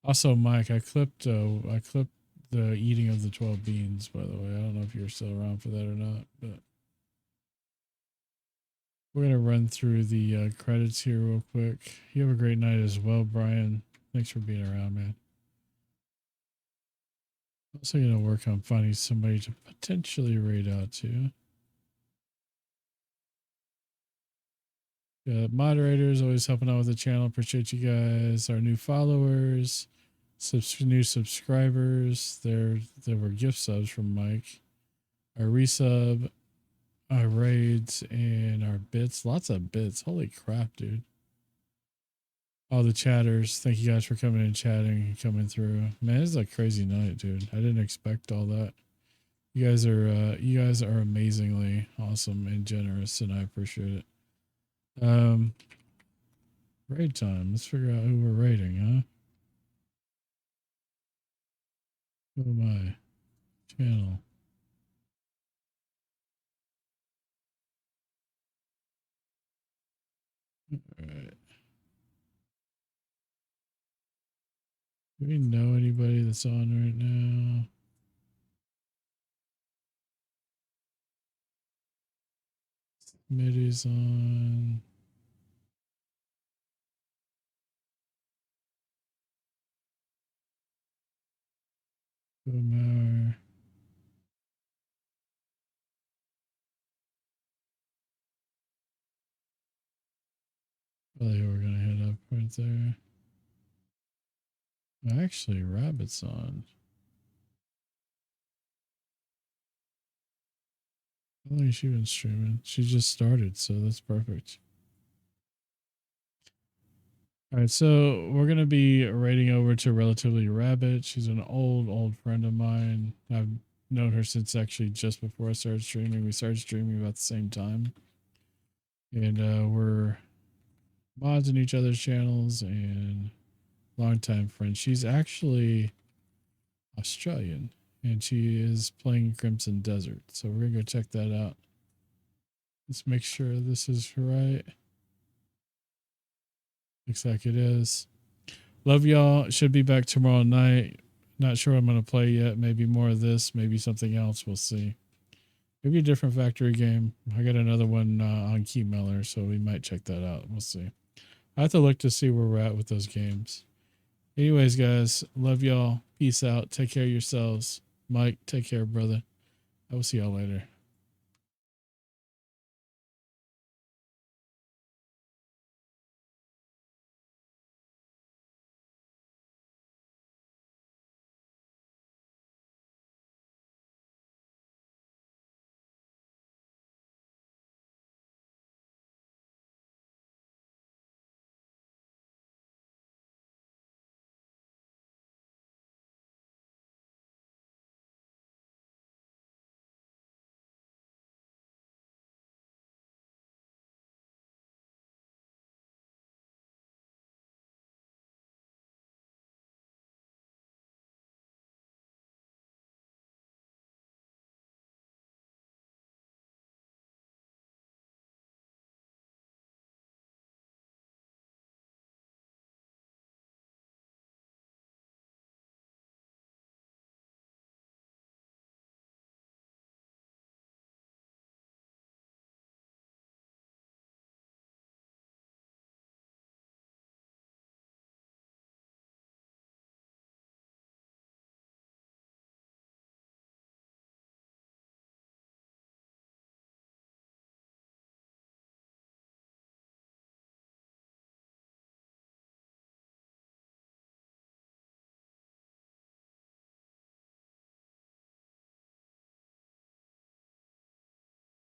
also Mike, I clipped the eating of the 12 beans, by the way. I don't know if you're still around for that or not, but we're gonna run through the credits here real quick. You have a great night as well, Brian. Thanks for being around, man. Also gonna work on finding somebody to potentially raid out to. Moderators always helping out with the channel. Appreciate you guys. Our new followers, new subscribers. There were gift subs from Mike. Our resub, our raids, and our bits. Lots of bits. Holy crap, dude. All the chatters. Thank you guys for coming and chatting and coming through. Man, this is a crazy night, dude. I didn't expect all that. You guys are amazingly awesome and generous, and I appreciate it. Raid time. Let's figure out who we're raiding, huh? Who am I? Channel. Alright. Do we know anybody that's on right now? Smitty's on. Boomhauer. Probably we're gonna head up right there. Actually, Rabbit's on. I don't think she's been streaming. She just started, so that's perfect. All right, so we're gonna be raiding over to Relatively Rabbit. She's an old friend of mine. I've known her since actually just before I started streaming. We started streaming about the same time. And we're mods in each other's channels and longtime friends. She's actually Australian and she is playing Crimson Desert. So we're going to go check that out. Let's make sure this is right. Looks like it is. Love y'all. Should be back tomorrow night. Not sure what I'm going to play yet. Maybe more of this. Maybe something else. We'll see. Maybe a different factory game. I got another one on Key Miller, so we might check that out. We'll see. I have to look to see where we're at with those games. Anyways, guys, love y'all. Peace out. Take care of yourselves. Mike, take care, brother. I will see y'all later.